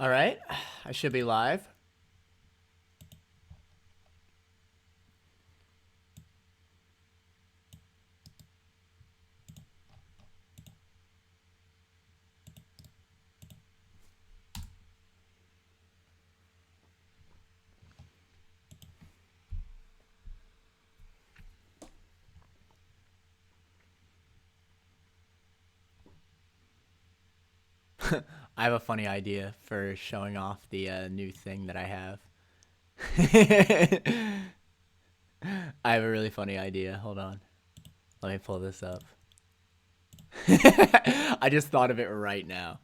All right, I should be live. I have a funny idea for showing off the new thing that I have. I have a really funny idea. Hold on. Let me pull this up. I just thought of it right now.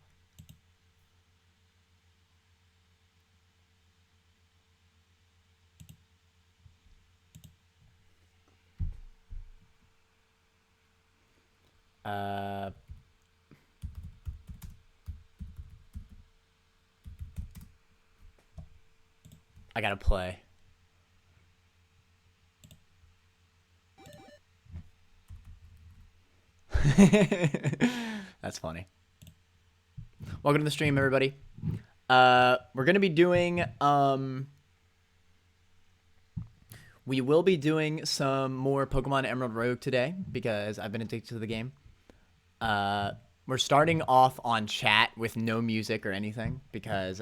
Uh, I gotta play. That's funny. Welcome to the stream, everybody. We're gonna be doing we will be doing some more Pokemon Emerald Rogue today because I've been addicted to the game. We're starting off on chat with no music or anything because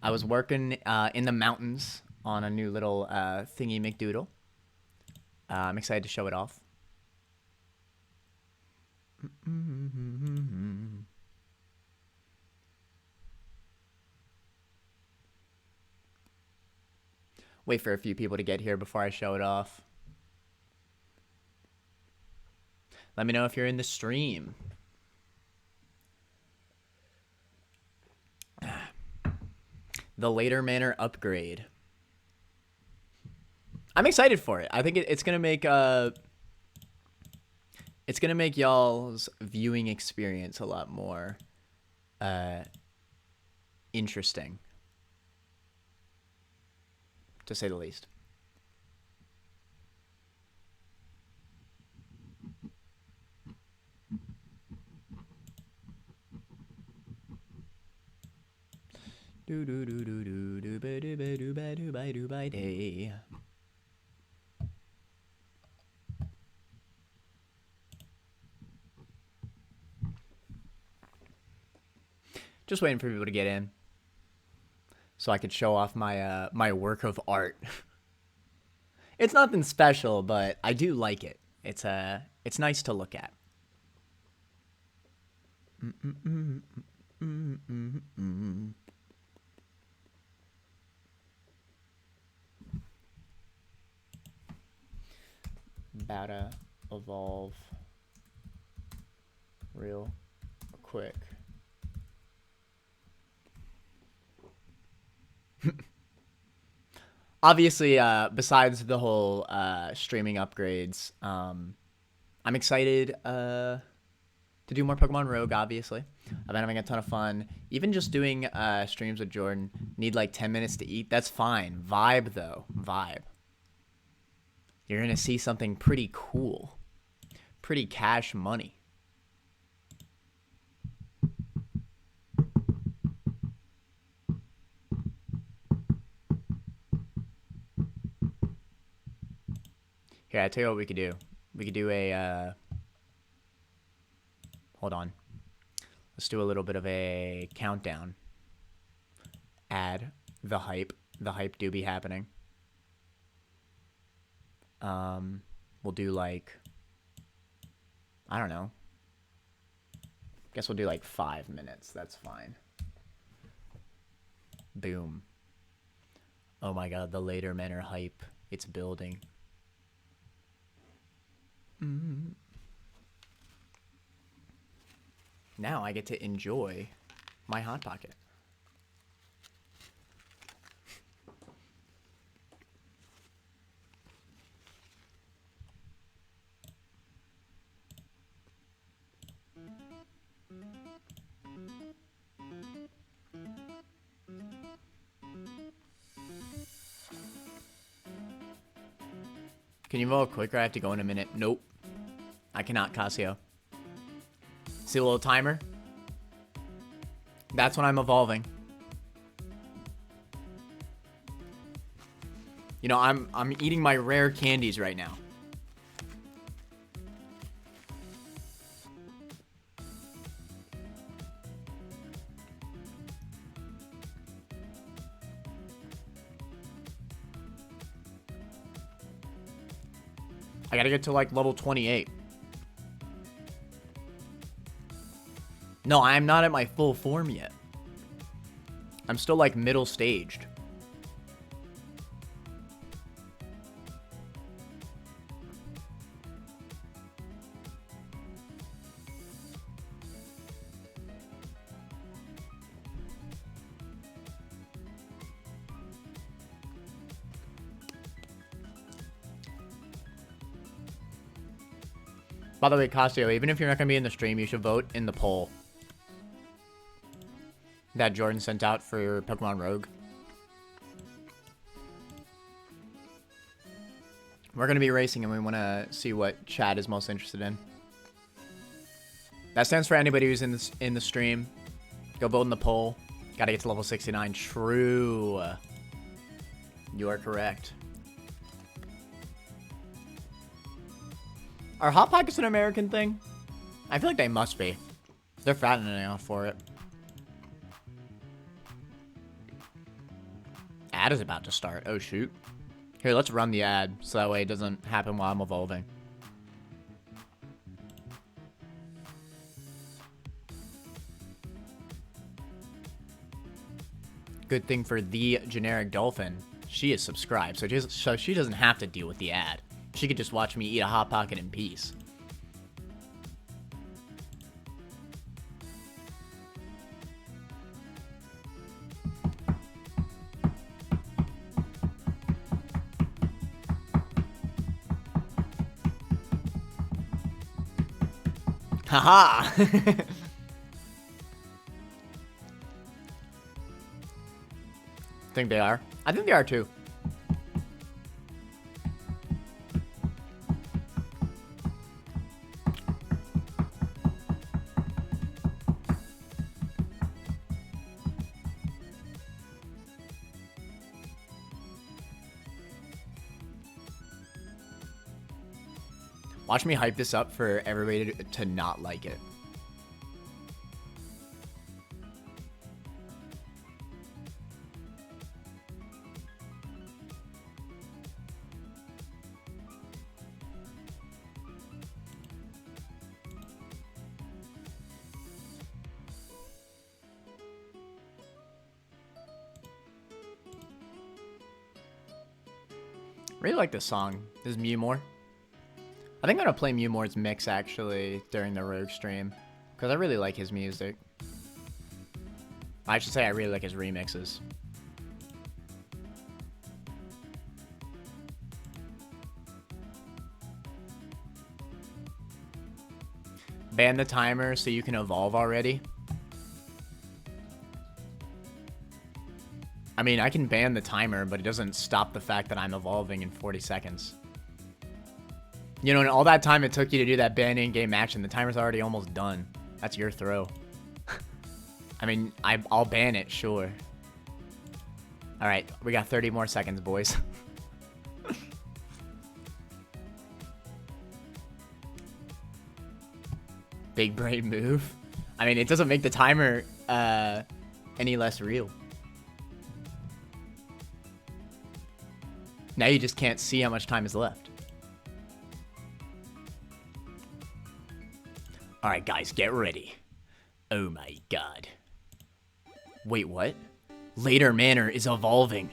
I was working in the mountains on a new little thingy McDoodle. I'm excited to show it off. Wait for a few people to get here before I show it off. Let me know if you're in the stream. The Later Manor upgrade. I'm excited for it. I think it's gonna make y'all's viewing experience a lot more interesting, to say the least. Do do do do do do ba do ba do ba do ba do ba day. Just waiting for people to get in, so I could show off my my work of art. It's nothing special, but I do like it. It's nice to look at. About to evolve real quick. Obviously, besides the whole streaming upgrades, I'm excited to do more Pokemon Rogue, obviously. I've been having a ton of fun. Even just doing streams with Jordan. Need like 10 minutes to eat. That's fine. Vibe, though. Vibe. You're going to see something pretty cool. Pretty cash money. Here, I tell you what we could do. We could do a hold on. Let's do a little bit of a countdown. Add the hype. The hype do be happening. We'll do like, I don't know. Guess we'll do like 5 minutes. That's fine. Boom. Oh my god, the Later Manor hype. It's building. Now I get to enjoy my Hot Pocket. Can you vote quicker? I have to go in a minute. Nope. I cannot, Casio. See a little timer? That's when I'm evolving. You know, I'm eating my rare candies right now. I gotta get to like level 28. No, I'm not at my full form yet. I'm still like middle staged. By the way, Costio, even if you're not going to be in the stream, you should vote in the poll that Jordan sent out for Pokemon Rogue. We're going to be racing, and we want to see what Chad is most interested in. That stands for anybody who's in the stream. Go vote in the poll. Got to get to level 69. True. You are correct. Are Hot Pockets an American thing? I feel like they must be. They're fattening out for it. Ad is about to start. Oh, shoot. Here, let's run the ad so that way it doesn't happen while I'm evolving. Good thing for the generic dolphin. She is subscribed, so she doesn't have to deal with the ad. She could just watch me eat a Hot Pocket in peace. Haha! Think they are? I think they are too. Watch me hype this up for everybody to not like it. Really like this song. This is Mewmore. I think I'm gonna play Mewmore's mix actually during the Rogue stream because I really like his music. I should say I really like his remixes. Ban the timer so you can evolve already. I mean, I can ban the timer, but it doesn't stop the fact that I'm evolving in 40 seconds. You know, and all that time it took you to do that ban in-game action, the timer's already almost done. That's your throw. I mean, I'll ban it, sure. Alright, we got 30 more seconds, boys. Big brain move. I mean, it doesn't make the timer any less real. Now you just can't see how much time is left. Alright, guys, get ready. Oh my god. Wait, what? Later Manor is evolving.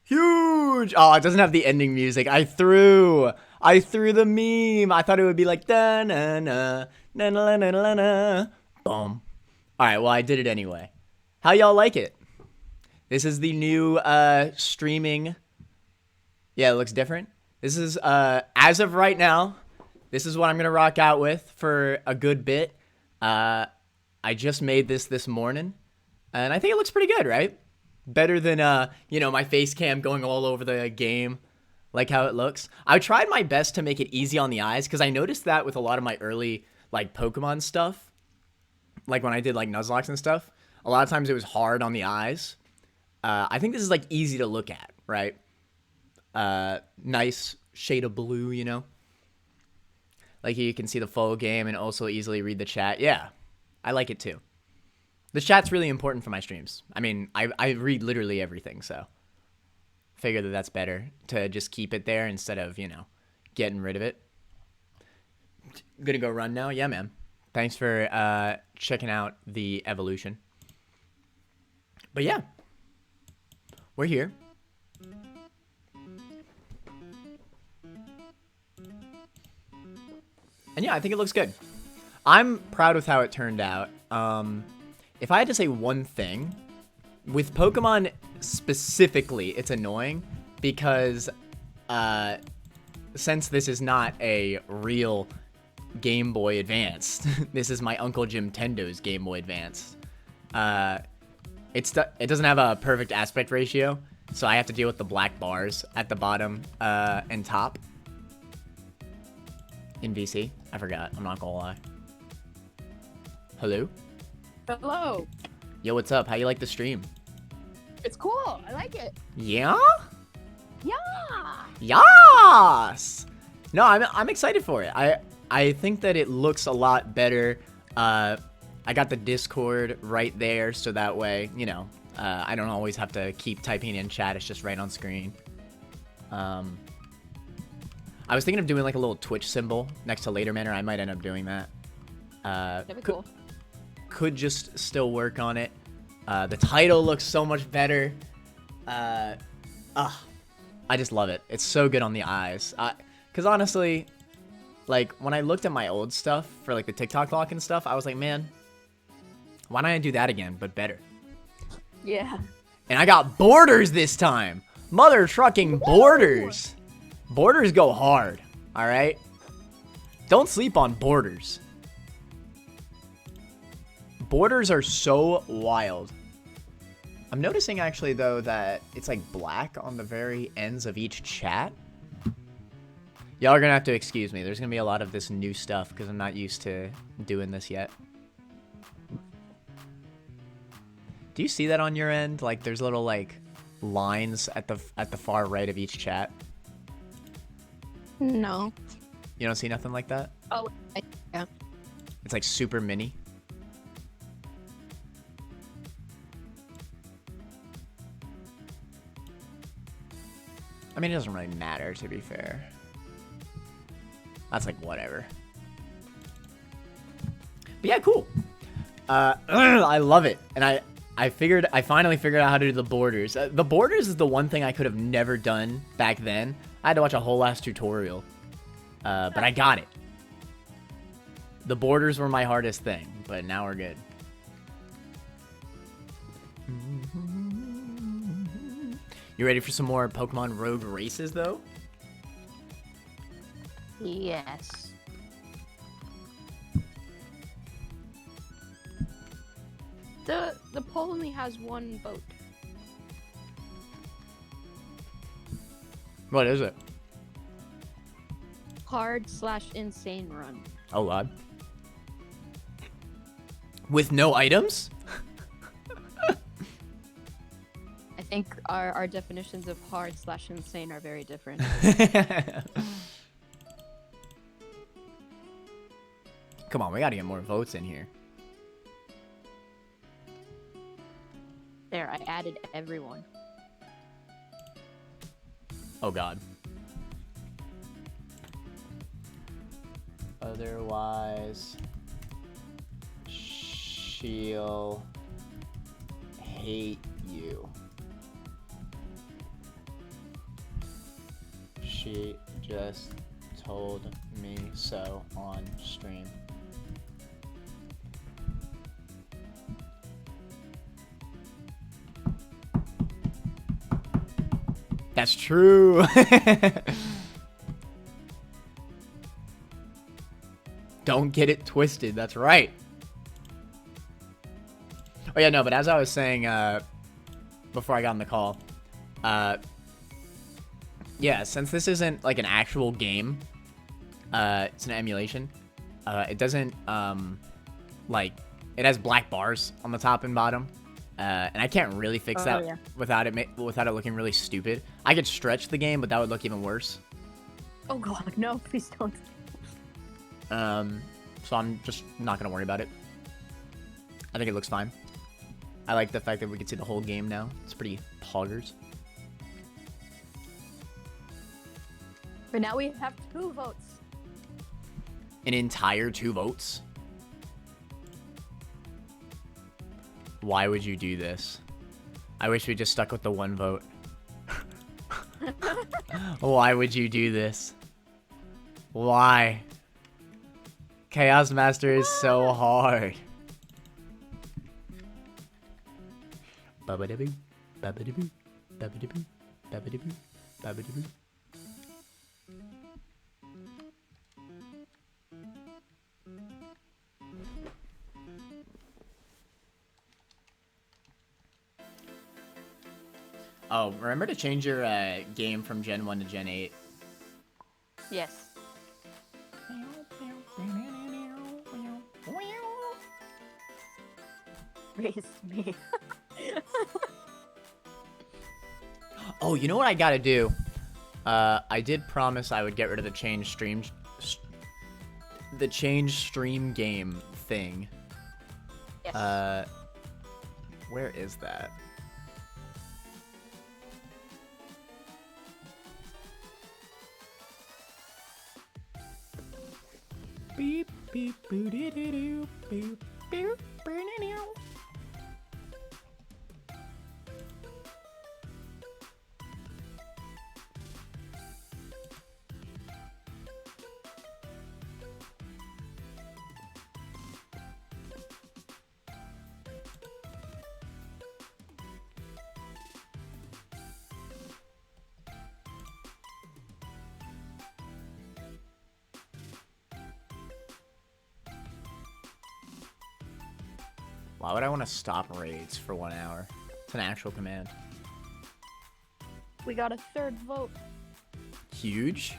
Huge! Oh, it doesn't have the ending music. I threw the meme. I thought it would be like da na na na na na na na. Boom. All right, well I did it anyway. How y'all like it? This is the new streaming. Yeah, it looks different. This is as of right now, This is what I'm gonna rock out with for a good bit. I just made this morning, and I think it looks pretty good, right? Better than my face cam going all over the game, like how it looks. I tried my best to make it easy on the eyes because I noticed that with a lot of my early like Pokemon stuff, like when I did like Nuzlocke and stuff, a lot of times it was hard on the eyes. I think this is like easy to look at, right? Nice shade of blue, you know? Like you can see the full game and also easily read the chat. Yeah, I like it too. The chat's really important for my streams. I mean, I read literally everything, so figure that that's better to just keep it there instead of, getting rid of it. Gonna go run now? Yeah, man. Thanks for checking out the evolution. But yeah, we're here. And yeah, I think it looks good. I'm proud with how it turned out. If I had to say one thing, with Pokemon specifically, it's annoying because since this is not a real Game Boy Advance, this is my Uncle Jim Tendo's Game Boy Advance. It doesn't have a perfect aspect ratio, so I have to deal with the black bars at the bottom and top. In VC? I forgot. I'm not gonna lie. Hello? Hello. Yo, what's up? How you like the stream? It's cool. I like it. Yeah? Yeah. Yes! No, I'm excited for it. I think that it looks a lot better. I got the Discord right there, so that way, I don't always have to keep typing in chat. It's just right on screen. I was thinking of doing like a little Twitch symbol next to Later Manor. I might end up doing that. That'd be cool. Could just still work on it. The title looks so much better. I just love it. It's so good on the eyes. Because honestly, like when I looked at my old stuff for like the TikTok lock and stuff, I was like, man, why don't I do that again, but better? Yeah. And I got borders this time. Mother trucking borders. Borders go hard, all right? Don't sleep on borders. Borders are so wild. I'm noticing actually though that it's like black on the very ends of each chat. Y'all are gonna have to excuse me. There's gonna be a lot of this new stuff because I'm not used to doing this yet. Do you see that on your end? Like there's little like lines at the far right of each chat. No. You don't see nothing like that? Oh, yeah. It's like super mini. I mean, it doesn't really matter, to be fair. That's like whatever. But yeah, cool. I love it. And I finally figured out how to do the borders. The borders is the one thing I could have never done back then. I had to watch a whole last tutorial. But I got it. The borders were my hardest thing, but now we're good. You ready for some more Pokemon Road races, though? Yes. The poll only has one vote. What is it? Hard/insane run. Oh, God. With no items? I think our definitions of hard/insane are very different. Come on, we gotta get more votes in here. There, I added everyone. Oh, God. Otherwise, she'll hate you. She just told me so on stream. That's true. Don't get it twisted. That's right. Oh, yeah, no, but as I was saying before I got on the call, yeah, since this isn't like an actual game, it's an emulation, it doesn't, like, it has black bars on the top and bottom, and I can't really fix that yeah. without it looking really stupid. I could stretch the game, but that would look even worse. Oh god, no, please don't. So I'm just not gonna worry about it. I think it looks fine. I like the fact that we can see the whole game now. It's pretty poggers. But now we have 2 votes. An entire 2 votes? Why would you do this? I wish we just stuck with the 1 vote. Why would you do this? Why? Chaos Master is so hard. Babadaboo, babadaboo, babadaboo, babadaboo, babadaboo. Oh, remember to change your game from Gen 1 to Gen 8. Yes. Raise me. Oh, you know what I gotta do? I did promise I would get rid of the change stream game thing. Yes. Where is that? Beep beep boo doo doo doo boop boop boo. Why would I want to stop raids for 1 hour? It's an actual command. We got a 3rd vote. Huge.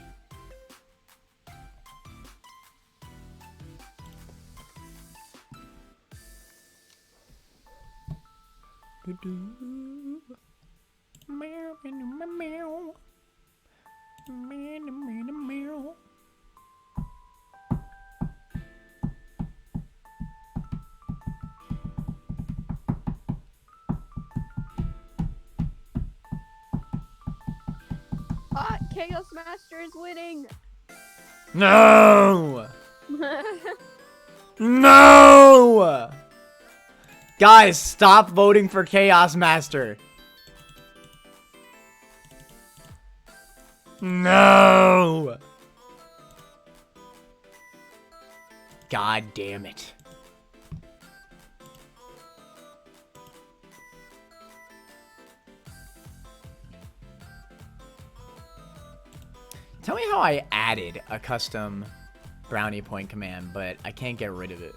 Chaos Master is winning. No! No! Guys, stop voting for Chaos Master. No! God damn it. Tell me how I added a custom brownie point command, but I can't get rid of it.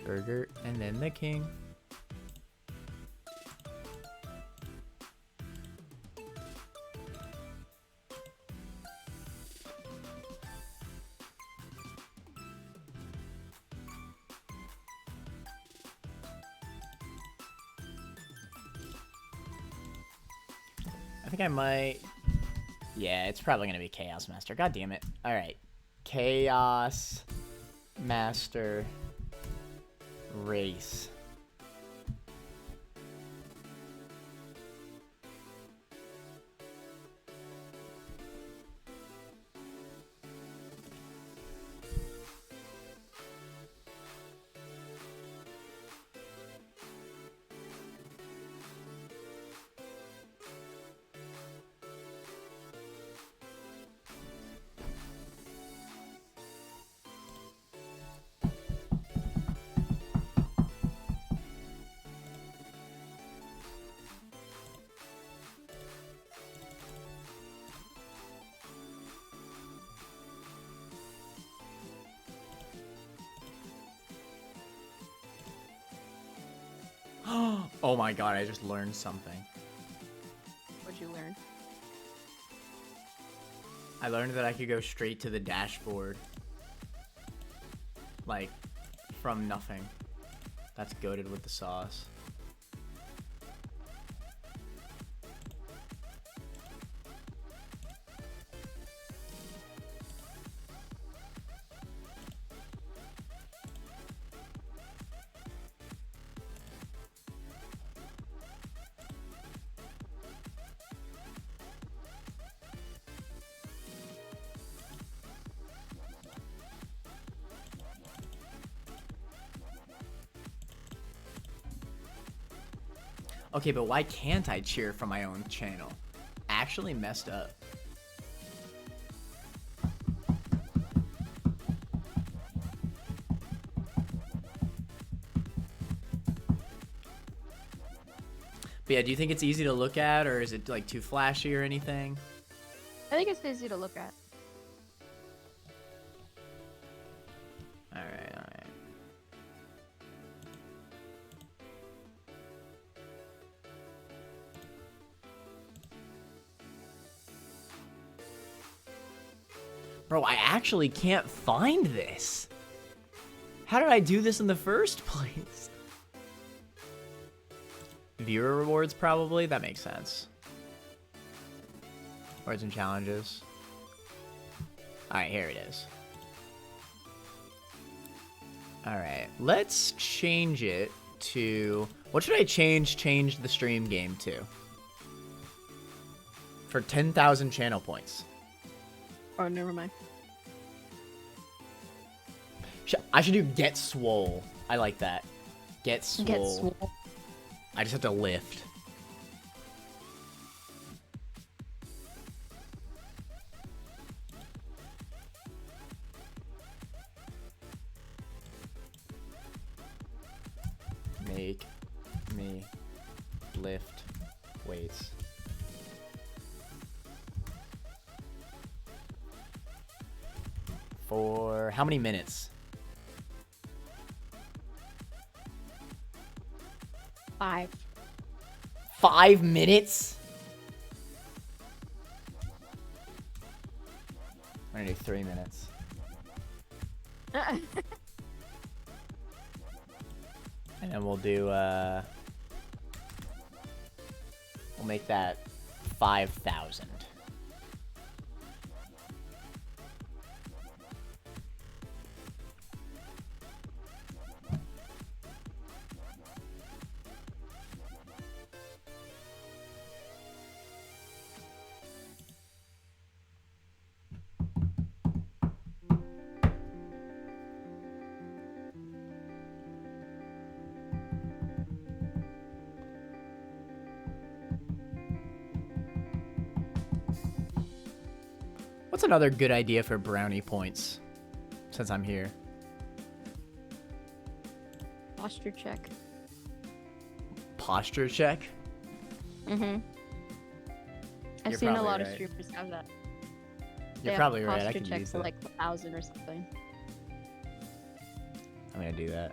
Burger and then the king. I think I might. Yeah, it's probably gonna be Chaos Master. God damn it. All right, Chaos Master race. Oh my god, I just learned something. What'd you learn? I learned that I could go straight to the dashboard. Like, from nothing. That's goated with the sauce. Okay, but why can't I cheer from my own channel? Actually messed up. But yeah, do you think it's easy to look at, or is it like too flashy or anything? I think it's easy to look at. Alright, alright. Bro, I actually can't find this. How did I do this in the first place? Viewer rewards, probably? That makes sense. Rewards and challenges. Alright, here it is. Alright, let's change it to... What should I change the stream game to? For 10,000 channel points. Oh, never mind. I should do Get Swole. I like that. Get Swole. Get swole. I just have to lift. Make me lift weights. For how many minutes? 5. 5 minutes? I'm gonna do 3 minutes. And then we'll do, we'll make that 5,000. What's another good idea for brownie points? Since I'm here. Posture check. Posture check? Mm-hmm. I've You're seen a probably lot of right. streamers have that. You're They probably have right. I posture could check use for that. like 1,000 or something. I'm gonna do that.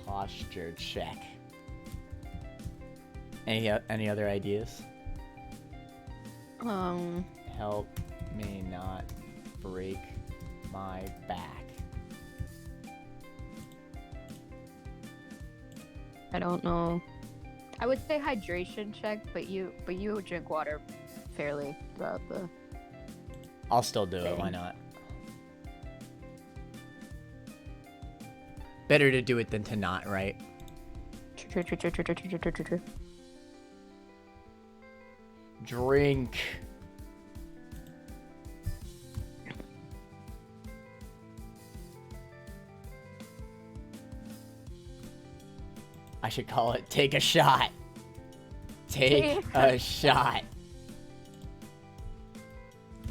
Posture check. Any other ideas? Help me not break my back. I don't know. I would say hydration check, but you drink water fairly throughout the. I'll still do it. Why Same. not? Better to do it than to not, right? True. Drink. I should call it take a shot. Take a shot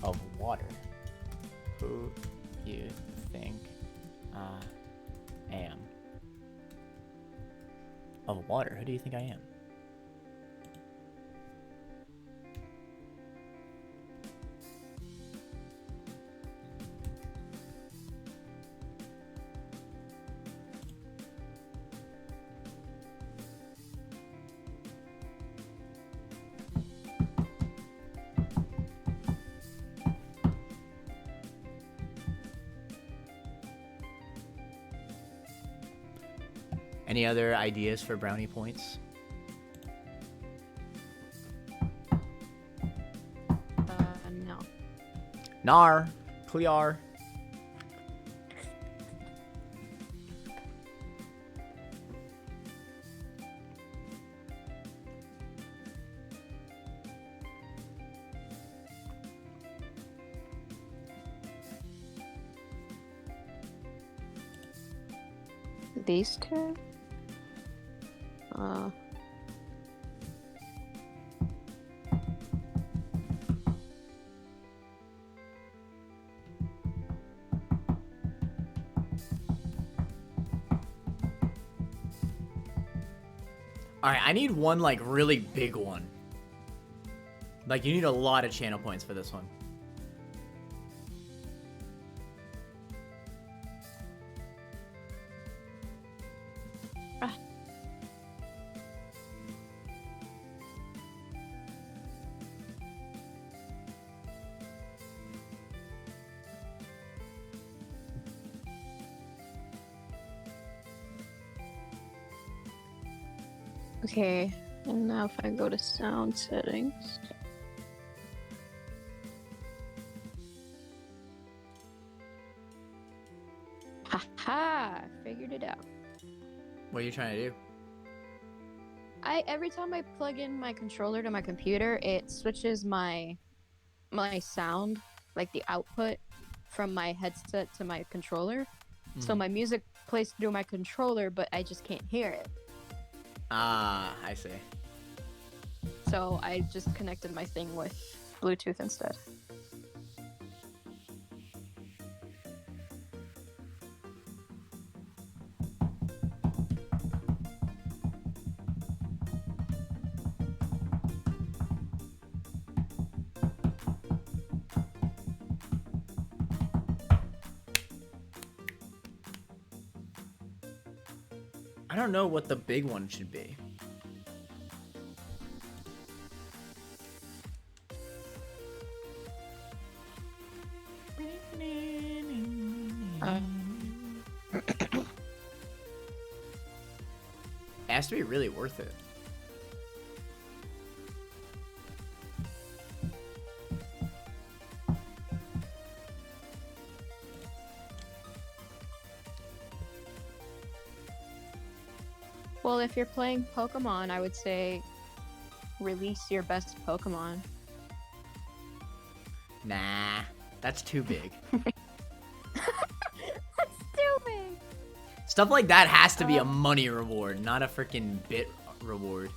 of water. Who you think I am? Of water. Who do you think I am? Any other ideas for brownie points? No. Nar. Clear. These two? Uh. Alright, I need one, like, really big one. Like, you need a lot of channel points for this one. Okay, and now if I go to sound settings. Haha! Figured it out. What are you trying to do? Every time I plug in my controller to my computer, it switches my sound, like the output from my headset to my controller. So my music plays through my controller, but I just can't hear it. Ah, I see. So I just connected my thing with Bluetooth instead. I don't know what the big one should be. It has to be really worth it. Well, if you're playing Pokemon, I would say release your best Pokemon. Nah, that's too big. That's stupid! Stuff like that has to be a money reward, not a freaking bit reward.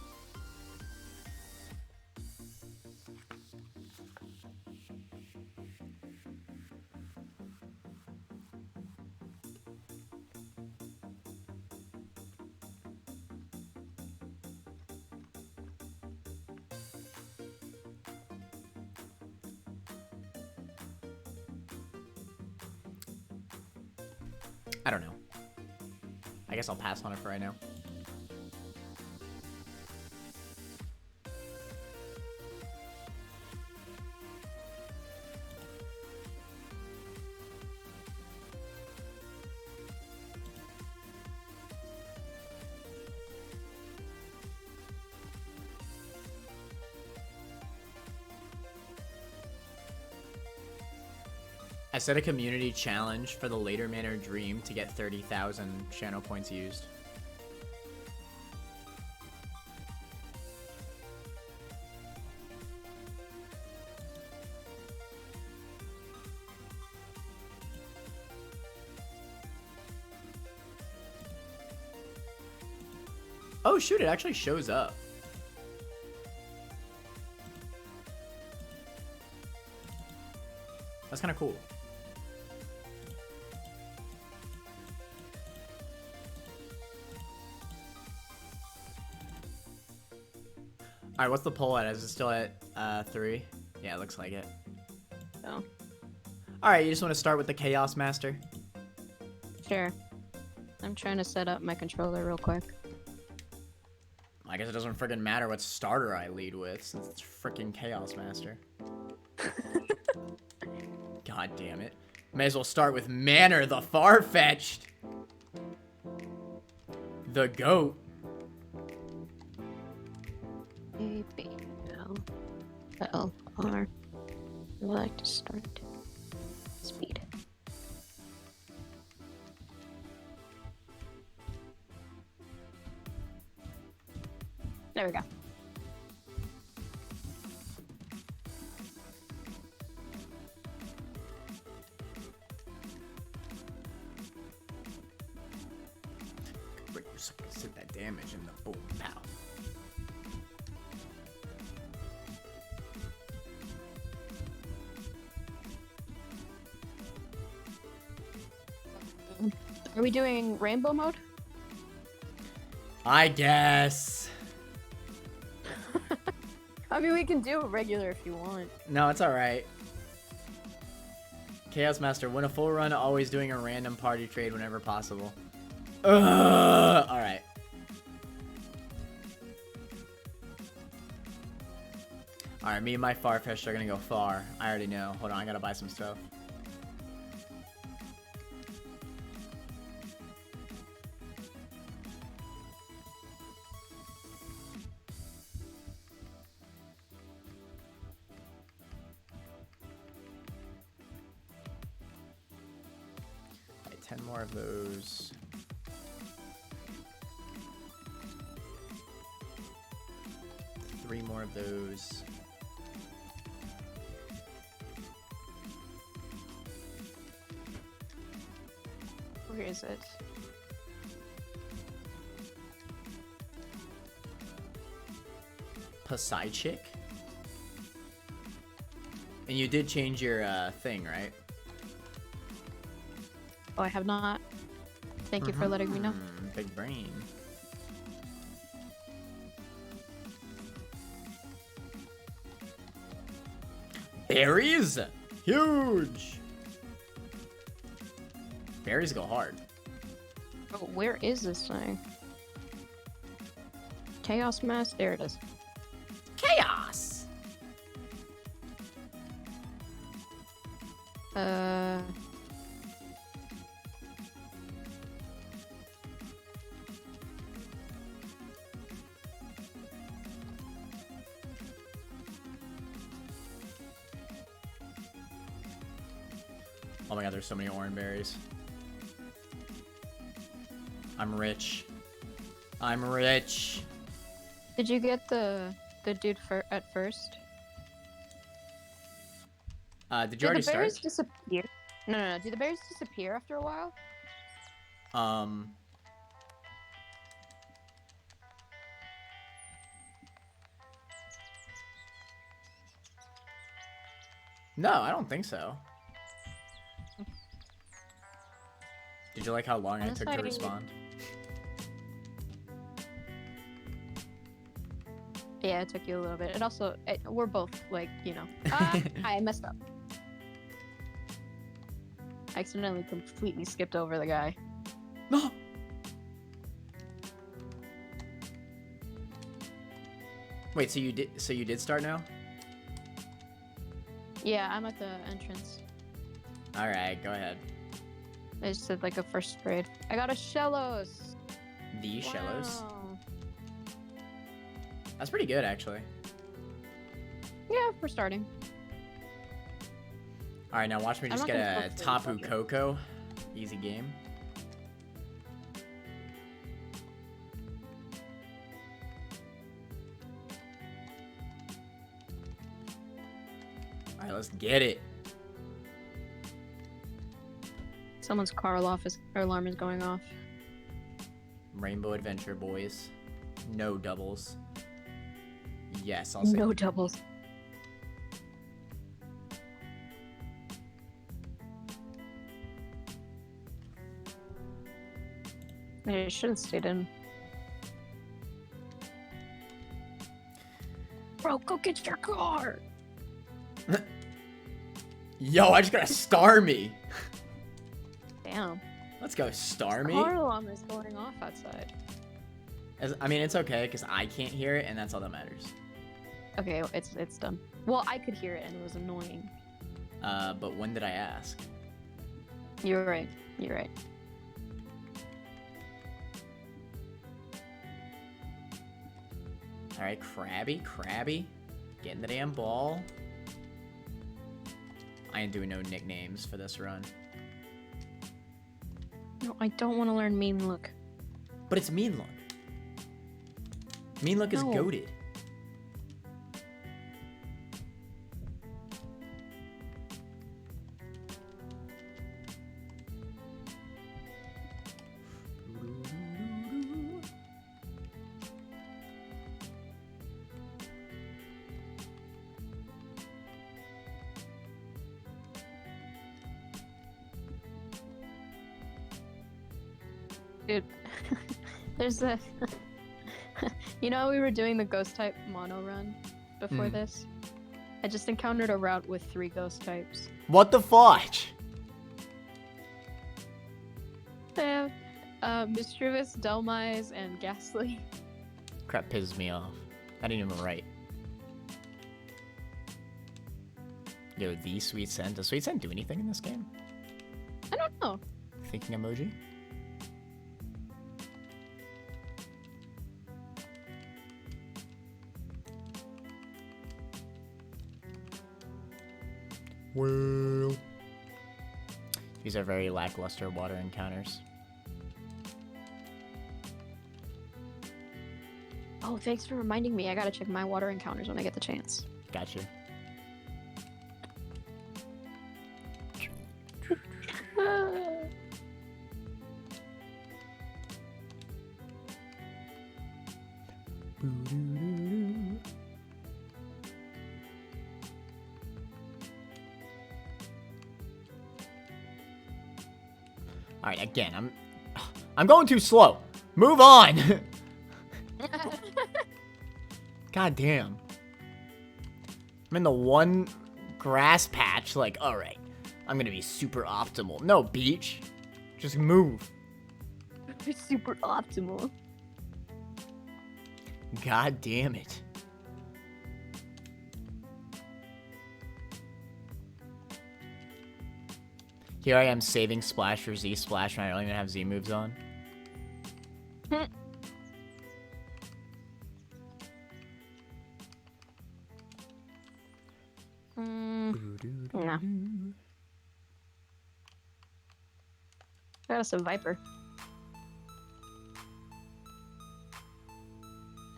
I don't know. I guess I'll pass on it for right now. I set a community challenge for the Later Manor Dream to get 30,000 channel points used. Oh shoot, it actually shows up. That's kind of cool. Alright, what's the poll at? Is it still at 3? Yeah, it looks like it. Oh, Alright, you just want to start with the Chaos Master? sure. I'm trying to set up my controller real quick. I guess it doesn't friggin' matter what starter I lead with, since it's frickin' Chaos Master. God damn it. May as well start with Manor the Far-Fetched. The goat. A B L L R. Would like to start speed. There we go. Sit that damage in the boom pow. Are we doing rainbow mode? I guess. I mean, we can do regular if you want. No, it's alright. Chaos Master, win a full run, always doing a random party trade whenever possible. Alright. Alright, me and my Farfetch'd are gonna go far. I already know. Hold on, I gotta buy some stuff. Alright, 10 more of those. Three more of those. Where is it? Psychic? And you did change your thing, right? Oh, I have not. Thank you for letting me know. Big brain. Berries? Huge! Berries go hard. Oh, where is this thing? Chaos Mass? There it is. Chaos! Oh my god, there's so many orange berries. I'm rich. I'm rich. Did you get the dude at first? Did you already the berries start? disappear? No. Do the berries disappear after a while? No, I don't think so. Did you like how long I took to respond? Yeah, it took you a little bit. It also, we're both like, you know. I messed up. I accidentally completely skipped over the guy. No. Wait, so you did start now? Yeah, I'm at the entrance. All right, go ahead. I just did like a first grade. I got a Shellos. The Shellos. Wow. That's pretty good, actually. Yeah, we're starting. All right, now watch me I'm just not get gonna a focus on Tapu the budget. Koko. Easy game. All right, let's get it. Someone's car alarm is going off. Rainbow Adventure, boys. No doubles. Yes, I'll say. No doubles. I should have stayed in. Bro, go get your car! Yo, I just got a Starmie. Damn. Let's go, Starmie. Car alarm is going off outside. I mean, it's okay because I can't hear it, and that's all that matters. Okay, it's done. Well, I could hear it and it was annoying. But when did I ask? You're right. You're right. All right, Krabby. Getting the damn ball. I ain't doing no nicknames for this run. No, I don't want to learn mean look. But it's Mean Look. Mean Look is No. goated. Dude, there's a. You know how we were doing the ghost type mono run before this? I just encountered a route with 3 ghost types. What the fudge? They have Mischievous, Delmise, and Ghastly. Crap pisses me off. I didn't even write. Yo, the Sweet Scent. Does Sweet Scent do anything in this game? I don't know. Thinking emoji? Well, these are very lackluster water encounters. Oh, thanks for reminding me. I gotta check my water encounters when I get the chance. Gotcha. All right, again, I'm going too slow. Move on. God damn. I'm in the one grass patch, like, all right, I'm gonna be super optimal. No, Beach, just move. It's super optimal. God damn it. Here I am saving Splash for Z Splash and I don't even have Z moves on. No. Got us a Viper.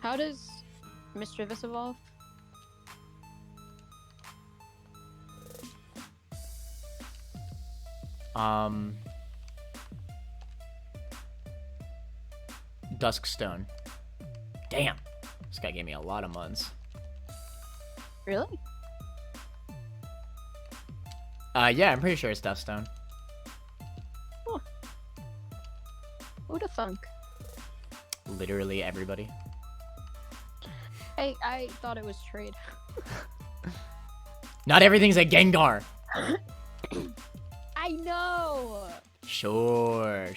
How does Mischievous evolve? Duskstone. Damn. This guy gave me a lot of months. Really? Yeah, I'm pretty sure it's Duskstone. Who'da thunk? Literally everybody. Hey, I thought it was trade. Not everything's a Gengar. I know! Sure.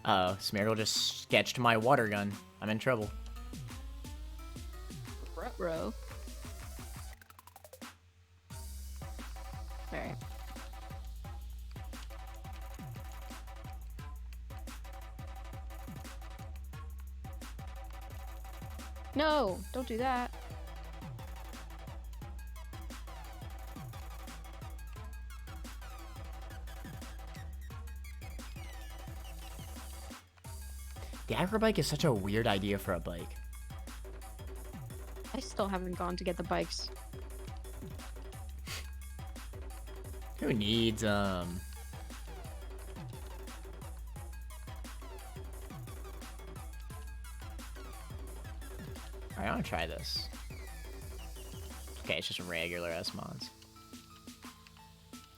Uh-oh, Smeargle just sketched my water gun. I'm in trouble. Ruh-roh. Alright. No, don't do that. The Acrobike is such a weird idea for a bike. I still haven't gone to get the bikes. Who needs, I want to try this. Okay, it's just regular S-Mons.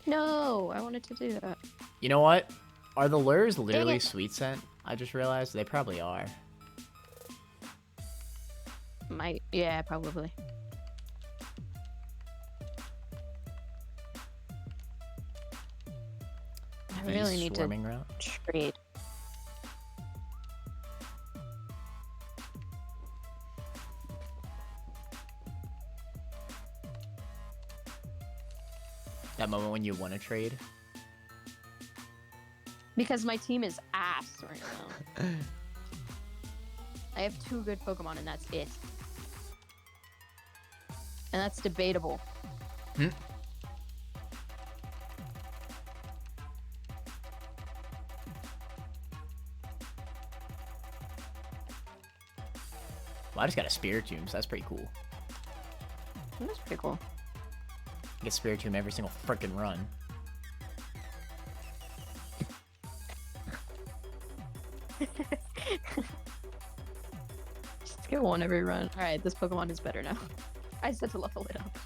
No, I wanted to do that. You know what? Are the lures literally it. Sweet Scent? I just realized they probably are. Yeah, probably. I really need to Swarming route. trade. That moment when you want to trade. Because my team is ass right now. I have 2 good Pokemon, and that's it. And that's debatable. Hmm? Well, I just got a Spiritomb, so that's pretty cool. That's pretty cool. I get Spiritomb every single frickin' run. Just get one every run. Alright, this Pokemon is better now. I just had to level it up.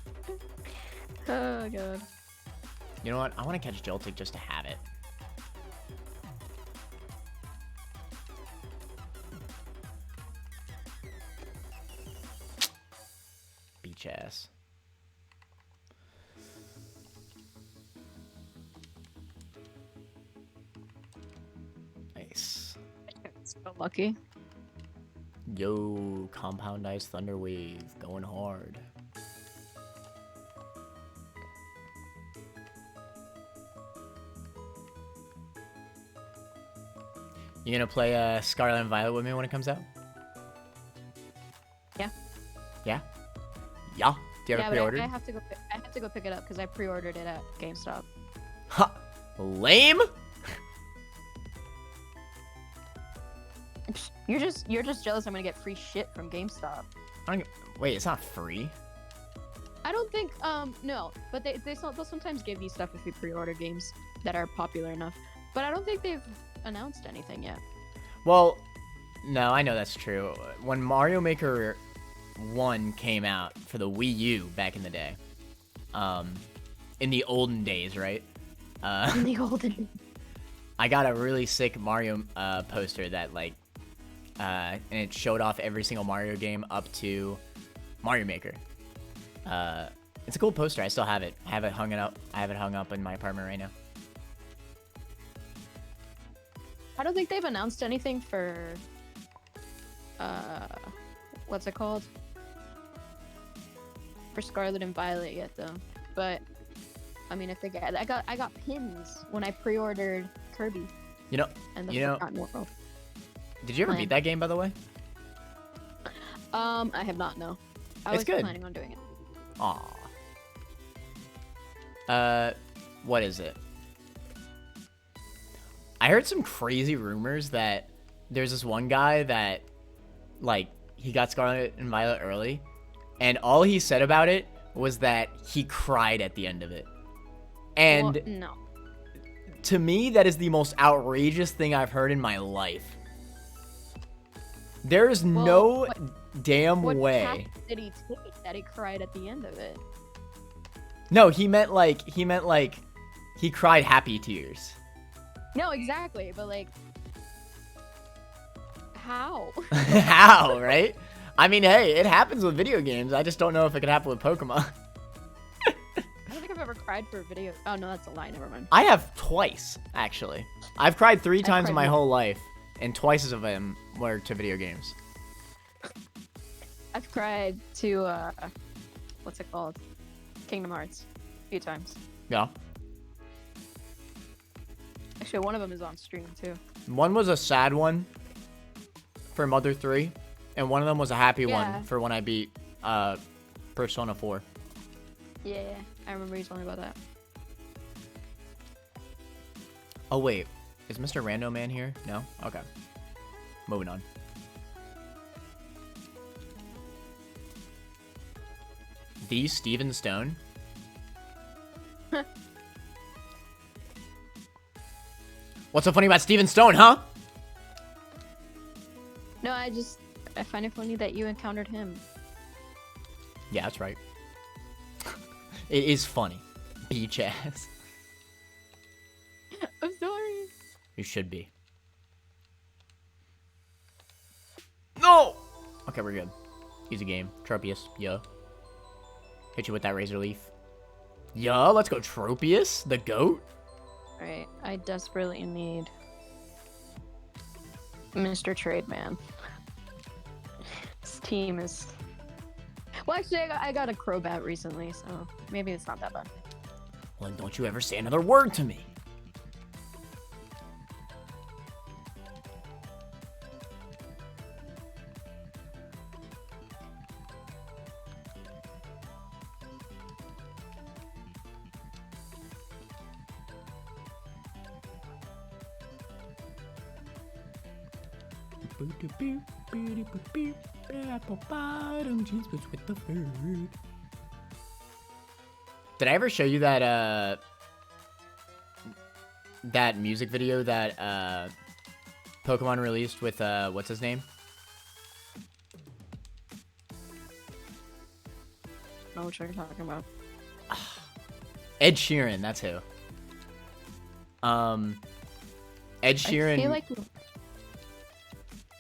Oh god. You know what? I want to catch Joltik just to have it. Beach ass. Nice. So lucky. Yo, Compound Ice Thunder Wave going hard. You gonna play Scarlet and Violet with me when it comes out? Yeah. Yeah? Yeah? Do you have it Yeah, but pre-ordered? I have to go pick it up because I pre-ordered it at GameStop. Ha! Lame? You're just jealous I'm gonna get free shit from GameStop. I don't, wait, it's not free? I don't think no, but they'll sometimes give you stuff if you pre-order games that are popular enough. But I don't think they've announced anything yet. Well, no, I know that's true. When Mario Maker 1 came out for the Wii U back in the day, in the olden days, right? In the olden. I got a really sick Mario poster that like, and it showed off every single Mario game up to Mario Maker. It's a cool poster. I still have it. I have it hung up in my apartment right now. I don't think they've announced anything for what's it called? For Scarlet and Violet yet though. But I mean if they get I got pins when I pre-ordered Kirby You know, and the you know, Forgotten World. did you ever beat that game, by the way? I have not, no. I It's was good. planning on doing it. Aw. What is it? I heard some crazy rumors that there's this one guy that, like, he got Scarlet and Violet early, and all he said about it was that he cried at the end of it. And Well, no. to me, that is the most outrageous thing I've heard in my life. There's no damn What way. path did he take that he cried at the end of it? No, he meant like he cried happy tears. No, exactly, but like how? How, right? I mean, hey, it happens with video games. I just don't know if it could happen with Pokemon. I don't think I've ever cried for a video. Oh no, that's a lie. Never mind. I have twice, actually. I've cried 3 times cried in my once. whole life, and twice of them were to video games. I've cried to what's it called? Kingdom Hearts a few times. Yeah. Actually, one of them is on stream too. One was a sad one for Mother 3, and one of them was a happy Yeah. one for when I beat Persona 4. Yeah, I remember you telling me about that. Oh, wait. Is Mr. Rando Man here? No? Okay. Moving on. The Steven Stone? What's so funny about Steven Stone, huh? No, I find it funny that you encountered him. Yeah, that's right. It is funny. Beach ass. I'm sorry. You should be. No! Okay, we're good. Easy game. Tropius. Yeah. Hit you with that Razor Leaf. Yeah, let's go Tropius, the goat. Alright, I desperately need Mr. Trade Man. This team is... Well, actually, I got a Crobat recently, so maybe it's not that bad. Well, then don't you ever say another word to me. Apple bottom jeans with the food. Did I ever show you that that music video that Pokemon released with what's his name? I don't know what you're talking about. Ed Sheeran, that's who. Ed Sheeran.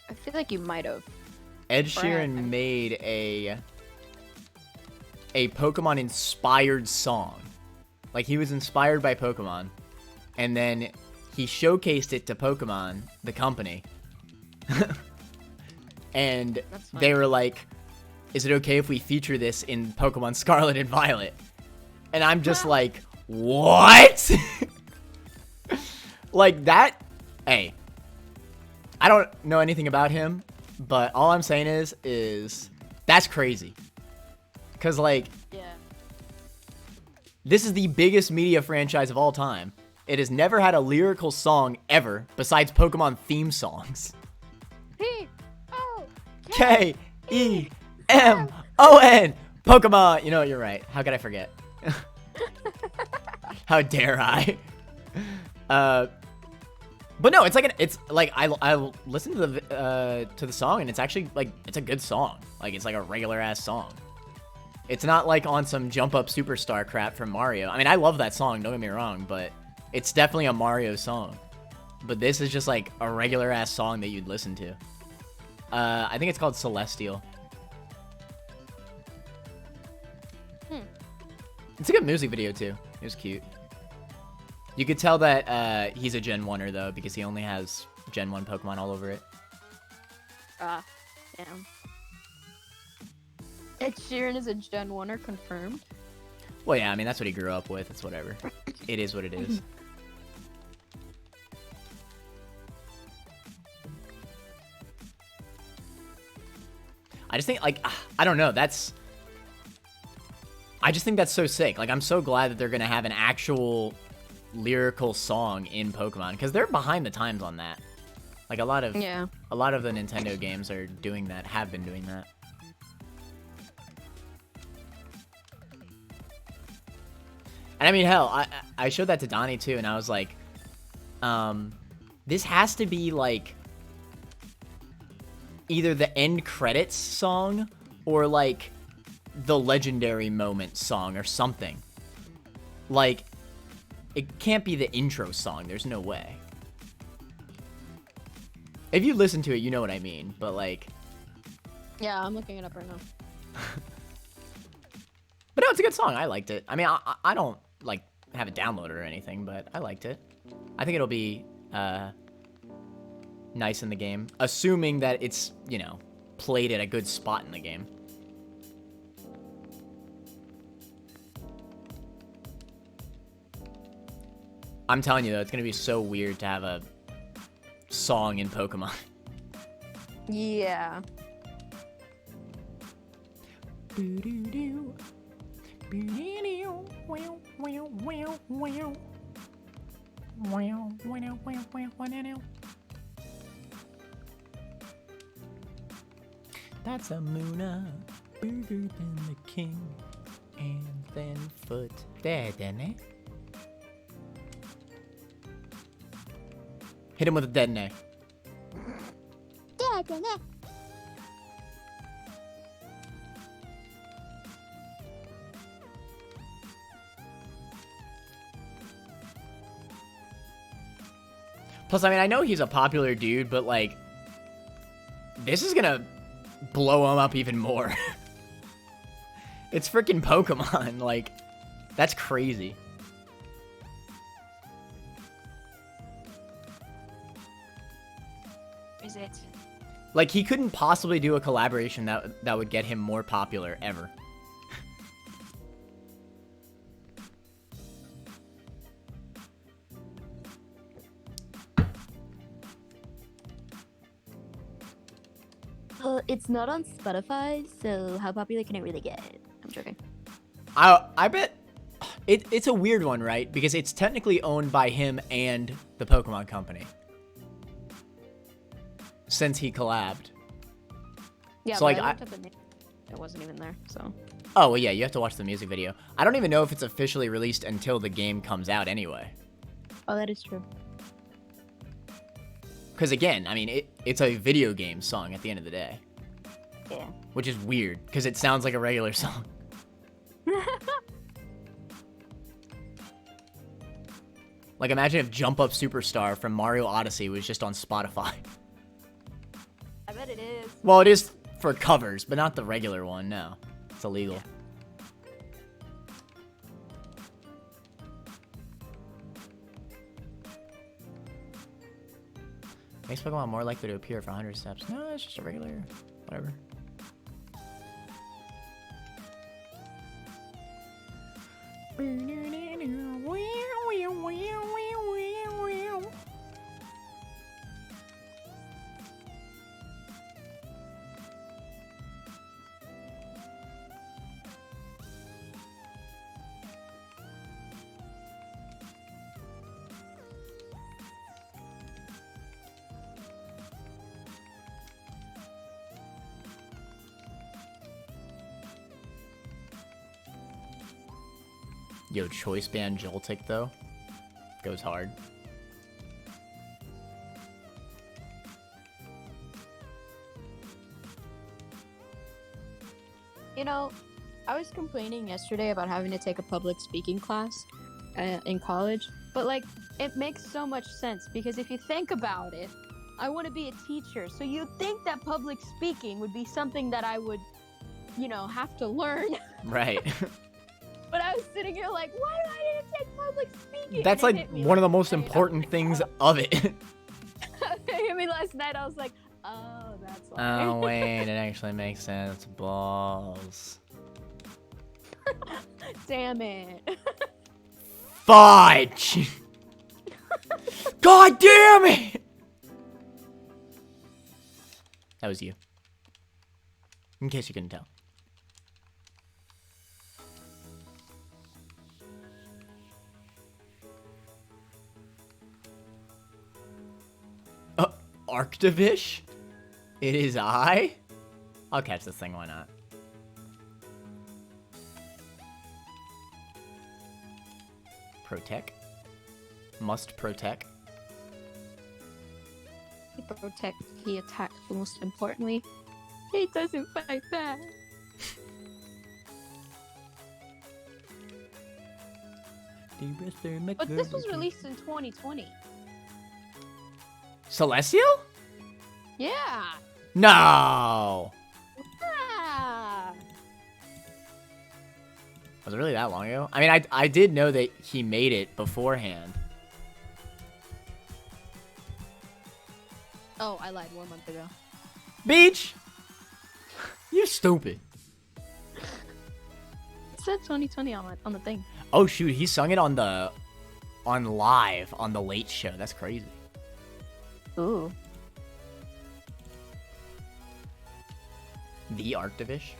I feel like you might have. Ed Sheeran made a Pokemon inspired song. Like, he was inspired by Pokemon, and then he showcased it to Pokemon, the company. And they were like, is it okay if we feature this in Pokemon Scarlet and Violet? And I'm just like, what? Like that? Hey, I don't know anything about him, but all I'm saying is that's crazy. Cause like, yeah, this is the biggest media franchise of all time. It has never had a lyrical song ever besides Pokemon theme songs. K-E-M-O-N. Pokemon. You know what? You're right. How could I forget? How dare I? But no, it's like I listened to the song, and it's actually like it's a good song. Like, it's like a regular ass song. It's not like on some jump up superstar crap from Mario. I mean, I love that song, don't get me wrong, but it's definitely a Mario song. But this is just like a regular ass song that you'd listen to. I think it's called Celestial. It's a good music video too. It was cute. You could tell that he's a Gen 1er though, because he only has Gen 1 Pokemon all over it. Damn. Ed Sheeran is a Gen 1er, confirmed. Well, yeah, I mean, that's what he grew up with. It's whatever. It is what it is. I just think, like, I don't know. I just think that's so sick. Like, I'm so glad that they're going to have an actual lyrical song in Pokemon, because they're behind the times on that. Like, a lot of the Nintendo games are doing that, have been doing that. And I mean, hell, I showed that to Donnie too, and I was like, this has to be like either the end credits song or like the legendary moment song or something. Like, it can't be the intro song. There's no way. If you listen to it, you know what I mean, but like... Yeah, I'm looking it up right now. But no, it's a good song. I liked it. I mean, I don't like have it downloaded or anything, but I liked it. I think it'll be nice in the game, assuming that it's, you know, played at a good spot in the game. I'm telling you though, it's gonna be so weird to have a song in Pokemon. Yeah. That's a Munna, bigger than the king, and then foot dead. Hit him with a detonate. Plus, I mean, I know he's a popular dude, but like, this is gonna blow him up even more. It's freaking Pokemon. Like, that's crazy. Is it? Like, he couldn't possibly do a collaboration that would get him more popular ever. It's not on Spotify, so how popular can it really get? I'm joking. I bet it's a weird one, right? Because it's technically owned by him and the Pokemon Company. since he collabed. Yeah, So, but like, I looked up the name. It wasn't even there, so. Oh, well, yeah, you have to watch the music video. I don't even know if it's officially released until the game comes out anyway. Oh, that is true. Because, again, I mean, it's a video game song at the end of the day. Yeah. Which is weird, because it sounds like a regular song. Like, imagine if Jump Up Superstar from Mario Odyssey was just on Spotify. I bet it is. Well, it is for covers, but not the regular one, no. It's illegal. Makes Pokemon more likely to appear for 100 steps. No, it's just a regular, whatever. Yo, Choice Band Joltik, though, goes hard. You know, I was complaining yesterday about having to take a public speaking class in college, but like, it makes so much sense because if you think about it, I want to be a teacher, so you'd think that public speaking would be something that I would, you know, have to learn. Right. But I was sitting here like, why do I need to take public speaking? That's And it like hit me one of the last most night. I was important like, things oh. of it. It hit me last night. I was like, oh, that's why. Oh, wait, it actually makes sense. Balls. Damn it. Fudge! God damn it! That was you. In case you couldn't tell. Arctivish? It is I? I'll catch this thing, why not? Protect. Must protect. He protects, he attacks, but most importantly, he doesn't fight back. But this was released in 2020. Celestial? Yeah. No! Ah. Was it really that long ago? I mean, I did know that he made it beforehand. Oh, I lied 1 month ago. Beach! You stupid. It said 2020 on the thing. Oh shoot, he sung it on live on the Late Show. That's crazy. Ooh. The Arctivish?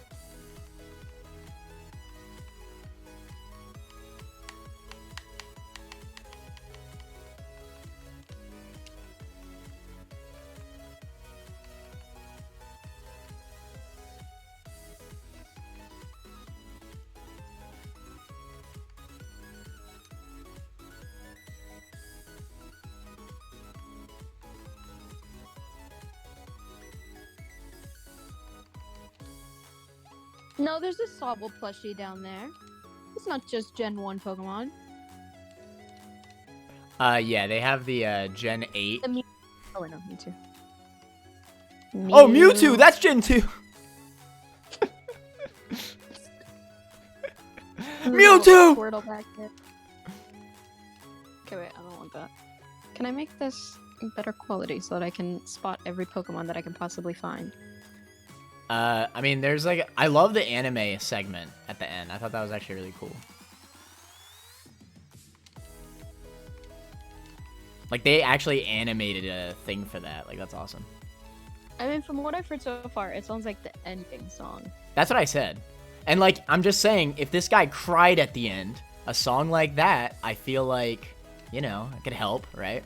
No, there's a Sobble plushie down there. It's not just Gen 1 Pokemon. Yeah, they have the Gen 8. The oh, I know, Mewtwo. Oh, Mewtwo! That's Gen 2! Mewtwo! Squirtle back there. Okay, wait, I don't want that. Can I make this better quality so that I can spot every Pokemon that I can possibly find? I mean, there's like, I love the anime segment at the end. I thought that was actually really cool. Like, they actually animated a thing for that. Like, that's awesome. I mean, from what I've heard so far, it sounds like the ending song. That's what I said. And, like, I'm just saying, if this guy cried at the end, a song like that, I feel like, you know, it could help, right?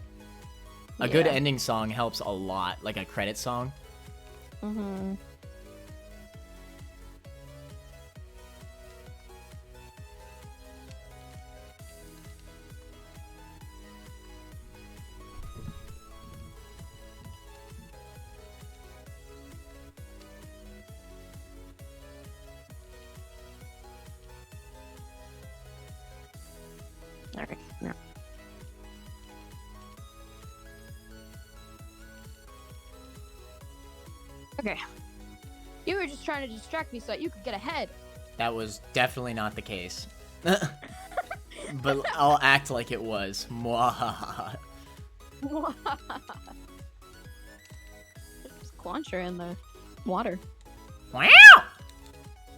A good Yeah. ending song helps a lot, like a credit song. Mm-hmm. All right. No. Okay. You were just trying to distract me so that you could get ahead. That was definitely not the case. But I'll act like it was. Mwahaha. There's Clauncher in the water. Wow!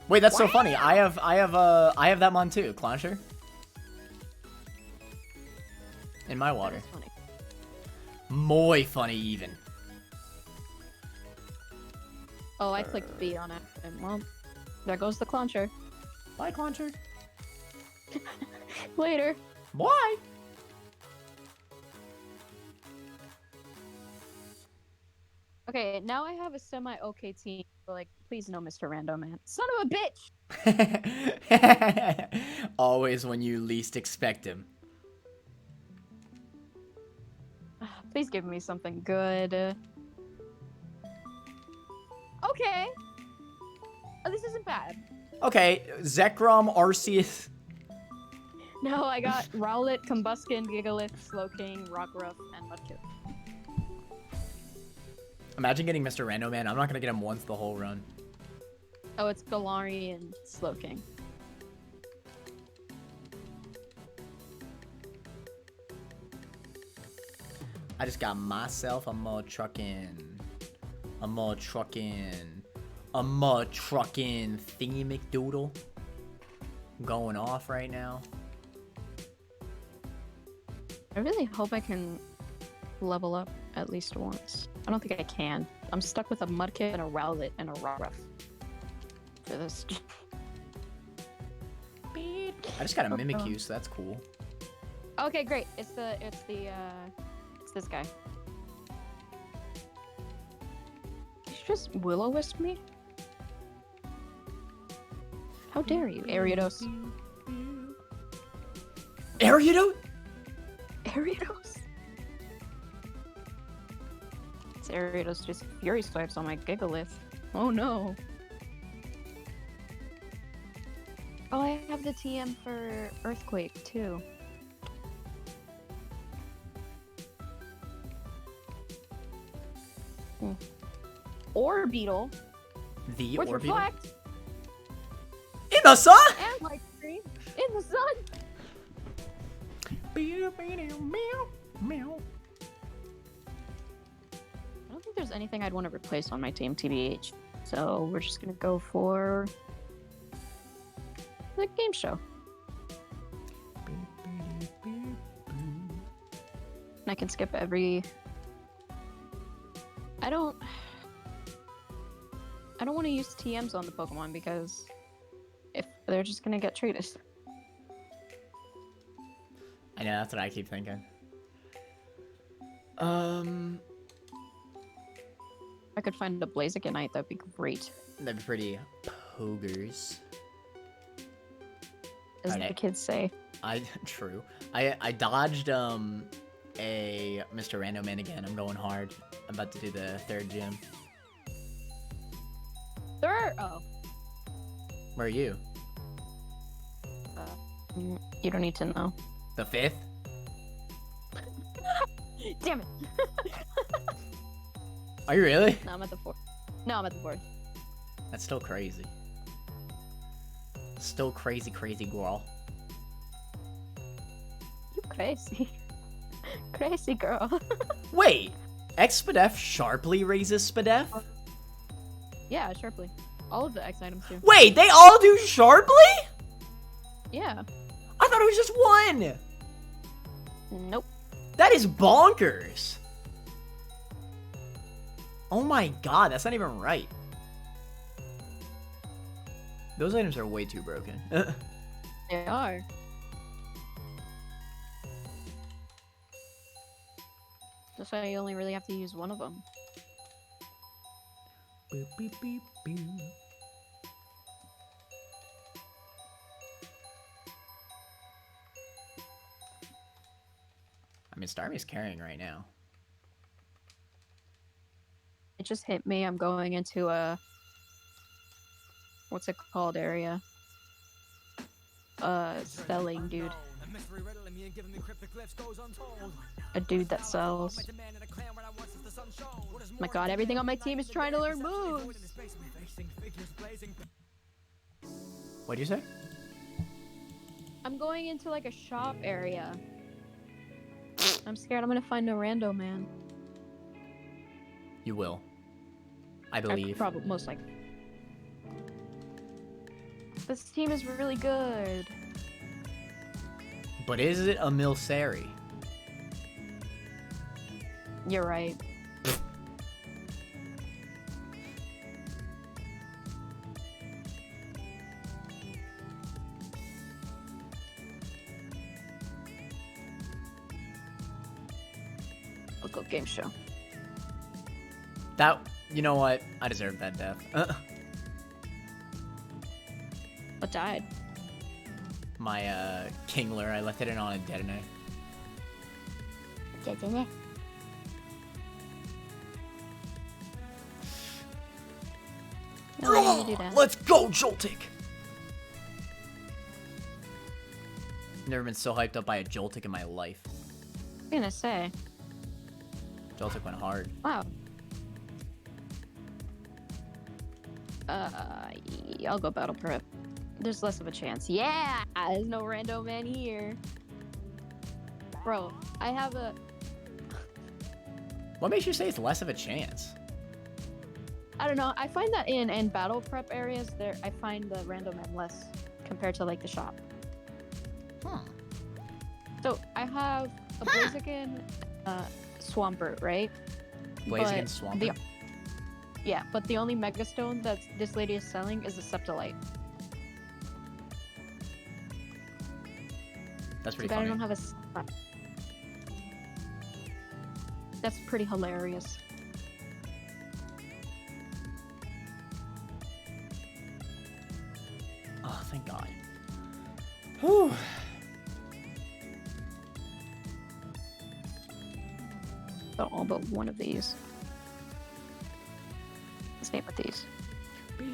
Wait, that's so funny. I have that mon too, Clauncher. In my water. That's funny. Muy funny even. Oh, I clicked B on accident. Well, there goes the Clauncher. Bye, Clauncher. Later. Bye. Okay, now I have a semi-okay team. But, like, please no, Mr. Rando Man. Son of a bitch! Always when you least expect him. Please give me something good. Okay. Oh, this isn't bad. Okay, Zekrom, Arceus. No, I got Rowlet, Combuskin, Gigalith, Slowking, Rockruff, and Mudkip. Imagine getting Mr. Rando Man. I'm not gonna get him once the whole run. Oh, it's Galarian and Slowking. I just got myself a more truckin'. A more truckin'. A more truckin' thingy McDoodle. Going off right now. I really hope I can level up at least once. I don't think I can. I'm stuck with a Mudkip and a Rowlet and a Rockruff for this. I just got a Mimikyu, so that's cool. Okay, great. It's this guy. Did you just Will-O-Wisp me? How dare you, Ariados? Ariados? Ariados? It's Ariados just Fury Swipes on my Gigalith. Oh no. Oh, I have the TM for Earthquake too. Orbeetle. The With Orbeetle? Reflect. In the sun? And Light Screen. In the sun. I don't think there's anything I'd want to replace on my team, TBH. So we're just gonna go for the game show. And I can skip every. I don't want to use TMs on the Pokemon because if they're just gonna get traded. I know, that's what I keep thinking. I could find a Blazikenite, that'd be great. That'd be pretty pogers. As Alright. the kids say. True. I dodged a Mr. Rando Man again. I'm going hard. I'm about to do the third gym. Third. Oh, Where are you? you don't need to know. The fifth? Damn it! Are you really? No, I'm at the fourth. No, I'm at the fourth. That's still crazy. Still crazy, crazy girl. You crazy. Crazy girl. Wait! Expedef sharply raises Spadef? Yeah, sharply. All of the X items do. Wait, they all do sharply? Yeah. I thought it was just one! Nope. That is bonkers! Oh my god, that's not even right. Those items are way too broken. They are. So you only really have to use one of them. Boop, beep, beep, boop. I mean, Starmie's carrying right now. It just hit me. I'm going into a what's it called area? Selling dude. A dude that sells. My god, everything on my team is trying to learn moves. What'd you say? I'm going into like a shop area. I'm scared I'm gonna find a rando man. You will. I believe. Probably, most likely. This team is really good. But is it a Milsari? You're right. Local game show. That, you know what? I deserved that death. What died? My Kingler, I left it in on a detonate. Detonate. No, I need to do that. Let's go, Joltik! Never been so hyped up by a Joltik in my life. I was gonna say. Joltik went hard. Wow. I'll go battle prep. There's less of a chance. Yeah! There's no rando man here. Bro, I have a... What makes you say it's less of a chance? I don't know. I find that in battle prep areas, there I find the rando man less compared to, like, the shop. Huh. So, I have a Blaziken, Swampert, right? Blaziken, But Swampert? Yeah, but the only Megastone that this lady is selling is the Septolite. That's pretty Too bad I funny. don't have a... That's pretty hilarious. Oh, thank God. Whew. So all but one of these. Let's name with these. There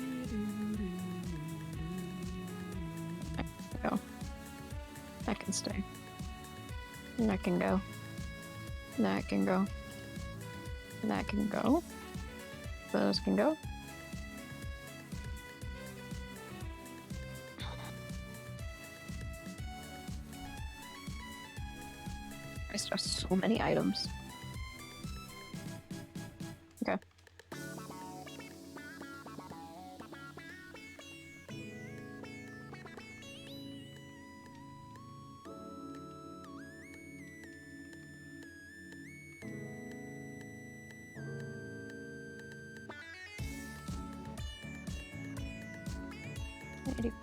we go. That can stay. And that can go. That can go. That can go. Those can go. I still have so many items. Okay.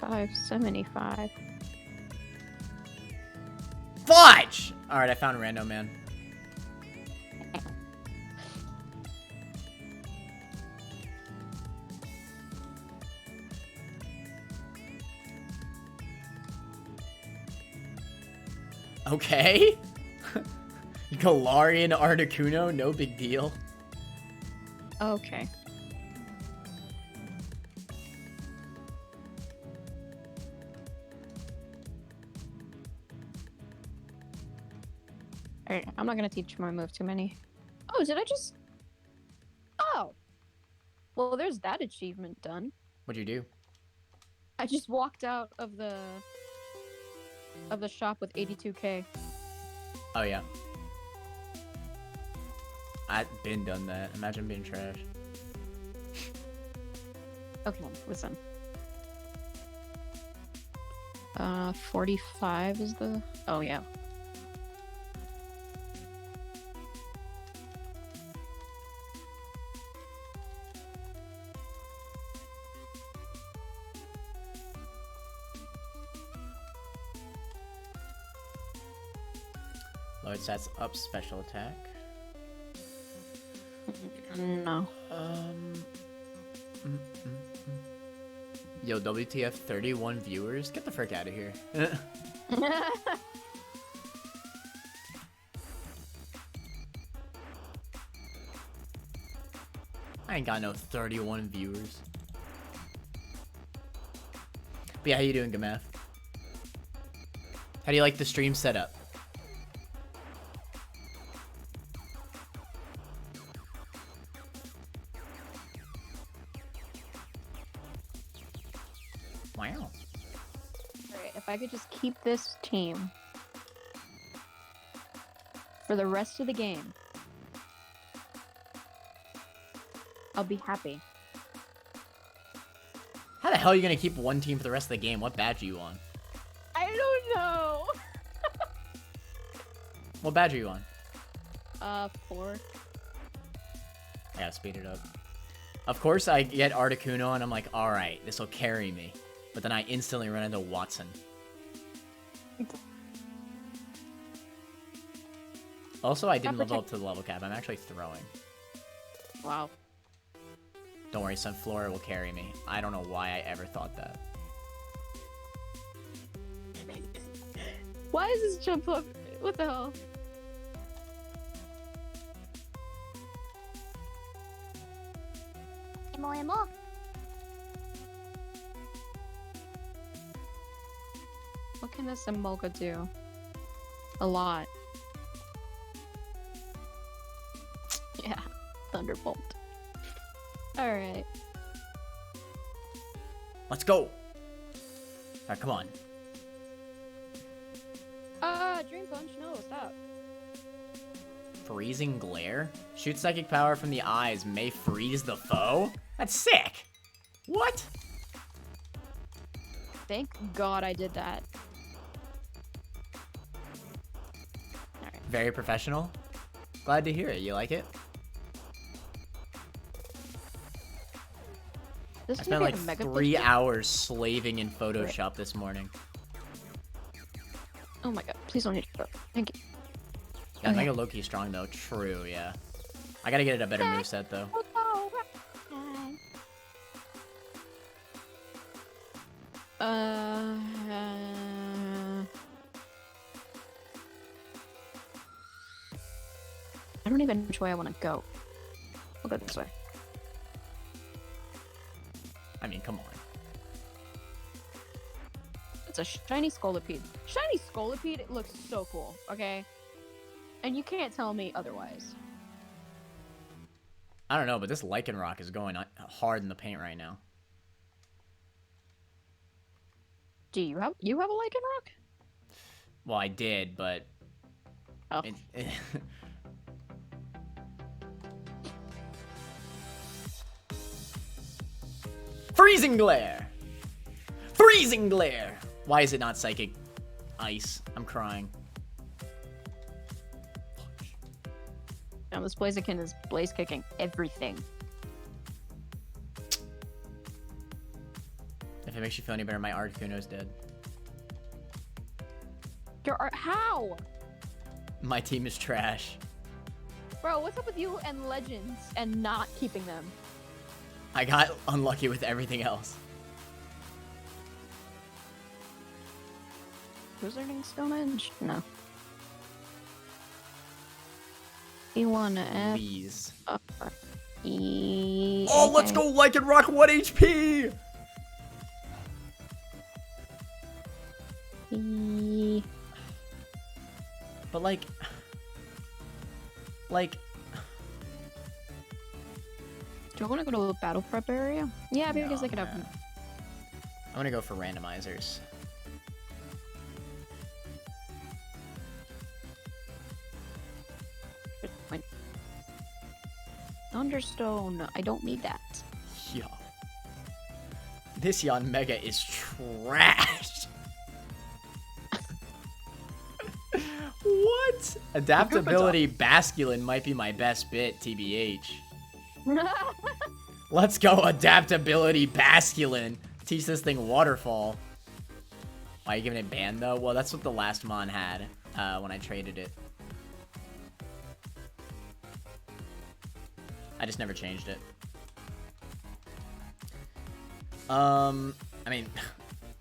$85.75. Fudge! Alright, I found Rando Man. Okay. Galarian Articuno, no big deal. Okay. Alright, I'm not gonna teach my move too many. Oh, did I just... Oh! Well, there's that achievement done. What'd you do? I just walked out of the shop with 82k. Oh, yeah. I've been done that. Imagine being trash. Okay, listen. 45 is the... Oh, yeah. Load sets up special attack. No. Mm, mm, mm. Yo, WTF, 31 viewers? Get the frick out of here. I ain't got no 31 viewers. But yeah, how you doing, Gamath? How do you like the stream setup? Wow. Alright, if I could just keep this team for the rest of the game, I'll be happy. How the hell are you gonna keep one team for the rest of the game? What badge are you on? I don't know. What badge are you on? 4. I gotta speed it up. Of course, I get Articuno, and I'm like, alright, this will carry me. But then I instantly run into Watson. Also, I didn't level up to the level cap. I'm actually throwing. Wow. Don't worry, Sunflora will carry me. I don't know why I ever thought that. Why is this jump up? What the hell? Emo. What can this Emolga do? A lot. Yeah, Thunderbolt. Alright. Let's go! Alright, come on. Dream Punch, no, stop. Freezing Glare? Shoot psychic power from the eyes may freeze the foe? That's sick! What? Thank God I did that. Alright. Very professional. Glad to hear it. You like it? This I is spent gonna like be a mega 3 picture. hours slaving in Photoshop this morning. Oh my god, please don't hit it. Thank you. Yeah, Okay. Mega Loki strong though. True, yeah. I gotta get it a better moveset though. I don't even know which way I want to go. I'll go this way. I mean, come on. It's a shiny Scolipede. Shiny Scolipede, it looks so cool, okay? And you can't tell me otherwise. I don't know, but this Lycanroc is going hard in the paint right now. Do you have a Lycanroc? Well, I did, but... Oh. Freezing Glare! Freezing Glare! Why is it not Psychic Ice? I'm crying. Now this Blaziken is blaze kicking everything. If it makes you feel any better, my Articuno's dead. How? My team is trash. Bro, what's up with you and Legends and not keeping them? I got unlucky with everything else. Who's learning Stonehenge? No. E1F. Please. E. Oh, let's go Lycanroc 1 HP! E. But like... Do I want to go to the battle prep area? Yeah, because they could have. I'm gonna go for randomizers. Thunderstone. I don't need that. Yeah. This Yanmega is trash. What? Adaptability Basculin might be my best bit, TBH. Let's go, Adaptability Basculin. Teach this thing Waterfall. Why are you giving it Band, though? Well, that's what the last Mon had when I traded it. I just never changed it. I mean,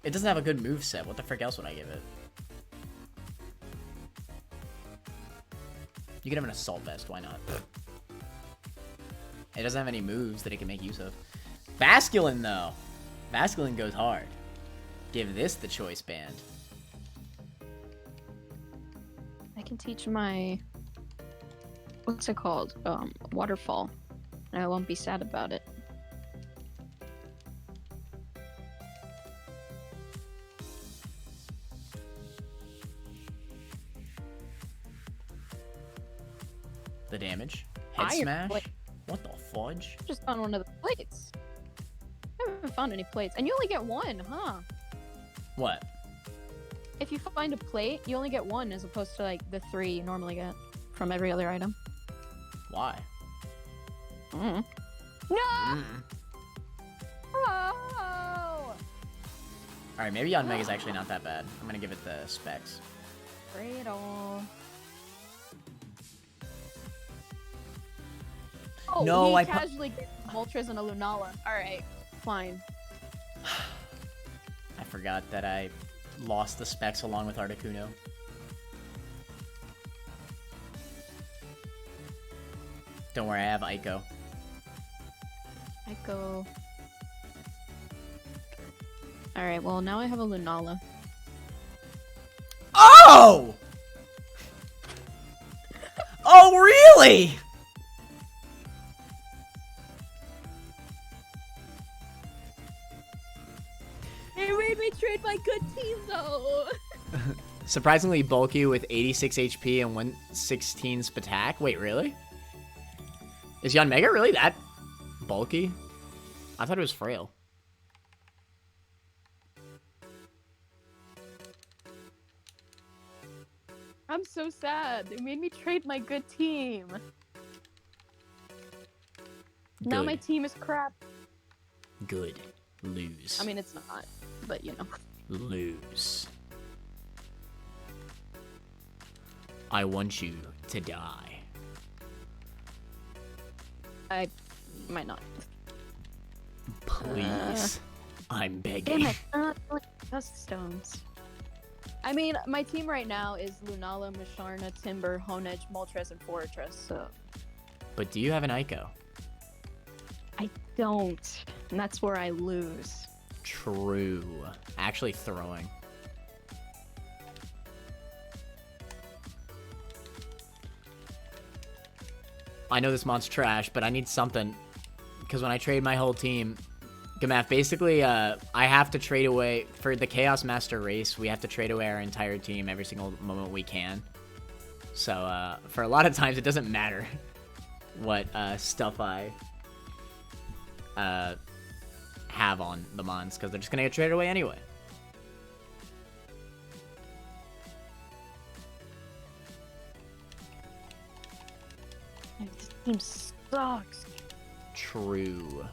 it doesn't have a good move set. What the frick else would I give it? You could have an assault vest. Why not? It doesn't have any moves that it can make use of. Basculin, though. Basculin goes hard. Give this the choice band. I can teach my... What's it called? Waterfall. And I won't be sad about it. The damage. Head Iron smash. plate. What the fudge? Just on one of the plates. I haven't found any plates. And you only get one, huh? What? If you find a plate, you only get one as opposed to like the 3 you normally get from every other item. Why? No! Mm. Oh! Alright, maybe Yanmega is actually not that bad. I'm gonna give it the specs. Radal. Oh, No, he I casually gave Moltres and a Lunala. Alright, fine. I forgot that I lost the specs along with Articuno. Don't worry, I have Ico. I go. Alright, well, now I have a Lunala. Oh! Oh, really? They made me trade my good team, though! Surprisingly bulky with 86 HP and 116 Spatak. Wait, really? Is Yanmega really that bulky? I thought it was frail. I'm so sad. They made me trade my good team. Now Good. my team is crap. Good. Lose. I mean, it's not, but you know. Lose. I want you to die. I might not. Please. I'm begging. Damn it. Dust stones. I mean, my team right now is Lunala, Musharna, Timber, Honedge, Moltres, and Fortress, so... But do you have an Ico? I don't. And that's where I lose. True. Actually throwing. I know this mon's trash, but I need something. Because when I trade my whole team... Gamath, basically, I have to trade away... For the Chaos Master race, we have to trade away our entire team every single moment we can. So, for a lot of times, it doesn't matter what stuff I have on the mons, because they're just going to get traded away anyway. This team sucks. True.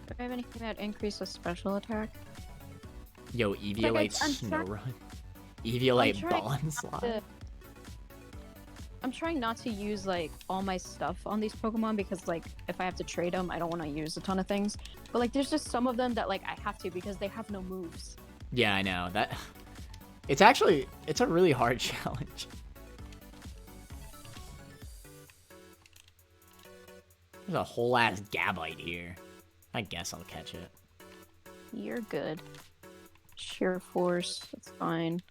Do I have anything that increases special attack? Yo, Eviolite I'm Snowrun. Eviolite trying Bond not Slide. to- I'm trying not to use like all my stuff on these Pokemon because like if I have to trade them, I don't want to use a ton of things. But like there's just some of them that like I have to because they have no moves. Yeah, I know. That. It's actually... It's a really hard challenge. There's a whole ass Gabite here. I guess I'll catch it. You're good. Sheer force, that's fine.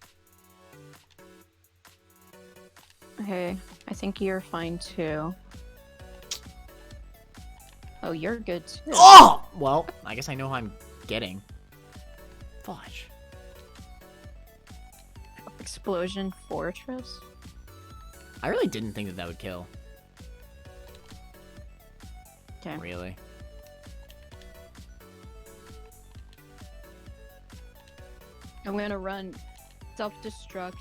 Okay, I think you're fine too. Oh, you're good too. Oh! Well, I guess I know who I'm getting. Fudge. Explosion Fortress? I really didn't think that that would kill. Okay. Really. I'm gonna run self-destruct,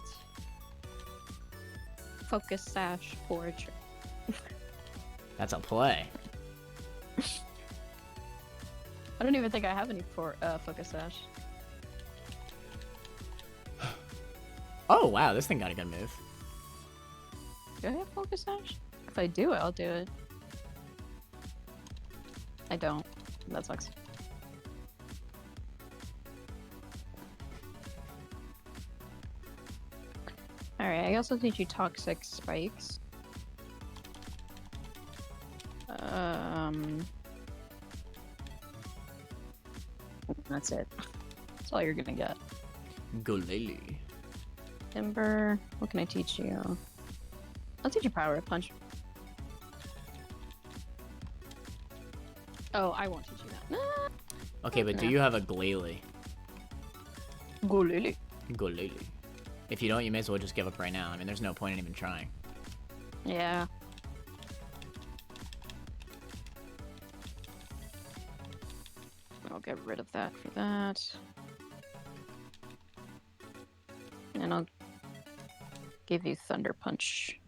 focus sash, forge. That's a play. I don't even think I have any focus sash. Oh, wow, this thing got a good move. Do I have focus sash? If I do, I'll do it. I don't. That sucks. Alright, I also teach you toxic spikes. That's it. That's all you're gonna get. Golele. Timber, what can I teach you? I'll teach you power up punch. Oh, I won't teach you that. Okay, but do No. you have a Glalie? Go Lily. Golele. If you don't, you may as well just give up right now. I mean, there's no point in even trying. Yeah. I'll get rid of that for that. And I'll give you Thunder Punch.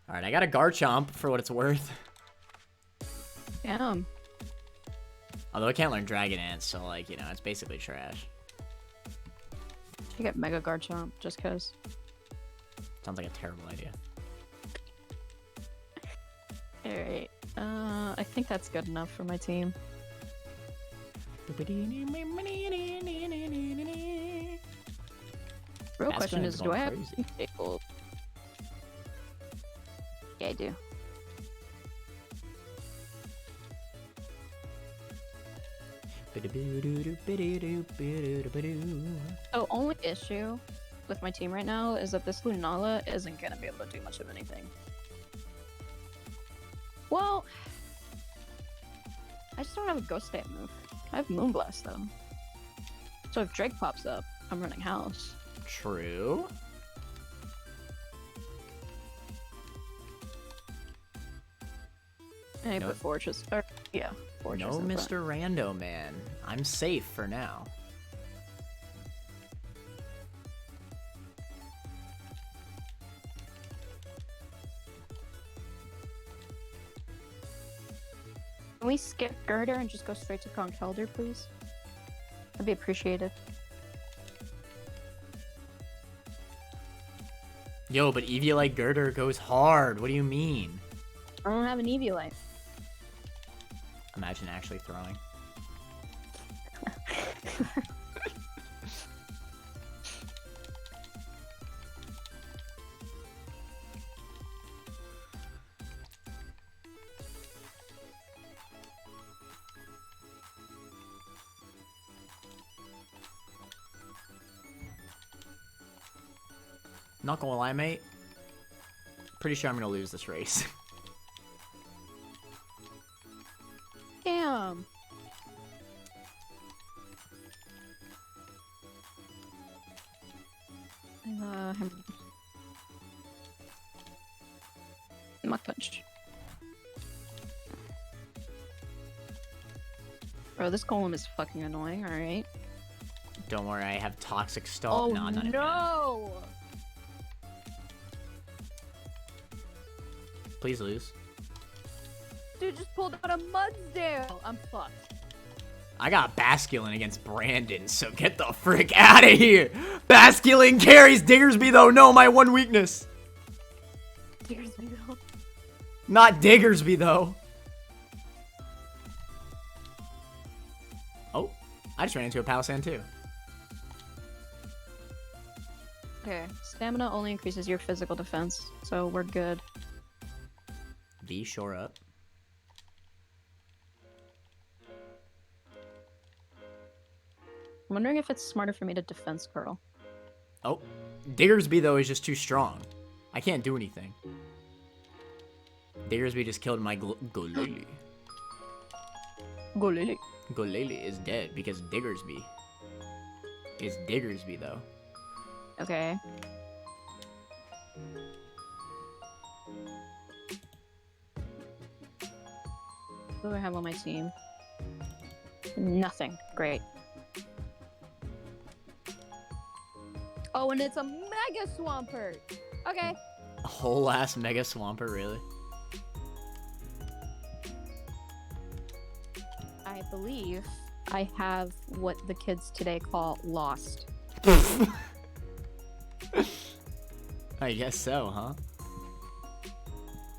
Alright, I got a Garchomp for what it's worth. Damn. Although I can't learn Dragon Dance, so, like, you know, it's basically trash. You get Mega Garchomp just cause. Sounds like a terrible idea. Alright. I think that's good enough for my team. Real question Aspen's is, do going I have crazy. stable? Yeah, I do. So only issue with my team right now is that this Lunala isn't gonna be able to do much of anything. Well, I just don't have a Ghost Stamp move. I have Moonblast though. So if Drake pops up, I'm running House. True. And I No. put Fortress. Or, yeah, Fortress. No, in front. Mr. Rando Man. I'm safe for now. Can we skip Girder and just go straight to Conkeldurr, please? That'd be appreciated. Yo, but Eviolite Girder goes hard. What do you mean? I don't have an Eviolite. Imagine actually throwing. Not gonna lie, mate. Pretty sure I'm gonna lose this race. Damn. Mach Punch. Bro, this golem is fucking annoying, alright? Don't worry, I have Toxic Stall. Oh, No, not even that. no! Please lose. Dude just pulled out a Mudsdale! I'm fucked. I got Basculin against Brandon, so get the frick out of here! Basculin carries Diggersby, though. No, my one weakness. Diggersby though. Not Diggersby, though. Oh, I just ran into a Palisand, too. Okay, stamina only increases your physical defense, so we're good. V, shore up. I'm wondering if it's smarter for me to defense curl. Oh, Diggersby, though, is just too strong. I can't do anything. Diggersby just killed my Golele. Go Lily. Golele is dead because Diggersby is Diggersby, though. Okay. What do I have on my team? Nothing. Great. Oh, and it's a Mega Swampert! Okay. whole ass Mega Swampert, really? I believe I have what the kids today call lost. I guess so, huh?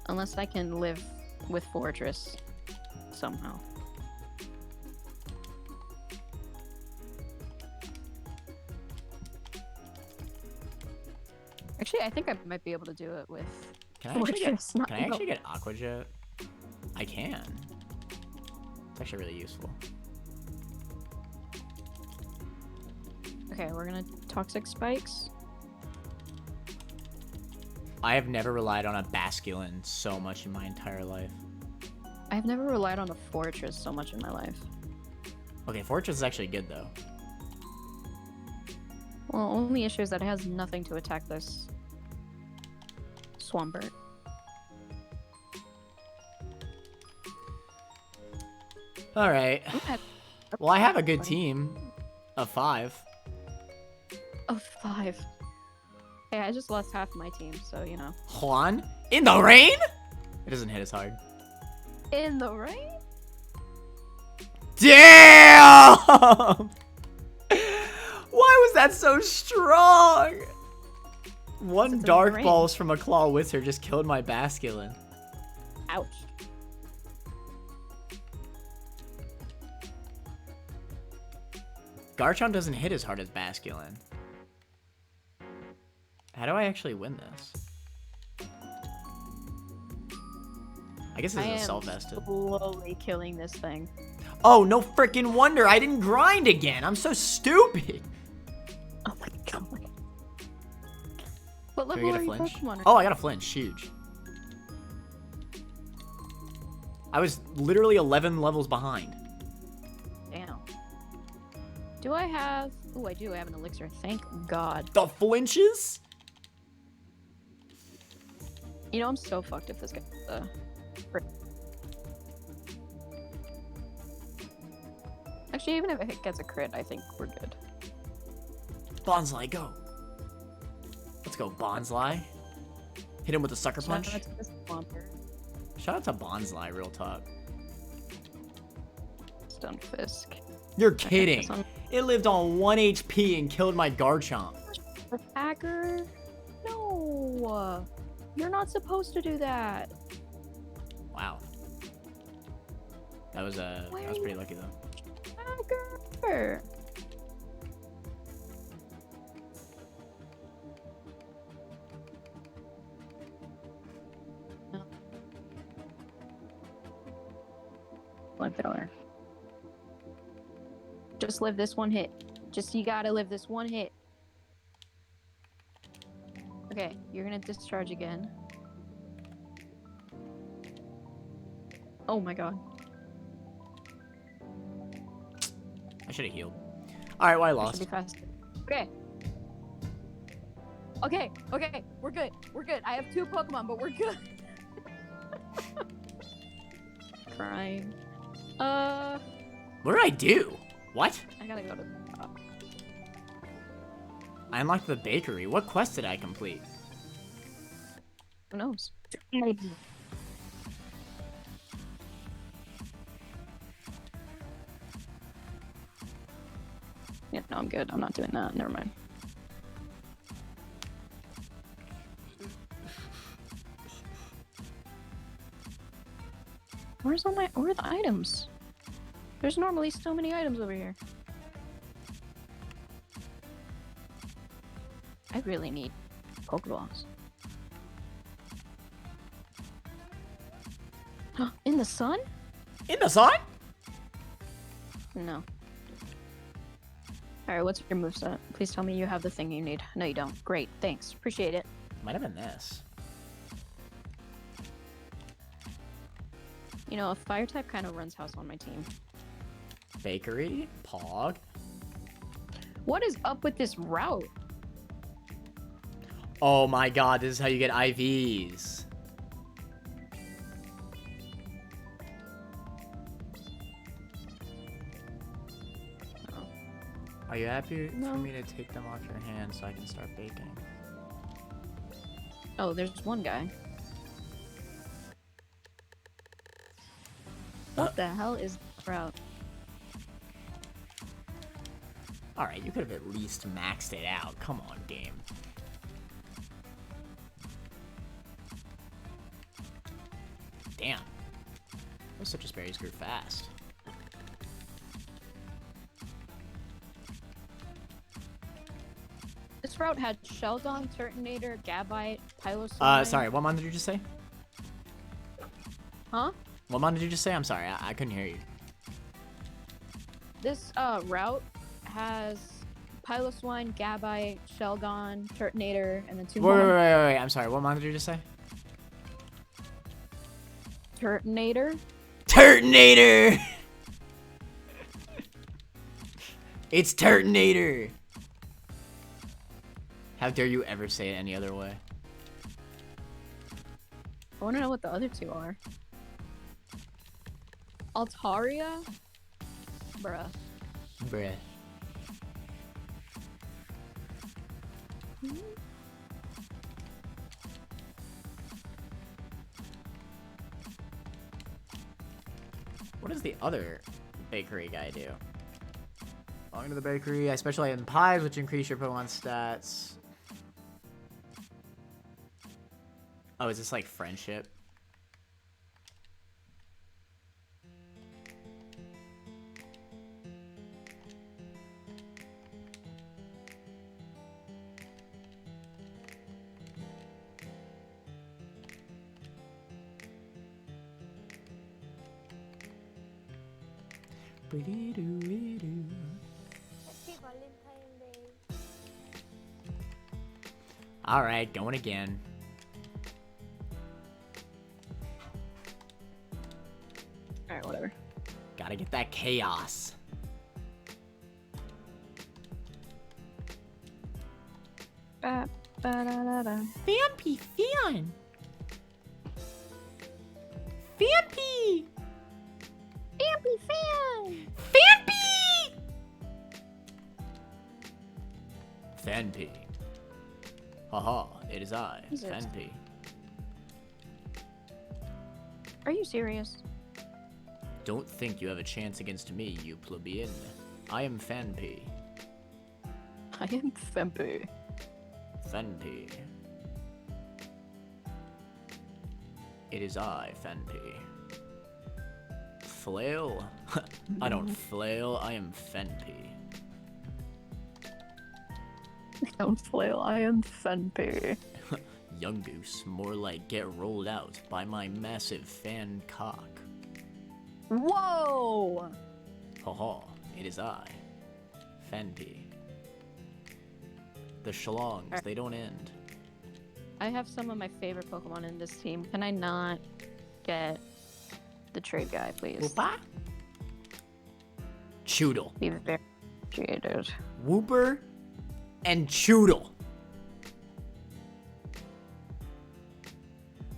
Unless I can live with Fortress somehow. Actually, I think I might be able to do it with Can I actually get, Fortress. Not can I actually no. get Aqua Jet? I can. It's actually really useful. Okay, we're gonna Toxic Spikes. I have never relied on a Basculin so much in my entire life. I've never relied on a Fortress so much in my life. Okay, Fortress is actually good, though. Well, only issue is that it has nothing to attack this Swampert. Alright. Okay. Well, I have a good team of 5. Oh, 5. Hey, I just lost half my team, so you know. Juan? In the rain? It doesn't hit as hard. In the rain? Damn! Why was that so strong? One It's in Dark the rain. Balls from a Claw Wizard just killed my Basculin. Ouch. Garchomp doesn't hit as hard as Basculin. How do I actually win this? I guess this I is am self-vested. slowly killing this thing. Oh, no freaking wonder. I didn't grind again. I'm so stupid. Oh my god. What Can level we get are a you flinch? Pokemon? Oh, I got a flinch. Huge. I was literally 11 levels behind. Damn. Do I have... Oh, I do. I have an elixir. Thank God. The flinches? You know, I'm so fucked if this gets Actually, even if it gets a crit, I think we're good. Bonsly, go. Let's go, Bonsly. Hit him with a sucker punch. Shout out to this Swampert. Shout out to Bonsly, real talk. Stunfisk. You're kidding. This one- It lived on 1 HP and killed my Garchomp. Attacker? No! You're not supposed to do that. Wow. That was pretty lucky though. Attacker! No. Flamethrower. Just live this one hit. Just you gotta live this one hit. Okay, you're gonna discharge again. Oh my god. I should have healed. Alright, well, I I should lost. be faster. Okay. Okay, okay, we're good. We're good. I have 2 Pokemon, but we're good. Crying. What did I do? What? I gotta go to the top. I unlocked the bakery. What quest did I complete? Who knows? Yeah, no, I'm good. I'm not doing that. Never mind. Where are the items? There's normally so many items over here. I really need Pokeballs. In the sun? In the sun? No. Alright, what's your moveset? Please tell me you have the thing you need. No, you don't. Great, thanks. Appreciate it. Might have been this. You know, a fire type kind of runs house on my team. Bakery? Pog? What is up with this route? Oh my god, this is how you get IVs. Oh. Are you happy No. for me to take them off your hands so I can start baking? Oh, there's one guy. What the hell is the route? Alright, you could have at least maxed it out. Come on, game. Damn. Those citrus berries grew fast. This route had Sheldon, Turtonator, Gabite, Piloswine. Sorry, what mon did you just say? Huh? What mon did you just say? I'm sorry, I couldn't hear you. This route has Piloswine, Gabite, Sheldon, Turtonator, and then two Wait, more. wait. I'm sorry, what mon did you just say? Turtonator. Turtonator! It's Turtonator! How dare you ever say it any other way? I want to know what the other two are. Altaria? Bruh. Bruh. What does the other bakery guy do? Belong to the bakery. I specialize in pies, which increase your Pokemon stats. Oh, is this like friendship? All right, going again. Alright, whatever. Gotta get that chaos. Ba-da-da-da. Vampy fan. Vampy. Ampy fan! Vampy. Fanpy. Haha, it is I, Is it? Fanpy. Are you serious? Don't think you have a chance against me, you plebeian. I am Fanpy. I am Fempu. Fanpy. It is I, Fanpy. Flail? I don't flail, I am Fanpy. Don't flail, I am Fempu. Young Goose, more like get rolled out by my massive fan cock. Whoa! Haha, it is I, Fanpy. The Shlongs, they don't end. I have some of my favorite Pokemon in this team. Can I not get the trade guy, please? Whoopa? Choodle. Be very appreciated. Whooper and Choodle.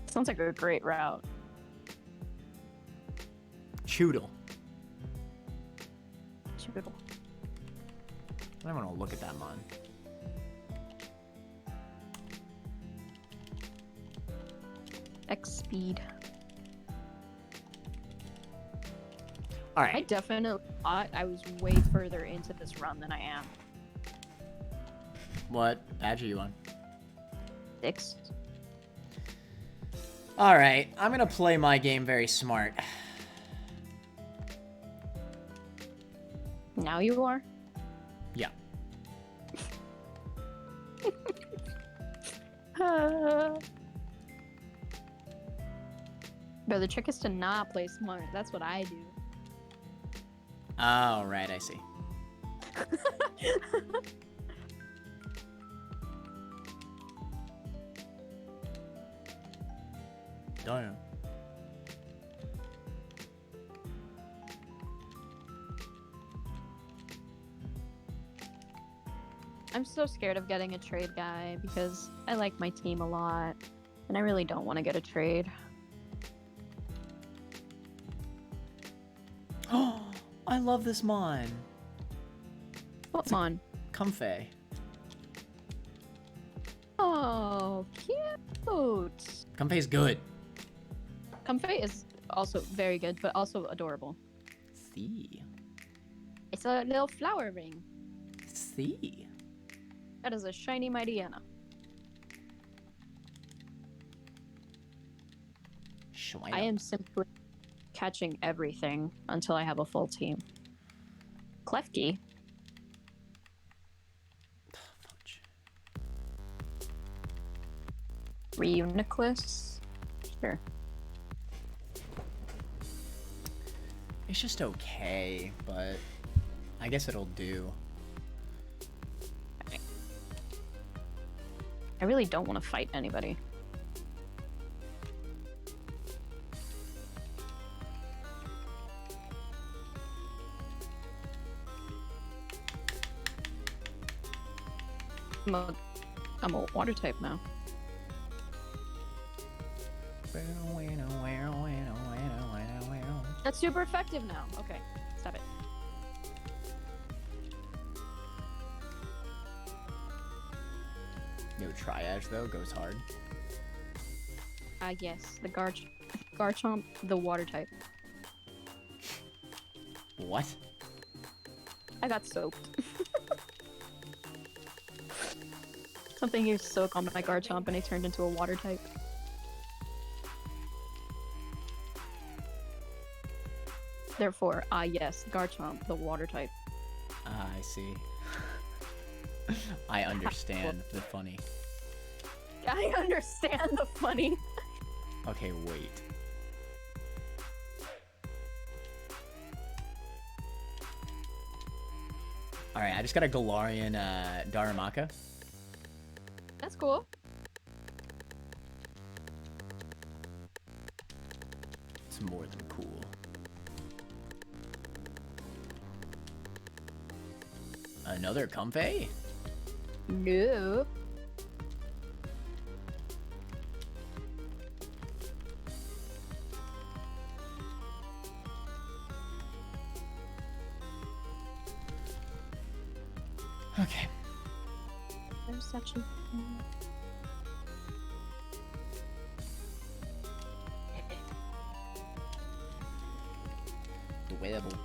Sounds like a great route. Choodle. Choodle. I want to look at that mon. X speed. All I right. definitely thought I was way further into this run than I am. What badge are you on? 6. All right. I'm going to play my game very smart. Now you are? Yeah. But the trick is to not play smart. That's what I do. Oh, right. I see. Damn. I'm so scared of getting a trade guy because I like my team a lot and I really don't want to get a trade. Oh, I love this mon. Come on. Comfey. Oh, cute. Comfey's good. Comfey is also very good, but also adorable. See. It's a little flower ring. See. That is a shiny Mightyena. I am simply catching everything until I have a full team. Klefki. Reuniclus. Sure. It's just okay, but I guess it'll do. I really don't want to fight anybody. I'm a water type now. That's super effective now. Okay, stop it. Yo, Triage though goes hard. Yes, the Garchomp, the water type. What? I got soaked. Something used soak on my Garchomp and he turned into a water type. Therefore, yes, Garchomp, the water type. I see. I understand the funny. I understand the funny. Okay, wait. Alright, I just got a Galarian Darumaka. That's cool. It's more than cool. Another Comfey? No. Okay. There's such a... Dwebble.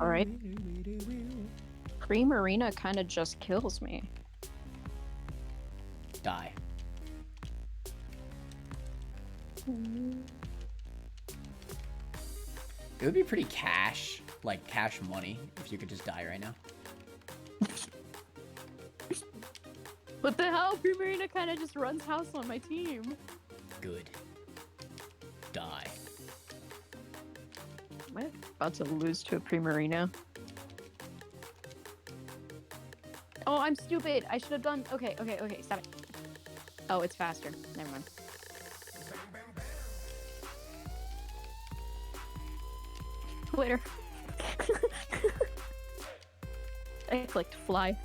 Alright. Primarina kind of just kills me. Die. It would be pretty cash money, if you could just die right now. What the hell? Primarina kind of just runs house on my team. Good. Die. Am I about to lose to a Primarina? Oh, I'm stupid. I should have done... Okay, stop it. Oh, it's faster. Never mind. Later. I clicked fly.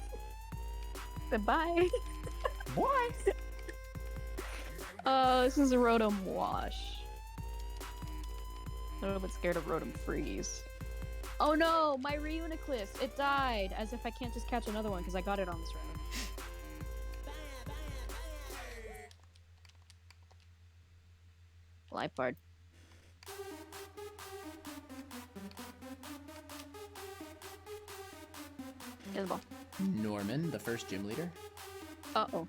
Goodbye. What? This is a Rotom Wash. A little bit scared of Rotom Freeze. Oh no, my Reuniclus, it died. As if I can't just catch another one because I got it on this round. Lifeguard. Isabel. Norman, the first gym leader. Uh-oh.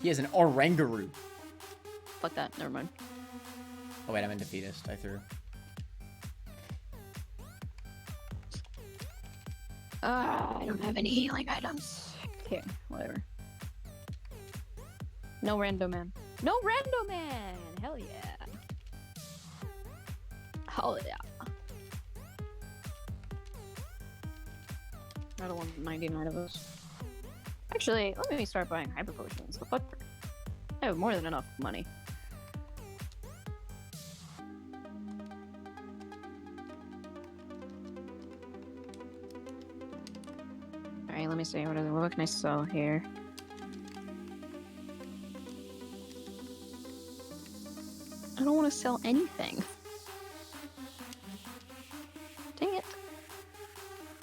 He has an Oranguru. Fuck that, never mind. Oh wait, I'm in Defeatist. I threw. I don't have any healing items. Okay, whatever. No rando man. No rando man! Hell yeah. Hell yeah. I don't want 99 of those. Actually, let me start buying hyper potions. The fuck? I have more than enough money. Alright, let me see. What can I sell here? I don't want to sell anything. Dang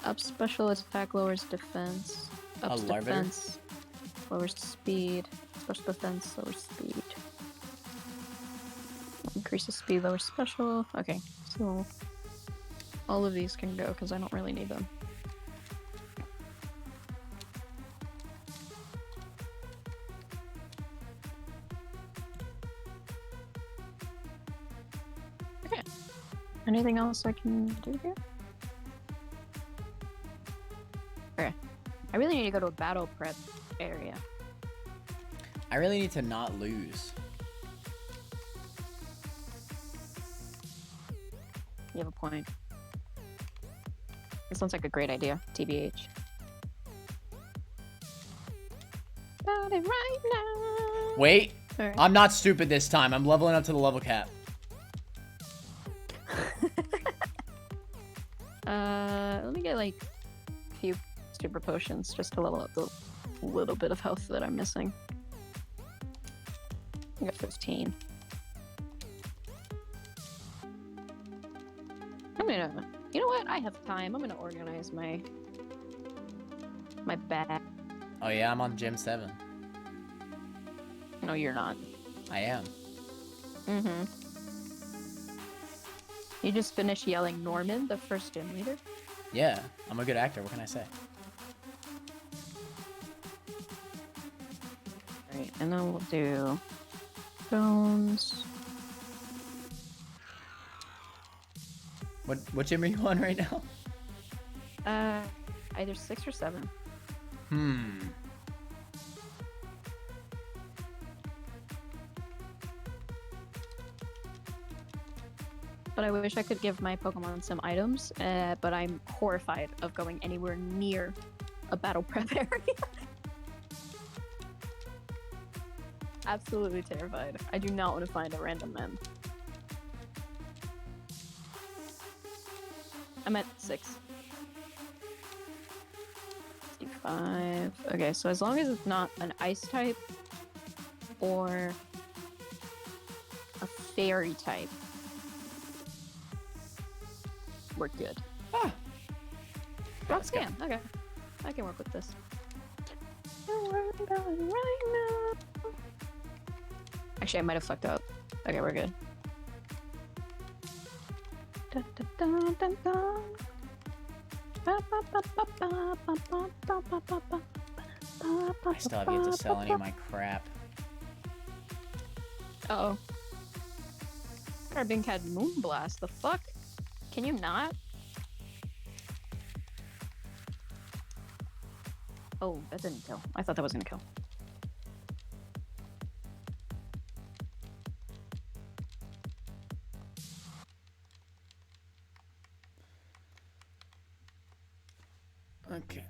Up special attack lowers defense. Ups Larvitar? defense lowers speed. Special defense lowers speed. Increases speed, lowers special. Okay, so all of these can go because I don't really need them. Okay. Anything else I can do here? Okay. I really need to go to a battle prep area. I really need to not lose. You have a point. This sounds like a great idea, TBH. Got it right now. Wait, Alright. I'm not stupid this time. I'm leveling up to the level cap. Let me get like a few super potions just to level up the little bit of health that I'm missing. I got 15. You know what? I have time. I'm gonna organize my bag. Oh yeah, I'm on gym 7. No, you're not. I am. Mm-hmm. You just finished yelling Norman, the first gym leader? Yeah, I'm a good actor. What can I say? Alright, and then we'll do bones. What gym are you on right now? Either 6 or 7. But I wish I could give my Pokemon some items, but I'm horrified of going anywhere near a battle prep area. Absolutely terrified. I do not want to find a random man. I'm at 6. 65. Okay, so as long as it's not an ice type or a fairy type, we're good. Ah. Rock Scam. Okay. I can work with this. Don't worry about it right now. Actually, I might have fucked up. Okay, we're good. Dun, dun, dun, dun, dun. I still have yet to sell any of my crap. Uh-oh. Carbink had Moonblast. The fuck? Can you not? Oh, that didn't kill. I thought that was gonna kill. Okay.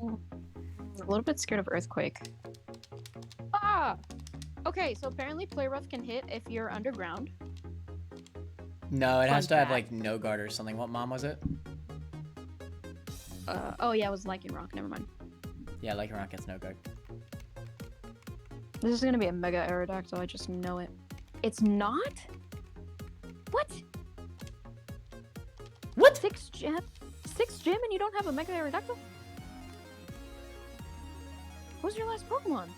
A little bit scared of Earthquake. Ah! Okay, so apparently Play Rough can hit if you're underground. No, it has Fun to have fact. like no guard or something. What mom was it? Oh yeah, it was Lycanroc, never mind. Yeah, like Rock gets no guard. This is gonna be a Mega Aerodactyl, I just know it. It's not? What? What? 6 gem? 6 gem and you don't have a Mega Aerodactyl? What was your last Pokemon?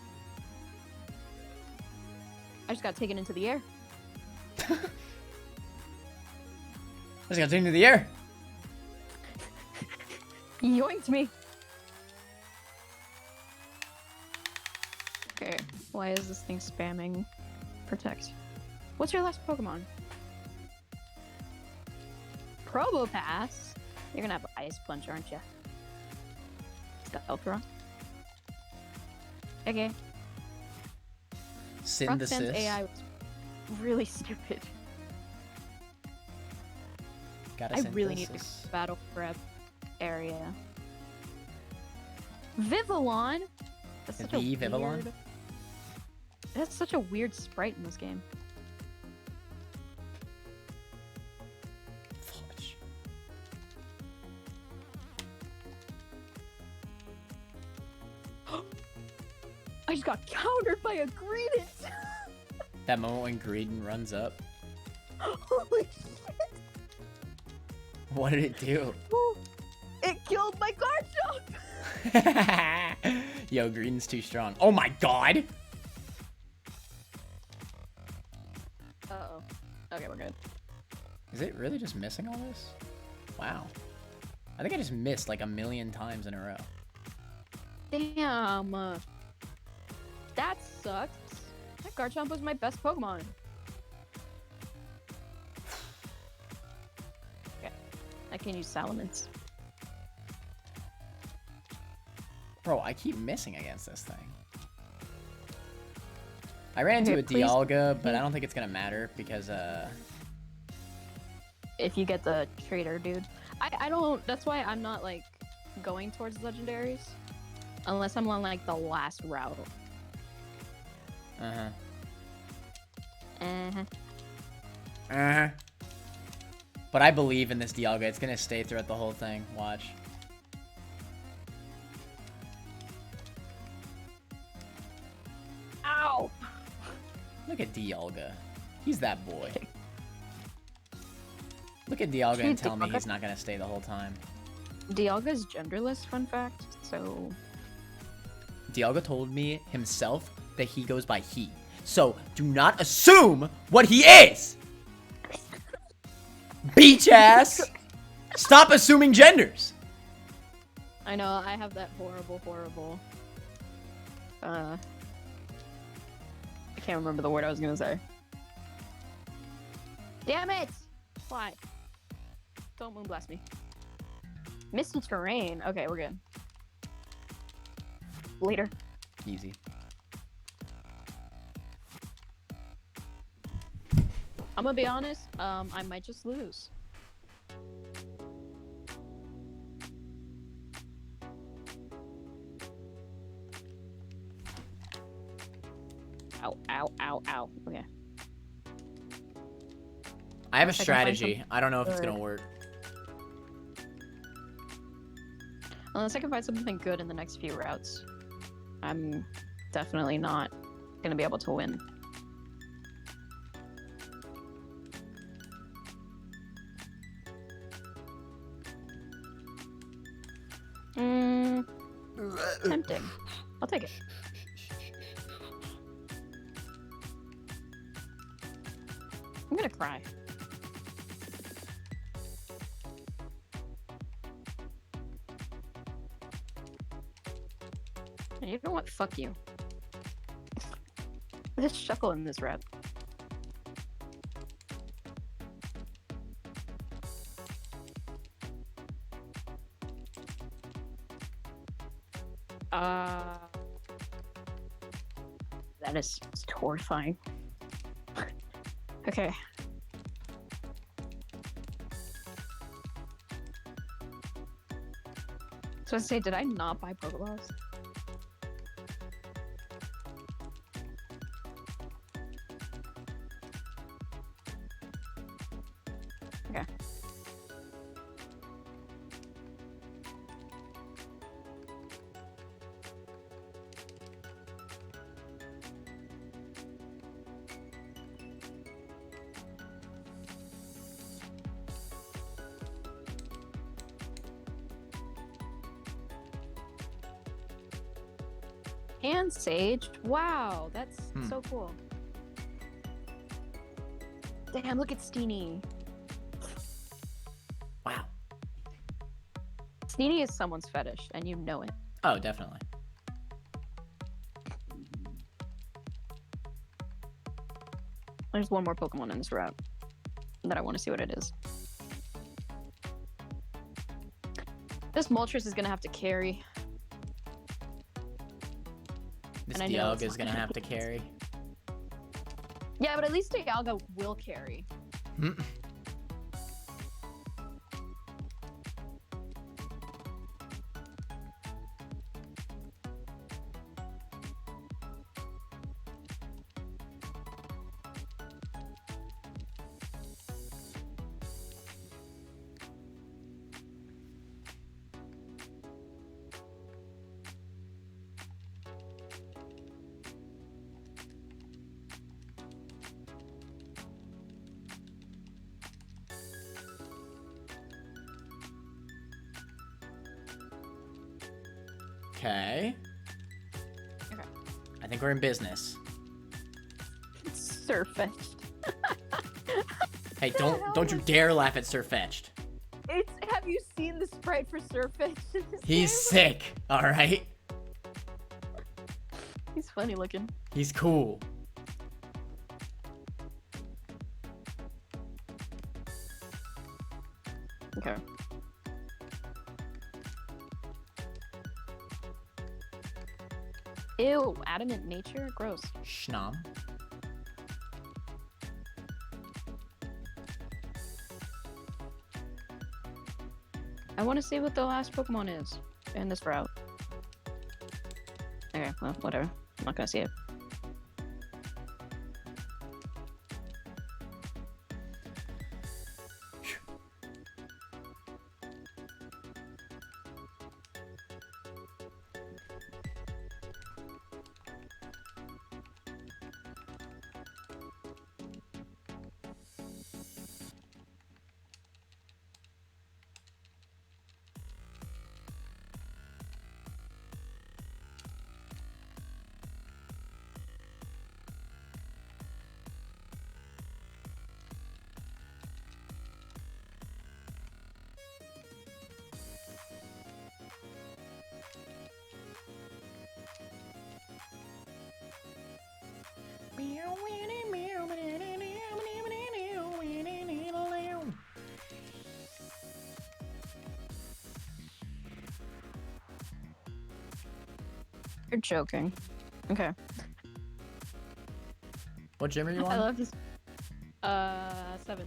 I just got taken into the air. I just got taken into the air. Yoinked me. Okay, why is this thing spamming Protect? What's your last Pokemon? Probopass? You're gonna have Ice Punch, aren't you? Stealth Rock? Okay. Rockfen's Synthesis. AI was really stupid. Got a I really need to synthesis. battle prep area. Vivillon? That's such a The Vivillon? weird... That's such a weird sprite in this game. Fudge. I just got countered by a Greedent. That moment when Greedent runs up. Holy shit. What did it do? It killed my Garchomp. Yo, Greedent's too strong. Oh my god! Uh-oh. Okay, we're good. Is it really just missing all this? Wow. I think I just missed like a million times in a row. Damn. That sucks. That Garchomp was my best Pokemon. Okay. I can use Salamence. Bro, I keep missing against this thing. I ran into Okay, a please- Dialga, but I don't think it's gonna matter because If you get the trader, dude. I don't, that's why I'm not like going towards legendaries. Unless I'm on like the last route. uh-huh. Uh-huh. But I believe in this Dialga. It's gonna stay throughout the whole thing. Watch. Ow! Look at Dialga. He's that boy. Look at Dialga and tell me he's not gonna stay the whole time. Dialga's genderless, fun fact. So Dialga told me himself that he goes by he. So do not assume what he is. Beach ass. Stop assuming genders. I know I have that horrible. I can't remember the word I was gonna say. Damn it! Fly. Don't moonblast me. Misty terrain. Okay, we're good. Later. Easy. I'm gonna be honest. I might just lose. Ow! Ow! Ow! Ow! Okay. I have a Unless I can find strategy. some I don't know if it's good. gonna work. Unless I can find something good in the next few routes, I'm definitely not gonna be able to win. Tempting. I'll take it. I'm gonna cry. And you know what? Fuck you. There's Shuckle in this rep. That is horrifying. Okay. So I say, did I not buy Pokeballs? Okay. And Sage. Wow, that's so cool. Damn, look at Steenie. Wow. Steenie is someone's fetish, and you know it. Oh, definitely. There's one more Pokemon in this route that I want to see what it is. This Moltres is gonna have to carry. This And I know it's Dialga is not gonna gonna have to carry. Yeah, but at least Dialga will carry. Hmm. Okay. Okay. I think we're in business. Surfetched. Hey, hell don't you was- dare laugh at Surfetched. Have you seen the sprite for Surfetched in this He's game? sick, alright? He's funny looking. He's cool. Okay. Ew, adamant nature? Gross. Schnam. I want to see what the last Pokemon is in this route. Okay, well, whatever. I'm not gonna see it. You're joking. Okay. What gym are you I on? love this. 7.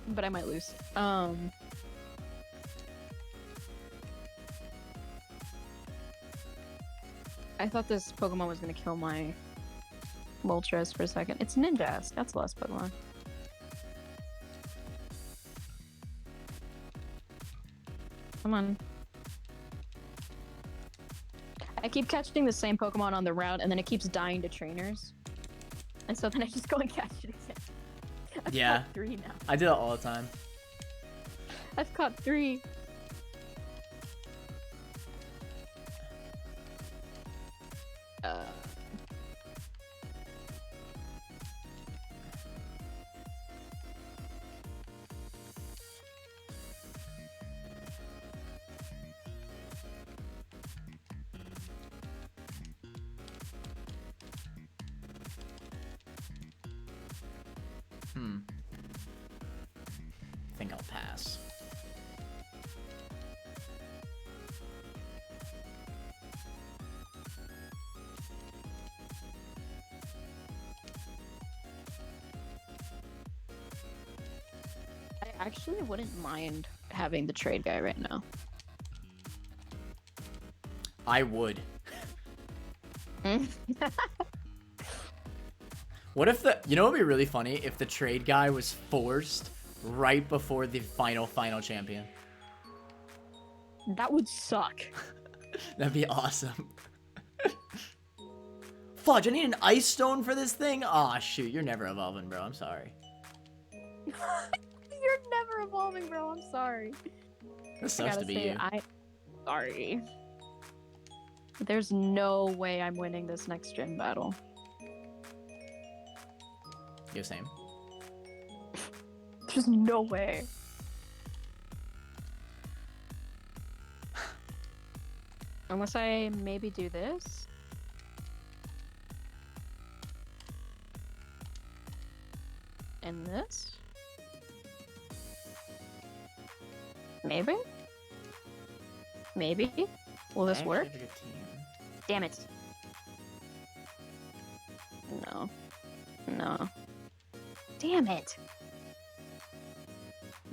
But I might lose. I thought this Pokemon was gonna kill my Moltres for a second. It's Ninjask. That's the last Pokemon. Come on. I keep catching the same Pokemon on the route, and then it keeps dying to trainers. And so then I just go and catch it again. I've Yeah. caught 3 now. I do that all the time. I've caught 3. I think I'll pass. I actually wouldn't mind having the trade guy right now. I would. What if you know what would be really funny? If the trade guy was forced right before the final champion. That would suck. That'd be awesome. Fudge, I need an ice stone for this thing? Aw, shoot, you're never evolving, bro. I'm sorry. You're never evolving, bro. I'm sorry. This I sucks gotta to be say, you. Sorry. There's no way I'm winning this next gym battle. You same. There's no way. Unless I maybe do this. And this. Maybe? Maybe? Will this I actually work? have a good team. Damn it. No. No. Damn it.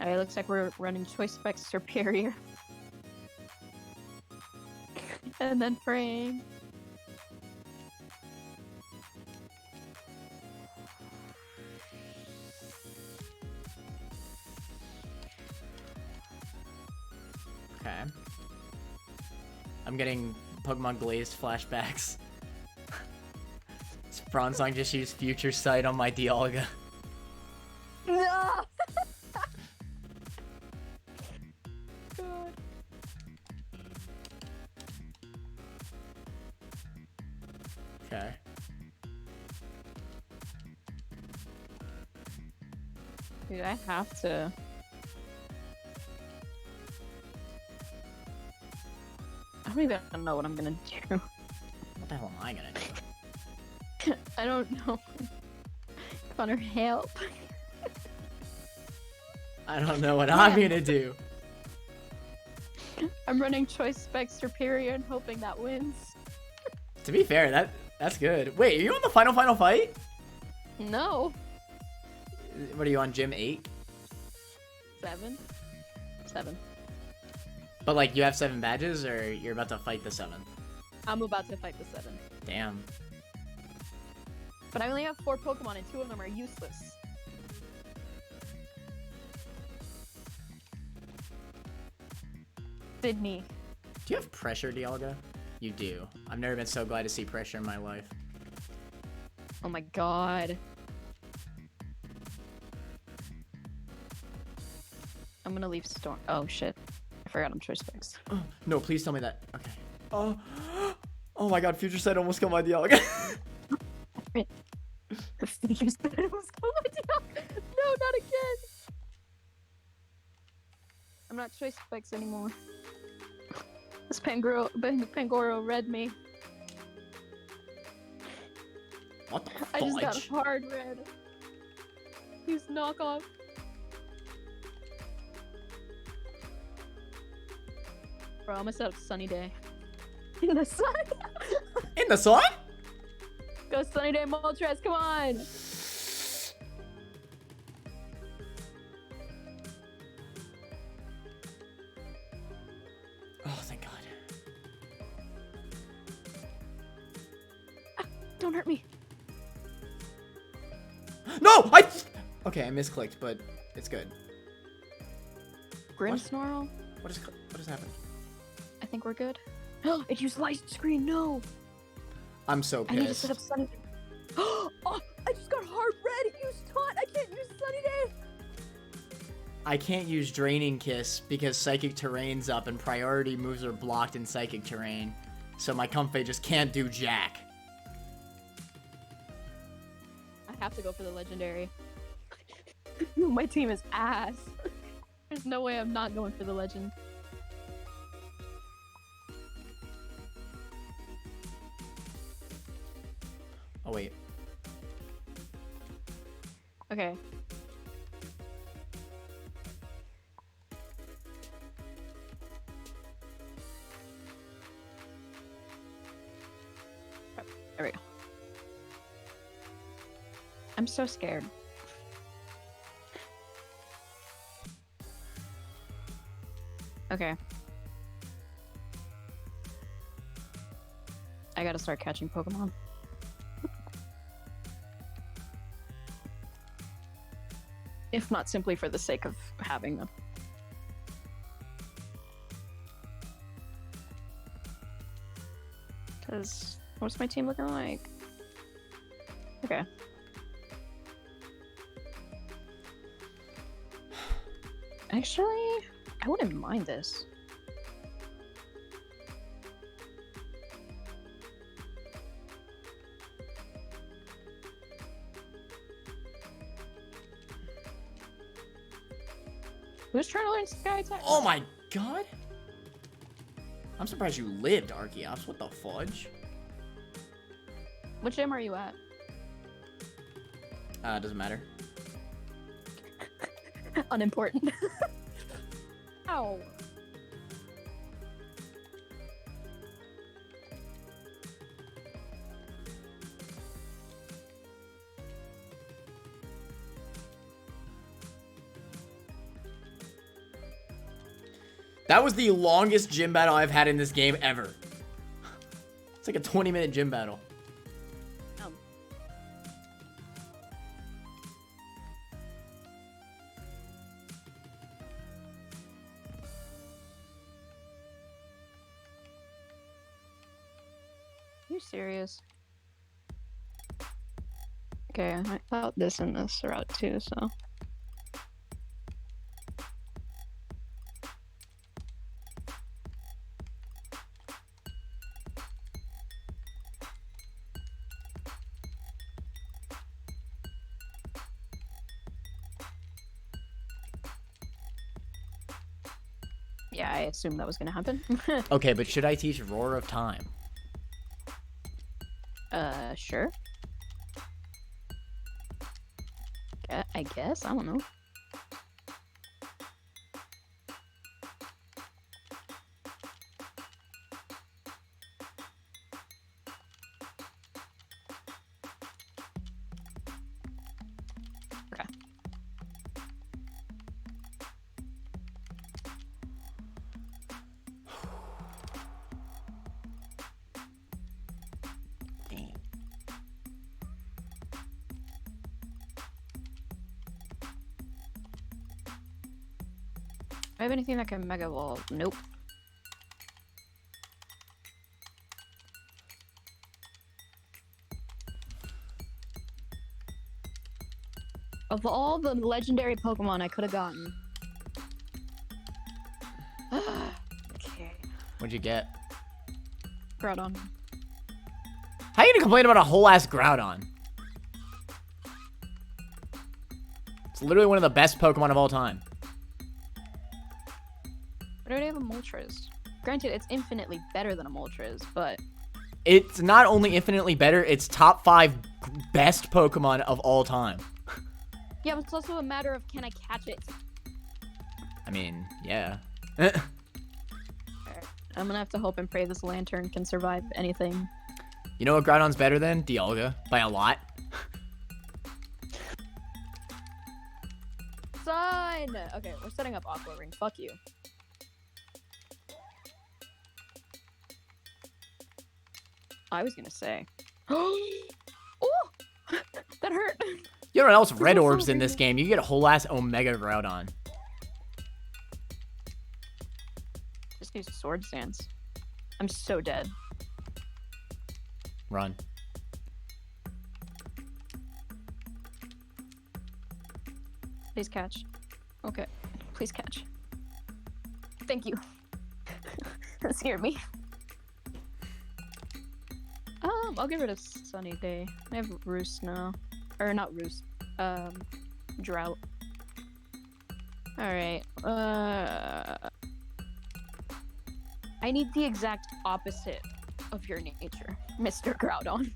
Alright, looks like we're running Choice Spec Superior. And then Frame. Okay. I'm getting Pokemon Glazed flashbacks. Bronzong just used Future Sight on my Dialga. No! God. Dude, I have to. I don't even know what I'm gonna do. What the hell am I gonna do? I don't know. Connor, help. I don't know what I'm gonna do. I'm running Choice Spec Superior and hoping that wins. To be fair, that's good. Wait, are you on the final fight? No. What are you on, Gym 8? 7. But like, you have 7 badges, or you're about to fight the 7? I'm about to fight the 7. Damn. But I only have 4 Pokemon and 2 of them are useless. Sydney. Do you have pressure, Dialga? You do. I've never been so glad to see pressure in my life. Oh my god. I'm gonna leave Storm. Oh shit. I forgot I'm Choice Specs. No, please tell me that. Okay. Oh my god, Future Sight almost killed my Dialga. Future Sight almost killed my Dialga. No, not again. I'm not Choice Specs anymore. This Pangoro read me. What the I just got fudge? hard red. He's knockoff. Bro, I'm gonna set up Sunny Day. In the sun? In the sun? Go Sunny Day Moltres, come on! Oh, thank God. Don't hurt me. No! Okay, I misclicked, but it's good. Grimmsnarl? What is happening? I think we're good. Oh, it used light screen, no! I'm so I need to pissed. set up Sunny Day. Oh, I just got hard red! It used taunt! I can't use Sunny Day! I can't use Draining Kiss because Psychic Terrain's up and priority moves are blocked in Psychic Terrain. So my Comfey just can't do jack. I have to go for the legendary. My team is ass. There's no way I'm not going for the legend. Oh, wait. Okay. There we go. I'm so scared. Okay. I gotta start catching Pokemon. If not simply for the sake of having them. Because what's my team looking like? Okay. Actually, I wouldn't mind this. Who's trying to learn Sky Attack? Oh my God! I'm surprised you lived, Archeops. What the fudge? What gym are you at? Doesn't matter. Unimportant. Ow. That was the longest gym battle I've had in this game ever. It's like a 20-minute gym battle. You serious? Okay, I thought this and this are out too, so. Yeah, I assumed that was gonna happen. Okay, but should I teach Roar of Time? Sure. I guess. I don't know. Okay. Damn. I have anything that can Mega Wall? Nope. Of all the legendary Pokemon I could have gotten. Okay. What'd you get? Groudon. How you gonna complain about a whole ass Groudon? It's literally one of the best Pokemon of all time. I already have a Moltres. Granted, it's infinitely better than a Moltres, but It's not only infinitely better, it's top 5 best Pokemon of all time. yeah, but it's also a matter of can I catch it? I mean, yeah. I'm gonna have to hope and pray this Lantern can survive anything. You know what Groudon's better than? Dialga. By a lot. Son! Okay, we're setting up Aqua Ring. Fuck you. I was gonna say. Oh! That hurt! You know what else? Red also Orbs in this really- game. You get a whole ass Omega Groudon. Just use a Sword Stance. I'm so dead. Run. Please catch. Okay. Please catch. Thank you. That scared me. I'll get rid of Sunny Day. I have Roost now. Or not Roost. Drought. Alright. I need the exact opposite of your nature, Mr. Groudon.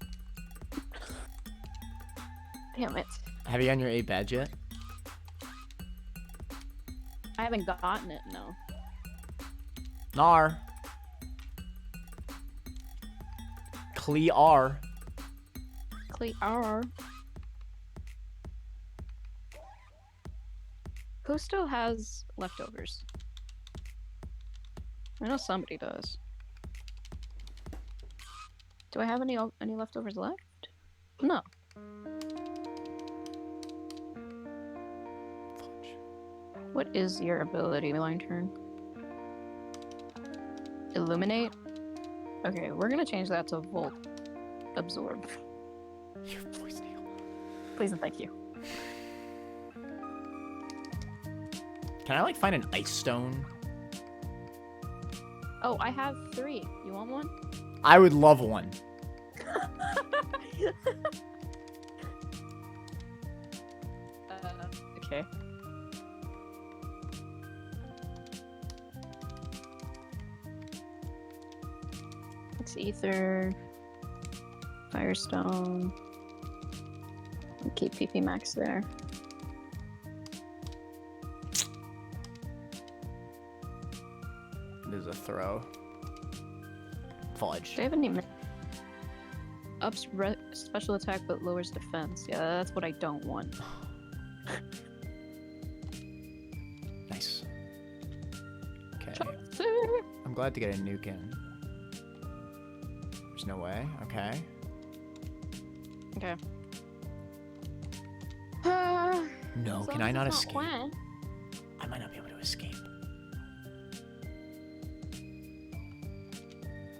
Damn it. Have you gotten your 8 badge yet? I haven't gotten it, no. Nar. Clear. Clear. Who still has leftovers? I know somebody does. Do I have any leftovers left? No. What is your ability, Lantern? Illuminate? Okay, we're gonna change that to Volt Absorb. Your voice nail. Please and thank you. Can I like find an ice stone? Oh, I have 3. You want one? I would love one. Okay. It's Ether, Firestone. I'll keep PP Max there. There's a throw. Fudge. Do I have any ups special attack but lowers defense? Yeah, that's what I don't want. Nice. Okay. Chaucer! I'm glad to get a nuke in. There's no way. Okay. Okay. No, As can long I as not it's escape? Quan. I might not be able to escape.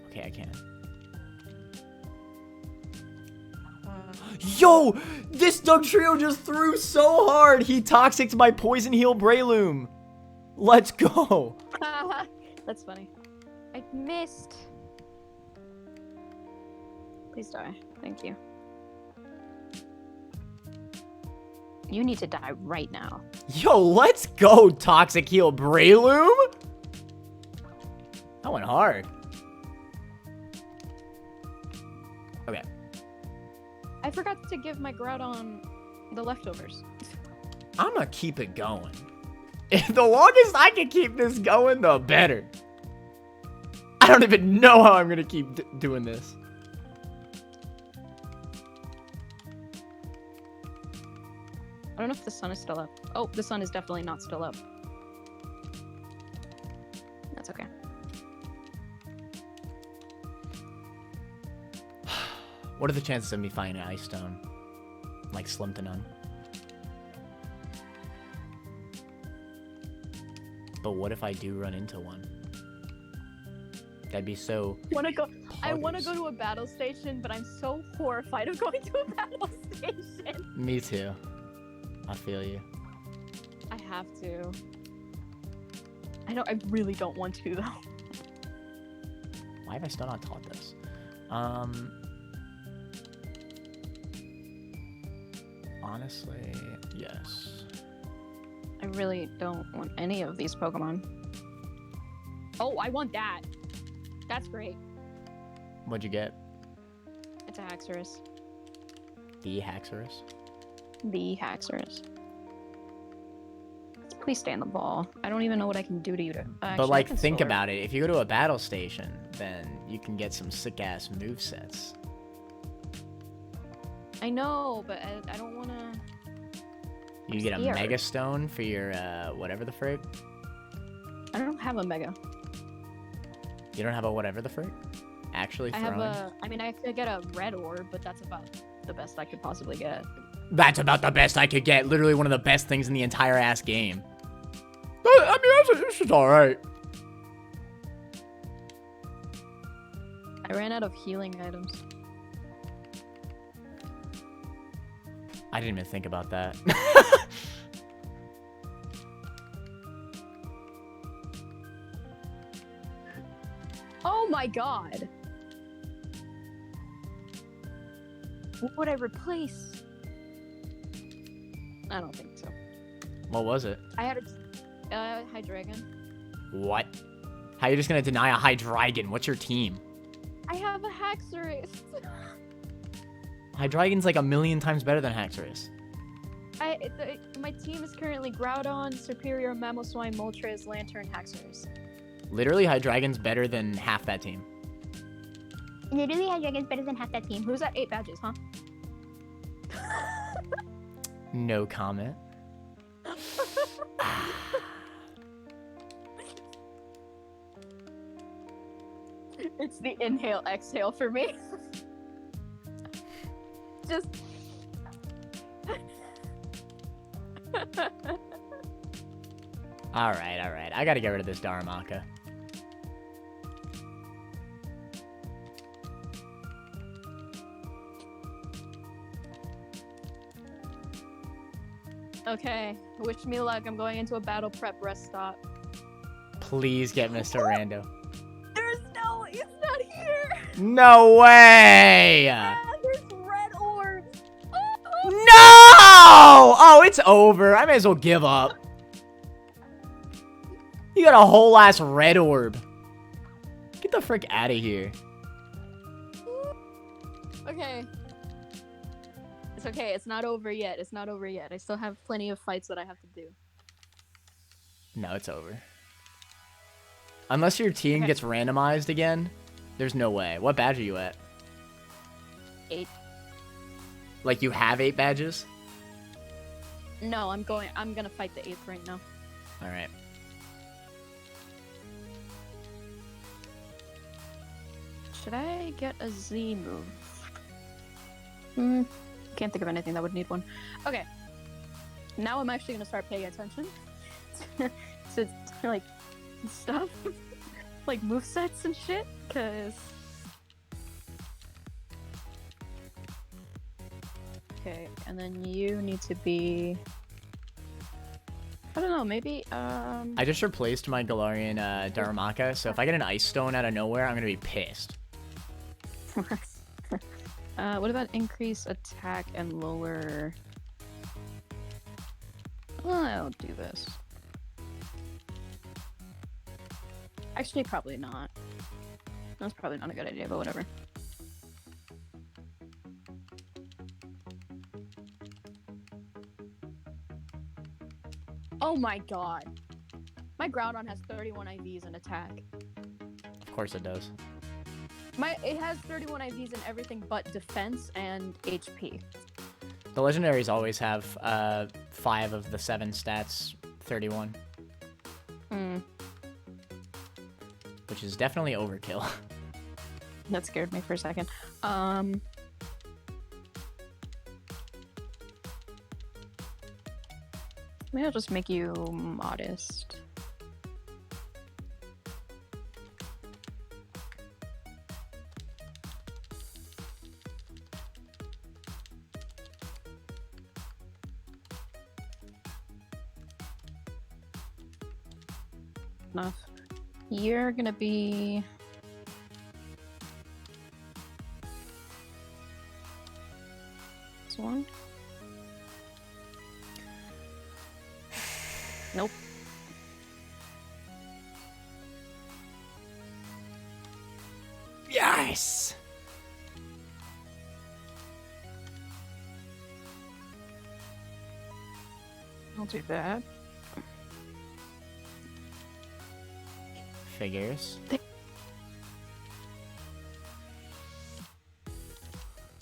Okay, I can. Yo! This Dugtrio just threw so hard! He toxicked my Poison Heal Breloom! Let's go! That's funny. I missed. Please die. Thank you. You need to die right now. Yo, let's go, Toxic Heal Breloom! went hard. Okay. I forgot to give my Groudon the leftovers. I'm gonna keep it going. The longest I can keep this going, the better. I don't even know how I'm gonna keep doing this. I don't know if the sun is still up. Oh, the sun is definitely not still up. That's okay. What are the chances of me finding an ice stone? Like slim to none. But what if I do run into one? That'd be so... I want to go to a battle station, but I'm so horrified of going to a battle station. Me too. I feel you. I have to. I really don't want to, though. Why have I still not taught this? Honestly, yes. I really don't want any of these Pokemon. Oh, I want that. That's great. What'd you get? It's a Haxorus. The Haxorus? The Haxorus. Please stay on the ball. I don't even know what I can do to you to... But like, think about it. If you go to a battle station, then you can get some sick-ass movesets. I know, but I don't want to... You get a Mega Stone for your, whatever the frick? I don't have a Mega. You don't have a whatever the frick? Actually throwing? I mean, I could get a Red Orb, but that's about the best I could possibly get. That's about the best I could get. Literally one of the best things in the entire ass game. I mean, this is alright. I ran out of healing items. I didn't even think about that. Oh my god! What would I replace? I don't think so. What was it? I had a Hydreigon. What? How are you just gonna deny a Hydreigon? What's your team? I have a Haxorus. Hydreigon's like 1,000,000 times better than Haxorus. My team is currently Groudon, Superior, Mamoswine, Moltres, Lantern, Haxorus. Literally, Hydreigon's better than half that team. Literally, Hydreigon's better than half that team. Who's at 8 badges, huh? No comment. It's the inhale, exhale for me. Just... Alright. I gotta get rid of this Darumaka. Okay, wish me luck. I'm going into a battle prep rest stop. Please get Mr. Rando. He's not here! No way! Ah, there's red orbs! No! Oh, it's over. I may as well give up. You got a whole ass red orb. Get the frick out of here. Okay. It's okay. It's not over yet. I still have plenty of fights that I have to do. No, it's over. Unless your team gets randomized again, there's no way. What badge are you at? 8. Like, you have 8 badges? No, I'm gonna fight the 8th right now. Alright. Should I get a Z move? Can't think of anything that would need one. Okay. Now I'm actually gonna start paying attention to like stuff. Like movesets and shit, cause... Okay, and then you need to be... I don't know, maybe, I just replaced my Galarian Darumaka, so if I get an Ice Stone out of nowhere, I'm gonna be pissed. What about increase attack and lower... I'll do this. Actually, probably not. That's probably not a good idea, but whatever. Oh my god. My Groudon has 31 IVs in attack. Of course it does. It has 31 IVs in everything but defense and HP. The legendaries always have 5 of the 7 stats, 31. Which is definitely overkill. That scared me for a second. Maybe I'll just make you modest. Enough. You're gonna be... this one? Nope. Yes! I'll do that. Figures.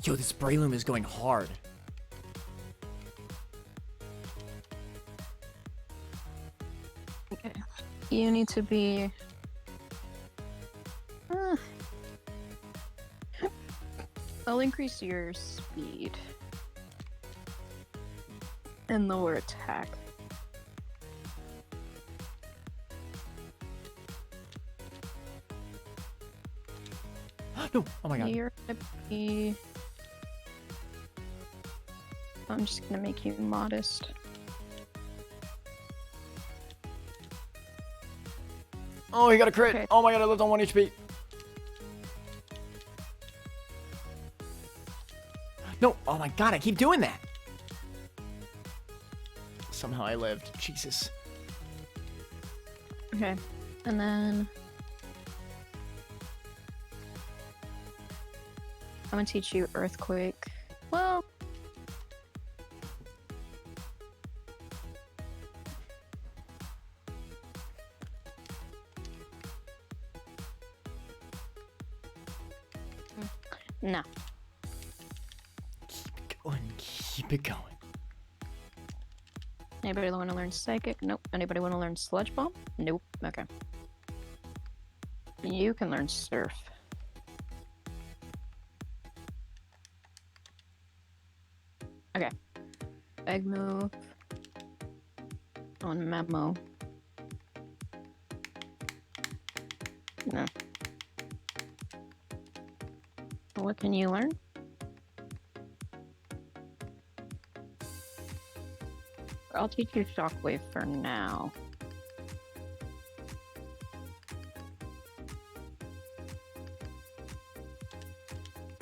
Yo, this Breloom is going hard. Okay. You need to be... I'll increase your speed. And lower attack. No! Oh my god. You're gonna be... I'm just gonna make you modest. Oh, he got a crit! Okay. Oh my god, I lived on 1 HP. No! Oh my god, I keep doing that! Somehow I lived. Jesus. Okay. And then... I'm gonna teach you Earthquake. Well... No. Keep it going. Keep it going. Anybody want to learn Psychic? Nope. Anybody want to learn Sludge Bomb? Nope. Okay. You can learn Surf. Okay. Egg move. On Memo. No. What can you learn? I'll teach you Shockwave for now.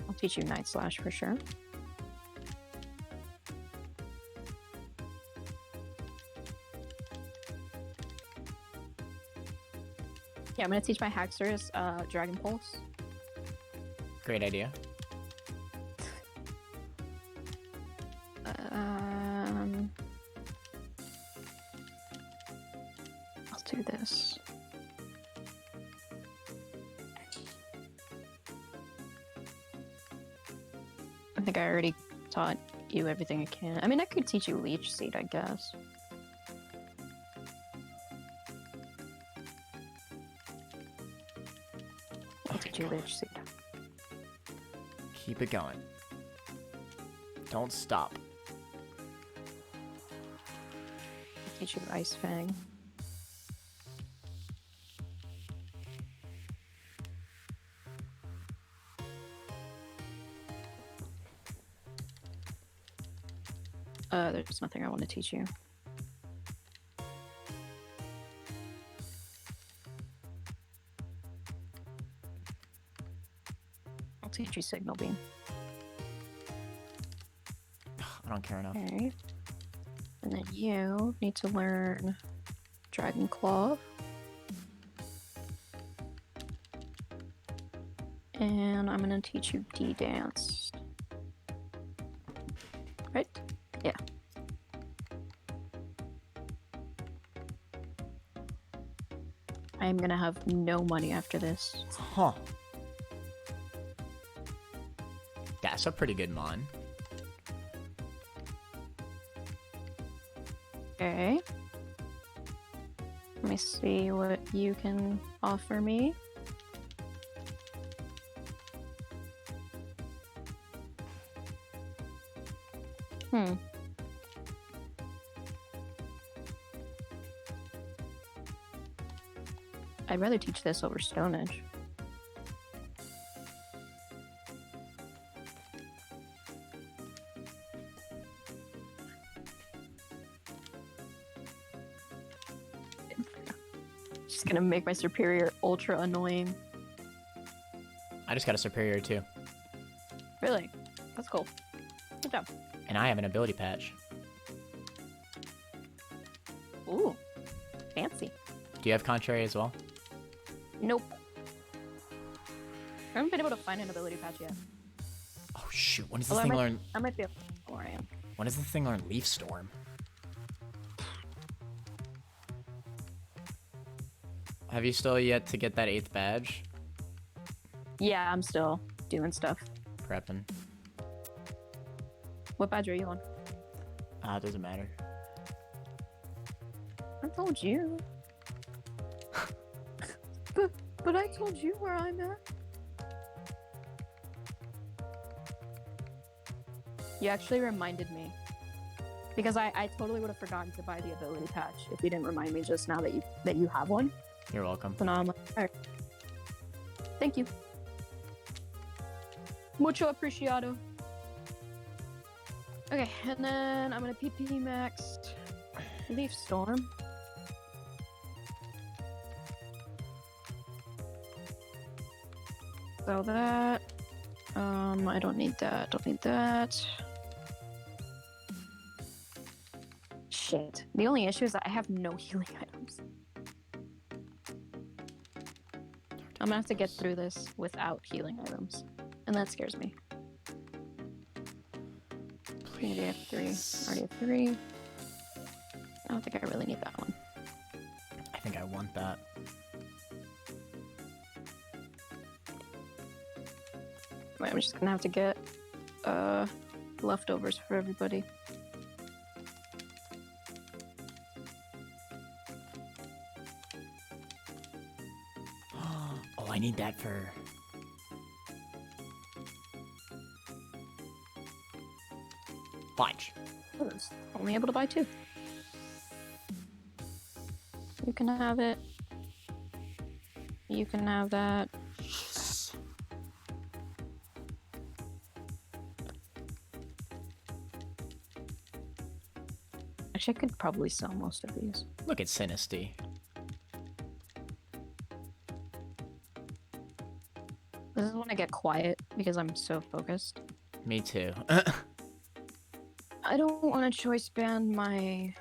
I'll teach you Night Slash for sure. Yeah, I'm gonna teach my Haxorus Dragon Pulse. Great idea. I'll do this. I think I already taught you everything I can. I mean, I could teach you Leech Seed, I guess. I'll teach you Leech Seed. Keep it going. Don't stop. I'll teach you Ice Fang. There's nothing I want to teach you. I'll teach you Signal Beam. I don't care enough. Okay. And then you need to learn Dragon Claw. And I'm gonna teach you D-Dance. Right? Yeah. I'm gonna have no money after this. Huh. That's a pretty good mon. Okay. Let me see what you can offer me. I'd rather teach this over Stone Edge. Just gonna make my superior ultra annoying. I just got a superior too. Really? That's cool. Good job. And I have an ability patch. Ooh. Fancy. Do you have contrary as well? Nope. I haven't been able to find an ability patch yet. Oh shoot, when does this Although thing learn... I might be able to where I am. When does this thing learn Leaf Storm? Have you still yet to get that 8th badge? Yeah, I'm still doing stuff. Prepping. What badge are you on? It doesn't matter. I told you. but I told you where I'm at. You actually reminded me. Because I totally would have forgotten to buy the ability patch if you didn't remind me just now that you have one. You're welcome. So now I'm like, alright. Thank you. Mucho apreciado. Okay, and then I'm gonna PP max Leaf Storm. So that, I don't need that, don't need that. Shit. The only issue is that I have no healing items. I'm gonna have to get through this without healing items. And that scares me. Maybe I have 3. Already have 3. I don't think I really need that one. I think I want that. Wait, I'm just gonna have to get leftovers for everybody. Oh, I need that for... Fudge. I was only able to buy 2. You can have it. You can have that. Yes. Actually, I could probably sell most of these. Look at Sinisty. This is when I get quiet because I'm so focused. Me too. I don't want to choice band my...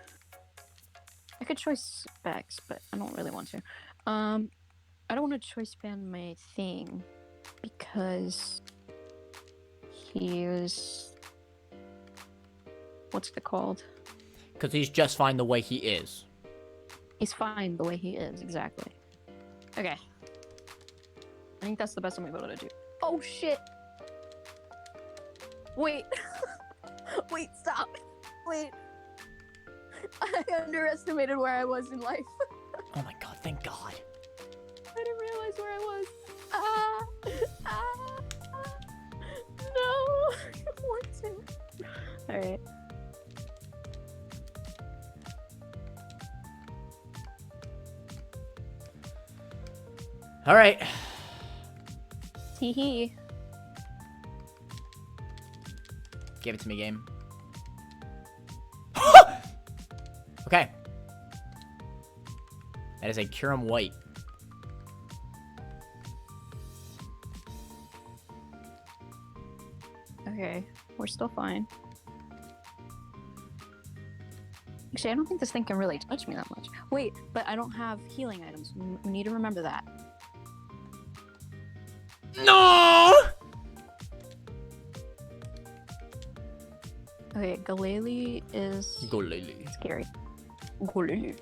I could choice specs, but I don't really want to. I don't want to choice band my thing because he's... What's it called? Because he's just fine the way he is. He's fine the way he is, exactly. Okay. I think that's the best I'm able to do. Oh shit! Wait. Wait, stop. Wait. I underestimated where I was in life. Oh my god, thank god. I didn't realize where I was. No. I don't want to. Alright. Alright. Tee hee. Give it to me, game. Okay. That is a Kyurem White. Okay, we're still fine. Actually, I don't think this thing can really touch me that much. Wait, but I don't have healing items. We need to remember that. No! Okay, Galele is Go Lily. scary. Galele.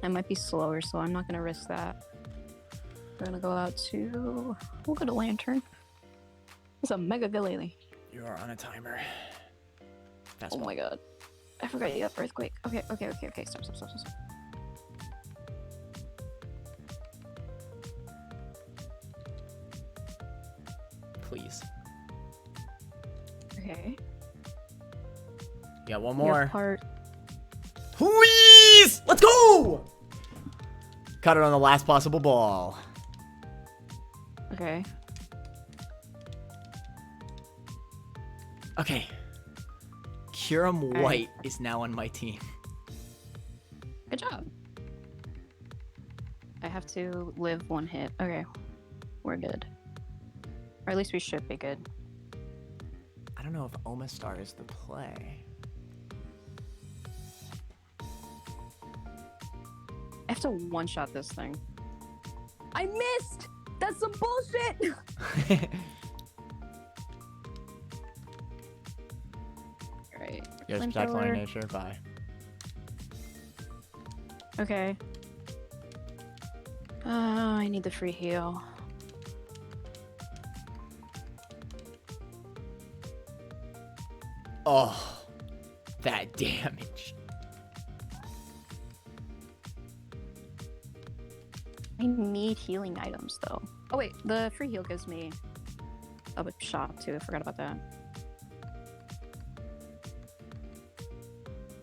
I might be slower, so I'm not gonna risk that. We're gonna go out to. We'll go to Lantern. It's a Mega Galele. You are on a timer. Fast Oh ball. my god. I forgot you got Earthquake. Okay. Stop. Please. Okay. You got one Your more. part. Please! Let's go! Cut it on the last possible ball. Okay. Okay. Kiram Alright. White is now on my team. Good job. I have to live one hit. Okay. We're good. Or at least we should be good. I don't know if Omastar is the play. I have to one-shot this thing. I missed! That's some bullshit! Alright. Yes, spectacular nature. Bye. Okay. I need the free heal. Oh, that damage. I need healing items though. Oh wait, the free heal gives me a shot too. I forgot about that.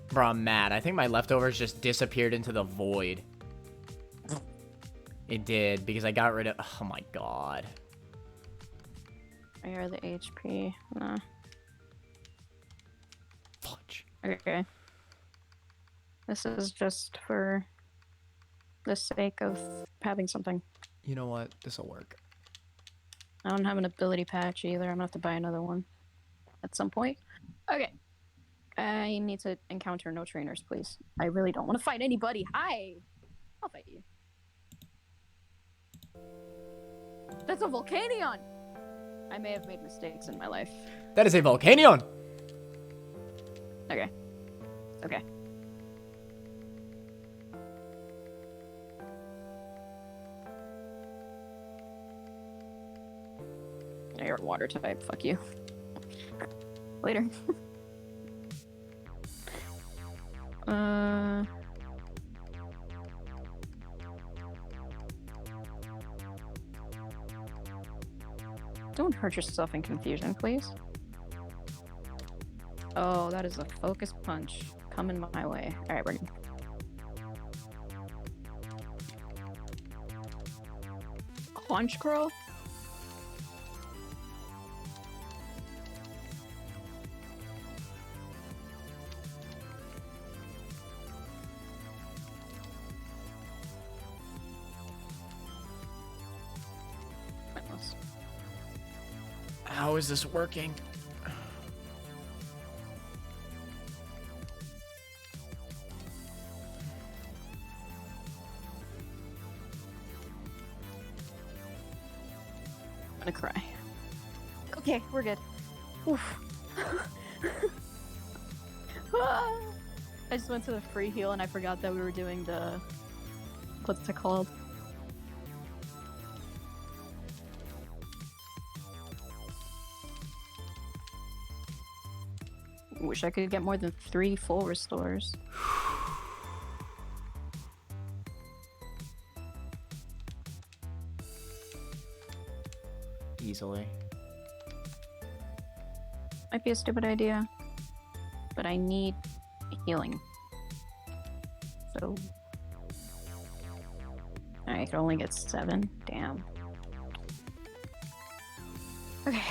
Bro, I'm mad. I think my leftovers just disappeared into the void. It did, because I got rid of... Oh my god. Where are the HP? Nah. Fudge. Okay. This is just for the sake of having something. You know what? This'll work. I don't have an ability patch either. I'm gonna have to buy another one at some point. Okay. I need to encounter no trainers, please. I really don't want to fight anybody. Hi! I'll fight you. That's a Volcanion! I may have made mistakes in my life. That is a Volcanion! Okay. Okay. You're water type. Fuck you. Later. Don't hurt yourself in confusion, please. Oh, that is a focus punch coming my way. Alright, we're good. Conch Crow? How is this working? I'm gonna cry. Okay, we're good. Oof. I just went to the free heal and I forgot that we were doing the... What's it called? Wish I could get more than 3 full restores. Easily. Might be a stupid idea, but I need healing. So I can only get 7. Damn. Okay.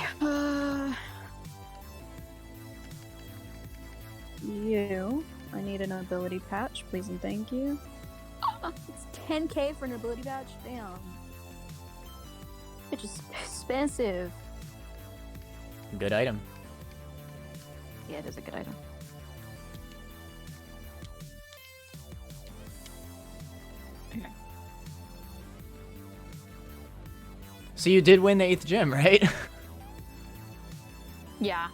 You. I need an ability patch, please and thank you. It's 10k for an ability patch? Damn. It's expensive. Good item. Yeah, it is a good item. Okay. So you did win the 8th gym, right? Yeah.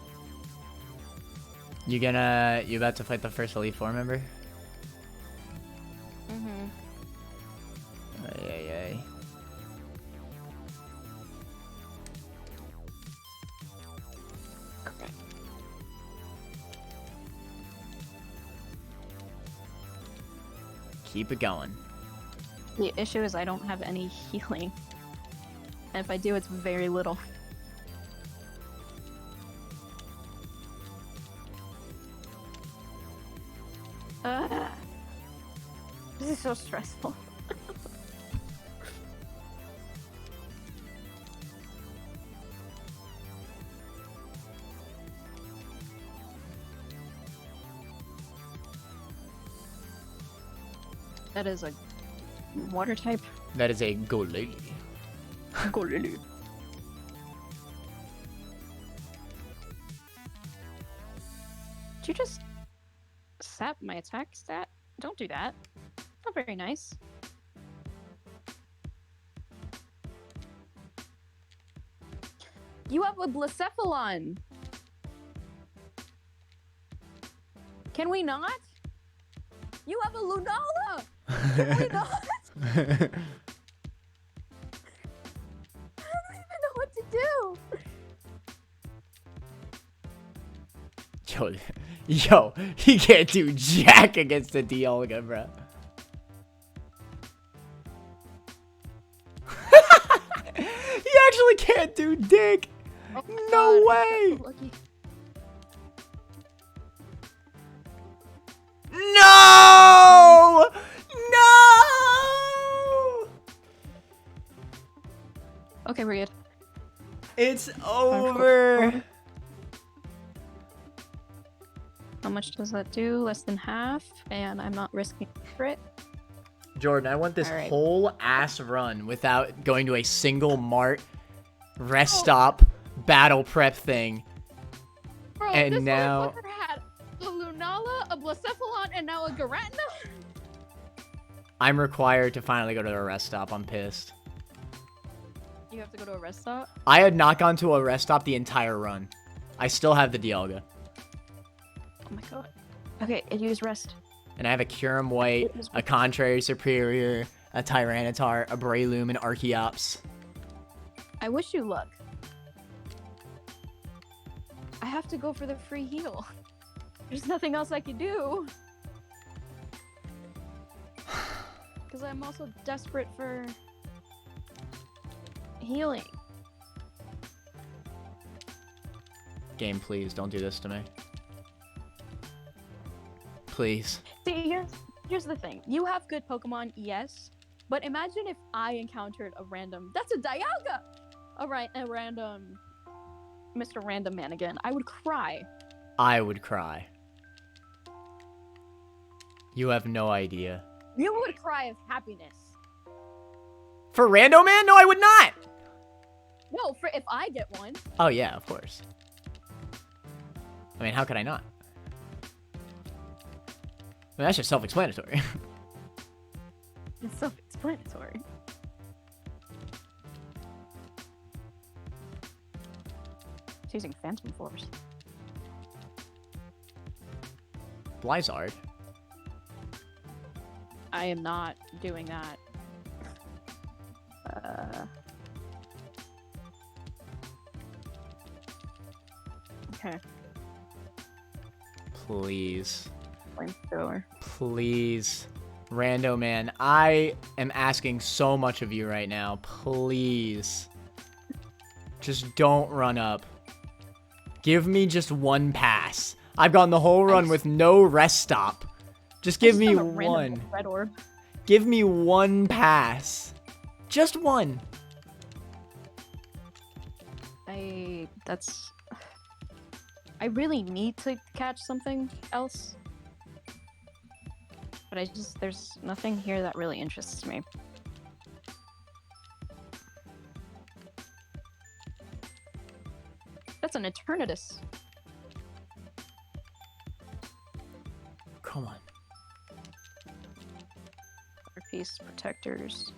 You about to fight the first Elite Four member? Mhm. Ay. Okay. Keep it going. The issue is I don't have any healing. And if I do, it's very little. This is so stressful. That is a water type. That is a Goleli. Golulu. Did you just sap my attack stat? Don't do that. Not very nice. You have a Blacephalon! Can we not? You have a Lunala! Can we not? I don't even know what to do! Yo, he can't do jack against the Dialga, bro. He actually can't do dick. Oh my No God, way. I'm so lucky. No! No! Okay, we're good. It's over. How much does that do? Less than half, and I'm not risking crit. Jordan, I want this All right. whole ass run without going to a single mart, rest stop, battle prep thing. Bro, And this now- motherfucker had a Lunala, a Blacephalon, and now a Garatina? I'm required to finally go to a rest stop. I'm pissed. You have to go to a rest stop? I had not gone to a rest stop the entire run. I still have the Dialga. Oh my god. Okay, it used rest. And I have a Kyurem White, a Contrary Superior, a Tyranitar, a Breloom, and Archeops. I wish you luck. I have to go for the free heal. There's nothing else I can do. Because I'm also desperate for healing. Game, please, don't do this to me. Please. See, here's the thing. You have good Pokemon, yes, but imagine if I encountered a random. That's a Dialga. A random Mr. Random Man again. I would cry. I would cry. You have no idea. You would cry of happiness. For Rando Man? No, I would not! No, for if I get one. Oh, yeah, of course. I mean, how could I not? I mean, that's just self-explanatory. It's self-explanatory. It's using Phantom Force. Blizzard. I am not doing that. Okay. Please. Flamethrower. Please. Rando Man, I am asking so much of you right now. Please. Just don't run up. Give me just one pass. I've gone the whole run with no rest stop. Just give me one. Red orb. Give me one pass. Just one. I really need to catch something else. But there's nothing here that really interests me. That's an Eternatus. Come on. Piece protectors.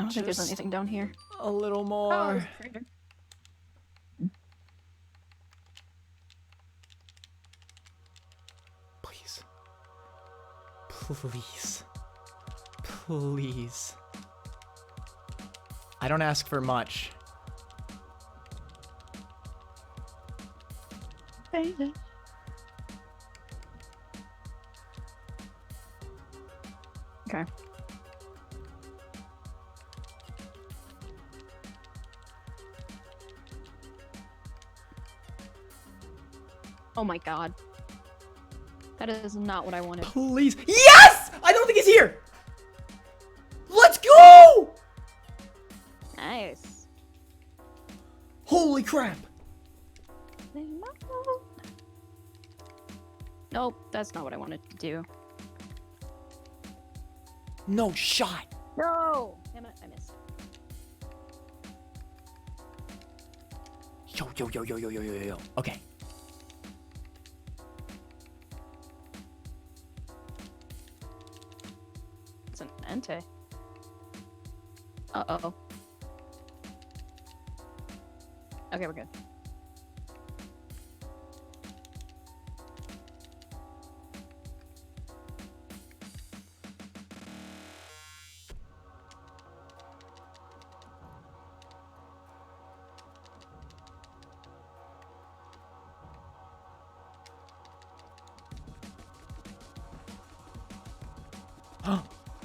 don't think there's anything down here. A little Oh, more. there's a trader. Please. Please. Please. I don't ask for much. Baby. Okay. Oh my god. That is not what I wanted. Please. Yes! I don't think he's here! Let's go! Nice. Holy crap. Nope, that's not what I wanted to do. No shot. No! Damn it, I missed. Yo, yo, yo, yo, yo, yo, yo, yo. Okay. It's an Entei. Uh-oh. Okay, we're good.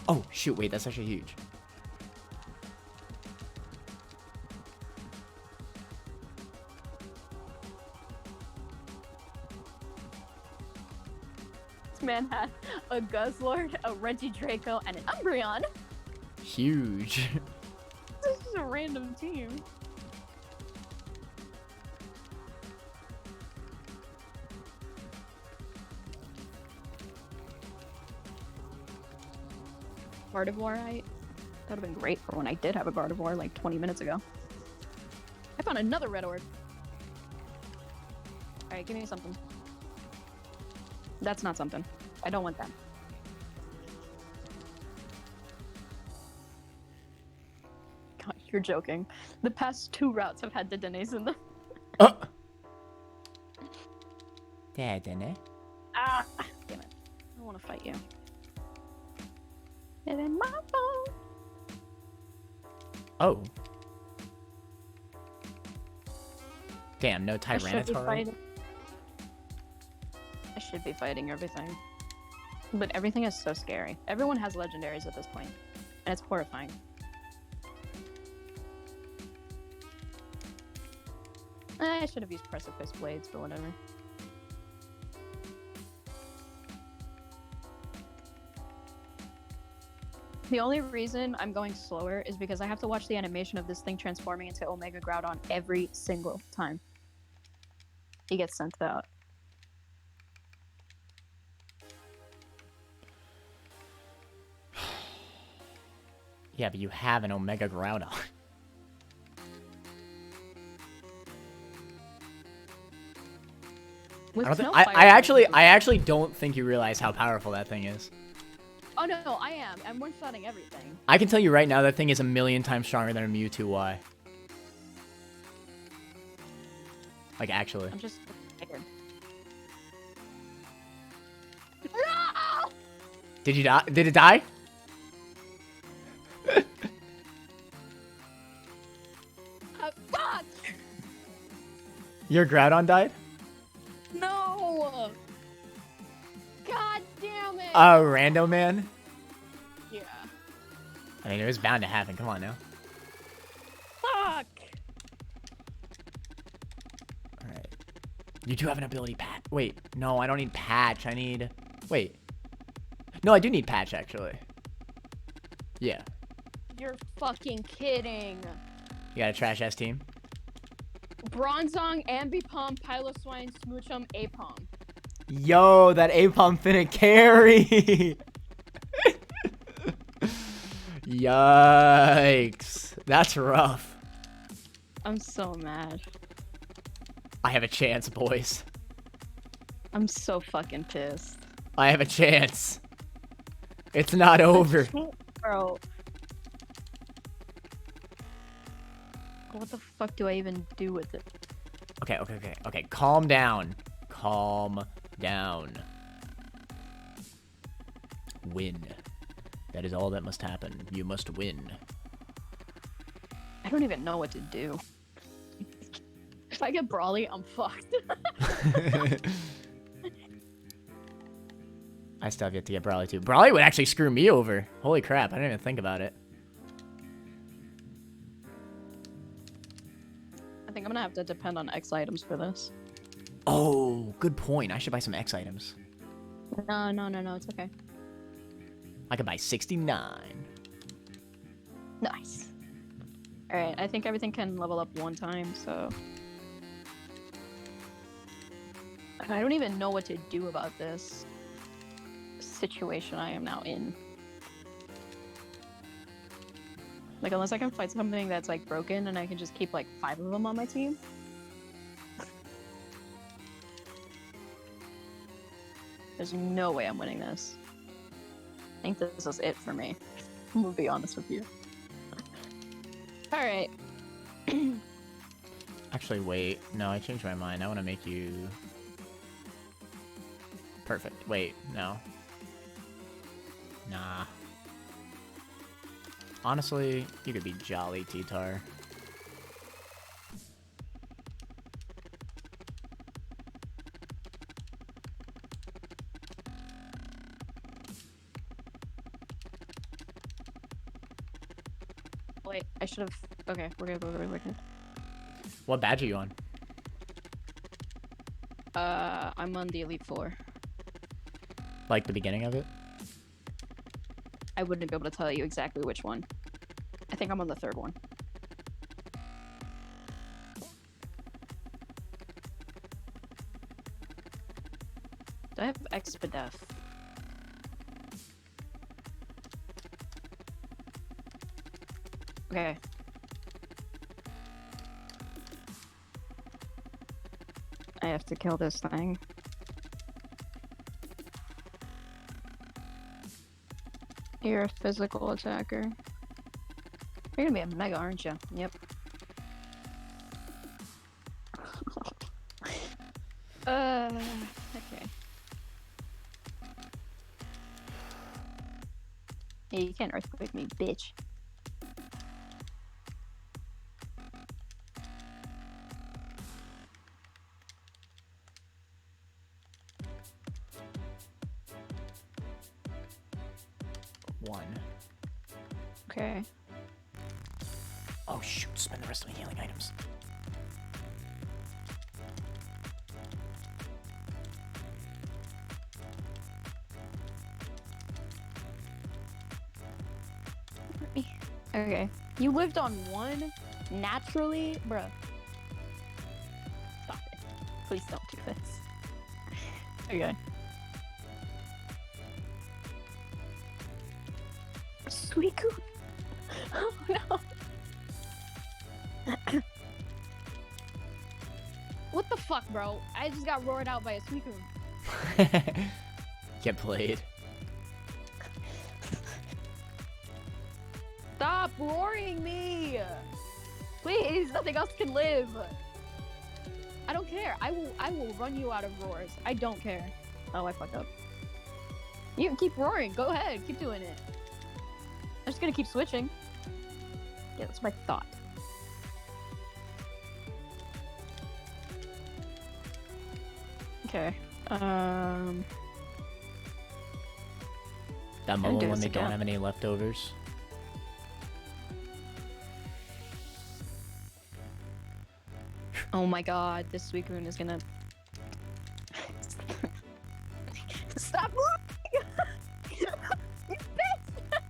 Oh, shoot, wait, that's actually huge. This man had a Guzzlord, a Regidraco, and an Umbreon. Huge. This is a random team. Gardevoir, that would have been great for when I did have a Gardevoir like 20 minutes ago. I found another red orb. Alright, give me something. That's not something. I don't want that. God, you're joking. The past 2 routes have had Dedenes in them. Dedenne. Ah! Damn it. I don't want to fight you. It ain't my fault. Oh. Damn, no I should be Tyranitar. fighting. I should be fighting everything. But everything is so scary. Everyone has legendaries at this point, and it's horrifying. I should have used Precipice Blades, but whatever. The only reason I'm going slower is because I have to watch the animation of this thing transforming into Omega Groudon every single time he gets sent out. Yeah, but you have an Omega Groudon. With I Snowfire- actually don't think you realize how powerful that thing is. Oh no, I am. I'm one-shotting everything. I can tell you right now that thing is a million times stronger than a Mewtwo Y. Like, actually. I'm just scared. No! Did you die? Did it die? Fuck! Your Groudon died? No! God damn it! Rando man? Yeah. I mean, it was bound to happen. Come on now. Fuck! Alright. You do have an ability patch. Wait, no, I don't need patch. I need... Wait. No, I do need patch, actually. Yeah. You're fucking kidding. You got a trash-ass team? Bronzong, Ambipom, Piloswine, Smoochum, Apom. Yo, that Apom finna carry! Yikes. That's rough. I'm so mad. I have a chance, boys. I'm so fucking pissed. I have a chance. It's not over. Bro. what the fuck do I even do with it? Okay. Calm down. Calm down. Win. That is all that must happen. You must win. I don't even know what to do. If I get Brawly, I'm fucked. I still have yet to get Brawly too. Brawly would actually screw me over. Holy crap, I didn't even think about it. I think I'm gonna have to depend on X items for this. Oh, good point. I should buy some X items. No, it's okay. I could buy 69. Nice. Alright, I think everything can level up one time, so... I don't even know what to do about this situation I am now in. Like, unless I can fight something that's, like, broken and I can just keep, like, 5 of them on my team. There's no way I'm winning this. I think this is it for me. I'm gonna be honest with you. Alright. Actually, wait. No, I changed my mind. I want to make you... Perfect. Wait, no. Nah. Honestly, you could be Jolly T-Tar. Wait, I should have... Okay, we're good. What badge are you on? I'm on the Elite Four. Like the beginning of it? I wouldn't be able to tell you exactly which one. I think I'm on the 3rd one. Do I have Expedef? Okay. I have to kill this thing. You're a physical attacker. You're gonna be a mega, aren't you? Yep. Okay. Hey, you can't earthquake me, bitch. One. Okay. Oh shoot, spend the rest of my healing items. Okay. You lived on 1 naturally? Bruh. Stop it. Please don't do this. Okay. Suicune! Oh no! What the fuck, bro? I just got roared out by a Suicune. Get played. Stop roaring me! Please, nothing else can live. I don't care. I will run you out of roars. I don't care. Oh, I fucked up. You can keep roaring. Go ahead. Keep doing it. I'm just gonna keep switching. Yeah, that's my thought. Okay. That do moment when this they again. don't have any leftovers. Oh my god, this Suicune is gonna... Stop roaring! You bitch!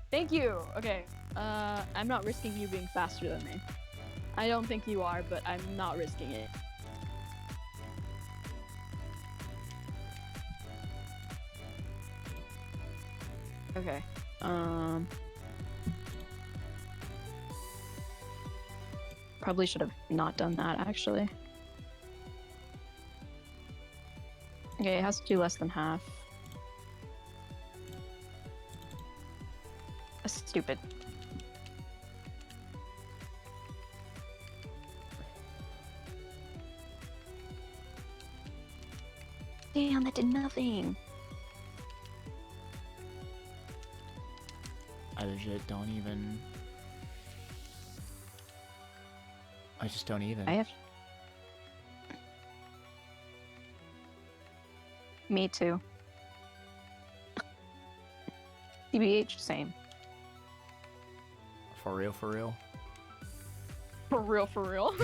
Thank you! Okay, I'm not risking you being faster than me. I don't think you are, but I'm not risking it. Okay, probably should have not done that, actually. Okay, it has to do less than half. That's stupid. Damn, that did nothing. I legit don't even. I just don't even. I have. Me too. TBH, same. For real, for real. For real, for real.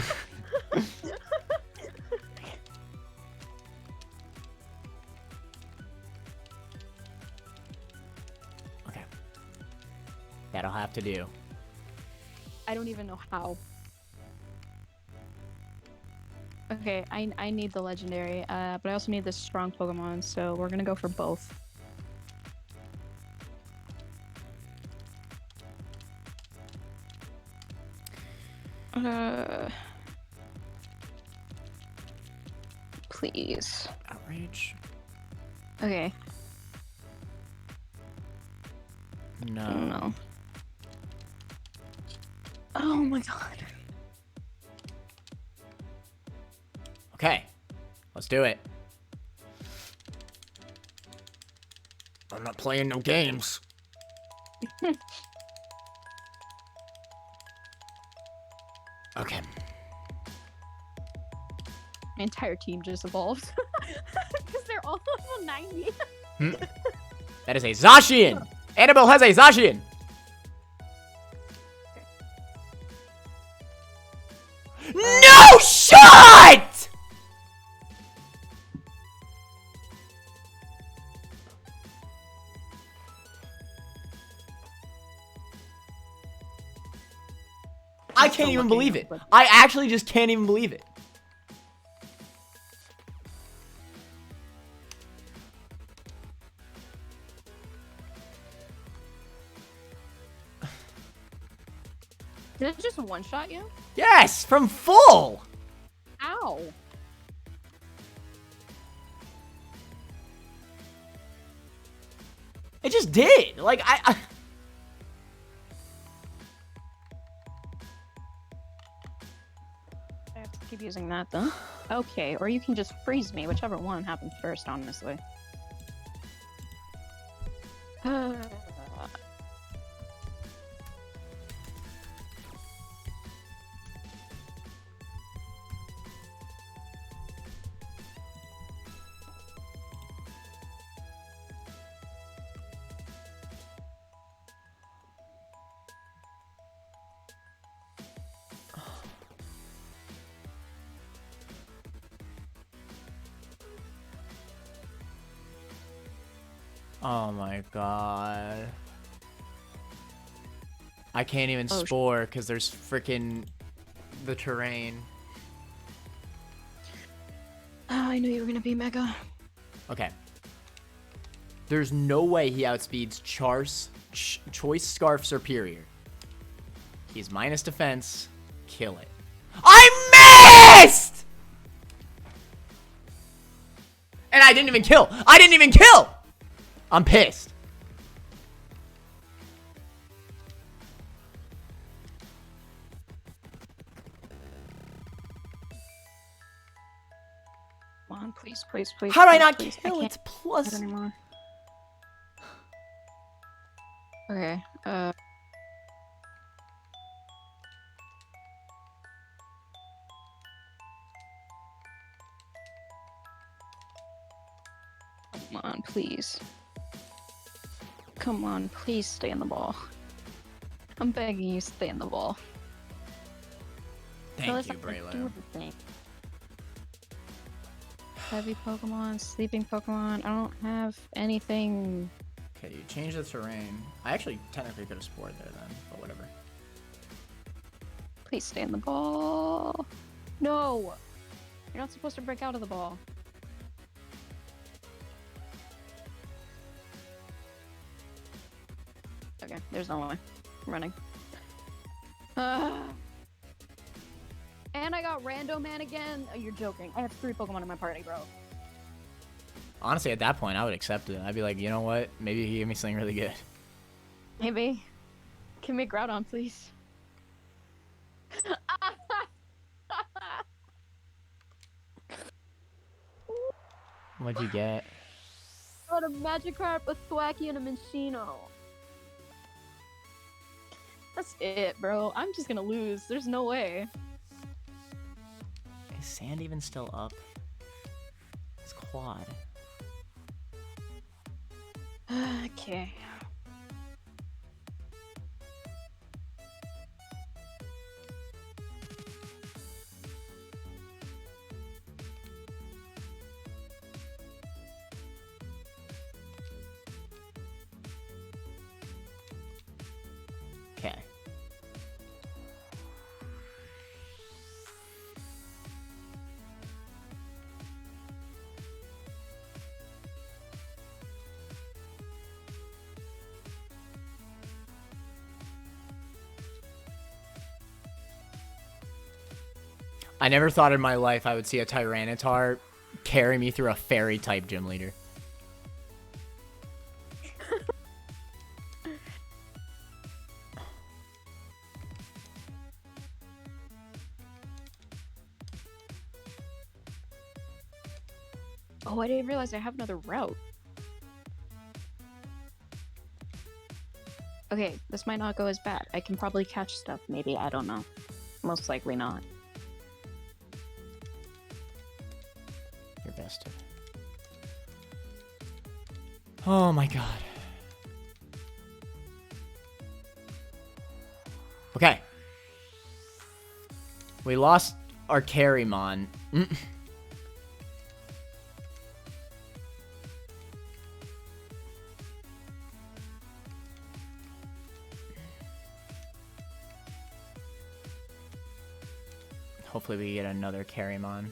Okay. That'll have to do. I don't even know how. Okay, I need the legendary, but I also need this strong Pokemon, so we're gonna go for both. Please. Outrage? Okay. No. No. Oh my god. Okay. Let's do it. I'm not playing no games. Okay. My entire team just evolved. Because they're all level 90. That is a Zacian! Annabelle has a Zacian! No shot! I can't even believe it. I actually just can't even believe it. Did it just one-shot you? Yes, from full. Ow. It just did. Like, I have to keep using that, though. Okay, or you can just freeze me, whichever one happens first, honestly. Oh my god. I can't even spore because there's freaking the terrain. Oh, I knew you were gonna be Mega. Okay. There's no way he outspeeds Choice Scarf Superior. He's minus defense. Kill it. I missed! And I didn't even kill. I didn't even kill! I'm pissed. Come on, please, please, please. How did I please, not please. kill? I It's can't plus. anymore. Okay, come on, please. Come on, please stay in the ball. I'm begging you, stay in the ball. Thank you, Braylo. Heavy Pokemon, sleeping Pokemon. I don't have anything. Okay, you change the terrain. I actually technically could have spored there then, but whatever. Please stay in the ball. No! You're not supposed to break out of the ball. Okay, there's no way. I'm running. And I got Rando Man again. Oh, you're joking. I have 3 Pokemon in my party, bro. Honestly, at that point, I would accept it. I'd be like, you know what? Maybe he gave me something really good. Maybe. Give me Groudon, please. What'd you get? Got a Magikarp, a Thwacky, and a Minccino. That's it, bro. I'm just gonna lose. There's no way. Is Sand even still up? It's quad. Okay. Okay. I never thought in my life I would see a Tyranitar carry me through a fairy type gym leader. Oh, I didn't realize I have another route. Okay, this might not go as bad. I can probably catch stuff, maybe. I don't know. Most likely not. Your best. Oh my god. Okay. We lost our Carrymon. Hopefully we get another Carrymon.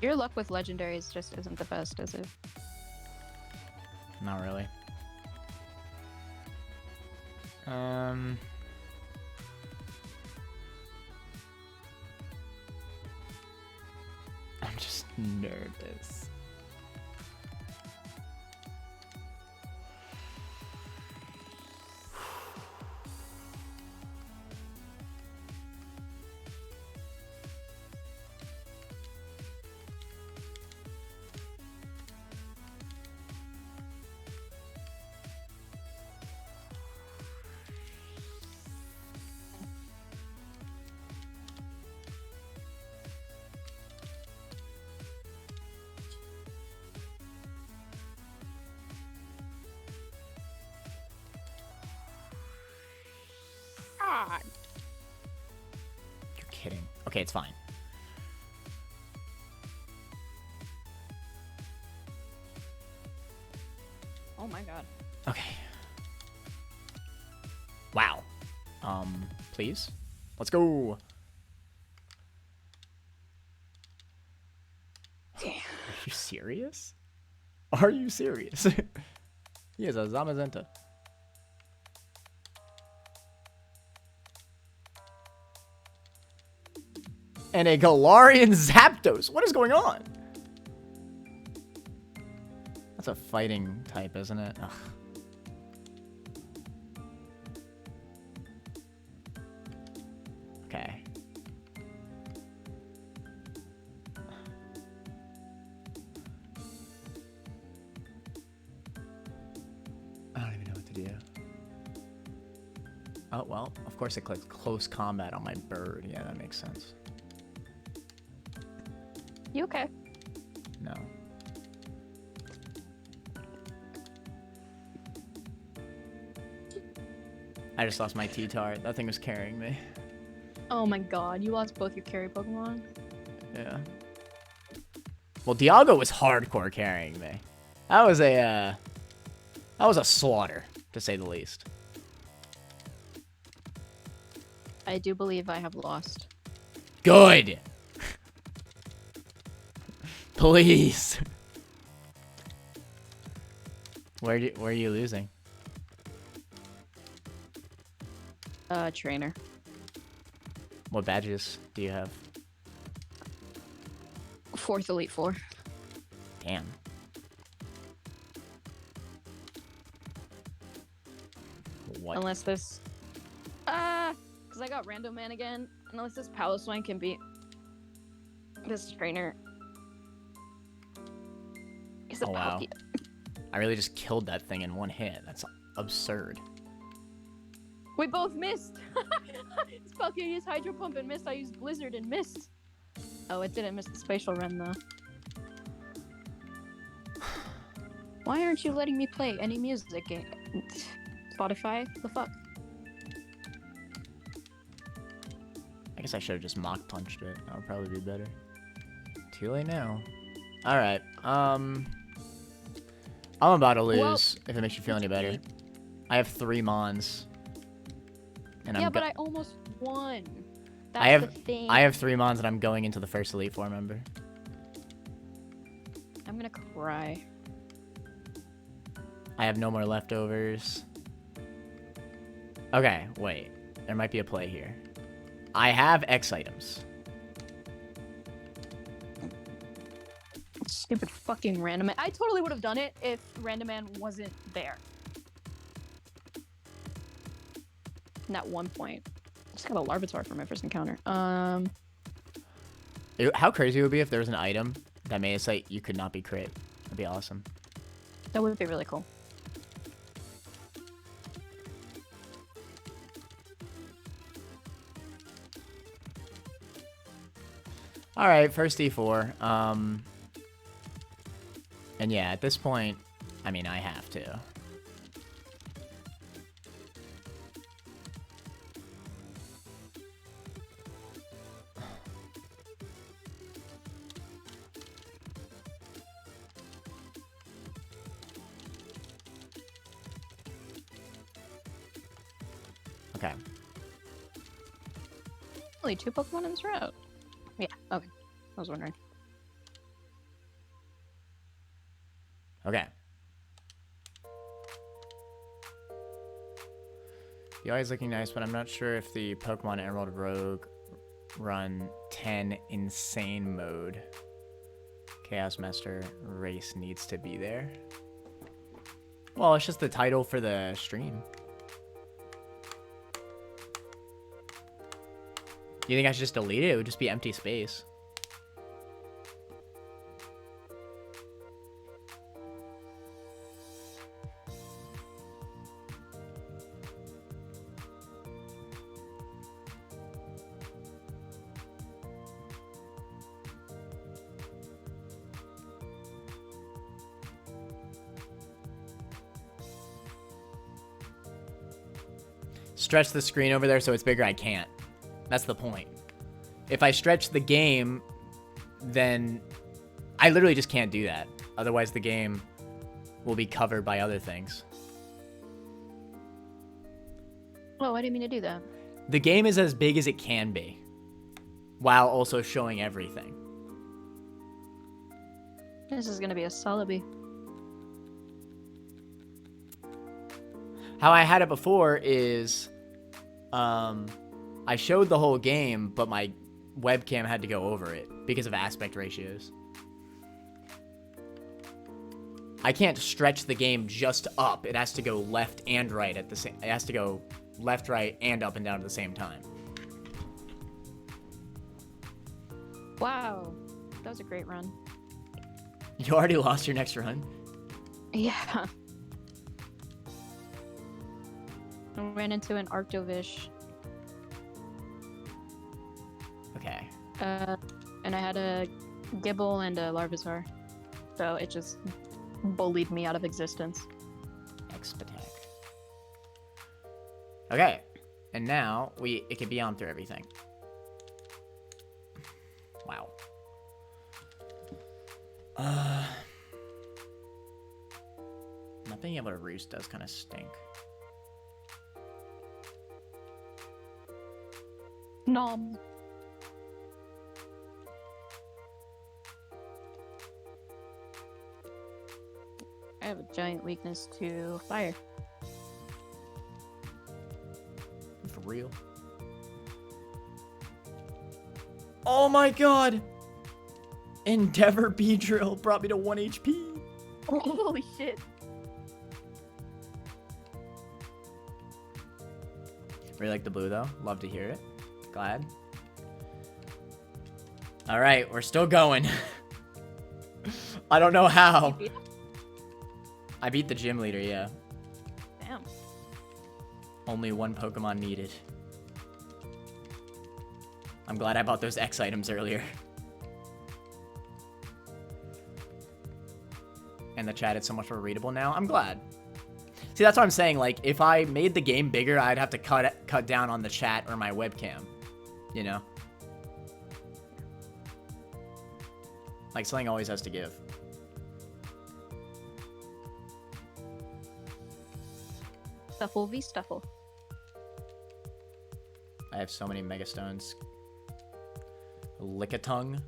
Your luck with legendaries just isn't the best, is it? Not really. I'm just nervous. God. You're kidding. Okay, it's fine. Oh my god. Okay. Wow. Please? Let's go. Okay. Are you serious? Are you serious? He is a Zamazenta. And a Galarian Zapdos. What is going on? That's a fighting type, isn't it? Ugh. Okay. I don't even know what to do. Oh, well, of course it clicks close combat on my bird. Yeah, that makes sense. You okay? No. I just lost my T-Tar. That thing was carrying me. Oh my god, you lost both your carry Pokemon? Yeah. Well, Dialga was hardcore carrying me. That was a slaughter, to say the least. I do believe I have lost. Good. Please. Where are you losing? Trainer. What badges do you have? 4th Elite Four. Damn. What? Unless this, because I got Random Man again. Unless this Paliswine can beat this trainer. He's a Oh, wow. Palkia. I really just killed that thing in one hit. That's absurd. We both missed. This Palkia used Hydro Pump and missed. I used Blizzard and missed. Oh, it didn't miss the Spatial Run though. Why aren't you letting me play any music game? Spotify? The fuck? I guess I should have just Mach Punched it. That would probably be better. Too late now. Alright, I'm about to lose, Well, if it makes you feel any better. eight. I have 3 Mons. And Yeah, I'm but I almost won. That's I have the thing. I have 3 Mons and I'm going into the first Elite Four, member. I'm gonna cry. I have no more leftovers. Okay, wait. There might be a play here. I have X items. Stupid fucking Random Man. I totally would have done it if Random Man wasn't there. At one point. I just got a Larvitar for my first encounter. How crazy it would be if there was an item that made it so you could not be crit. That'd be awesome. That would be really cool. All right, first D4. And yeah, at this point, I mean, I have to. Okay. Only 2 Pokemon in this route. Yeah, okay. I was wondering. Okay. The UI is looking nice, but I'm not sure if the Pokemon Emerald Rogue Run 10 Insane Mode Chaos Master race needs to be there. Well, it's just the title for the stream. You think I should just delete it? It would just be empty space. Stretch the screen over there so it's bigger. I can't. That's the point. If I stretch the game, then I literally just can't do that. Otherwise, the game will be covered by other things. Oh, I didn't mean to do that. The game is as big as it can be, while also showing everything. This is gonna be a Celebi. How I had it before is, I showed the whole game, but my webcam had to go over it because of aspect ratios. I can't stretch the game just up. It has to go left and right at the same. It has to go left, right, and up and down at the same time. Wow, that was a great run. You already lost your next run? Yeah. I ran into an Arctovish. Okay. And I had a Gibble and a Larvitar. So it just bullied me out of existence. X-Attack. Okay. And now it can be on through everything. Wow. Not being able to roost does kind of stink. Nom. I have a giant weakness to fire. For real. Oh my god! Endeavor Beedrill brought me to 1 HP. Holy shit. Really like the blue, though. Love to hear it. Glad. All right, we're still going. I don't know how. I beat the gym leader, yeah. Damn. Only one Pokemon needed. I'm glad I bought those X items earlier. And the chat is so much more readable now. I'm glad. See, that's what I'm saying. Like, if I made the game bigger, I'd have to cut down on the chat or my webcam. You know? Like, something always has to give. Stuffle v Stuffle. I have so many Mega Stones. Lickitung.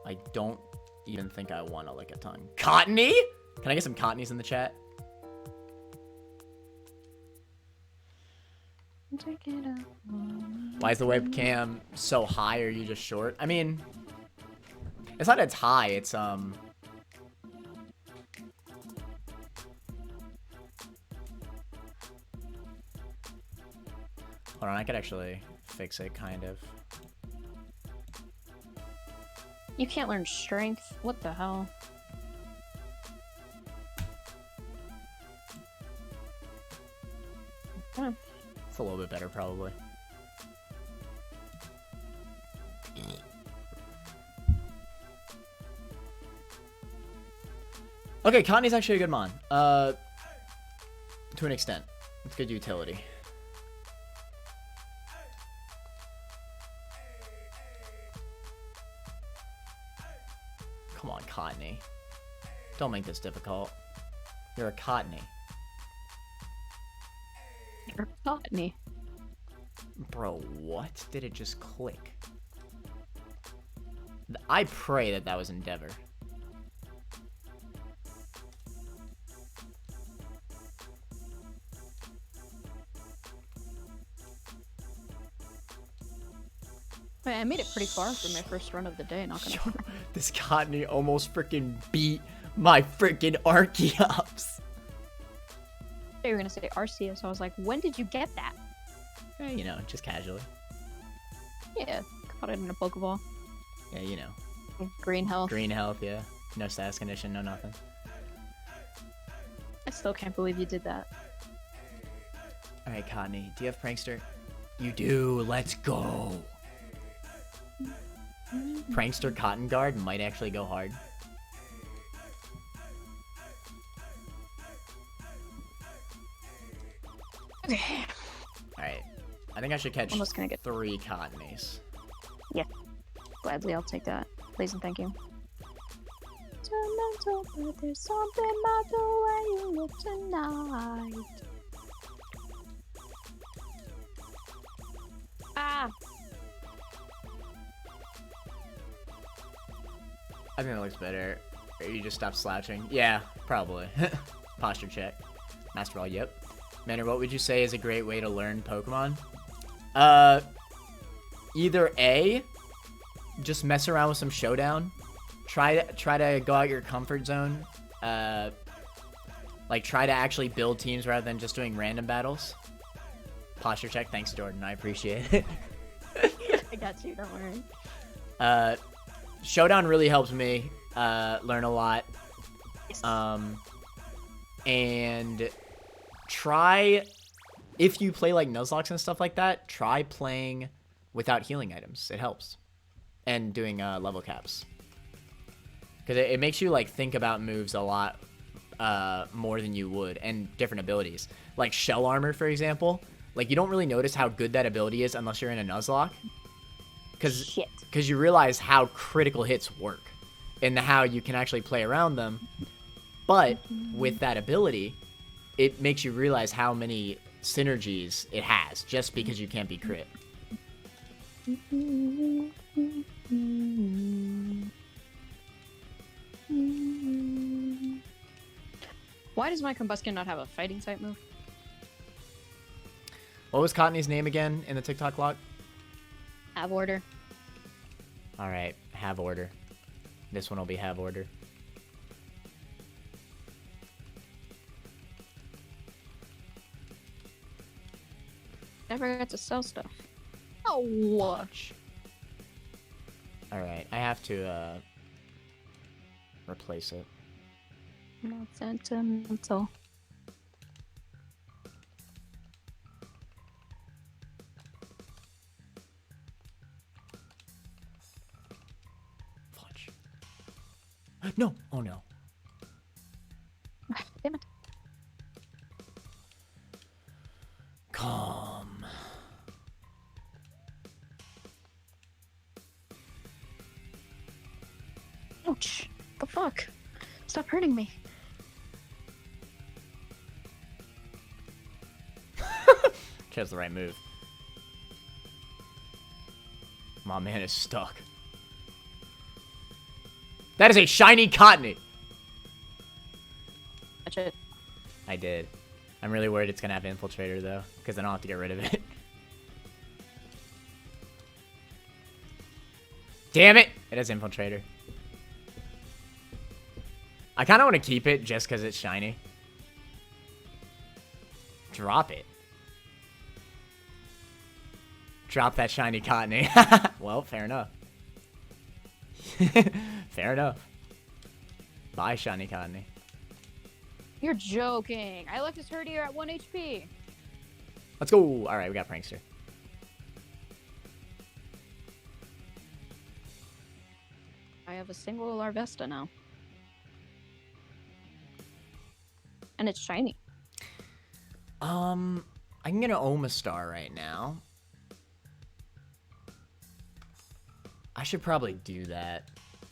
I don't even think I want a Lickitung. Cottony? Can I get some Cottonies in the chat? Why is the webcam so high? Or are you just short? I mean, it's not it's high. It's Hold on, I could actually fix it, kind of. You can't learn strength. What the hell? Huh. It's a little bit better, probably. Okay, Connie's actually a good mon. To an extent. It's good utility. Come on, Cottony. Don't make this difficult. You're a Cottony. You're Cottony. Bro, what? Did it just click? I pray that that was Endeavor. Wait, I made it pretty far for my first run of the day, not gonna Yo, this Cottony almost freaking beat my freaking Archeops. You were gonna say Arceus, so I was like, when did you get that? Yeah, you know, just casually. Yeah, caught it in a Pokeball. Yeah, you know. Green health. Green health, yeah. No status condition, no nothing. I still can't believe you did that. Alright, Cottony, do you have Prankster? You do, let's go. Prankster Cotton Guard might actually go hard. Okay. Alright. I think I should catch Almost gonna get 3 Cottonies. Yeah. Gladly, I'll take that. Please and thank you. But there's something about the way you look tonight. Ah! I think that looks better. Or you just stop slouching. Yeah, probably. Posture check. Master Ball, yep. Manner, what would you say is a great way to learn Pokemon? Either A, just mess around with some Showdown. Try to go out your comfort zone. Like, try to actually build teams rather than just doing random battles. Posture check. Thanks, Jordan. I appreciate it. I got you, don't worry. Showdown really helps me learn a lot. Yes. And try, if you play like Nuzlocke and stuff like that, try playing without healing items. It helps. And doing level caps. Because it makes you like think about moves a lot more than you would, and different abilities. Like Shell Armor, for example. Like, you don't really notice how good that ability is unless you're in a Nuzlocke. Because you realize how critical hits work and how you can actually play around them. But with that ability, it makes you realize how many synergies it has just because you can't be crit. Why does my Combustion not have a fighting type move? What was Cottony's name again in the TikTok log? Have order. Alright, have order. This one will be have order. Never got to sell stuff. Oh. Watch. All right, I have to replace it. Not sentimental. Fudge. No. Oh no. Damn it. Calm. Ouch. The fuck? Stop hurting me. Chose the right move. My man is stuck. That is a shiny Cottony. Touch it. I did. I'm really worried it's gonna have Infiltrator though, because I don't have to get rid of it. Damn it! It has Infiltrator. I kind of want to keep it just because it's shiny. Drop it. Drop that shiny Cottony. Well, fair enough. Fair enough. Bye, shiny Cottony. You're joking. I left this Herdier at 1 HP. Let's go. All right, we got Prankster. I have a single Larvesta now. And it's shiny. I can get an Omastar right now. I should probably do that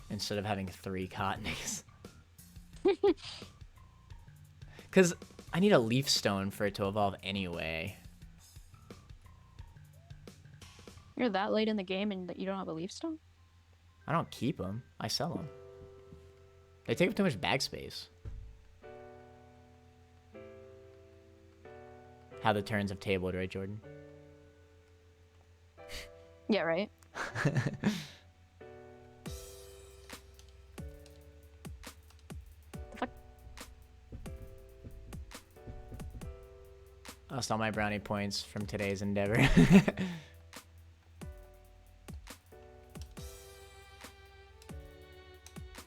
instead of having 3 Cottonies. Because I need a Leaf Stone for it to evolve anyway. You're that late in the game and you don't have a Leaf Stone? I don't keep them. I sell them. They take up too much bag space. How the turns have tabled, right, Jordan? Yeah, right? The fuck? Lost all my brownie points from today's endeavor.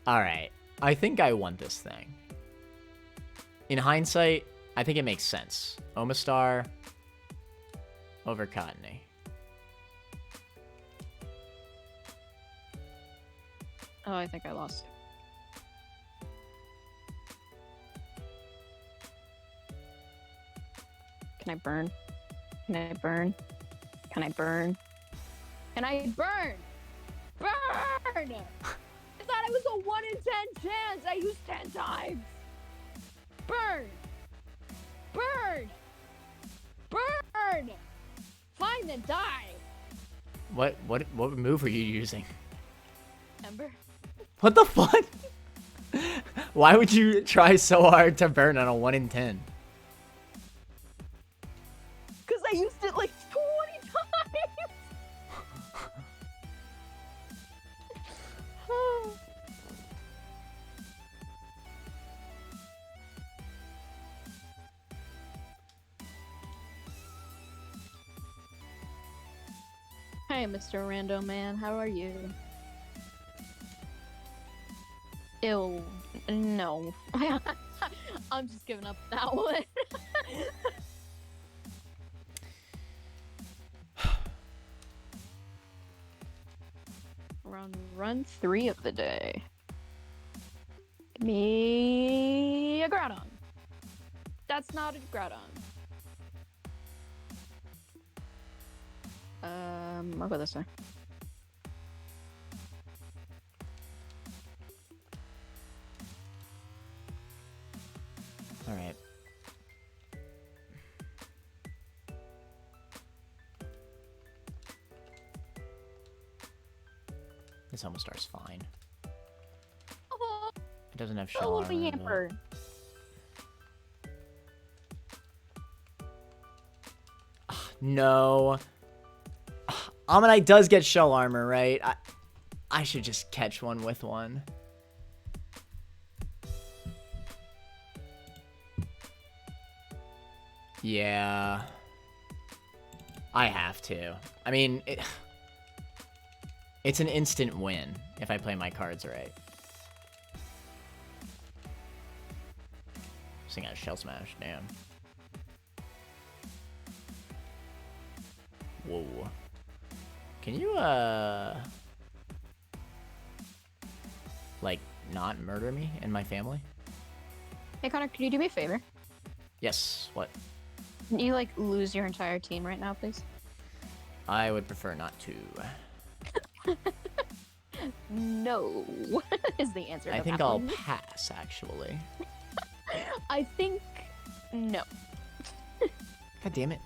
Alright. I think I want this thing. In hindsight, I think it makes sense. Omastar over Cottony. Oh, I think I lost. Can I burn? Can I burn? Can I burn? Can I burn? Burn! I thought it was a 1 in 10 chance. I used 10 times. Burn! Burn! Burn! Fine, then die. What move were you using? Ember? What the fuck? Why would you try so hard to burn on a 1 in 10? Because I used it like 20 times. Hey, Mr. Rando Man, how are you? Ew, no. I'm just giving up that one. We're on run 3 of the day. Give me a Groudon. That's not a Groudon. I'll go this way. All right. This Omastar's fine. Oh, It doesn't have a shell little armor, yamper. but- No. Ammonite does get shell armor, right? I should just catch one with one. Yeah. I have to. I mean, it's an instant win if I play my cards right. This thing has Shell Smash, damn. Whoa. Can you, like, not murder me and my family? Hey Connor, can you do me a favor? Yes, what? Can you like lose your entire team right now, please? I would prefer not to. No, is the answer. I to think that I'll one. pass, actually. I think no. God damn it.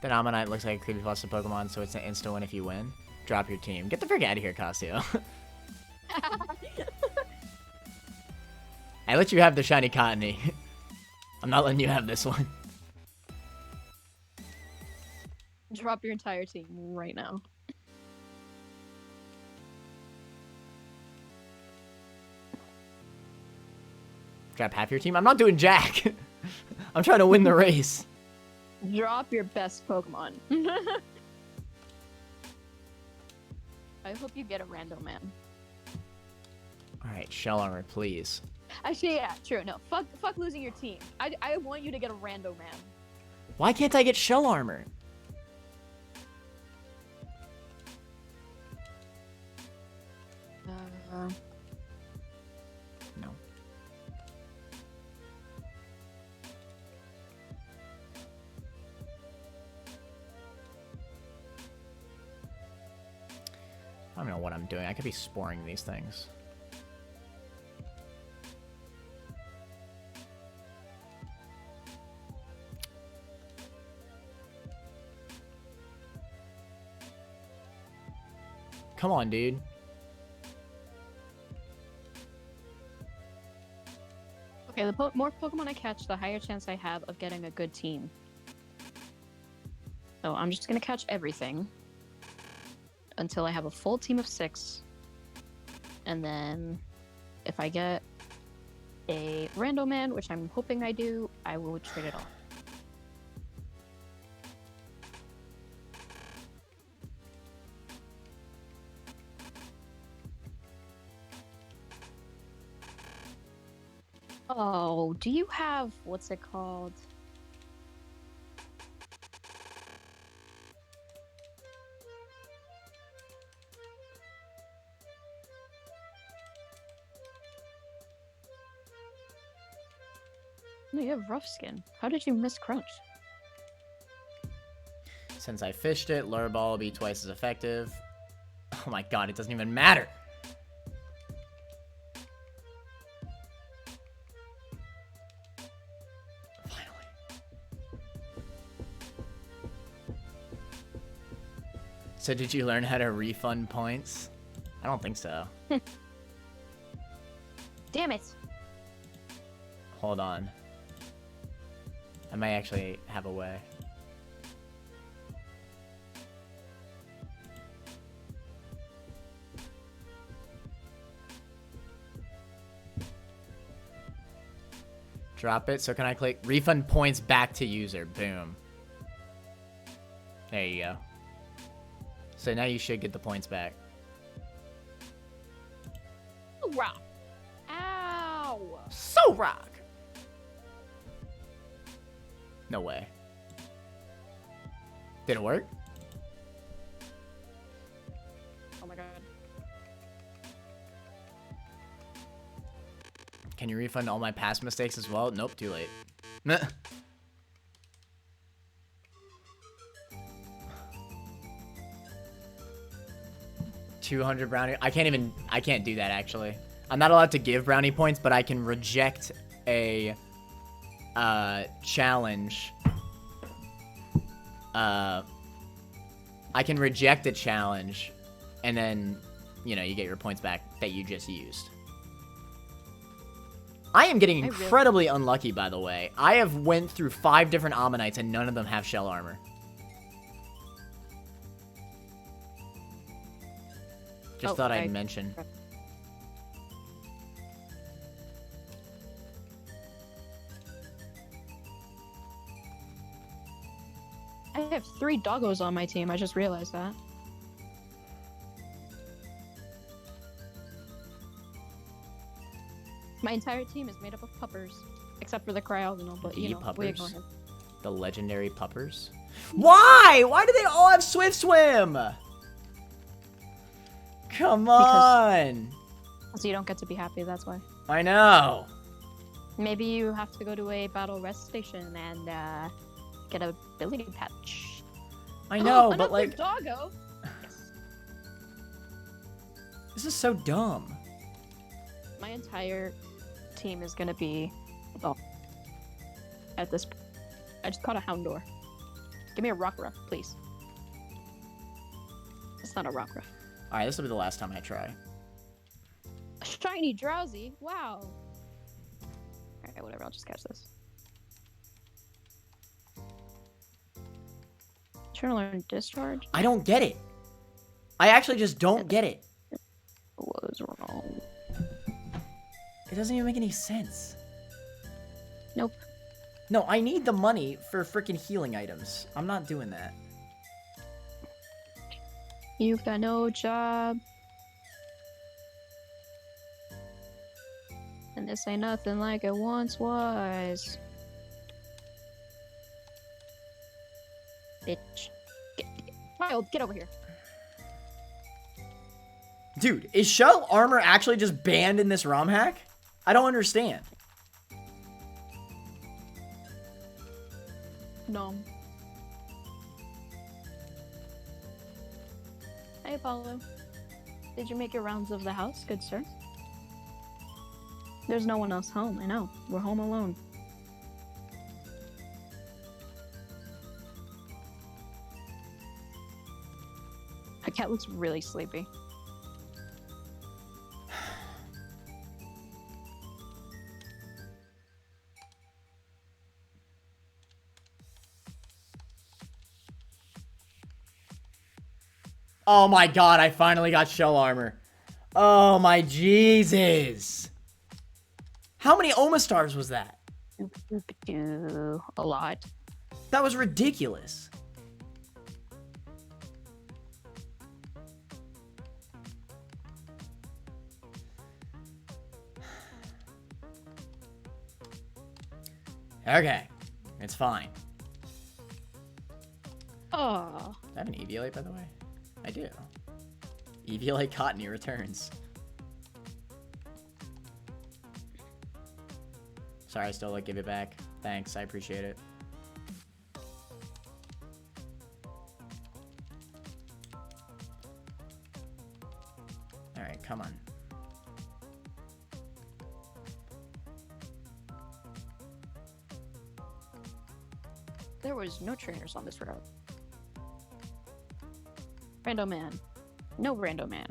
Then Ammonite looks like a creepypasta Pokemon, so it's an instant win if you win. Drop your team. Get the frick out of here, Costio. I let you have the shiny Cottony. I'm not letting you have this one. Drop your entire team right now. Drop half your team? I'm not doing jack. I'm trying to win the race. Drop your best Pokemon. I hope you get a random man. Alright, Shell Armor, please. Actually, yeah, true. No, fuck losing your team. I want you to get a rando man. Why can't I get Shell Armor? No. I don't know what I'm doing. I could be sporing these things. Come on, dude. Okay, the more Pokemon I catch, the higher chance I have of getting a good team. So I'm just gonna catch everything until I have a full team of 6. And then if I get a rando man, which I'm hoping I do, I will trade it off. Oh, do you have, what's it called? No, you have rough skin. How did you miss Crunch? Since I fished it, Lure Ball will be twice as effective. Oh my god, it doesn't even matter. Finally. So did you learn how to refund points? I don't think so. Damn it! Hold on. I might actually have a way. Drop it. So can I click refund points back to user? Boom. There you go. So now you should get the points back. Oh, rock! Ow! So rock! No way. Did it work? Oh my god. Can you refund all my past mistakes as well? Nope, too late. Meh. 200 brownie. I can't do that actually. I'm not allowed to give brownie points, but I can reject a challenge. I can reject a challenge, and then, you know, you get your points back that you just used. I am getting incredibly unlucky, by the way. I have went through 5 different Ammonites, and none of them have shell armor. Just thought I'd mention. have 3 doggos on my team. I just realized that. My entire team is made up of puppers, except for the Cryogonal, but you know, we ignore puppers? him. The legendary puppers? Why? Why do they all have Swift Swim? Come on. So you don't get to be happy, that's why. I know. Maybe you have to go to a battle rest station and get a ability patch. I know, but Another like, doggo. Yes. this is so dumb. My entire team is gonna be, well, at this. I just caught a Houndour. Give me a Rockruff, please. It's not a Rockruff. All right, this will be the last time I try. A shiny Drowsy. Wow. Alright, whatever. I'll just catch this. Trying to learn Discharge? I don't get it. I actually just don't get it. What was wrong? It doesn't even make any sense. Nope. No, I need the money for freaking healing items. I'm not doing that. You got no job. And this ain't nothing like it once was. Bitch. Wild, get over here. Dude, is shell armor actually just banned in this ROM hack? I don't understand. No. Hey, Apollo. Did you make your rounds of the house, good sir? There's no one else home, I know. We're home alone. My cat looks really sleepy. Oh my god, I finally got shell armor. Oh my Jesus. How many Omastars was that? A lot. That was ridiculous. Okay, it's fine. Oh. Do I have an Eviolite, by the way? I do. Eviolite Cottony returns. Sorry, I still like give it back. Thanks, I appreciate it. Alright, come on. There was no trainers on this route. Rando man. No rando man.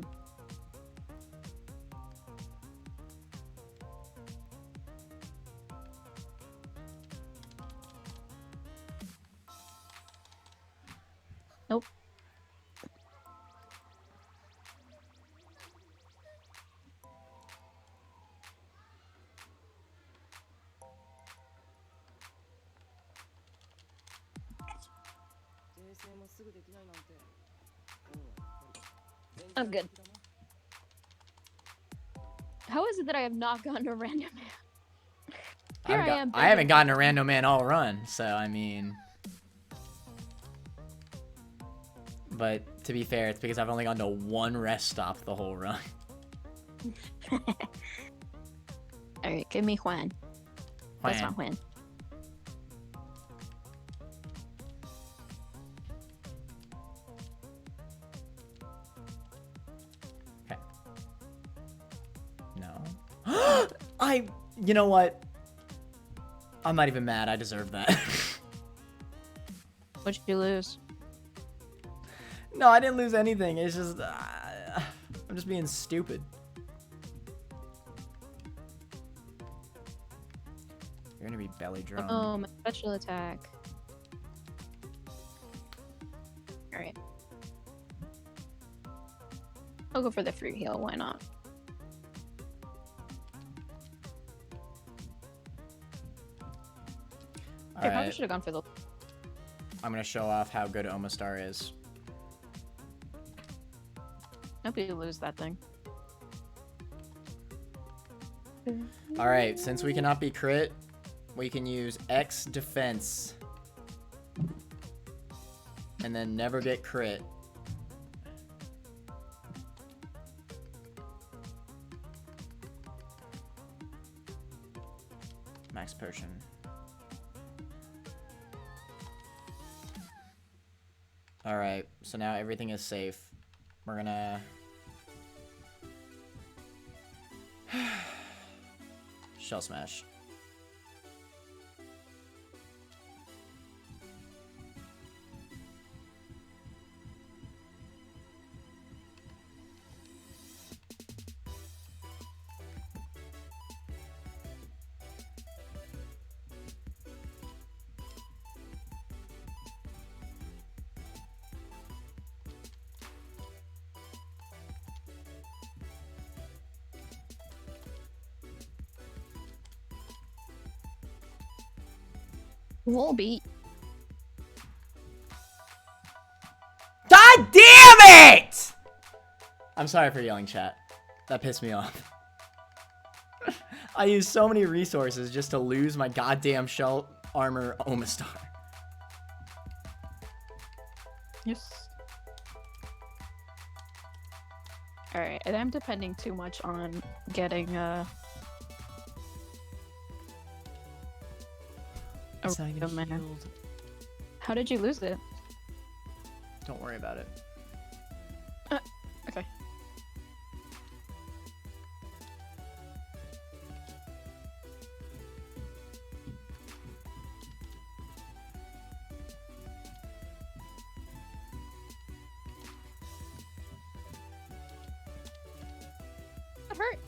Nope. I'm good. How is it that I have not gotten a random man? Here I am. I haven't gotten a random man all run, so I mean. But to be fair, it's because I've only gone to one rest stop the whole run. Alright, give me Juan. That's not Juan. Okay. No. You know what? I'm not even mad. I deserve that. What'd you lose? No, I didn't lose anything. It's just, I'm just being stupid. You're gonna be belly drum. Oh, my special attack. Alright. I'll go for the free heal, why not? I probably should have gone for the... I'm gonna show off how good Omastar is. Hope you lose that thing. Alright, since we cannot be crit, we can use X defense. And then never get crit. Max potion. Alright, so now everything is safe. We're gonna... Shell Smash. Volbeat. God damn it! I'm sorry for yelling, chat. That pissed me off. I used so many resources just to lose my goddamn shell armor Omastar. Yes. Alright, and I'm depending too much on getting It's not even man. healed. How did you lose it? Don't worry about it. Okay. That hurt.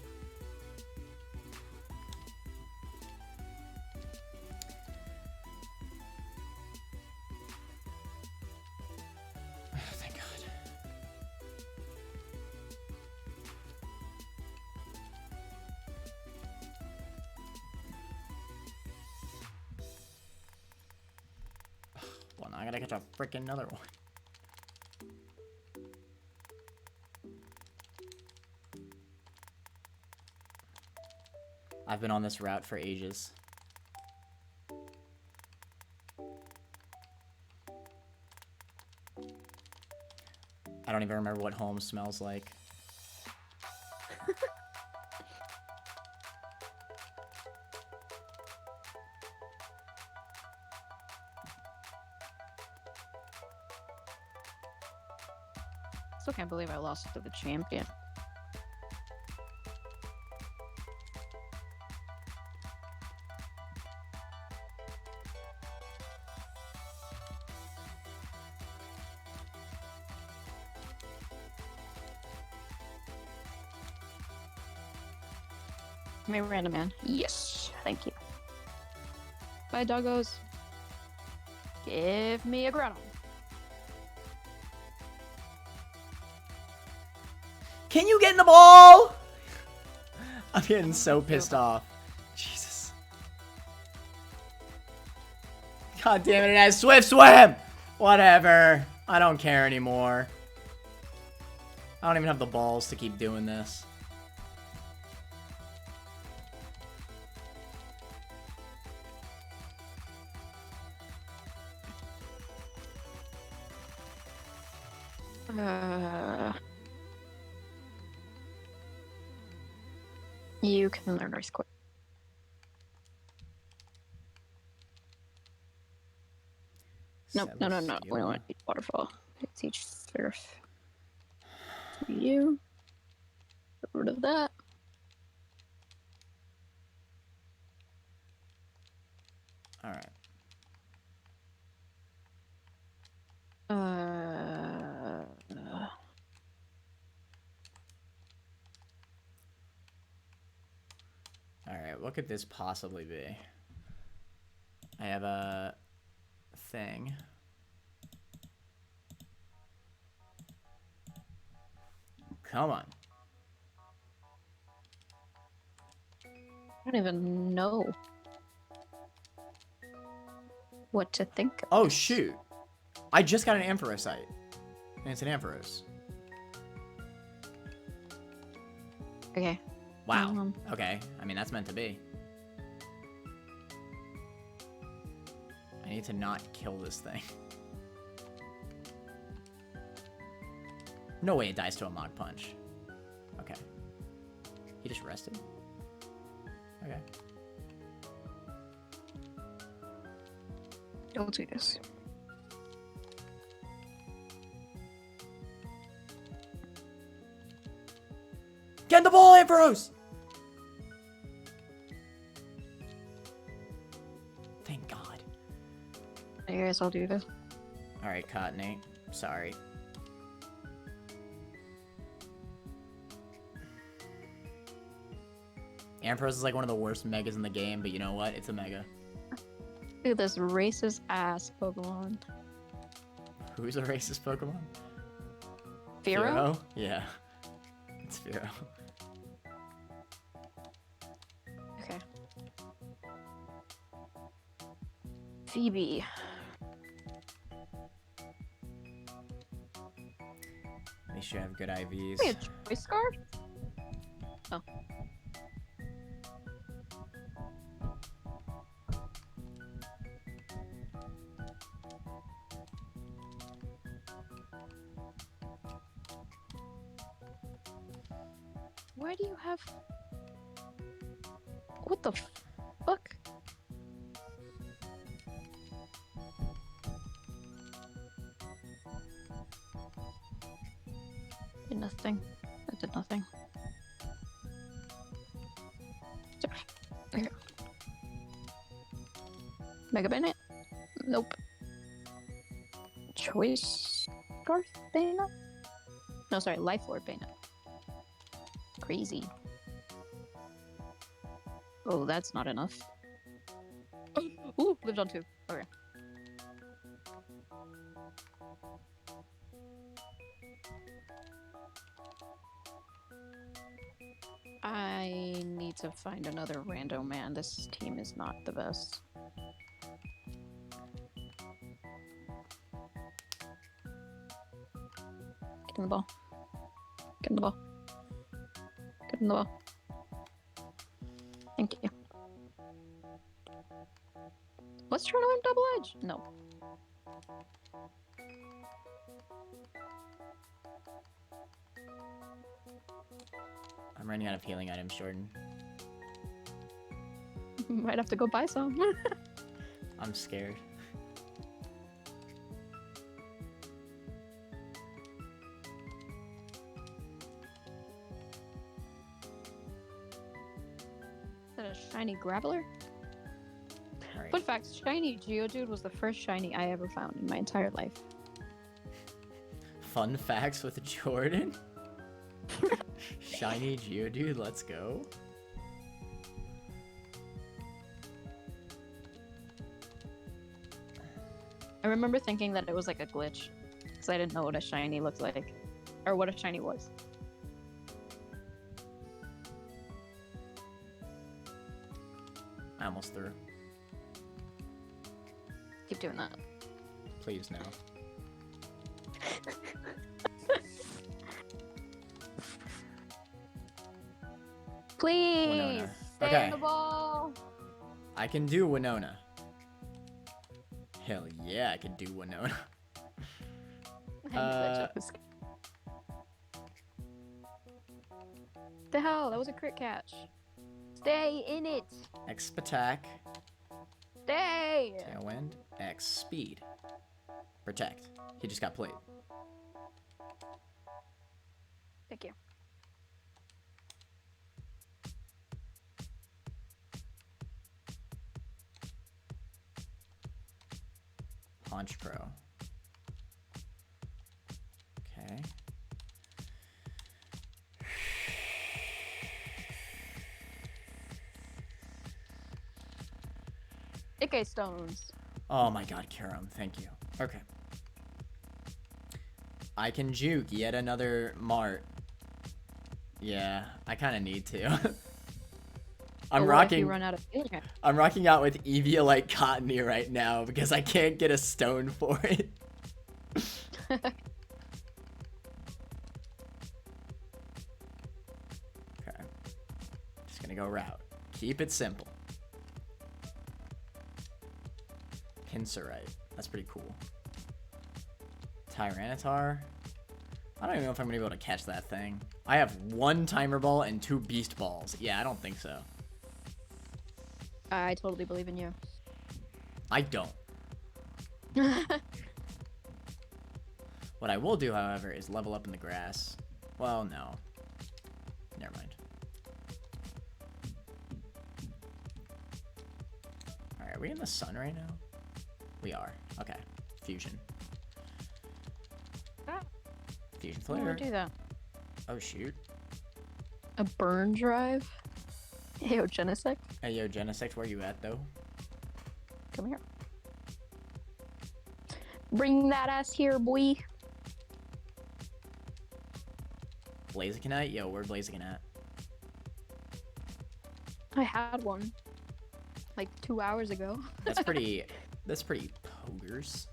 Thank God. Well, now I gotta catch a freaking another one. I've been on this route for ages. I don't even remember what home smells like. Still can't believe I lost to the champion. My random man. Yes, thank you. Bye, doggos. Give me a Groudon. Can you get in the ball? I'm getting so pissed off. Jesus. God damn it, it has Swift Swim! Whatever. I don't care anymore. I don't even have the balls to keep doing this. You can learn Earthquake. Nope, no. We don't teach Waterfall. I teach Surf. To you. Get rid of that. Alright. Alright, what could this possibly be? I have a thing. Come on. I don't even know what to think of. Oh, shoot. I just got an Ampharosite. And it's an Ampharos. Okay. Wow. Okay. I mean, that's meant to be. I need to not kill this thing. No way it dies to a Mach Punch. Okay. He just rested? Okay. Don't do this. Get in the ball, Ampharos! Thank God. I guess I'll do this. Alright, Cottony. Sorry. Ampharos is like one of the worst megas in the game, but you know what? It's a mega. Look at this racist ass Pokemon. Who's a racist Pokemon? Firo? Yeah. It's Firo. Okay. Phoebe. They should have good IVs. Wait, a choice scarf? Oh. Why do you have... What the fuck? Did nothing. That did nothing. Okay. Mega Bennett? Nope. Choice Scarf Bennett? No, sorry, Life Orb Bennett. Crazy. Oh, that's not enough. Ooh, lived on 2. Okay. I need to find another rando man. This team is not the best. Get in the ball. Get in the ball. Get in the ball. Thank you. Let's try to win double edge. No. I'm running out of healing items, Jordan. Might have to go buy some. I'm scared. Is that a shiny Graveler? Alright. Fun fact, shiny Geodude was the first shiny I ever found in my entire life. Fun facts with Jordan? Shiny Geodude, let's go. I remember thinking that it was like a glitch, because I didn't know what a shiny looked like, or what a shiny was. I almost threw. Keep doing that. Please, no. Please! Winona. Stay Okay. in the ball! I can do Winona. Hell yeah, I can do Winona. The hell? That was a crit catch. Stay in it! X attack, Stay! Tailwind, X speed. Protect. He just got played. Thank you. Honchkrow. Okay. Ikke stones. Oh my god, Karam, thank you. Okay. I can juke yet another Mart. Yeah, I kind of need to. I'm Or what if you rocking. run out of okay. I'm rocking out with Eviolite Cottony right now because I can't get a stone for it. Gonna go route. Keep it simple. Pincerite. That's pretty cool. Tyranitar. I don't even know if I'm gonna be able to catch that thing. I have 1 timer ball and 2 beast balls. Yeah, I don't think so. I totally believe in you. I don't. What I will do, however, is level up in the grass. Well, no. Never mind. Alright, are we in the sun right now? We are. Okay. Fusion. Fusion Why would flare. do that? Oh, shoot. A burn drive? Yo, Genesect, Hey, yo, Genesect, where you at, though? come here. Bring that ass here, boy. Blaziken at? Yo, where Blaziken at? I had one like 2 hours ago. That's pretty... that's pretty pogers.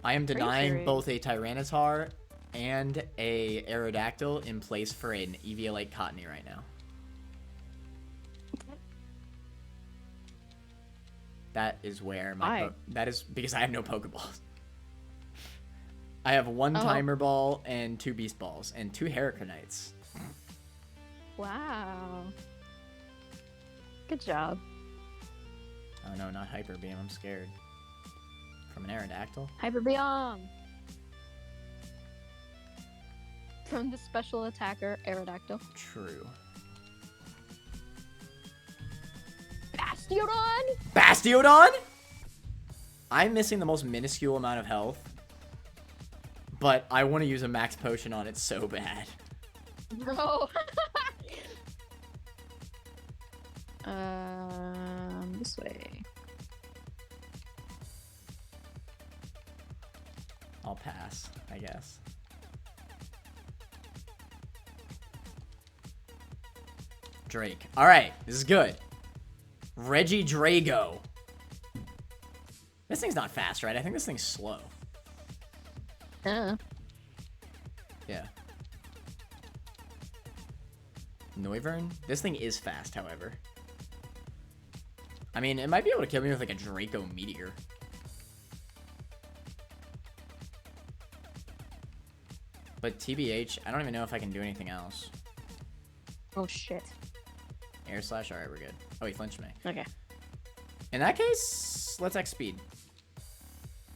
I am Pretty denying serious. both a Tyranitar and a Aerodactyl in place for an Eviolite Cottony right now. That is where my... Why? that is because I have no Pokeballs. I have 1 Oh. Timer Ball and 2 Beast Balls and 2 Heracronites. Wow. Good job. Oh no, not Hyper Beam. I'm scared. From an Aerodactyl? Hyper Beyond. From the special attacker Aerodactyl. True. Bastiodon! Bastiodon? I'm missing the most minuscule amount of health. But I want to use a max potion on it so bad. No. This way. I'll pass, I guess. Drake. Alright, this is good. Reggie Drago. This thing's not fast, right? I think this thing's slow. Uh, Yeah. Noivern? This thing is fast, however. I mean, it might be able to kill me with like a Draco Meteor. But TBH, I don't even know if I can do anything else. oh shit. Air Slash? Alright, we're good. Oh, he flinched me. Okay. In that case, let's X speed.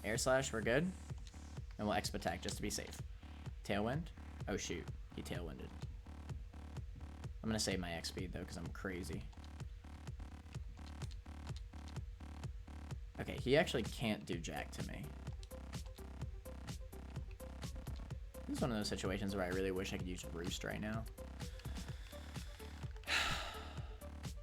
Air Slash, we're good. And we'll X attack just to be safe. Tailwind? Oh shoot, he tailwinded. I'm gonna save my X speed though, because I'm crazy. Okay, he actually can't do jack to me. This is one of those situations where I really wish I could use Roost right now.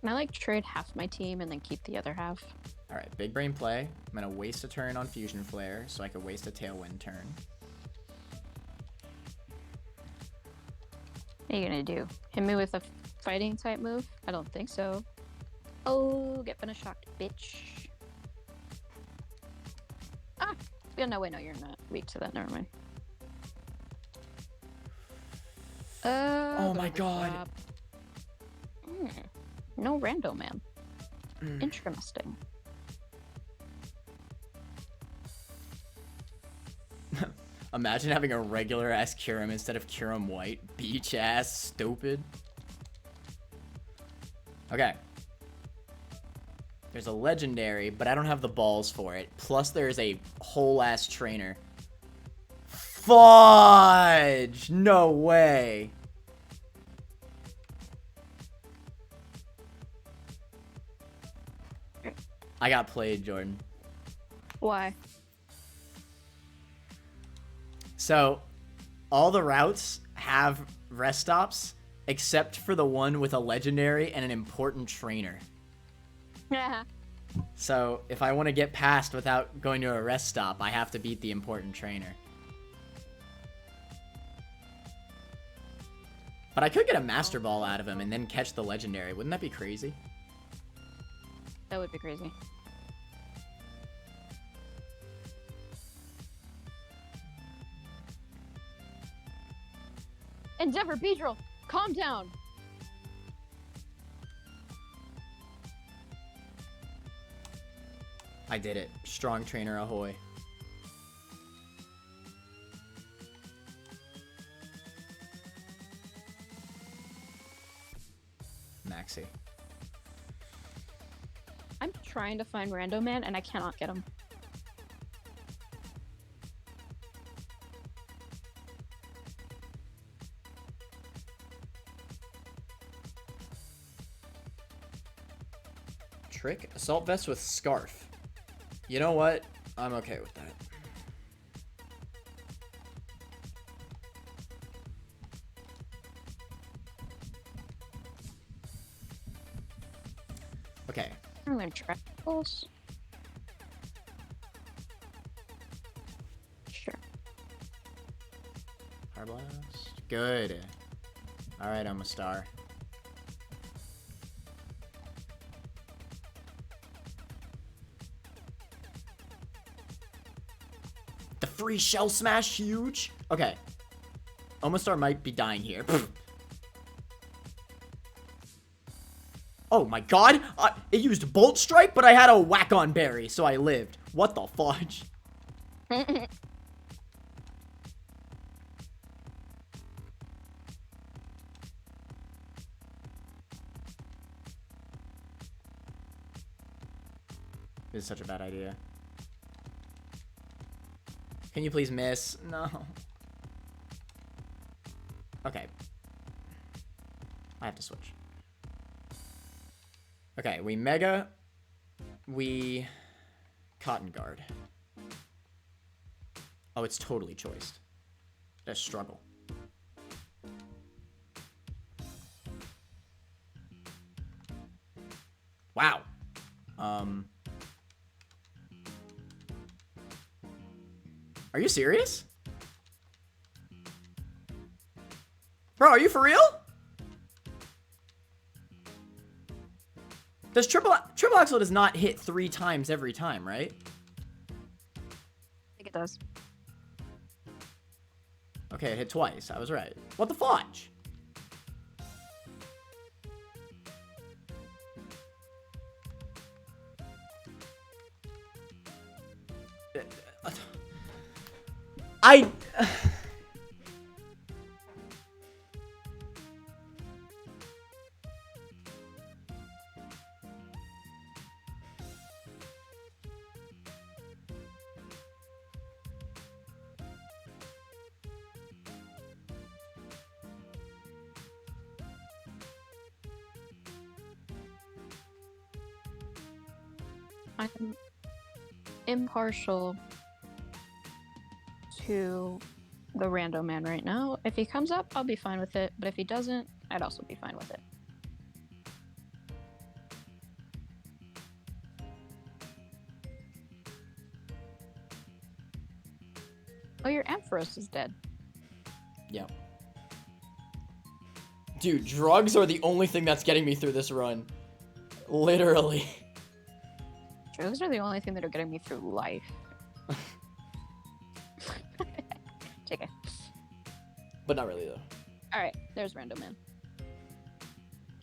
Can I like trade half my team and then keep the other half? Alright, big brain play. I'm gonna waste a turn on Fusion Flare so I could waste a Tailwind turn. What are you gonna do? Hit me with a fighting type move? I don't think so. Oh, get finished shocked, bitch. Ah! Yeah, no, wait, no, you're not weak to that. Never mind. Oh my god. crap. No rando, man. Mm. Interesting. Imagine having a regular ass Kyurem instead of Kyurem White. Beach ass, stupid. Okay. There's a legendary, but I don't have the balls for it. Plus there's a whole ass trainer. Fudge! No way. I got played, Jordan. Why? So, all the routes have rest stops, except for the one with a legendary and an important trainer. Yeah. So, if I want to get past without going to a rest stop, I have to beat the important trainer. But I could get a Master Ball out of him and then catch the legendary. Wouldn't that be crazy? That would be crazy. Endeavor, Beedrill, calm down. I did it. Strong trainer ahoy. Maxi. I'm trying to find Rando Man and I cannot get him. Trick? Assault vest with scarf. You know what? I'm okay with that. Okay. I'm gonna try those. Sure. Hard blast. Good. Alright, I'm a star. The free shell smash, huge. Okay. Omastar might be dying here. Oh my god! It used Bolt Strike, but I had a Whack-On Berry, so I lived. What the fudge? This is such a bad idea. Can you please miss? No. Okay. I have to switch. Okay, we Mega. We Cotton Guard. Oh, it's totally choiced. That's struggle. Wow. Are you serious? Bro, are you for real? Does Triple Axel does not hit 3 times every time, right? I think it does. Okay, it hit twice. I was right. What the fudge? I... I'm impartial to the Rando Man right now. If he comes up, I'll be fine with it. But if he doesn't, I'd also be fine with it. Oh, your Ampharos is dead. Yeah. Dude, drugs are the only thing that's getting me through this run. Literally. Drugs are the only thing that are getting me through life. JK. But not really, though. Alright, there's Rando Man.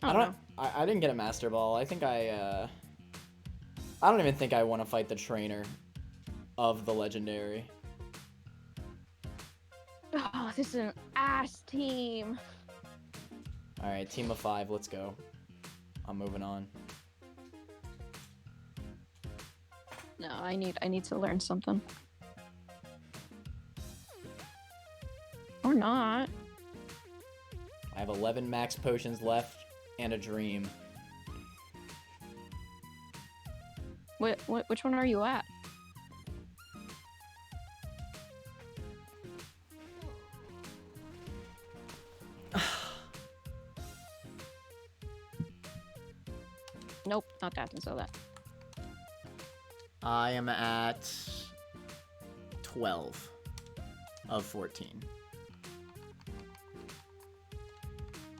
I didn't get a Master Ball. I think I don't even think I want to fight the trainer of the Legendary. Oh, this is an ass team. Alright, team of 5, let's go. I'm moving on. No, I need to learn something. Or not. I have 11 max potions left and a dream. Which one are you at? Nope, not that. Didn't sell that. I am at 12 of 14.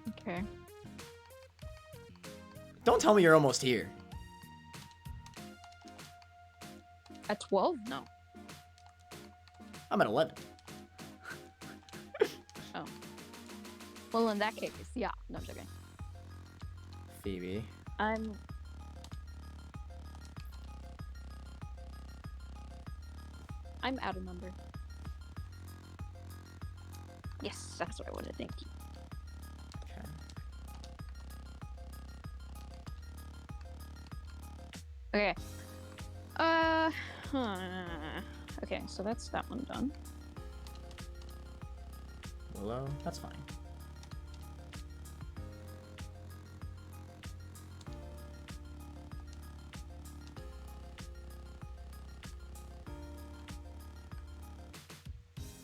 Okay. Don't tell me you're almost here. At 12? No. I'm at 11. Oh. Well, in that case, yeah. No, I'm joking. Phoebe. I'm out of number. Yes, that's what I wanted. Thank you. Okay. Okay. Okay, so that's that one done. Willow. That's fine.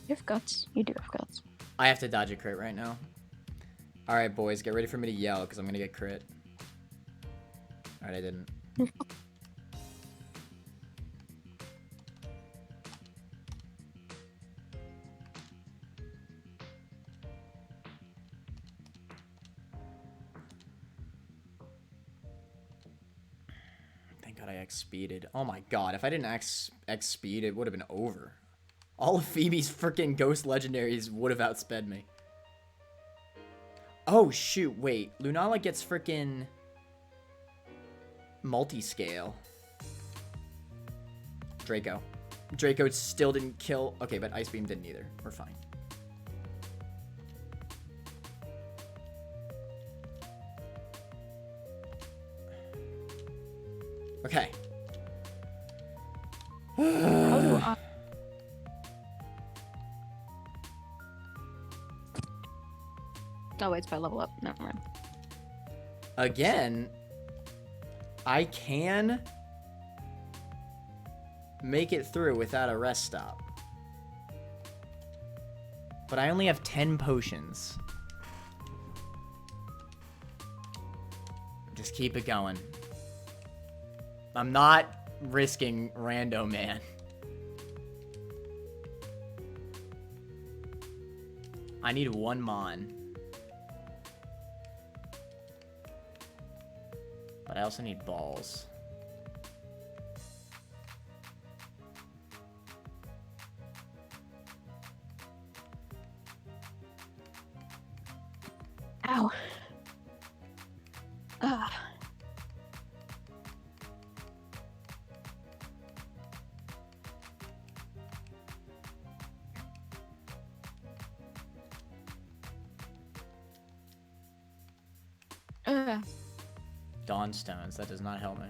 You have guts. You do have guts. I have to dodge a crit right now. All right, boys, get ready for me to yell because I'm gonna get crit. All right, I didn't. Thank God I X-speeded. Oh my God, if I didn't X-speed, it would have been over. All of Phoebe's freaking ghost legendaries would have outsped me. Oh shoot, wait. Lunala gets freaking multi-scale. Draco. Draco still didn't kill. Okay, but Ice Beam didn't either. We're fine. Okay. How do I... Oh, wait, it's by level up. Never mind. Again, I can make it through without a rest stop. But I only have 10 potions. Just keep it going. I'm not risking Rando Man. I need one Mon. But I also need balls. Ow. Ah. Dawn Stones, that does not help me.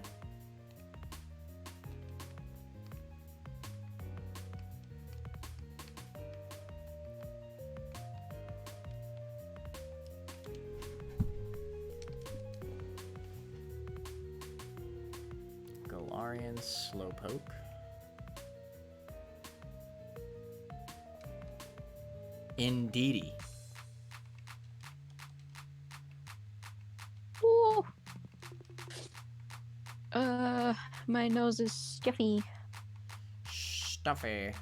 Galarian Slowpoke. Indeedy. Ooh. My nose is stuffy. Stuffy.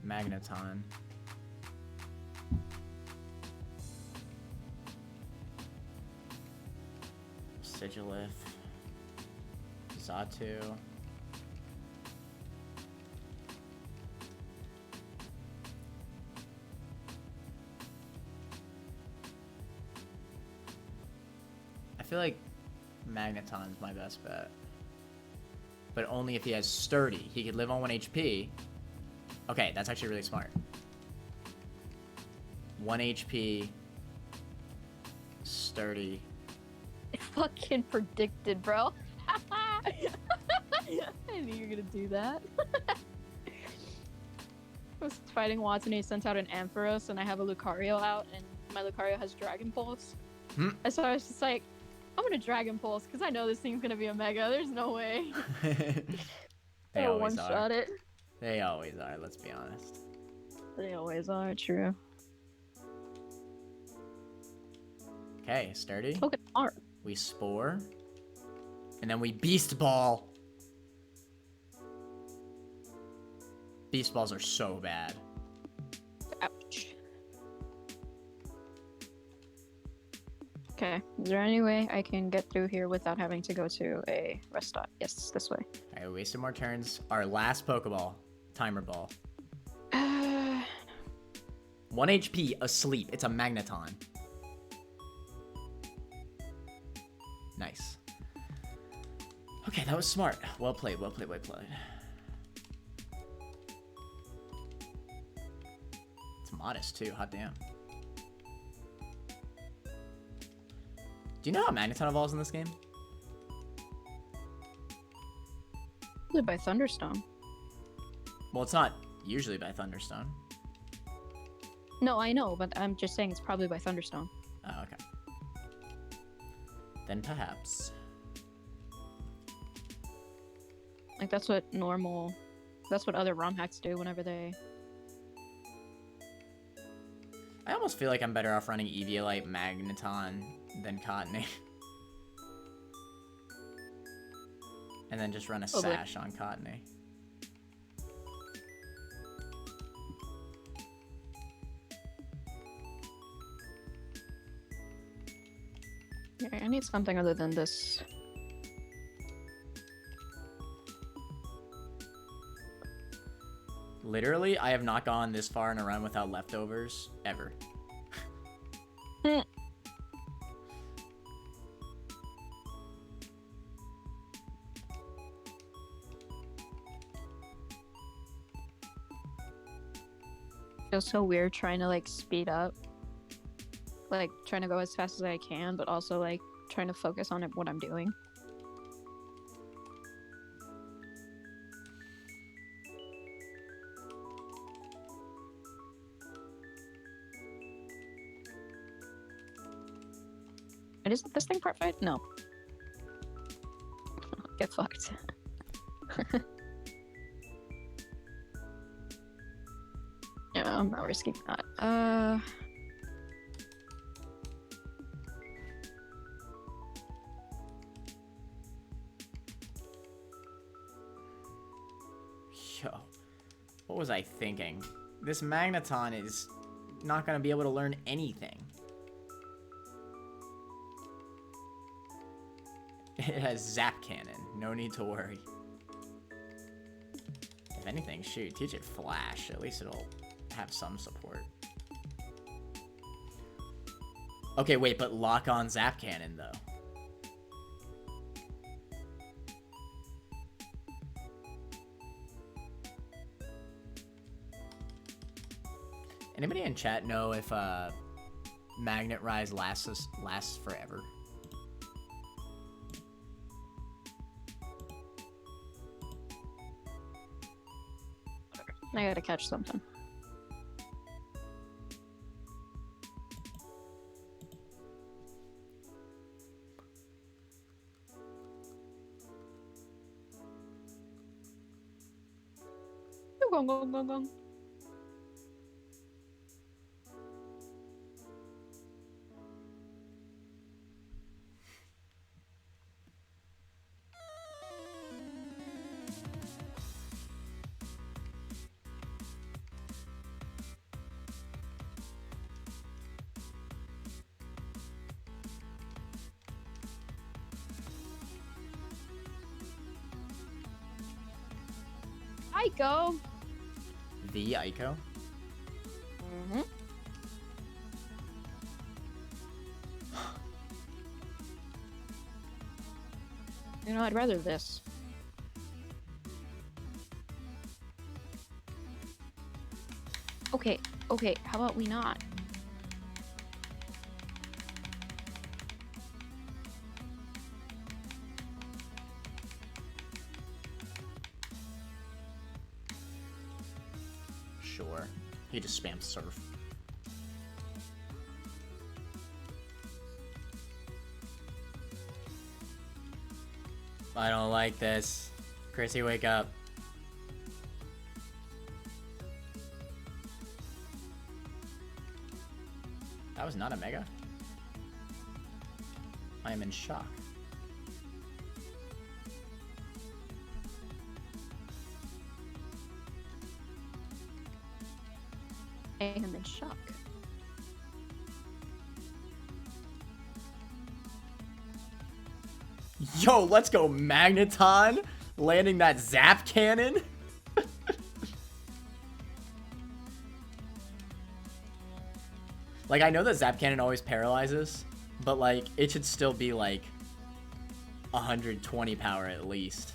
Magneton. Sigilith. Xatu. I feel like Magneton's my best bet. But only if he has Sturdy. He could live on 1 HP. Okay, that's actually really smart. 1 HP. Sturdy. I fucking predicted, bro. I knew you were gonna do that. I was fighting Watson, he sent out an Ampharos, and I have a Lucario out, and my Lucario has Dragon Pulse. And so I was just like, I'm gonna Dragon Pulse, because I know this thing's gonna be a Mega. There's no way. They always are. One-shot it. They always are, let's be honest. They always are, true. Okay, Sturdy. Pokemon. We Spore. And then we Beast Ball. Beast Balls are so bad. Ouch. Okay. Is there any way I can get through here without having to go to a rest stop? Yes, this way. Alright, we wasted more turns. Our last Pokeball. Timer ball. 1 HP, asleep. It's a Magneton. Nice. Okay, that was smart. Well played, well played, well played. It's modest too, hot damn. Do you know how Magneton evolves in this game? Probably by Thunderstone. Well, it's not usually by Thunderstone. No, I know, but I'm just saying it's probably by Thunderstone. Oh, okay. Then perhaps. Like, that's what other ROM hacks do whenever they... I almost feel like I'm better off running Eviolite, Magneton than Cottonee. And then just run a Sash on Cottonee. Yeah, I need something other than this. Literally, I have not gone this far in a run without leftovers, ever. Feels so weird trying to, like, speed up. Like, trying to go as fast as I can, but also, like, trying to focus on what I'm doing. And isn't this thing part 5? No. Get fucked. Yeah, I'm not risking that. Yo, what was I thinking? This Magneton is not gonna be able to learn anything. It has Zap Cannon, no need to worry. If anything, shoot, teach it Flash, at least it'll have some support. Okay, wait, but lock on Zap Cannon, though. Anybody in chat know if Magnet Rise lasts forever? I gotta catch something. Gong, gong, gong, gong. Ico. The Ico? Mm-hmm. You know, I'd rather this. Okay, how about we not? Sure. He just spams Surf. I don't like this. Chrissy, wake up. That was not a Mega? I am in shock. I am in shock. Yo, let's go, Magneton. Landing that Zap Cannon. Like, I know that Zap Cannon always paralyzes, but, like, it should still be, like, 120 power at least.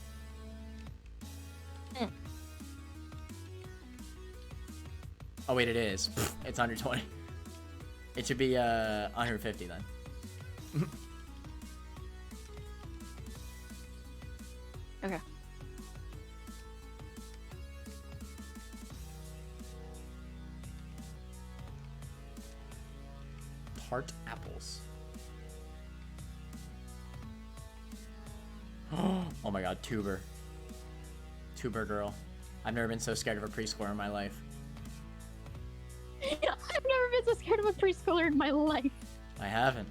Oh, wait, it is. It's 120. It should be 150 then. Okay. Tart apples. Oh my god, Tuber. Tuber girl. I've never been so scared of a preschooler in my life. I've never been so scared of a preschooler in my life. I haven't.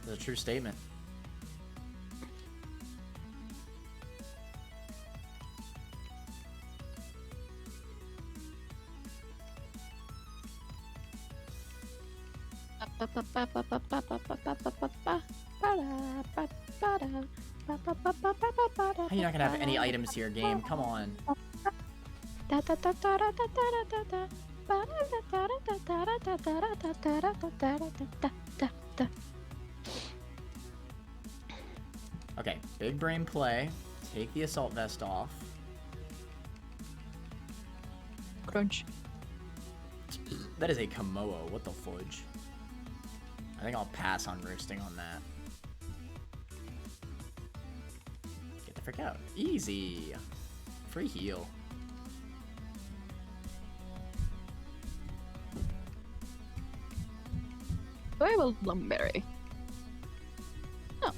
It's a true statement. How are you not gonna have any items here, game? Come on. Okay, big brain play. Take the assault vest off. Crunch. That is a Komodo. What the fudge? I think I'll pass on roosting on that. Get the frick out. Easy. Free heal. Do I have a Lumberry? No.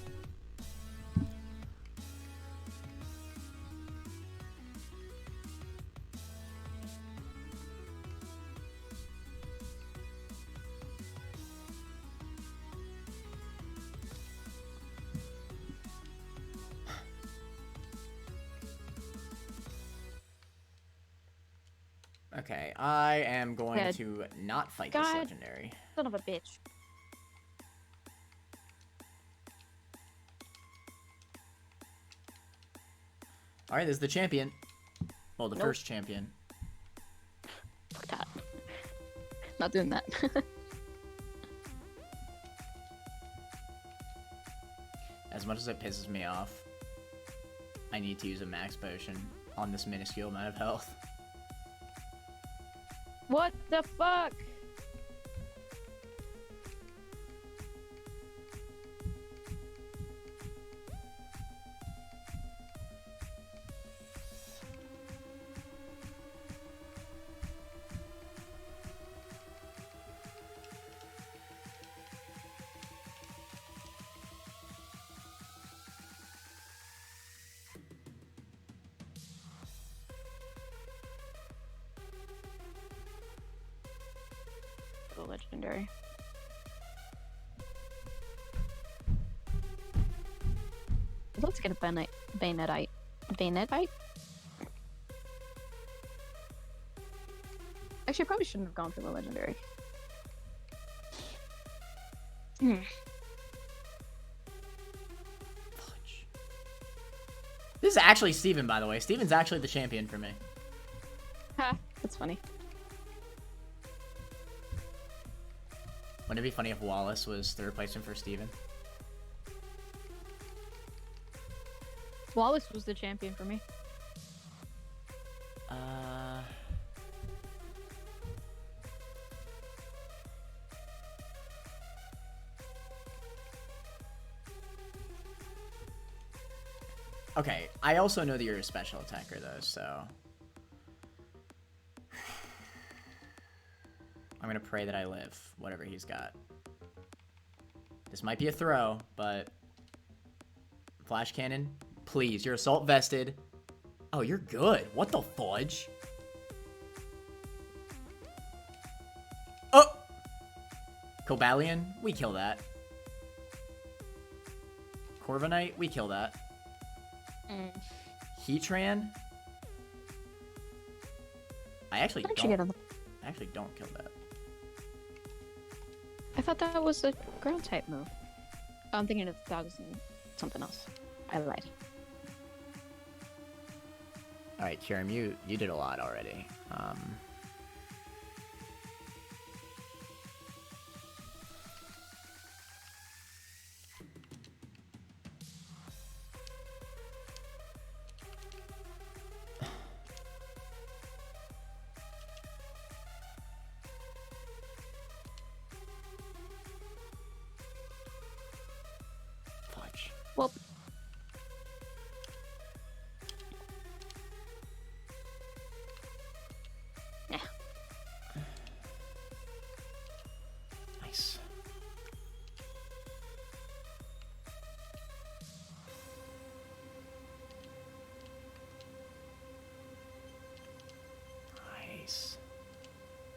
Okay, I am going Good. to not fight this God. legendary. Son of a bitch. Alright, this is the champion. Well, the Nope. first champion. Fuck that. Not doing that. As much as it pisses me off, I need to use a max potion on this minuscule amount of health. What the fuck? The legendary. Let's get a Bayonetite. Bayonetite? Actually, I probably shouldn't have gone for the legendary. Fudge. This is actually Steven, by the way. Steven's actually the champion for me. Ha, that's funny. Wouldn't it be funny if Wallace was the replacement for Steven? Wallace was the champion for me. Okay, I also know that you're a special attacker, though, so... I'm gonna pray that I live, whatever he's got. This might be a throw, but... Flash cannon? Please, you're assault vested. Oh, you're good. What the fudge? Oh! Cobalion? We kill that. Corviknight? We kill that. Heatran? I actually How'd you get on the... I actually don't kill that. I thought that was a ground type move. Oh, I'm thinking of that was something else. I lied. All right, Kiram, you did a lot already. Fudge. Well, yeah. Nice. Nice.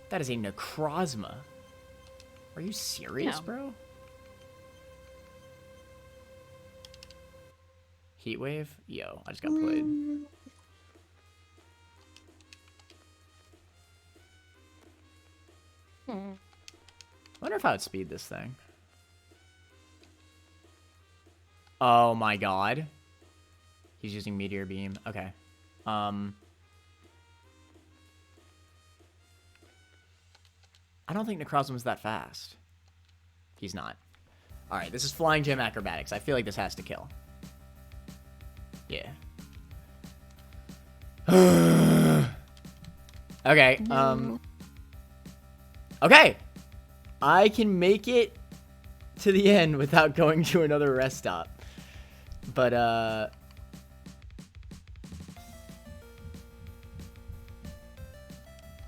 That is a Necrozma. Are you serious, No. bro? Heatwave? Yo, I just got played. Hmm. I wonder if I would speed this thing. Oh my god. He's using Meteor Beam. Okay. I don't think Necrozma's that fast. He's not. Alright, this is Flying Gym Acrobatics. I feel like this has to kill. Yeah. Okay, okay! I can make it to the end without going to another rest stop. But, I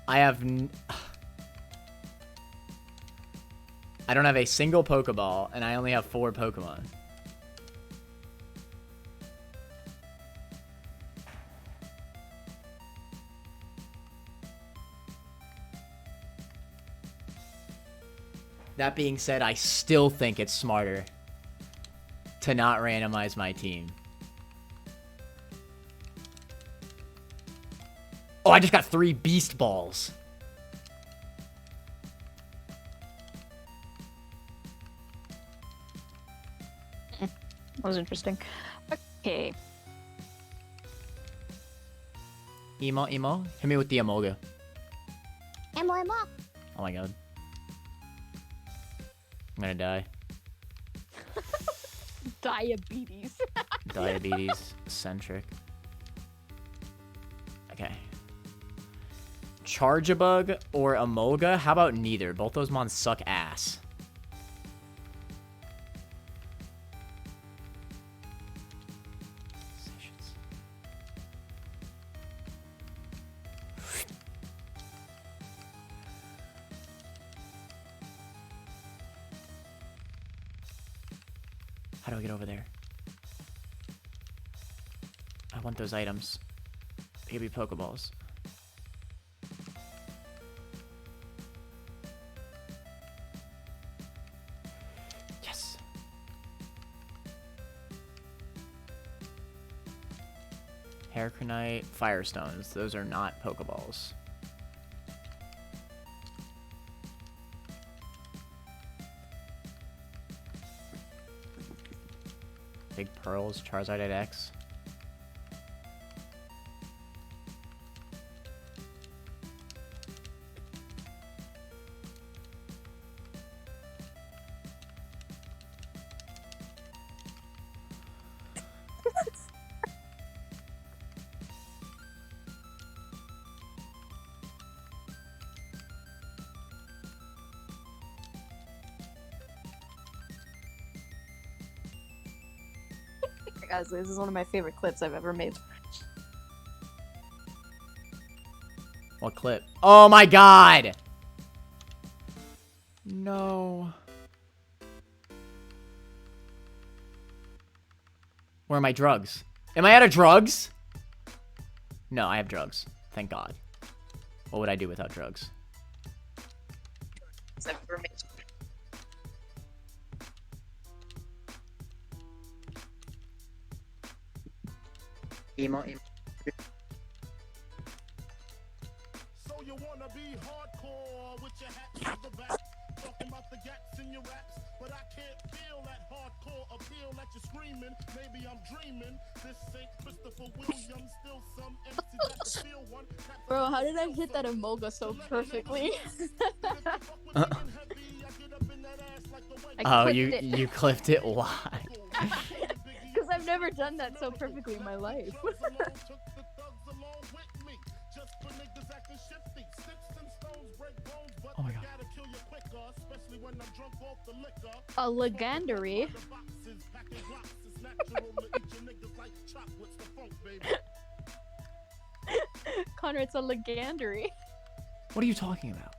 have... I don't have a single Pokeball, and I only have 4 Pokemon. That being said, I still think it's smarter to not randomize my team. Oh, I just got 3 Beast Balls. That was interesting. Okay. Emo? Hit me with the Emolga. Emo. Oh my god. I'm gonna die. Diabetes. Diabetes centric. Okay. Charjabug or Emolga? How about neither? Both those mons suck ass. How do I get over there? I want those items. Give me Pokeballs. Yes. Haircronite, Firestones. Those are not Pokeballs. Big Pearls, Charizard at X. Guys, this is one of my favorite clips I've ever made. What clip? Oh my god! No. Where are my drugs? Am I out of drugs? No, I have drugs. Thank God. What would I do without drugs? I've ever made. Emo. So you wanna be hardcore with your hat to the back? Bro, how did I hit that emolga so perfectly? I Oh, clipped you it. you clipped it. Why? Because I've never done that so perfectly in my life. Oh my god. A legendary. Connor, it's a legendary. What are you talking about?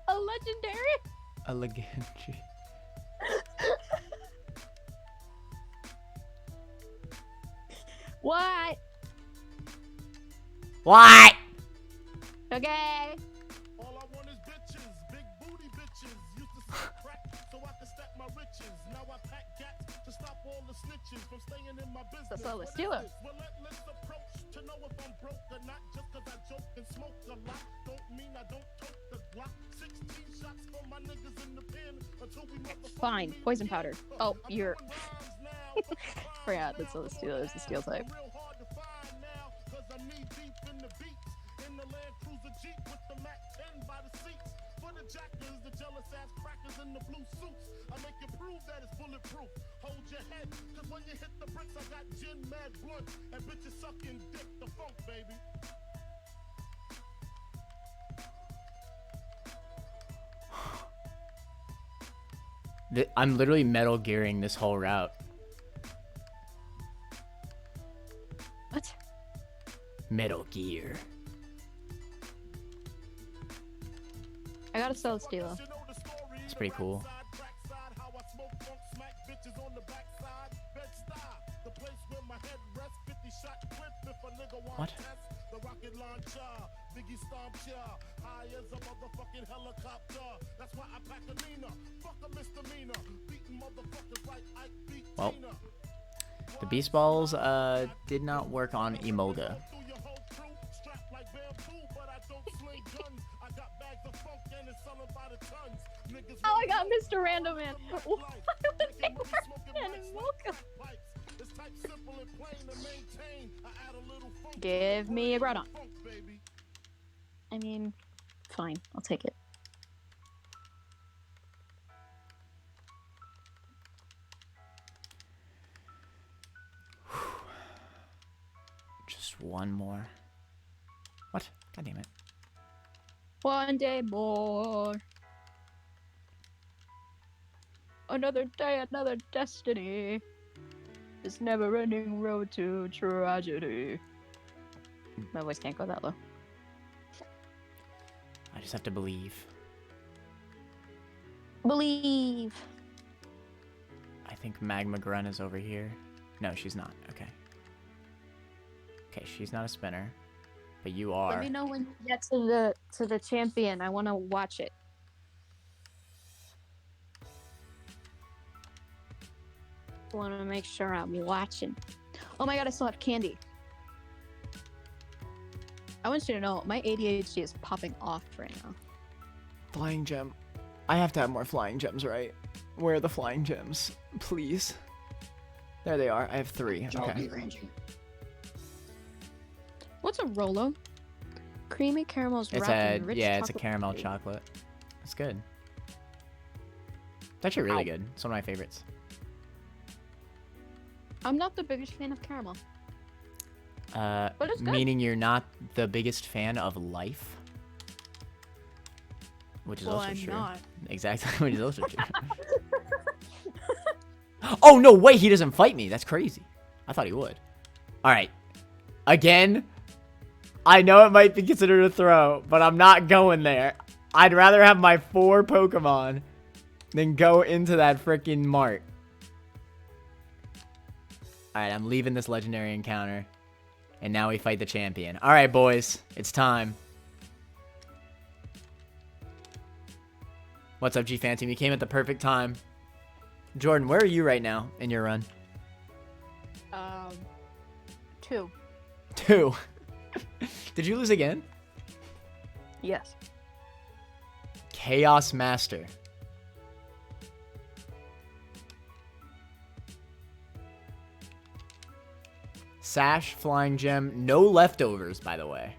A legendary? A legendary. What? What? Okay. All I want is bitches, big booty bitches. Used to sell crack so I could stack my riches. Now I pack gats to stop all the snitches from staying in my business. That's all the What is stealer. this? Relentless approach to know if I'm broke or not. Just cause I joke and smoke a lot don't mean I don't tote the Glock. 16 shots for my niggas in the pen until we motherfucking Fine. meet Poison again. powder. Oh, I'm you're. doing rhymes now, but the Forgot rhymes that's all the now stealer is the steel type. real hard to find now, cause I'm knee deep in the beats. In the Land Cruiser Jeep with the Mac 10 by the seats. For the jackers, the jealous ass crackers in the blue suits. I make you prove that it's bulletproof. Hold your head, cause when you hit the bricks, I got gin mad blunt. And bitches sucking dick, the funk, baby. I'm literally Metal Gearing this whole route. What? Metal Gear. I gotta sell the stealer. It's pretty cool. What? The rocket launcher, Biggie stomp ya, high as a motherfucking helicopter. That's why I pack a Nina, fuck a misdemeanor, beating motherfuckers like Ike beat Well, Tina. the Beast Balls did not work on Emolga. Through your whole crew, strapped like bamboo, but I don't sling guns. I got bags of funk and it's selling by the tons. Niggas Oh, I got wanna Mr. Random Man. Why would they making money work smoking in blunts Emolga? like pipes. It's type simple and plain to maintain. I add a little funk to Give the me a brain. Groudon. Funk, baby. I mean, fine. I'll take it. Just one more. What? God damn it. One day more. Another day, another destiny. This never-ending road to tragedy. My voice can't go that low. I just have to believe. Believe. I think Magma Grunt is over here. No, she's not. Okay. Okay, she's not a spinner. But you are. Let me know when you get to the champion. I want to watch it. Want to make sure I'm watching. Oh my god, I still have candy. I want you to know my ADHD is popping off right now. Flying gem. I have to have more flying gems, right? Where are the flying gems? Please. There they are. I have 3. Okay. What's a Rolo? Creamy caramels It's wrapped a in rich it's a chocolate caramel pudding. chocolate. It's good. It's actually really Ow. good. It's one of my favorites. I'm not the biggest fan of caramel. But it's good. Meaning you're not the biggest fan of life, which is Well, also I'm true. not. Exactly, which is also true. Oh no way! He doesn't fight me. That's crazy. I thought he would. All right, again. I know it might be considered a throw, but I'm not going there. I'd rather have my 4 Pokemon than go into that freaking mart. Alright, I'm leaving this legendary encounter. And now we fight the champion. Alright, boys. It's time. What's up, G-Fan Team? You came at the perfect time. Jordan, where are you right now in your run? 2. 2. Did you lose again? Yes. Chaos Master. Sash, Flying Gem, no leftovers, by the way.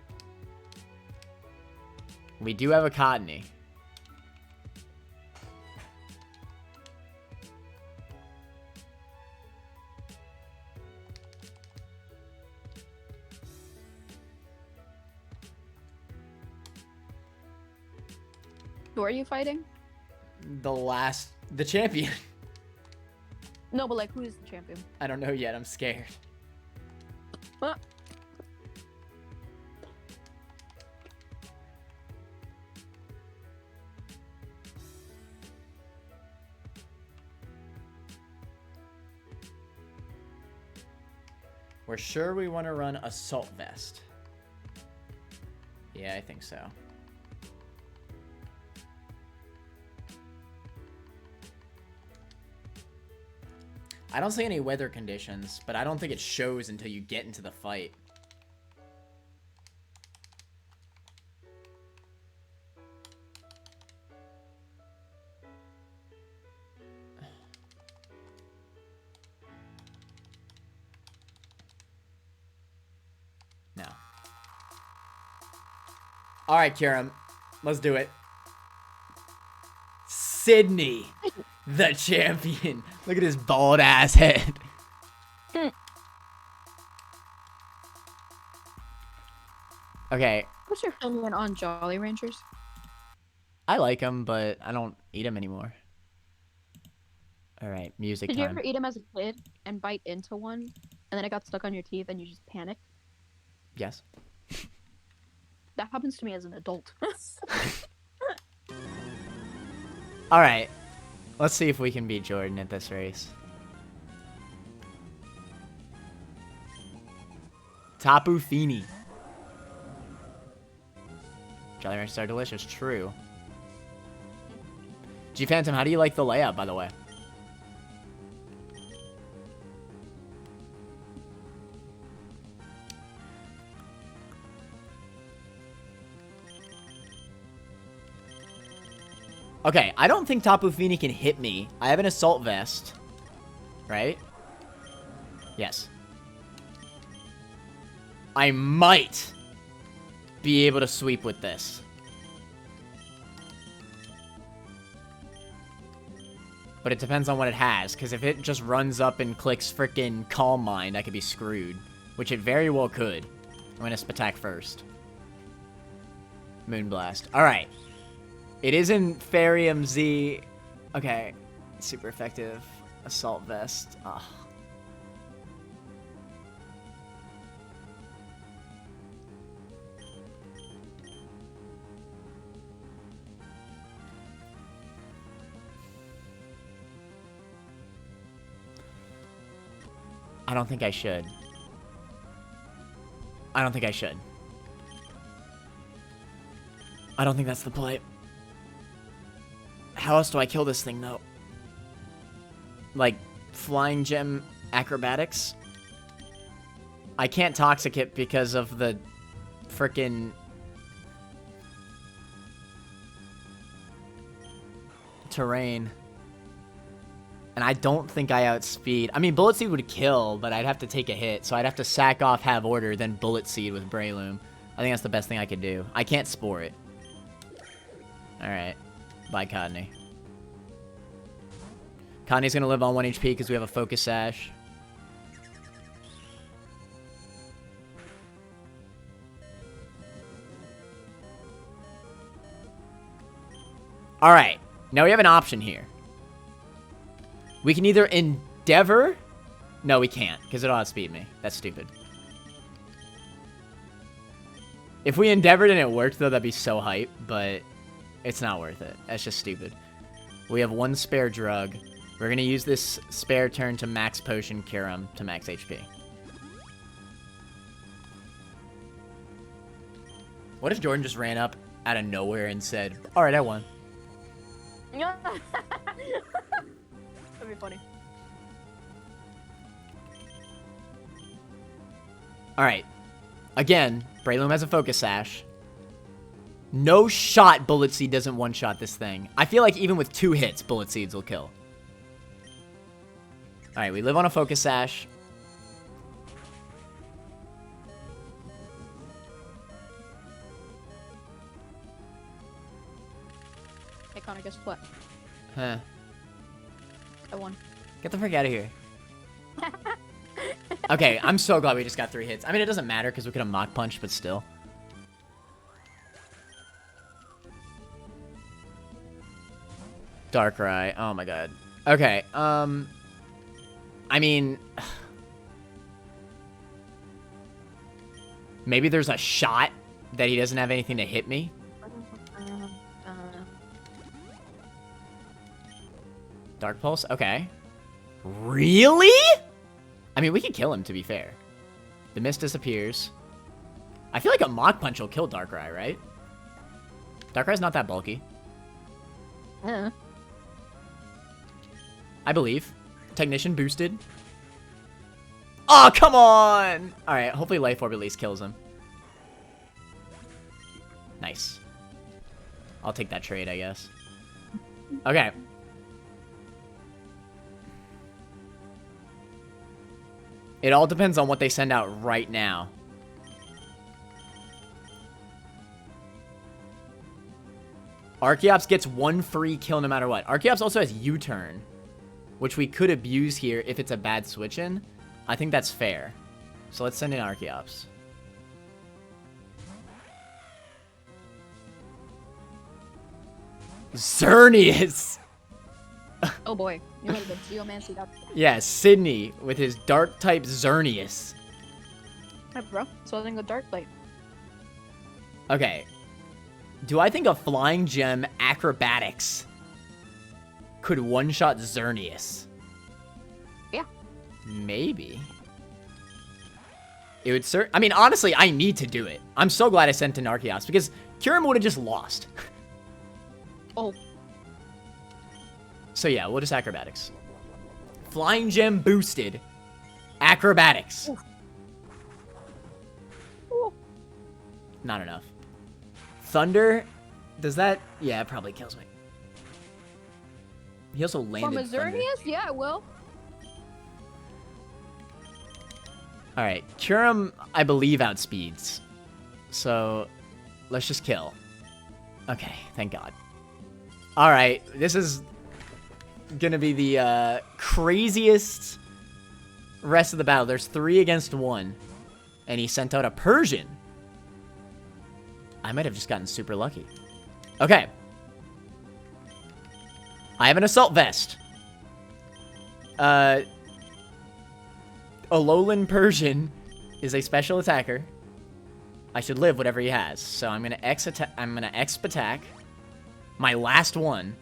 We do have a Cottony. Who are you fighting? The champion. No, but like, who is the champion? I don't know yet. I'm scared. Huh? We're sure we want to run Assault Vest. Yeah, I think so. I don't see any weather conditions, but I don't think it shows until you get into the fight. No. All right, Kiram. Let's do it. Sydney, the champion. Look at his bald ass head. Okay. What's your opinion on Jolly Ranchers? I like them, but I don't eat them anymore. All right, music Did you time. ever eat them as a kid and bite into one, and then it got stuck on your teeth and you just panicked? Yes. That happens to me as an adult. All right. Let's see if we can beat Jordan at this race. Tapu Fini. Jolly Ranchers are delicious. True. G Phantom, how do you like the layout, by the way? Okay, I don't think Tapu Fini can hit me. I have an Assault Vest. Right? Yes. I might be able to sweep with this. But it depends on what it has, because if it just runs up and clicks frickin' Calm Mind, I could be screwed. Which it very well could. I'm gonna attack first. Moonblast. Alright. It is in Farium Z. Okay. Super effective. Assault Vest. Ugh. I don't think I should. I don't think I should. I don't think that's the play. How else do I kill this thing, though? Like, Flying Gem Acrobatics? I can't Toxic it because of the frickin' terrain. And I don't think I outspeed. I mean, Bullet Seed would kill, but I'd have to take a hit. So I'd have to sack off Have Order, then Bullet Seed with Breloom. I think that's the best thing I could do. I can't Spore it. Alright. Bye, Cottony. Cottony's gonna live on 1 HP because we have a Focus Sash. Alright. Now we have an option here. We can either Endeavor... No, we can't, because it'll outspeed me. That's stupid. If we Endeavored and it worked, though, that'd be so hype, but it's not worth it. That's just stupid. We have 1 spare drug. We're going to use this spare turn to max Potion Kiram to max HP. What if Jordan just ran up out of nowhere and said, alright, I won. That'd be funny. Alright. Again, Breloom has a Focus Sash. No shot Bullet Seed doesn't one-shot this thing. I feel like even with 2 hits, Bullet Seeds will kill. Alright, we live on a Focus Sash. Hey, Connor, guess what? Huh. I won. Get the frick out of here. Okay, I'm so glad we just got 3 hits. I mean, it doesn't matter because we could have Mach Punch, but still. Darkrai. Oh my god. Okay, I mean... Maybe there's a shot that he doesn't have anything to hit me. Dark Pulse? Okay. Really? I mean, we could kill him, to be fair. The mist disappears. I feel like a Mach Punch will kill Darkrai, right? Darkrai's not that bulky. I believe. Technician boosted. Oh, come on! Alright, hopefully Life Orb at least kills him. Nice. I'll take that trade, I guess. Okay. It all depends on what they send out right now. Archeops gets 1 free kill no matter what. Archeops also has U-turn, which we could abuse here if it's a bad switch-in. I think that's fair. So let's send in Archeops. Xerneas! Oh boy, you made the Geomancy. Yeah, Sydney with his dark type Xerneas. Hey, bro, so I think a dark blade. Okay. Do I think a Flying Gem Acrobatics could one-shot Xerneas? Yeah. Maybe. It would I mean, honestly, I need to do it. I'm so glad I sent in Archeops because Kyurem would have just lost. Oh. So yeah, we'll just Acrobatics. Flying Gem boosted. Acrobatics. Oof. Ooh. Not enough. Thunder, does that? Yeah, it probably kills me. He also landed From Thunder. Xerneas? Yeah, it will. Alright, Kyurem, I believe, outspeeds. So, let's just kill. Okay, thank God. Alright, this is gonna be the craziest rest of the battle. There's 3 against 1. And he sent out a Persian. I might have just gotten super lucky. Okay. I have an Assault Vest. Alolan Persian is a special attacker. I should live whatever he has. So I'm gonna X attack. My last one.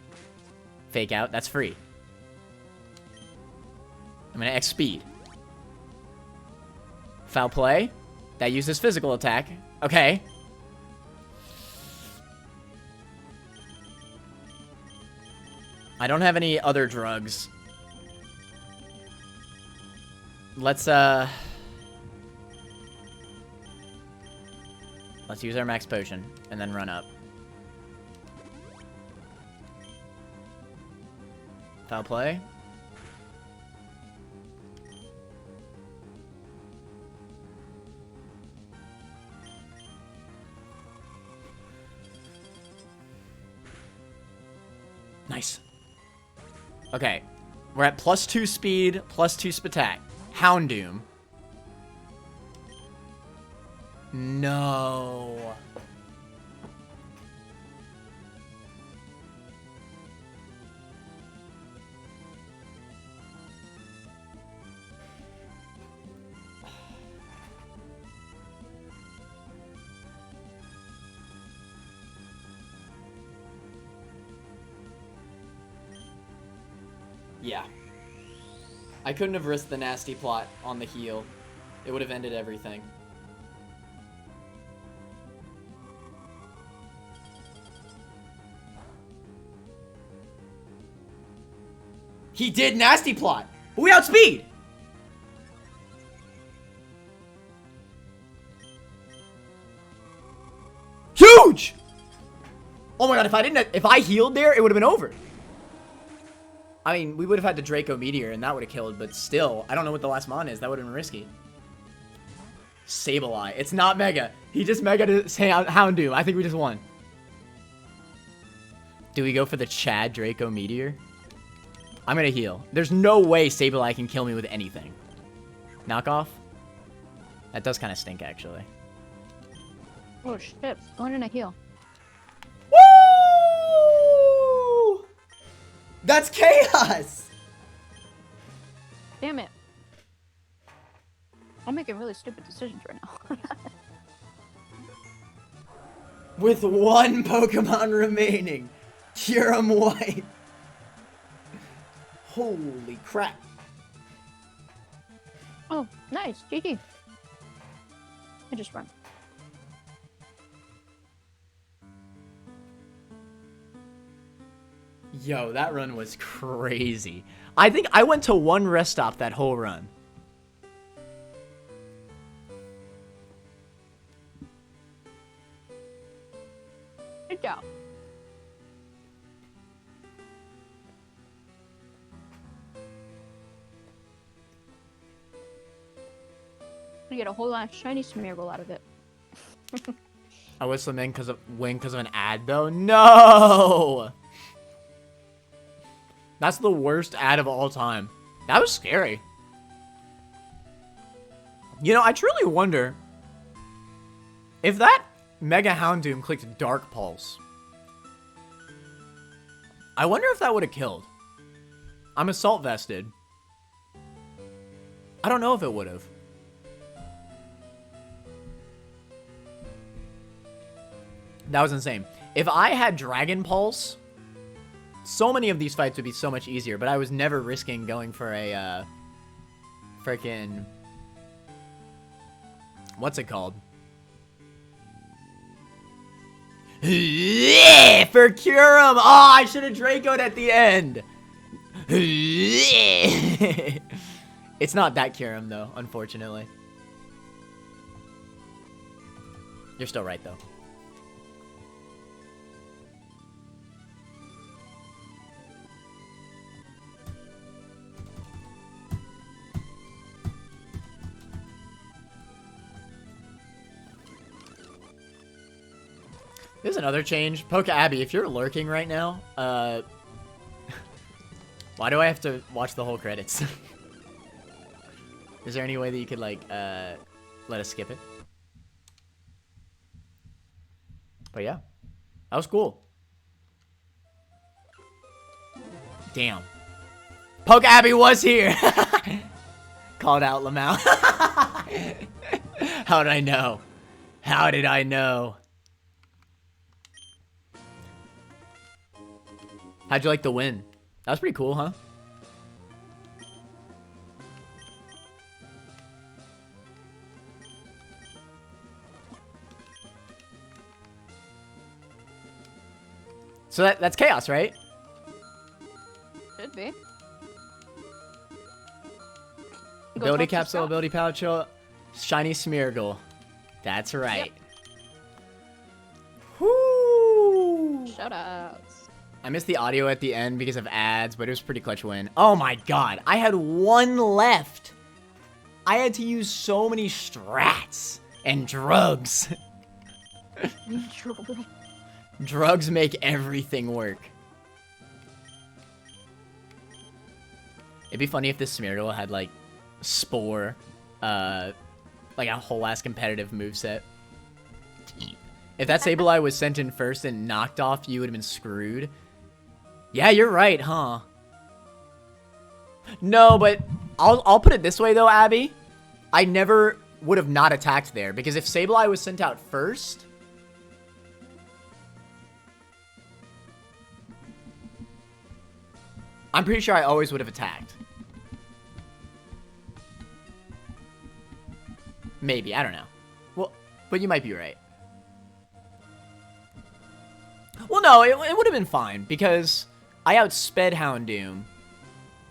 Fake out. That's free. I'm gonna X speed. Foul play. That uses physical attack. Okay. I don't have any other drugs. Let's use our max potion and then run up. Foul play. Nice. Okay. We're at +2 speed, +2 spatak. Houndoom. No. Yeah. I couldn't have risked the nasty plot on the heel. It would have ended everything. He did nasty plot, but we outspeed. Huge! Oh my god, if I healed there, it would have been over. I mean, we would have had the Draco Meteor, and that would have killed, but still, I don't know what the last mon is. That would have been risky. Sableye. It's not Mega. He just Mega to Houndoom. I think we just won. Do we go for the Chad Draco Meteor? I'm gonna heal. There's no way Sableye can kill me with anything. Knockoff? That does kind of stink, actually. Oh shit! Why didn't I heal? Woo! That's chaos! Damn it! I'm making really stupid decisions right now. With one Pokemon remaining. Kyurem White. Holy crap. Oh, nice. GG. I just run. Yo, that run was crazy. I think I went to one rest stop that whole run. Good job. You get a whole lot of shiny Smeargle out of it. I whistle win because of an ad though. No. That's the worst ad of all time. That was scary. You know, I truly wonder if that Mega Houndoom clicked Dark Pulse. I wonder if that would have killed. I'm assault vested. I don't know if it would have. That was insane. If I had Dragon Pulse, so many of these fights would be so much easier, but I was never risking going for a, freaking... What's it called? For Kyurem! Oh, I should have Draco'd at the end! It's not that Kyurem, though, unfortunately. You're still right, though. Here's another change. Poke Abby, if you're lurking right now, why do I have to watch the whole credits? Is there any way that you could, like, let us skip it? But yeah, that was cool. Damn. Poke Abby was here! Called out Lamau. How did I know? How did I know? How'd you like the win? That was pretty cool, huh? So that's chaos, right? Should be. Ability capsule, ability pouch, shiny Smeargle. That's right. Yep. Whoo! Shout outs. I missed the audio at the end because of ads, but it was a pretty clutch win. Oh my god, I had one left. I had to use so many strats and drugs. Drugs make everything work. It'd be funny if this Smeargle had, like, Spore, like a whole ass competitive moveset. If that Sableye was sent in first and knocked off, you would have been screwed. Yeah, you're right, huh? No, but I'll put it this way though, Abby. I never would have not attacked there because if Sableye was sent out first, I'm pretty sure I always would have attacked. Maybe, I don't know. Well, but you might be right. Well, no, it would have been fine because I outsped Houndoom.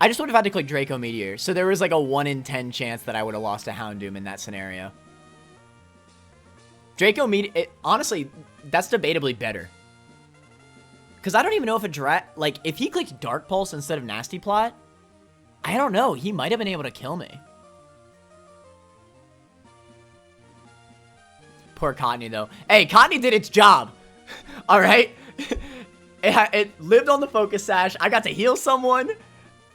I just would have had to click Draco Meteor, so there was like a 1 in 10 chance that I would have lost to Houndoom in that scenario. Draco Meteor, honestly, that's debatably better. Because I don't even know if like, if he clicked Dark Pulse instead of Nasty Plot, I don't know. He might have been able to kill me. Poor Cottonee, though. Hey, Cottonee did its job. All right? It lived on the focus sash. I got to heal someone.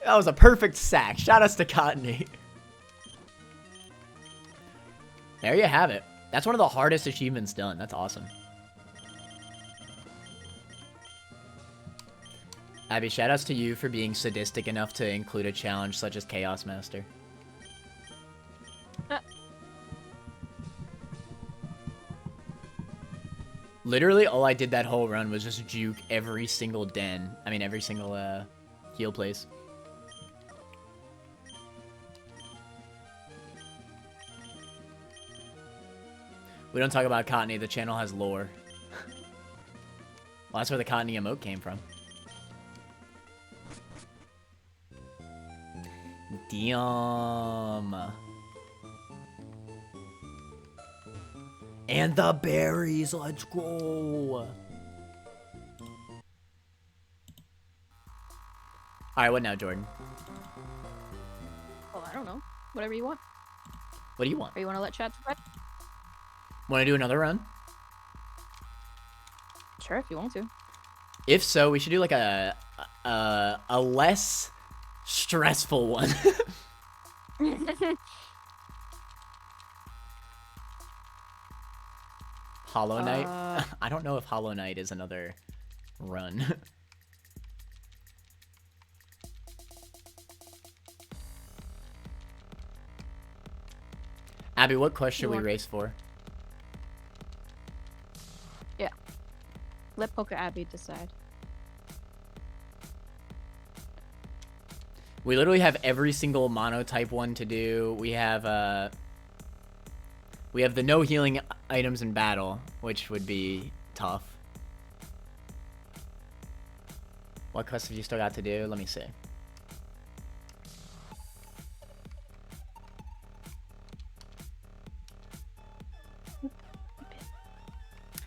That was a perfect sack. Shout outs to Cottonee. There you have it. That's one of the hardest achievements done. That's awesome. Abby, shoutouts to you for being sadistic enough to include a challenge such as Chaos Master. Literally, all I did that whole run was just juke every single den. I mean, every single heal place. We don't talk about Cottonee. The channel has lore. Well, that's where the Cottonee emote came from. Damn. And the berries, let's go. Alright, what now, Jordan? Oh, I don't know. Whatever you want. What do you want? Or you want to let chat spread? Want to do another run? Sure, if you want to. If so, we should do like a less stressful one. Hollow Knight? I don't know if Hollow Knight is another run. Abby, what quest should we race for? Yeah. Let Poker Abby decide. We literally have every single monotype one to do. We have the no healing items in battle, which would be tough. What quests have you still got to do? Let me see.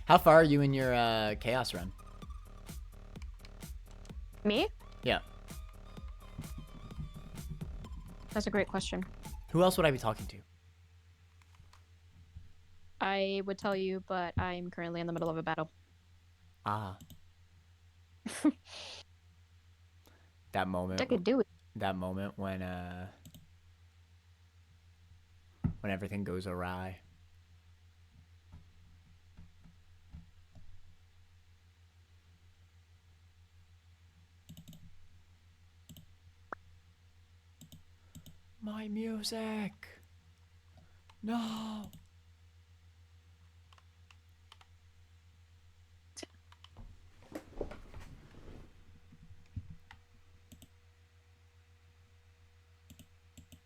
How far are you in your chaos run? Me? Yeah. That's a great question. Who else would I be talking to? I would tell you, but I'm currently in the middle of a battle. Ah. That moment. I could do it. That moment when everything goes awry. My music. No.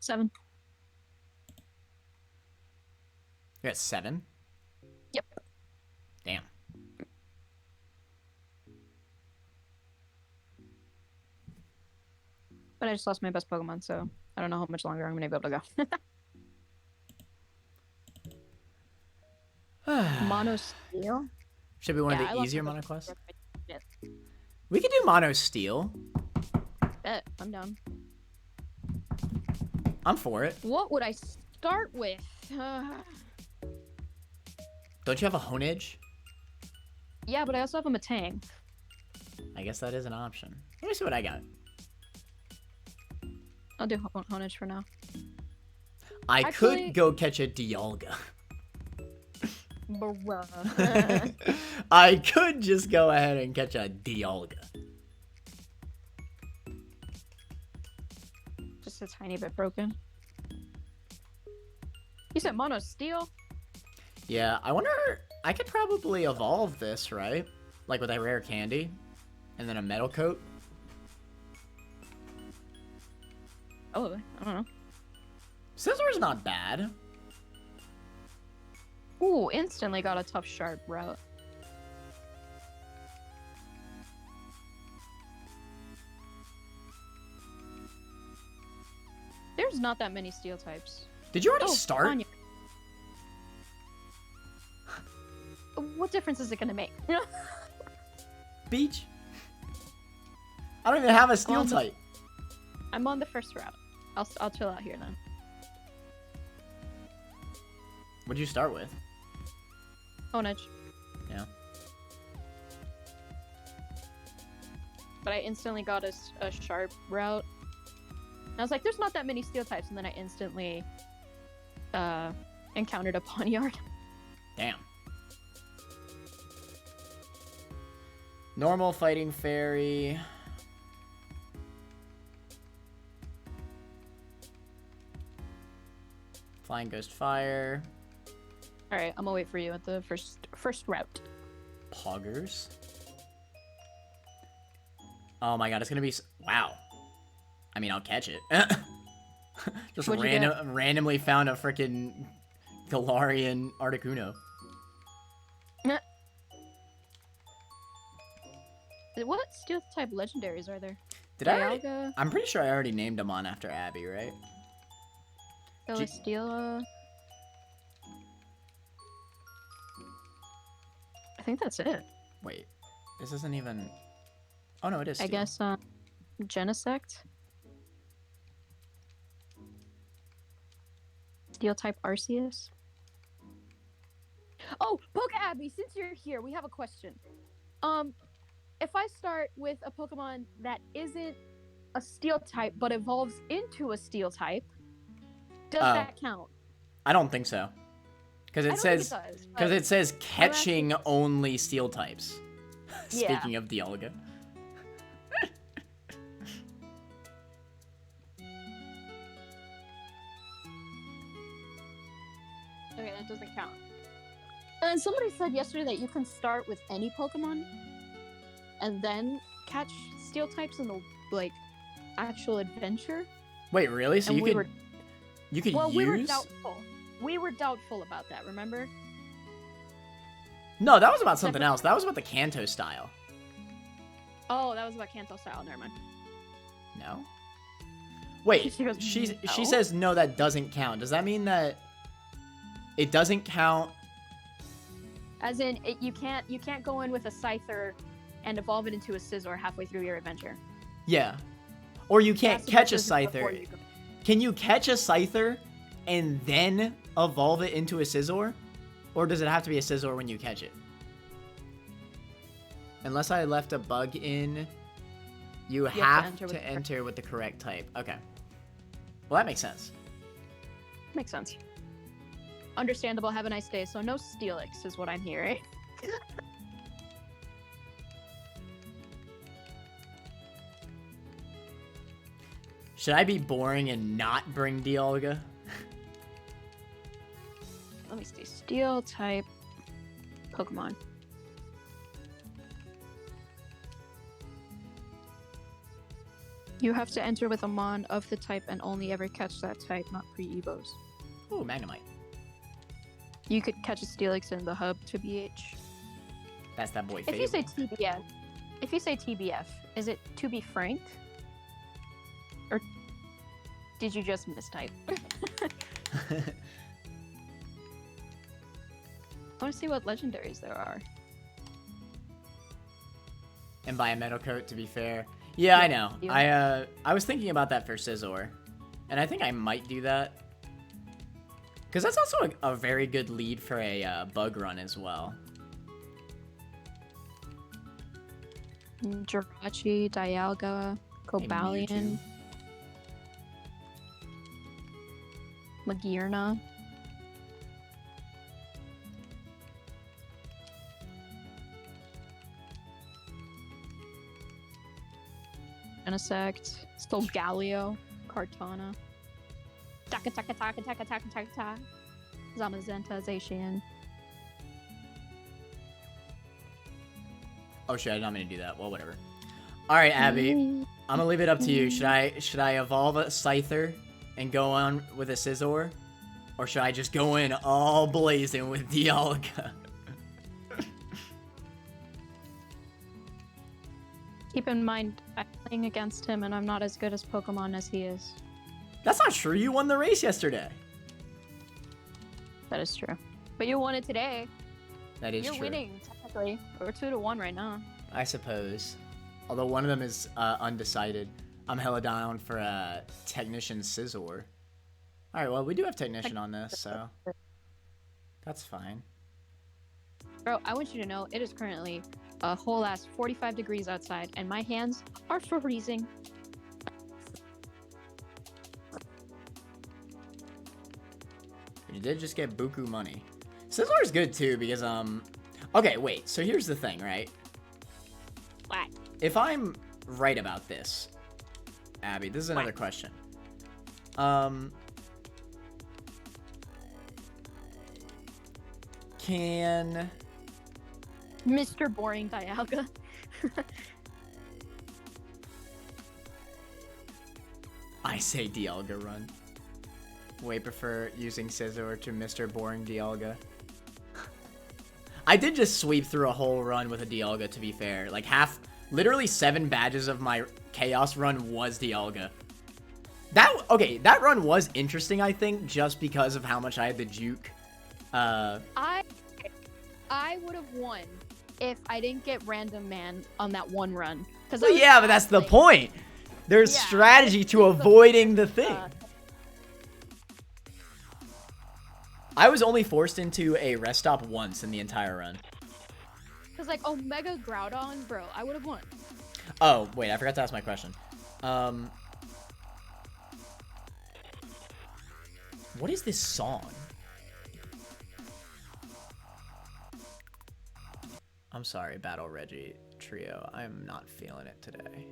Seven. You're at 7? Yep. Damn. But I just lost my best Pokemon, so I don't know how much longer I'm gonna be able to go. Mono Steel? Should be one Yeah, of I the lost easier my mono best quests. Pokemon. We could do Mono Steel. Bet. I'm down. I'm for it. What would I start with? Don't you have a Honedge? Yeah, but I also have a Matang. I guess that is an option. Let me see what I got. I'll do Honedge for now. I Actually- could go catch a Dialga. Bruh. I could just go ahead and catch a Dialga. Just a tiny bit broken. You said Mono Steel? Yeah, I wonder... I could probably evolve this, right? Like with a rare candy. And then a metal coat. Oh, I don't know. Scissor's not bad. Ooh, instantly got a tough sharp route. There's not that many steel types. Did you already Oh, start? Anya. What difference is it gonna make? Beach? I don't even have a steel on the- type. I'm on the first route. I'll chill out here then. What'd you start with? Honedge. Yeah. But I instantly got a sharp route. And I was like, there's not that many steel types, and then I instantly encountered a Pawniard. Damn. Normal fighting fairy. Flying ghost fire. Alright, I'm gonna wait for you at the first route. Poggers. Oh my god, it's gonna be wow. I mean, I'll catch it. Just What'd you randomly found a freaking Galarian Articuno. What steel type legendaries are there? Did I? Already, Dialga, I'm pretty sure I already named them on after Abby, right? Celesteela. I think that's it. Wait, this isn't even. Oh no, it is. I Steel. guess Genesect. Steel type Arceus. Oh, Poke Abby, since you're here, we have a question. If I start with a Pokemon that isn't a steel type but evolves into a steel type, does that count? I don't think so. Because it says catching only steel types. Speaking of Dialga. Okay, that doesn't count. And somebody said yesterday that you can start with any Pokemon and then catch steel types in the actual adventure. Wait, really? So and you could use? We were doubtful. We were doubtful about that, remember? No, that was about something else. That was about the Kanto style. Oh, that was about Kanto style. Never mind. No. Wait, She goes, she "No." says no, that doesn't count. Does that mean that it doesn't count? As in, you can't go in with a Scyther and evolve it into a Scizor halfway through your adventure. Yeah. Or you can't That's the catch a decision before Scyther. you go. Can you catch a Scyther and then evolve it into a Scizor? Or does it have to be a Scizor when you catch it? Unless I left a bug in, you have to enter with the correct type. Okay. Well, that makes sense. Makes sense. Understandable. Have a nice day. So no Steelix is what I'm hearing. Should I be boring and not bring Dialga? Let me see. Steel type Pokemon. You have to enter with a Mon of the type and only ever catch that type, not pre-Evos. Ooh, Magnemite. You could catch a Steelix in the hub to BH. That's that boy. If you say TBF, is it to be frank? Or did you just mistype? I want to see what legendaries there are. And buy a metal coat, to be fair. Yeah, I know. Yeah. I was thinking about that for Scizor. And I think I might do that. Because that's also a very good lead for a bug run as well. Jirachi, Dialga, Cobalion, Magearna. Genesect, Solgaleo, Kartana, Taka Taka Taka Taka Taka Taka Taka, Zamazenta, Zacian. Oh shit, I didn't mean to do that. Well, whatever. Alright, Abby. I'm gonna leave it up to you. Should I evolve a Scyther and go on with a Scizor? Or should I just go in all blazing with Dialga? Keep in mind, I'm playing against him and I'm not as good as Pokemon as he is. That's not true. You won the race yesterday. That is true. But you won it today. That is You're true. winning, technically. We're 2-1 right now. I suppose. Although one of them is undecided. I'm hella down for a Technician Scizor. All right, well, we do have Technician on this, so that's fine. Bro, I want you to know it is currently a whole ass 45 degrees outside, and my hands are freezing. You did just get buku money. Scizor is good too because okay, wait. So here's the thing, right? What? If I'm right about this, Abby, this is another question. Can Mr. Boring Dialga. I say Dialga run? Way prefer using Scizor to Mr. Boring Dialga. I did just sweep through a whole run with a Dialga, to be fair. Like literally 7 badges of my Chaos run was Dialga. That run was interesting, I think, just because of how much I had the juke. I would have won if I didn't get Random Man on that one run. Well, yeah, but that's the point. There's strategy to avoiding the thing. I was only forced into a rest stop once in the entire run. Because, like, Omega Groudon, bro, I would have won. Oh, wait, I forgot to ask my question. What is this song? I'm sorry, Battle Reggie Trio. I'm not feeling it today.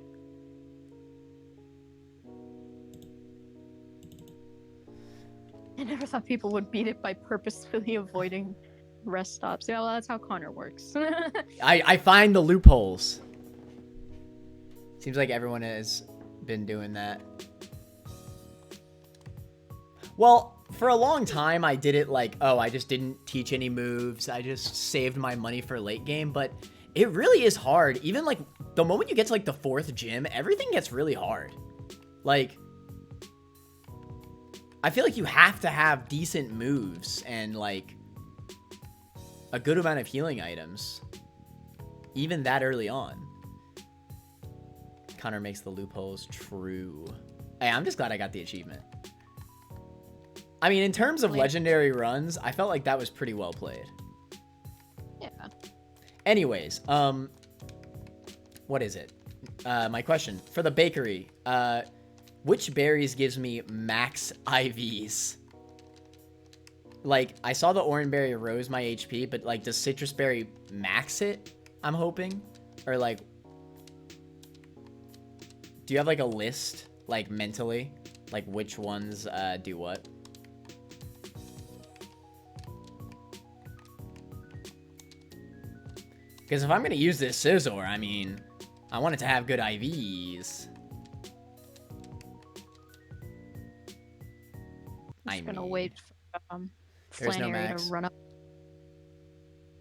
I never thought people would beat it by purposefully avoiding rest stops. Yeah, well, that's how Connor works. I find the loopholes. Seems like everyone has been doing that. Well, for a long time, I did it like, oh, I just didn't teach any moves. I just saved my money for late game. But it really is hard. Even like the moment you get to like the 4th gym, everything gets really hard. Like, I feel like you have to have decent moves and like a good amount of healing items. Even that early on. Connor makes the loopholes true. Hey, I'm just glad I got the achievement. I mean, in terms of legendary runs, I felt like that was pretty well played. Yeah. Anyways, what is it? My question for the bakery. Which berries gives me max IVs? Like, I saw the orange berry rose my HP, but like, does citrus berry max it? I'm hoping, or like, do you have like a list, like mentally, like which ones do what? Because if I'm going to use this Scizor, I mean, I want it to have good IVs. I'm just gonna wait for there's no Flannery max. to run up.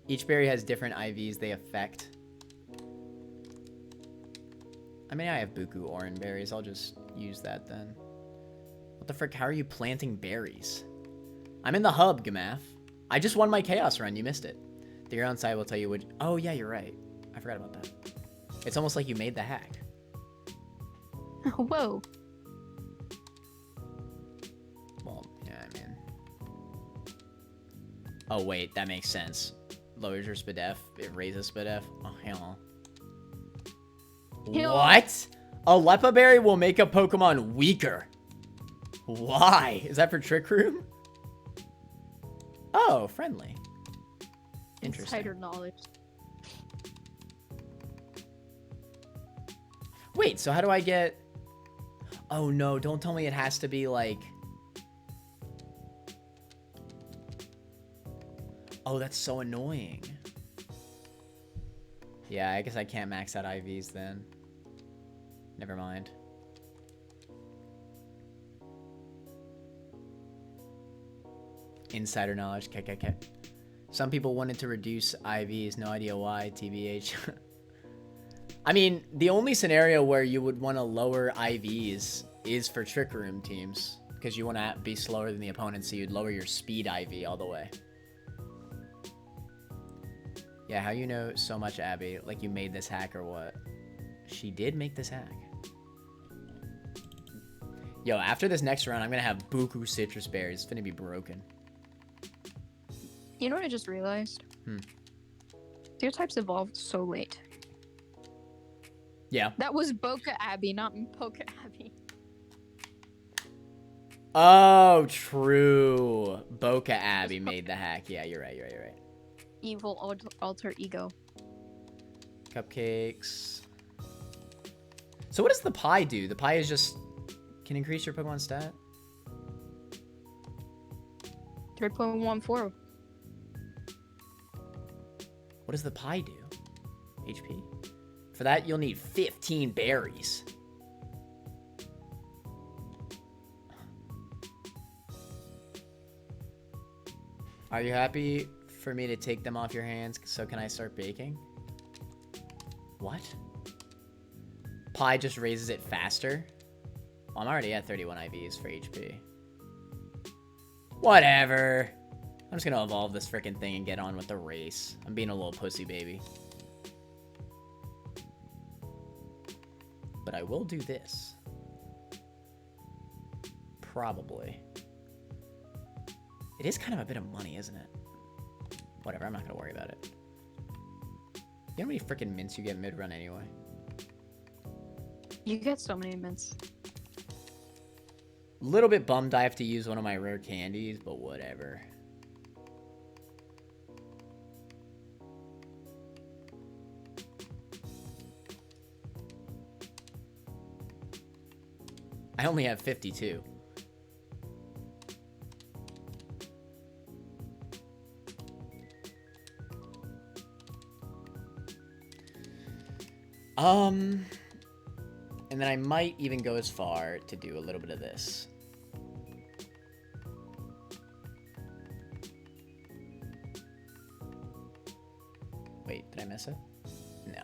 Each berry has different IVs they affect. I mean, I have Buku Oran berries. I'll just use that then. What the frick? How are you planting berries? I'm in the hub, Gamath. I just won my Chaos run. You missed it. The hero on side will tell you which... Oh, yeah, you're right. I forgot about that. It's almost like you made the hack. Whoa. Well, yeah, man. Oh, wait. That makes sense. Lowers your SPDF. It raises SPDF. Oh, hell. What? A Lepa Berry will make a Pokemon weaker. Why? Is that for Trick Room? Oh, friendly. Interesting. Insider knowledge. Wait, so how do I get... Oh, no. Don't tell me it has to be, like... Oh, that's so annoying. Yeah, I guess I can't max out IVs then. Never mind. Insider knowledge. KKK. Some people wanted to reduce IVs. No idea why. TBH. I mean, the only scenario where you would want to lower IVs is for Trick Room teams. Because you want to be slower than the opponent, so you'd lower your speed IV all the way. Yeah, how you know so much, Abby? Like you made this hack or what? She did make this hack. Yo, after this next round, I'm gonna have buku citrus berries. It's gonna be broken. You know what I just realized? Hmm. Stereotypes evolved so late. Yeah. That was Boca Abbey, not Poca Abbey. Oh, true. Boca Abbey made the hack. Yeah, you're right. You're right. You're right. Evil alter ego. Cupcakes. So what does the pie do? The pie is just can increase your Pokemon stat. 3.14. What does the pie do? HP. For that, you'll need 15 berries. Are you happy for me to take them off your hands so can I start baking? What? Pie just raises it faster? Well, I'm already at 31 IVs for HP. Whatever. I'm just gonna evolve this freaking thing and get on with the race. I'm being a little pussy baby. But I will do this. Probably. It is kind of a bit of money, isn't it? Whatever, I'm not gonna worry about it. You know how many freaking mints you get mid-run anyway? You get so many mints. Little bit bummed I have to use one of my rare candies, but whatever. I only have 52. And then I might even go as far to do a little bit of this. Wait, did I miss it? No.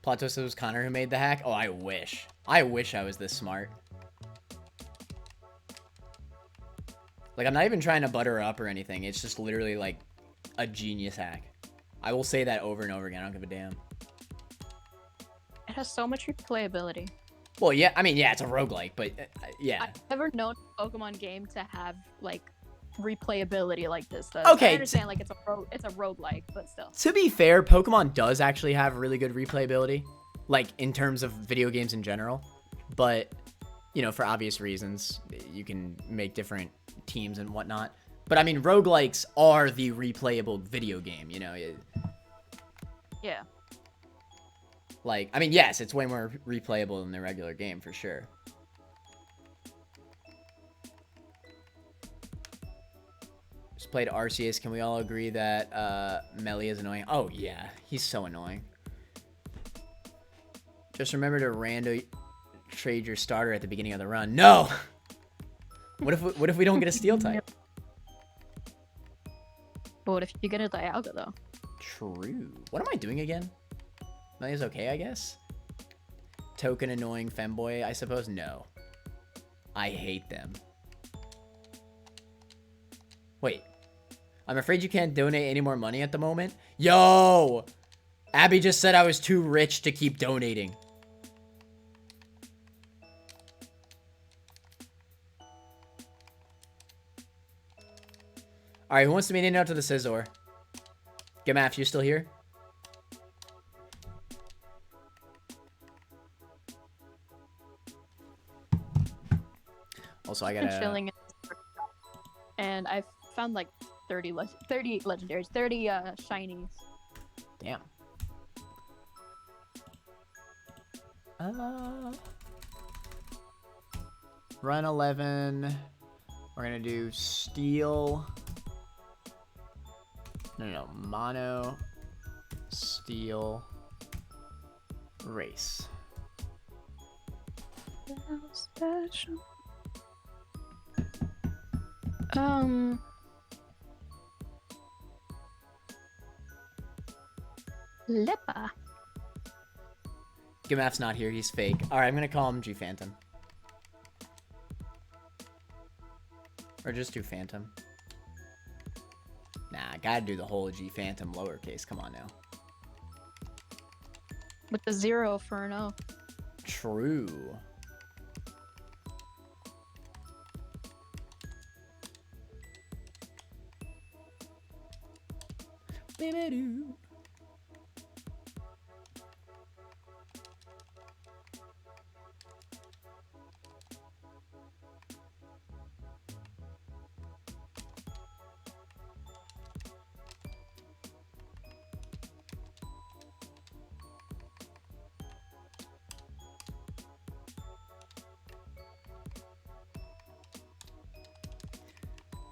Plot twist, it was Connor who made the hack? Oh, I wish. I wish I was this smart. Like, I'm not even trying to butter her up or anything. It's just literally, like, a genius hack. I will say that over and over again. I don't give a damn. It has so much replayability. Well, yeah. I mean, yeah, it's a roguelike, but yeah. I've never known a Pokemon game to have, like, replayability like this does. Okay, I understand, like, it's a roguelike, but still. To be fair, Pokemon does actually have really good replayability. Like, in terms of video games in general. But, you know, for obvious reasons, you can make different teams and whatnot. But, I mean, roguelikes are the replayable video game, you know? Yeah. Like, I mean, yes, it's way more replayable than the regular game, for sure. Just played Arceus. Can we all agree that Melly is annoying? Oh, yeah. He's so annoying. Just remember to rando trade your starter at the beginning of the run. No! What if we don't get a steel type? But what if you get a Dialga, though? True. What am I doing again? Melly's okay, I guess? Token annoying femboy, I suppose? No. I hate them. Wait. I'm afraid you can't donate any more money at the moment? Yo! Abby just said I was too rich to keep donating. Alright, who wants to meet in out to the Scizor? Gamaf, you still here? Also, I Been gotta... chilling and I've found like 30 legendaries, 30 shinies. Damn. Run 11. We're gonna do steel. No. Mono. Steel. Race. Special. Leppa. Gamaf's not here. He's fake. Alright, I'm gonna call him G Phantom. Or just do Phantom. Nah, gotta do the whole G Phantom lowercase. Come on now. With the 0 for an O. True. Baby-doo.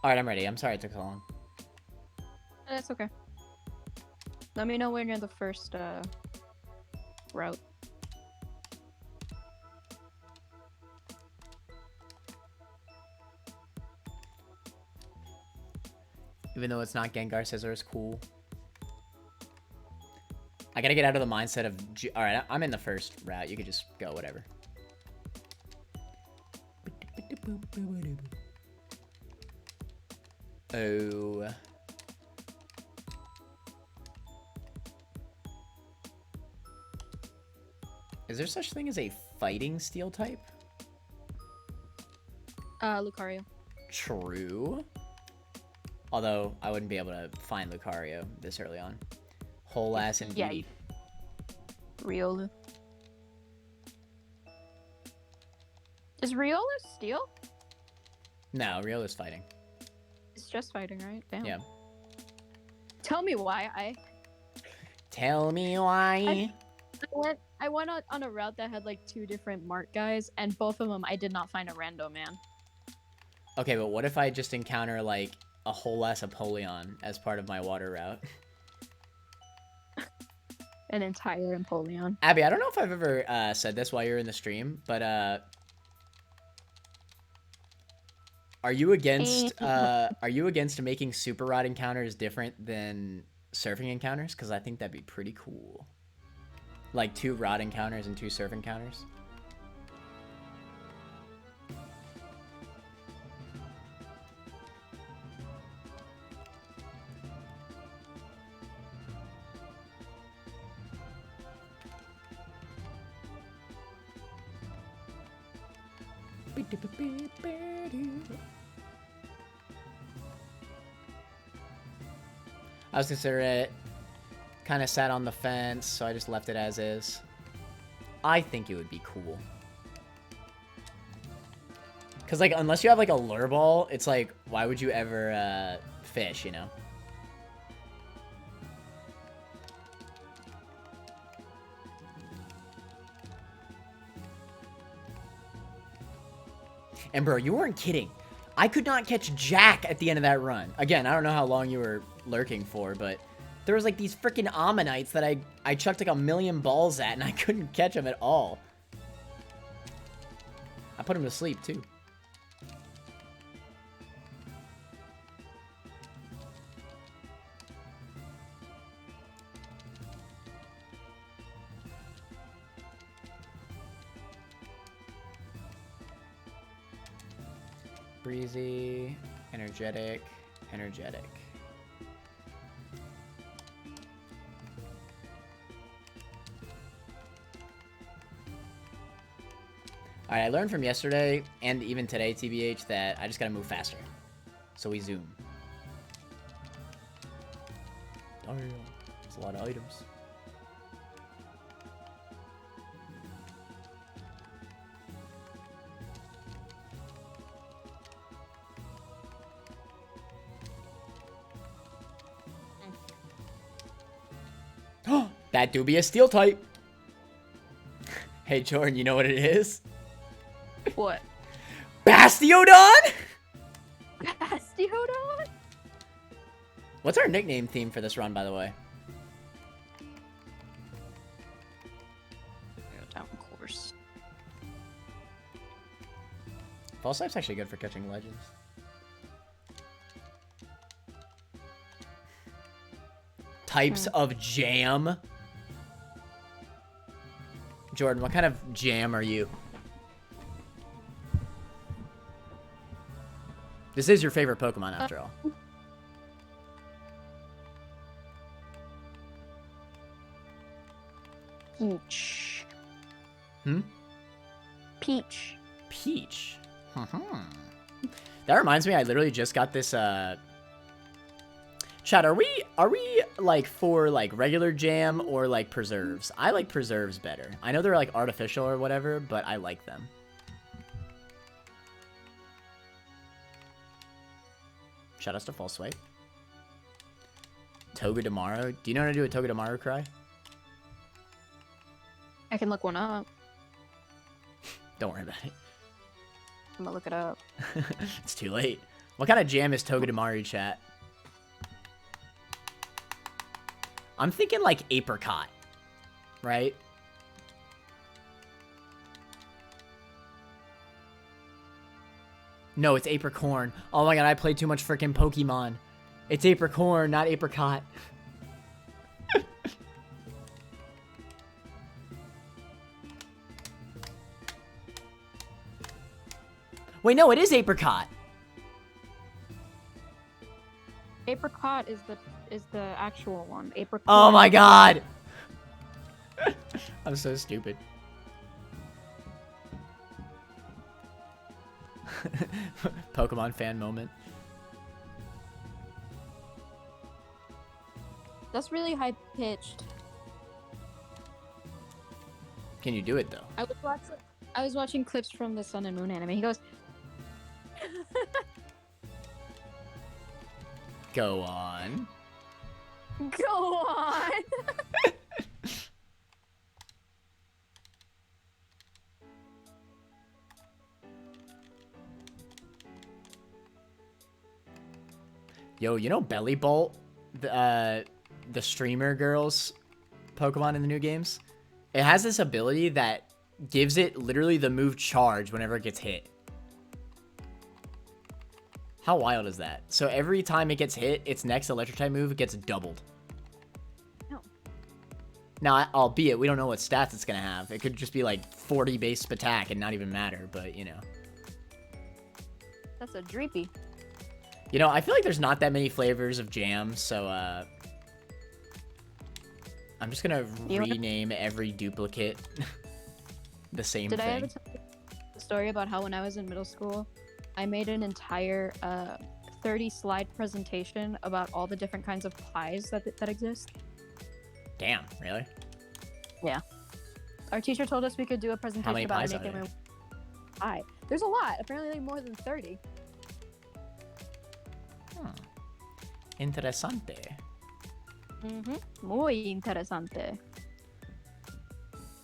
All right, I'm ready. I'm sorry it took so long. That's okay. Let me know when you're the first route. Even though it's not Gengar Scissors, cool. I gotta get out of the mindset of... All right, I'm in the first route. You could just go, whatever. Oh. Is there such thing as a fighting steel type? Lucario. True. Although, I wouldn't be able to find Lucario this early on. Whole ass and Yeah, beauty. Riolu. Is Riolu steel? No, Riola's fighting. It's just fighting, right? Damn. Yeah. Tell me why Tell me why. I went on a route that had like 2 different Mart guys, and both of them I did not find a rando man. Okay, but what if I just encounter, like, a whole ass Apollyon as part of my water route? An entire Empoleon. Abby, I don't know if I've ever said this while you're in the stream, but are you against making super rod encounters different than surfing encounters? Because I think that'd be pretty cool. Like 2 rod encounters and 2 surf encounters. I was considering it. Kind of sat on the fence, so I just left it as is. I think it would be cool. Because, like, unless you have, like, a lure ball, it's like, why would you ever fish, you know? And, bro, you weren't kidding. I could not catch Jack at the end of that run. Again, I don't know how long you were lurking for, but there was, like, these freaking Ammonites that I chucked, like, 1,000,000 balls at, and I couldn't catch them at all. I put him to sleep, too. Breezy, energetic, energetic. Alright, I learned from yesterday, and even today, TBH, that I just gotta move faster. So we zoom. Damn, that's a lot of items. That do be a steel type. Hey, Jordan, you know what it is? What? Bastiodon? Bastiodon? What's our nickname theme for this run, by the way? Down course. False Life's actually good for catching legends. Types of jam. Jordan, what kind of jam are you? This is your favorite Pokemon after all. Peach. Hmm? Peach. Peach. That reminds me, I literally just got this, Chad, are we, like, for, like, regular jam or, like, preserves? I like preserves better. I know they're, like, artificial or whatever, but I like them. Shout outs to False Swipe. Togedemaru. Do you know how to do a Togedemaru cry? I can look one up. Don't worry about it. I'm gonna look it up. It's too late. What kind of jam is Togedemaru, chat? I'm thinking like apricot, right? No, it's apricorn. Oh my god, I played too much freaking Pokemon. It's apricorn, not apricot. Wait, no, it is apricot. Apricot is the actual one. Apricot. Oh my god. I'm so stupid. Pokemon fan moment. That's really high pitched. Can you do it though? I was watching clips from the Sun and Moon anime. He goes, Go on. "Go on." Yo, you know Belly Bolt? The streamer girl's Pokemon in the new games? It has this ability that gives it literally the move charge whenever it gets hit. How wild is that? So every time it gets hit, its next electric type move gets doubled. No. Now, albeit, we don't know what stats it's going to have. It could just be like 40 base attack and not even matter, but you know. That's a dreepy. You know, I feel like there's not that many flavors of jam, so I'm just going to rename every duplicate the same Did thing. I ever tell you the story about how when I was in middle school, I made an entire 30 slide presentation about all the different kinds of pies that exist? Damn, really? Yeah. Our teacher told us we could do a presentation many about pies are making there? a pie. There's a lot. Apparently like more than 30. Interesante. Muy interesante.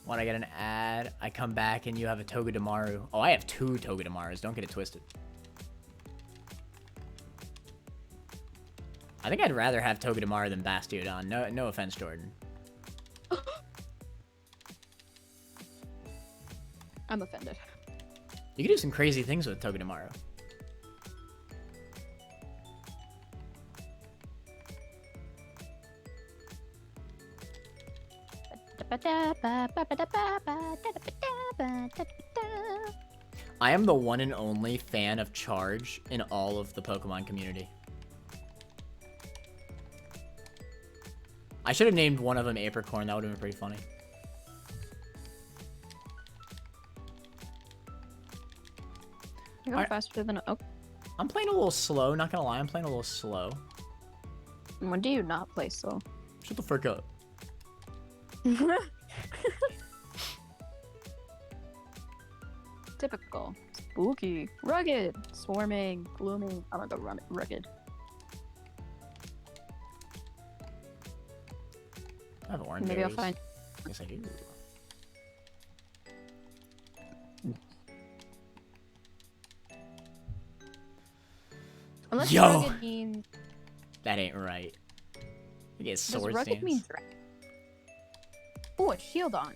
When I get an ad, I come back and you have a Togedemaru. Oh, I have 2 Togedemarus. Don't get it twisted. I think I'd rather have Togedemaru than Bastiodon. No offense, Jordan. I'm offended. You can do some crazy things with Togedemaru. I am the one and only fan of Charge in all of the Pokemon community. I should have named one of them Apricorn. That would have been pretty funny. You go Alright. faster than I'm playing a little slow. Not gonna lie, I'm playing a little slow. when do you not play so? Shut the frick up. Typical. Spooky. Rugged. Swarming. Blooming. I'm gonna go rugged. I have orange. Maybe I'll find. Yes, I do. Unless Yo! rugged means. That ain't right. You get Does sword rugged stance. mean threat? Oh, a shield on.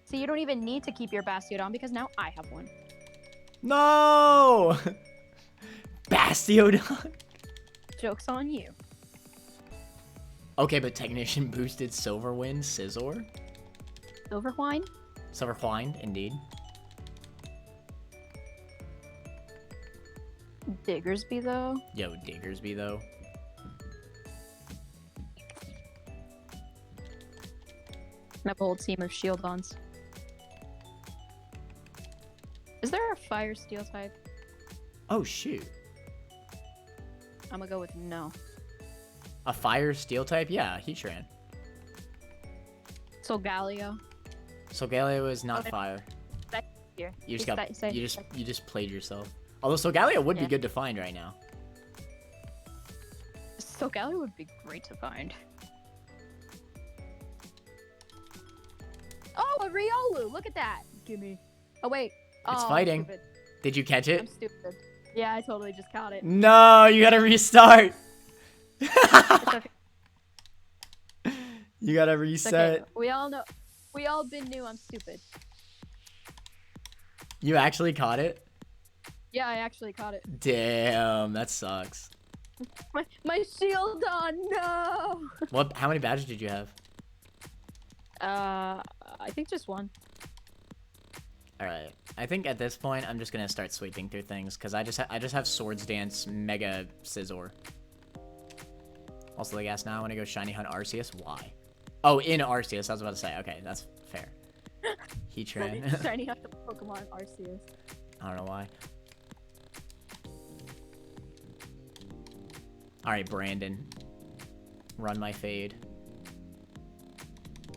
So you don't even need to keep your Bastiodon because now I have one. No! Bastiodon. Joke's on you. Okay, but Technician boosted Silverwind, Scizor. Silverwine? Silverwind, indeed. Diggersby though. Yo, Diggersby though. I have a whole team of Shieldons. Is there a fire steel type? Oh shoot. I'm gonna go with no. A fire steel type? Yeah, Heatran. Solgaleo. Solgaleo is not Okay. fire. Here. You just It's got that- you just played yourself. Although Solgaleo would be Yeah. good to find right now. Solgaleo would be great to find. Oh, a Riolu! Look at that! Gimme. Oh wait. It's Oh, I'm fighting. stupid. Did you catch I'm it? stupid. Yeah, I totally just caught it. No, you gotta restart. It's okay. You gotta It's reset. okay. We all know. We all been new. I'm stupid. You actually caught it? Yeah, I actually caught it. Damn, that sucks. My shield on. No. What? How many badges did you have? I think just one. All right. I think at this point I'm just gonna start sweeping through things because I just have Swords Dance Mega Scizor. Also, like, ask now I want to go Shiny Hunt Arceus. Why? Oh, in Arceus. I was about to say. Okay, that's fair. Heatran. Shiny up the Pokemon Arceus. I don't know why. All right, Brandon. Run my fade.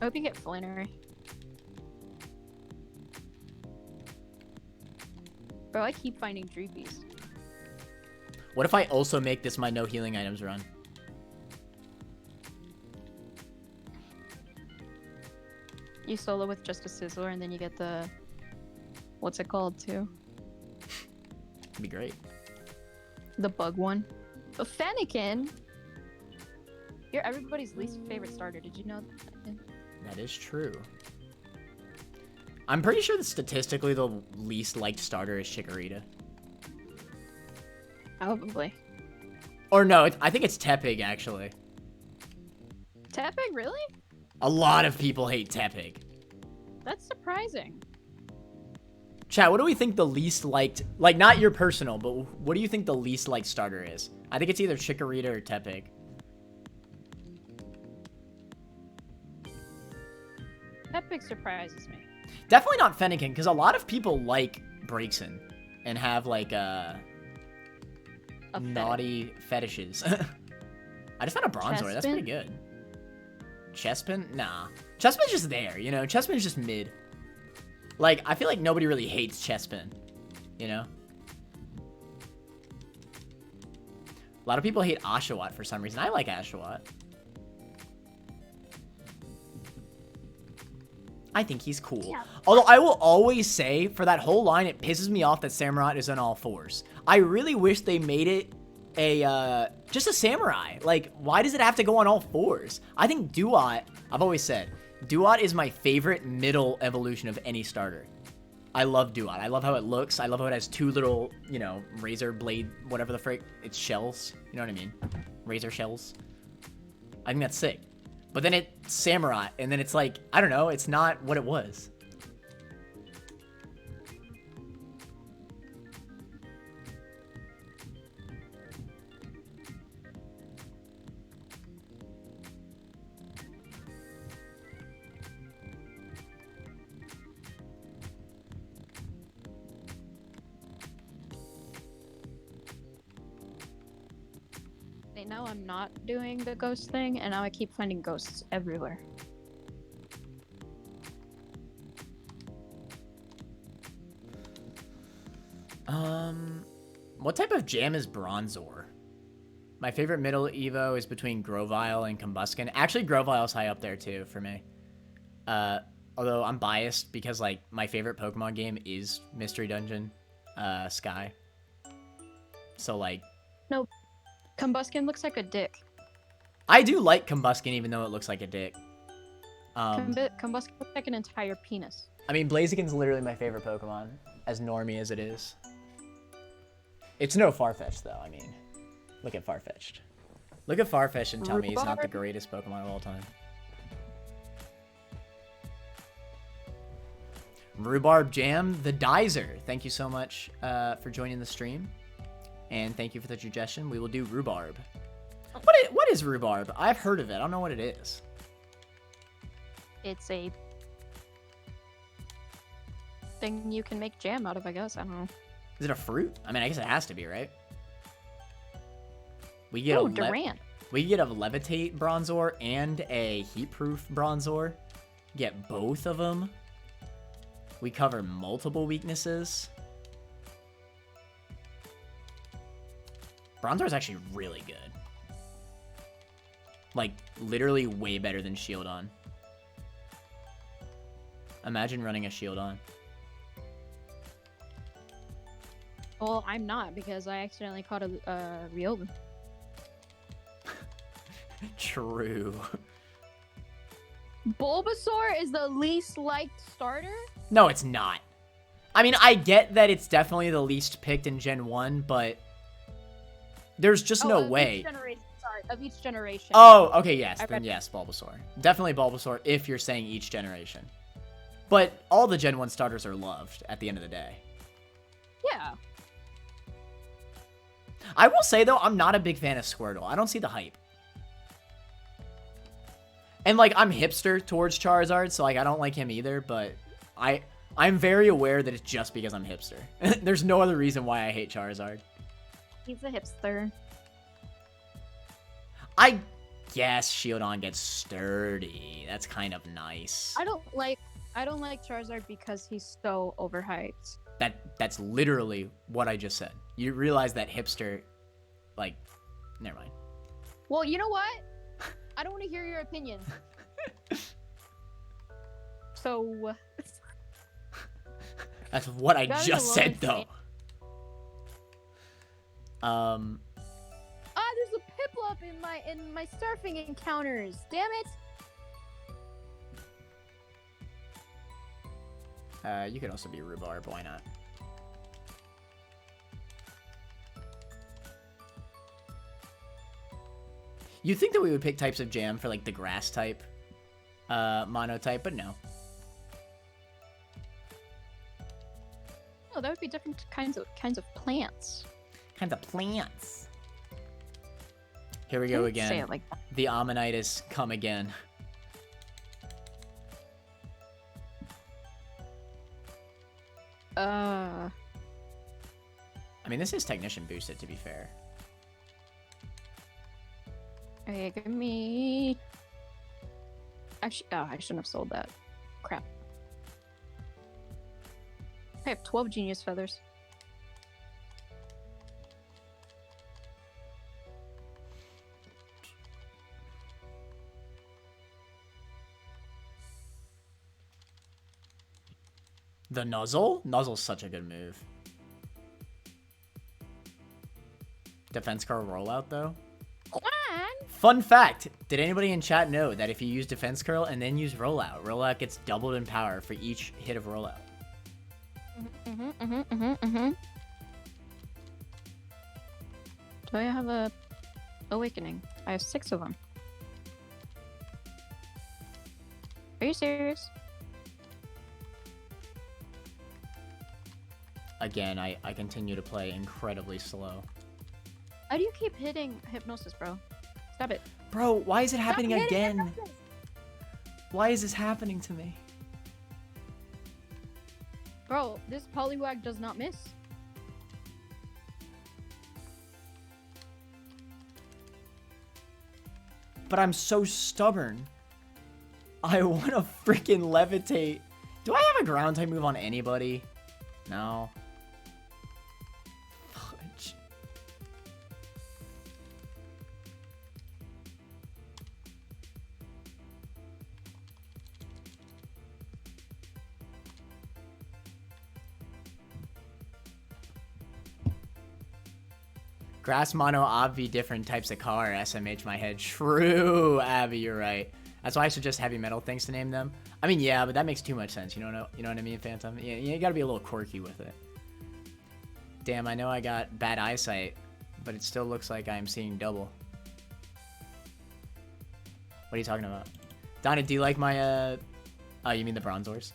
I hope you get Flannery. Bro, I keep finding Dreepies. What if I also make this my no healing items run? You solo with just a Sizzler and then you get the... What's it called too? It'd be great. The bug one. But Fennekin! You're everybody's least favorite starter. Did you know that? That is true. I'm pretty sure that statistically the least liked starter is Chikorita. Probably. Or no, I think it's Tepig, actually. Tepig, really? A lot of people hate Tepig. That's surprising. Chat, what do we think the least liked... Like, not your personal, but what do you think the least liked starter is? I think it's either Chikorita or Tepig. Tepig surprises me. Definitely not Fennekin, because a lot of people like Braixen and have, like, A naughty fetishes. I just found a Bronzor. That's Chespin? pretty good. Chespin? Nah. Chespin's just there, you know? Chespin's just mid. Like, I feel like nobody really hates Chespin, you know? A lot of people hate Oshawott for some reason. I like Oshawott. I think he's cool. Yeah. Although I will always say, for that whole line, it pisses me off that Samurott is on all fours. I really wish they made it a, just a Samurai. Like, why does it have to go on all fours? I think Duat, I've always said, Duat is my favorite middle evolution of any starter. I love Duat. I love how it looks. I love how it has two little, you know, razor blade, whatever the frick, it's shells. You know what I mean? Razor shells. I think that's sick. But then it's Samurott, and then it's like, I don't know, it's not what it was. Now I'm not doing the ghost thing, and now I keep finding ghosts everywhere. What type of jam is Bronzor? My favorite middle Evo is between Grovyle and Combuskin. Actually, Grovyle's high up there too for me. Although I'm biased because like my favorite Pokemon game is Mystery Dungeon, Sky. So like, No, Combuskin looks like a dick. I do like Combuskin even though it looks like a dick. Combuskin looks like an entire penis. I mean, Blaziken's literally my favorite Pokemon, as normie as it is. It's no Farfetch'd, though, I mean. Look at Farfetch'd. Look at Farfetch'd and tell me he's not the Rhubarb? greatest Pokemon of all time. Rhubarb Jam, the Dizer. Thank you so much for joining the stream. And thank you for the suggestion. We will do rhubarb. What is rhubarb? I've heard of it. I don't know what it is. It's a thing you can make jam out of, I guess. I don't know. Is it a fruit? I mean, I guess it has to be, right? We get Oh, a Durant. we get a levitate bronzor and a heat-proof bronzor. Get both of them. We cover multiple weaknesses. Bronzor is actually really good. Like, literally way better than Shieldon. Imagine running a Shieldon. Well, I'm not because I accidentally caught a Ryobi. True. Bulbasaur is the least liked starter? No, it's not. I mean, I get that it's definitely the least picked in Gen 1, but there's just no of way. Each generation, sorry, of each generation. Oh, okay, yes. I Then read- yes, Bulbasaur. Definitely Bulbasaur if you're saying each generation. But all the Gen 1 starters are loved at the end of the day. Yeah. I will say, though, I'm not a big fan of Squirtle. I don't see the hype. And, like, I'm hipster towards Charizard, so, like, I don't like him either, but I'm very aware that it's just because I'm hipster. There's no other reason why I hate Charizard. He's a hipster. I guess Shieldon gets sturdy. That's kind of nice. I don't like Charizard because he's so overhyped. That's literally what I just said. You realize that hipster, like, never mind. Well, you know what? I don't want to hear your opinion. So That's what I That is just a said, low though. there's a Piplup in my surfing encounters. Damn it. You could also be Rhubarb. Why not? You'd think that we would pick types of jam for, like, the grass type, mono type, but no. No, that would be different kinds of plants. Kinds of plants. Here we go Don't again. Say it like that. The Ammonitis come again. I mean, this is Technician boosted, to be fair. Okay, give me. Actually, I shouldn't have sold that. Crap. I have 12 Genius Feathers. The Nuzzle? Nuzzle's such a good move. Defense card rollout, though? Fun fact, did anybody in chat know that if you use Defense Curl and then use Rollout gets doubled in power for each hit of Rollout? Do I have a Awakening? I have 6 of them. Are you serious? Again, I continue to play incredibly slow. How do you keep hitting Hypnosis, bro? Stop it. Bro, why is it happening Stop hitting again? Hypnosis. Why is this happening to me? Bro, this Poliwag does not miss. But I'm so stubborn. I want to freaking levitate. Do I have a ground type move on anybody? No. Fudge. Grass, mono, obvi, different types of car, SMH my head. True, Abby, you're right. That's why I suggest heavy metal things to name them. I mean, yeah, but that makes too much sense. You know what I mean, Phantom? Yeah, you gotta be a little quirky with it. Damn, I know I got bad eyesight, but it still looks like I'm seeing double. What are you talking about? Donna, do you like my, oh, you mean the Bronzors?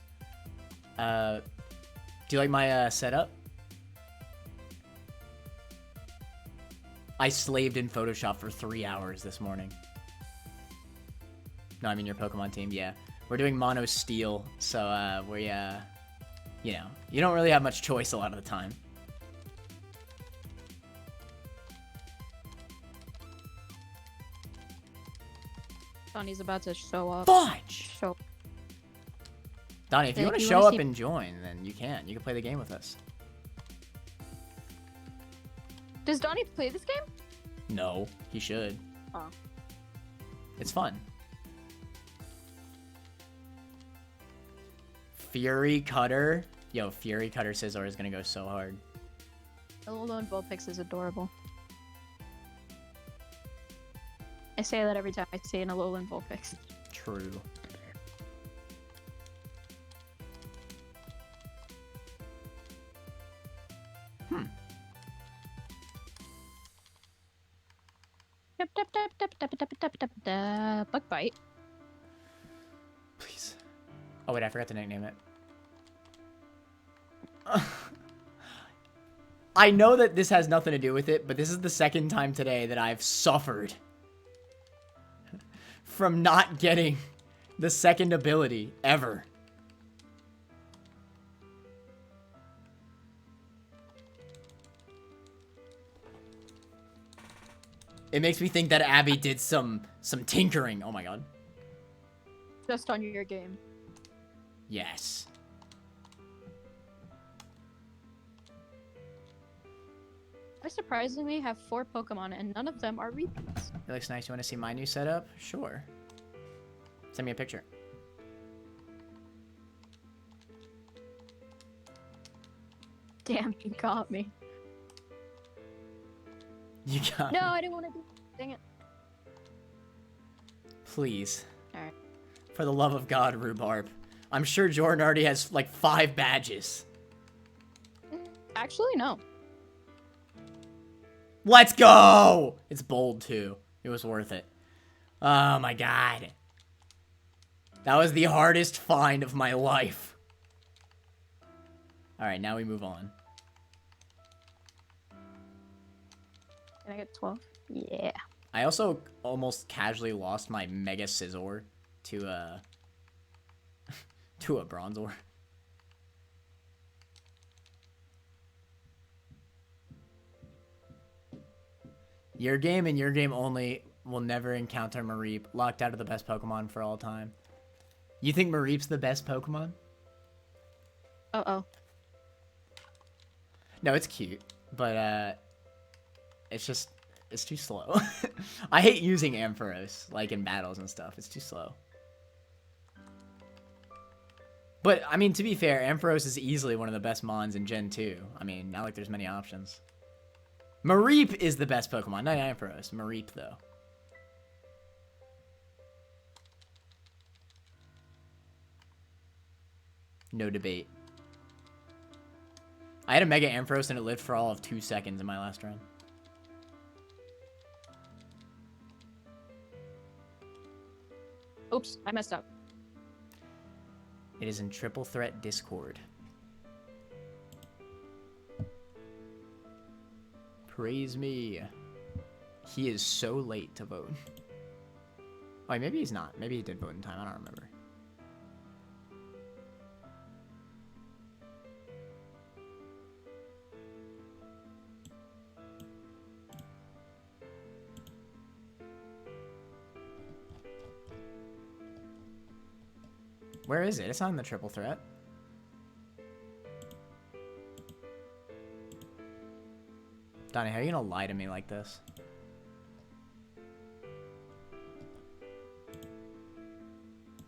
Do you like my, setup? I slaved in Photoshop for 3 hours this morning. No, I mean your Pokemon team, yeah. We're doing Mono Steel, so we, you know, you don't really have much choice a lot of the time. Donnie's about to show up. Fudge! Show. Donnie, if you Hey, want if to you show wanna up see- and join, then you can. You can play the game with us. Does Donnie play this game? No, he should. Oh. It's fun. Fury Cutter. Yo, Fury Cutter Scizor is gonna go so hard. Alolan Vulpix is adorable. I say that every time I see an Alolan Vulpix. True. Bug bite. Please. Oh wait, I forgot to nickname it. I know that this has nothing to do with it, but this is the second time today that I've suffered from not getting the second ability ever. It makes me think that Abby did some tinkering. Oh my god. Just on your game. Yes. I surprisingly have 4 Pokemon and none of them are repeats. It looks nice. You want to see my new setup? Sure. Send me a picture. Damn, you got me. You got No, me. I didn't want to do. Dang it. Please. Alright. For the love of God, Rhubarb. I'm sure Jordan already has like 5 badges. Actually, no. Let's go! It's bold too. It was worth it. Oh my god. That was the hardest find of my life. Alright, now we move on. Can I get 12? Yeah. I also almost casually lost my Mega Scizor to to a Bronzor. Your game and your game only will never encounter Mareep, locked out of the best Pokemon for all time. You think Mareep's the best Pokemon? Uh-oh. No, it's cute, but it's too slow. I hate using Ampharos, like in battles and stuff. It's too slow. But, I mean, to be fair, Ampharos is easily one of the best Mons in Gen 2. I mean, not like there's many options. Mareep is the best Pokemon, not Ampharos. Mareep, though. No debate. I had a Mega Ampharos and it lived for all of 2 seconds in my last run. Oops, I messed up. It is in Triple Threat Discord. Praise me. He is so late to vote. Oh, maybe he's not. Maybe he did vote in time. I don't remember. Where is it? It's not in the Triple Threat. Donnie, how are you gonna lie to me like this?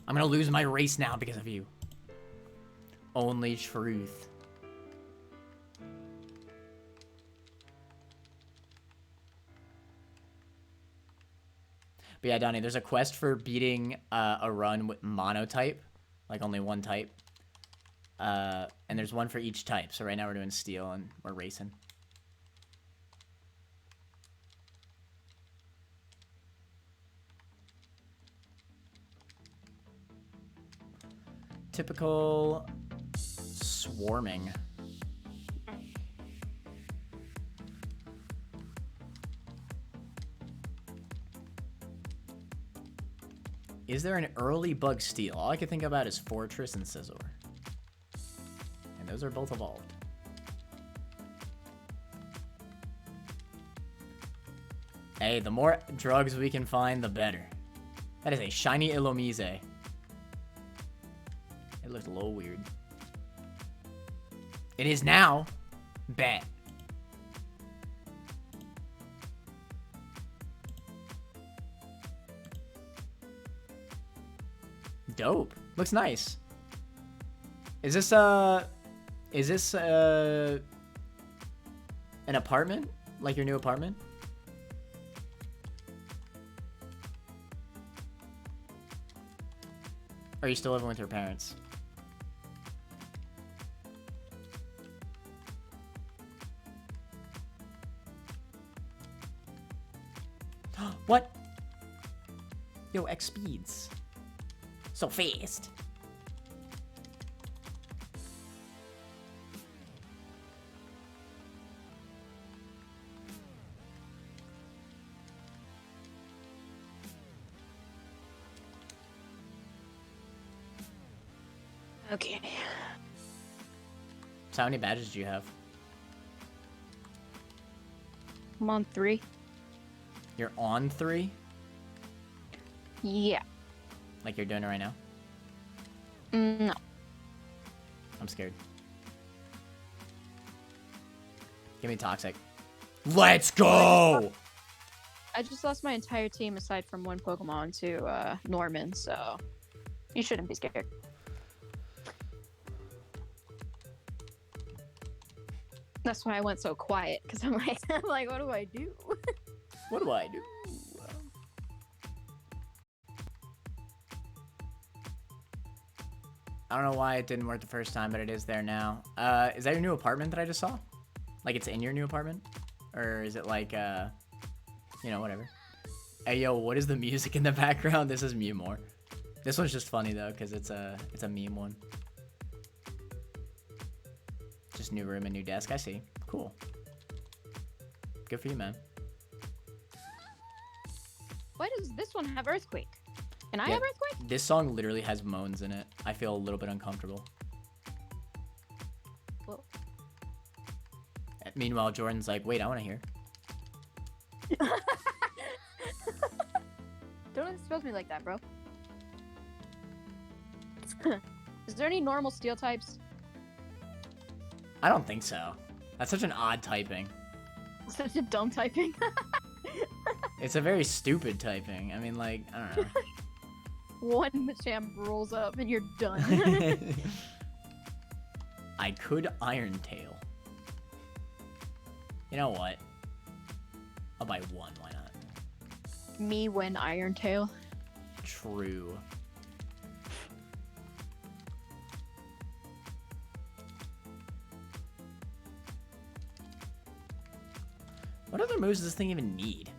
I'm gonna lose my race now because of you. Only truth. But yeah, Donnie, there's a quest for beating a run with monotype. Like only one type. And there's one for each type. So right now we're doing steel and we're racing. Typical swarming. Is there an early bug steal? All I can think about is Fortress and Scizor. And those are both evolved. Hey, the more drugs we can find, the better. That is a shiny Illumise. It looked a little weird. It is now. Bet. Dope. Looks nice. Is this an apartment? Like your new apartment? Or are you still living with your parents? What? Yo, X speeds. So fast. Okay. So how many badges do you have? I'm on 3. You're on 3? Yeah. Like you're doing it right now? No. I'm scared. Give me Toxic. Let's go! I just lost my entire team aside from one Pokemon to Norman, so you shouldn't be scared. That's why I went so quiet, because I'm like, what do I do? What do I do? I don't know why it didn't work the first time, but it is there now. Is that your new apartment that I just saw? Like it's in your new apartment? Or is it like, you know, whatever. Hey, yo, what is the music in the background? This is Mewmore. This one's just funny, though, because it's a meme one. Just new room and new desk. I see. Cool. Good for you, man. Why does this one have Earthquake? Can I Yeah, have Earthquake? This song literally has moans in it. I feel a little bit uncomfortable. Whoa. Meanwhile, Jordan's like, wait, I want to hear. Don't expose me like that, bro. Is there any normal steel types? I don't think so. That's such an odd typing. Such a dumb typing. It's a very stupid typing. I mean, like, I don't One Machamp rolls up and you're done. know. I could Iron Tail. You know what? I'll buy one. Why not? Me when Iron Tail. True. What other moves does this thing even need?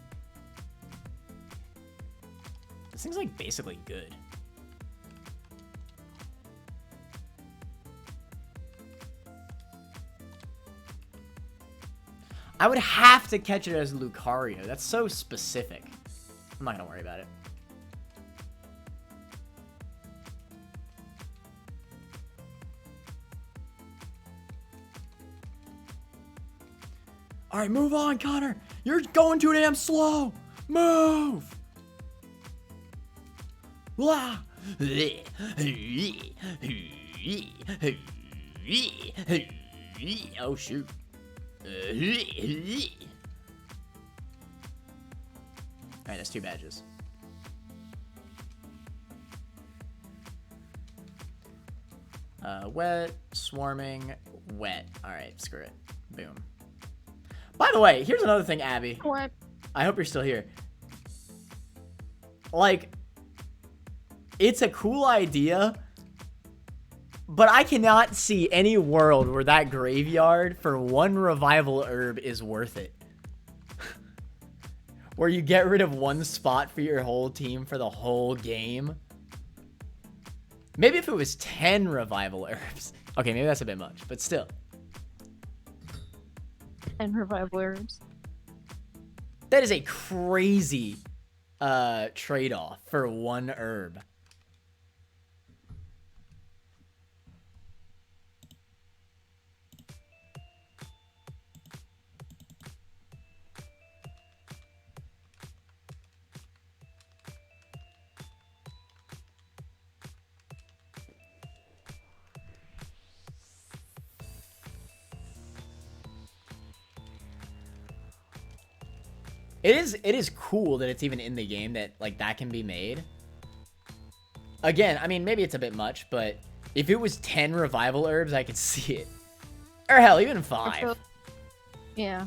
This thing's like basically good. I would have to catch it as Lucario. That's so specific. I'm not gonna worry about it. All right, move on, Connor. You're going too damn slow. Move. Blah. Oh, shoot. Alright, that's 2 badges. Wet, swarming, wet. Alright, screw it. Boom. By the way, here's another thing, Abby. What? I hope you're still here. Like, it's a cool idea, but I cannot see any world where that graveyard for 1 revival herb is worth it. Where you get rid of 1 spot for your whole team for the whole game. Maybe if it was 10 revival herbs. Okay, maybe that's a bit much, but still. And revival herbs. That is a crazy trade-off for one herb. It is cool that it's even in the game that like that can be made. Again, I mean maybe it's a bit much, but if it was 10 revival herbs, I could see it. Or hell, even 5. Yeah.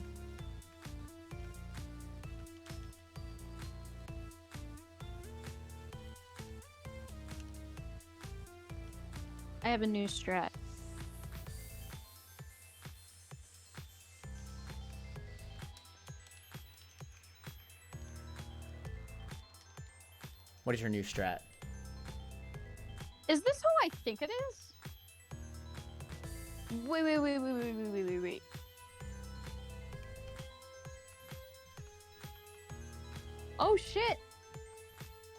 I have a new strat. What is your new strat? Is this who I think it is? Wait. Oh shit!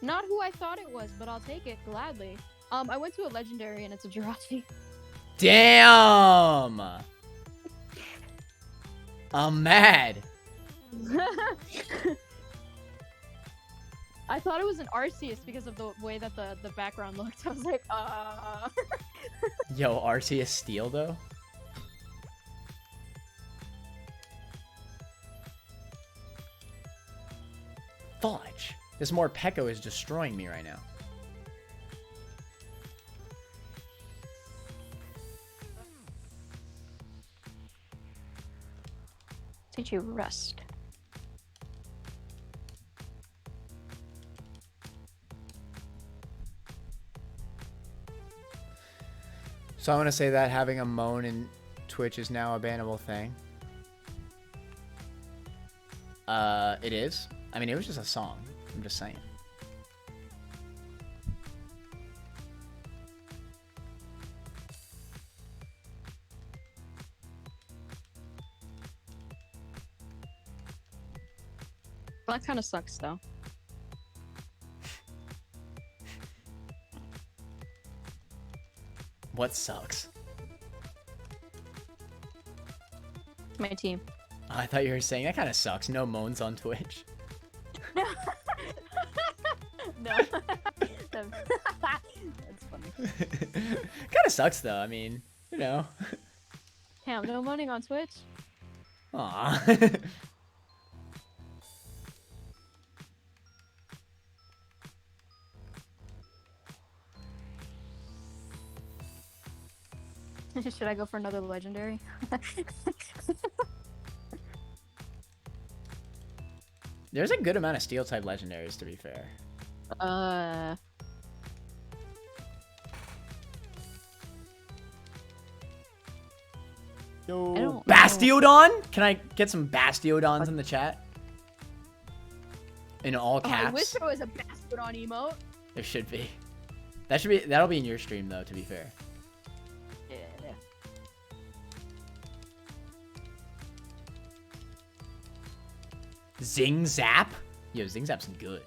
Not who I thought it was, but I'll take it gladly. I went to a legendary and it's a Jirachi. Damn! I'm mad. I thought it was an Arceus because of the way that the background looked. I was like, Yo, Arceus Steel though? Fudge. This Morpeko is destroying me right now. Did you rest? So I want to say that having a moan in Twitch is now a bannable thing. It is. I mean, it was just a song. I'm just saying. Well, that kind of sucks, though. What sucks? My team. I thought you were saying that kind of sucks. No moans on Twitch. No. That's funny. Kind of sucks though. I mean, you know. Damn, no moaning on Twitch? Aw. Should I go for another legendary? There's a good amount of steel type legendaries, to be fair. Yo, I don't know. Bastiodon? Can I get some Bastiodons in the chat? In all Oh, caps? I wish there was a Bastiodon emote. There should be. That'll be in your stream though, to be fair. Yeah. Zing Zap? Yo, Zing Zap's good.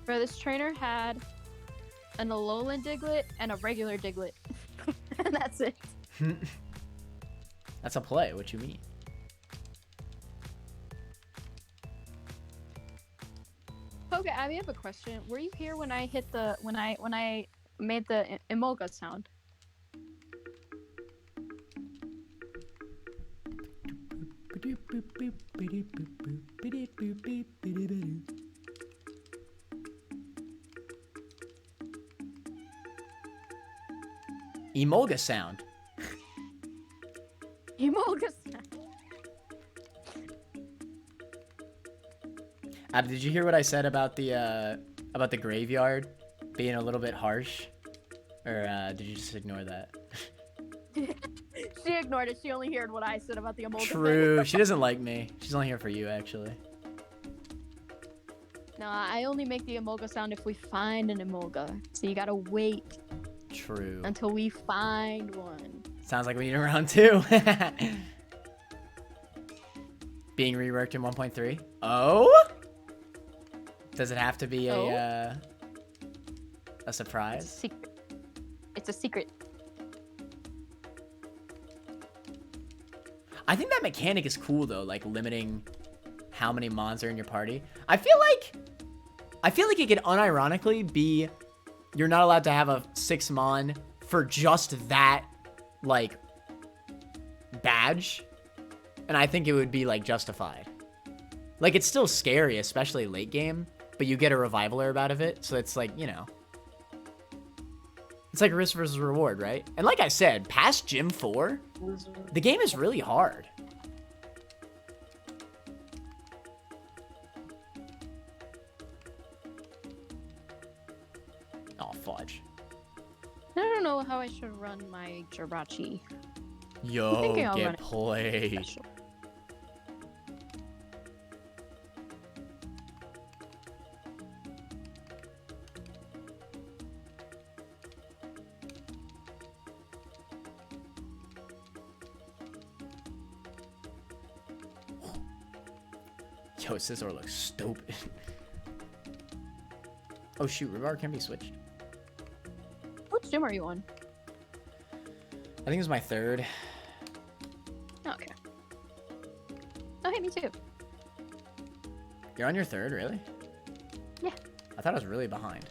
Bro, this trainer had an Alolan Diglett and a regular Diglett. And that's it. That's a play, what you mean? Okay, Abby, I have a question. Were you here when I hit the when I made the Emolga sound? Emolga sound. Emolga sound. Ab, did you hear what I said about the graveyard being a little bit harsh? Or did you just ignore that? She ignored it. She only heard what I said about the Emolga. True. She doesn't like me. She's only here for you, actually. No, I only make the Emolga sound if we find an Emolga. So you gotta wait True. until we find one. Sounds like we need a round 2. Being reworked in 1.3. Oh? Does it have to be Oh. a It's a surprise? secret. It's a secret. I think that mechanic is cool though, like limiting how many mons are in your party. I feel like it could unironically be you're not allowed to have a 6 mon for just that like badge. And I think it would be like justified. Like it's still scary, especially late game, but you get a revival herb out of it, so it's like, you know. It's like risk versus reward, right? And like I said, past Gym 4, the game is really hard. Oh, fudge. I don't know how I should run my Jirachi Yo, thinking I'll run get it. played. special. Yo, Scizor looks stupid. Oh shoot, Rhubarb can be switched. Which gym are you on? I think it's my 3rd. Okay. Oh, hey, me too. You're on your 3rd, really? Yeah. I thought I was really behind.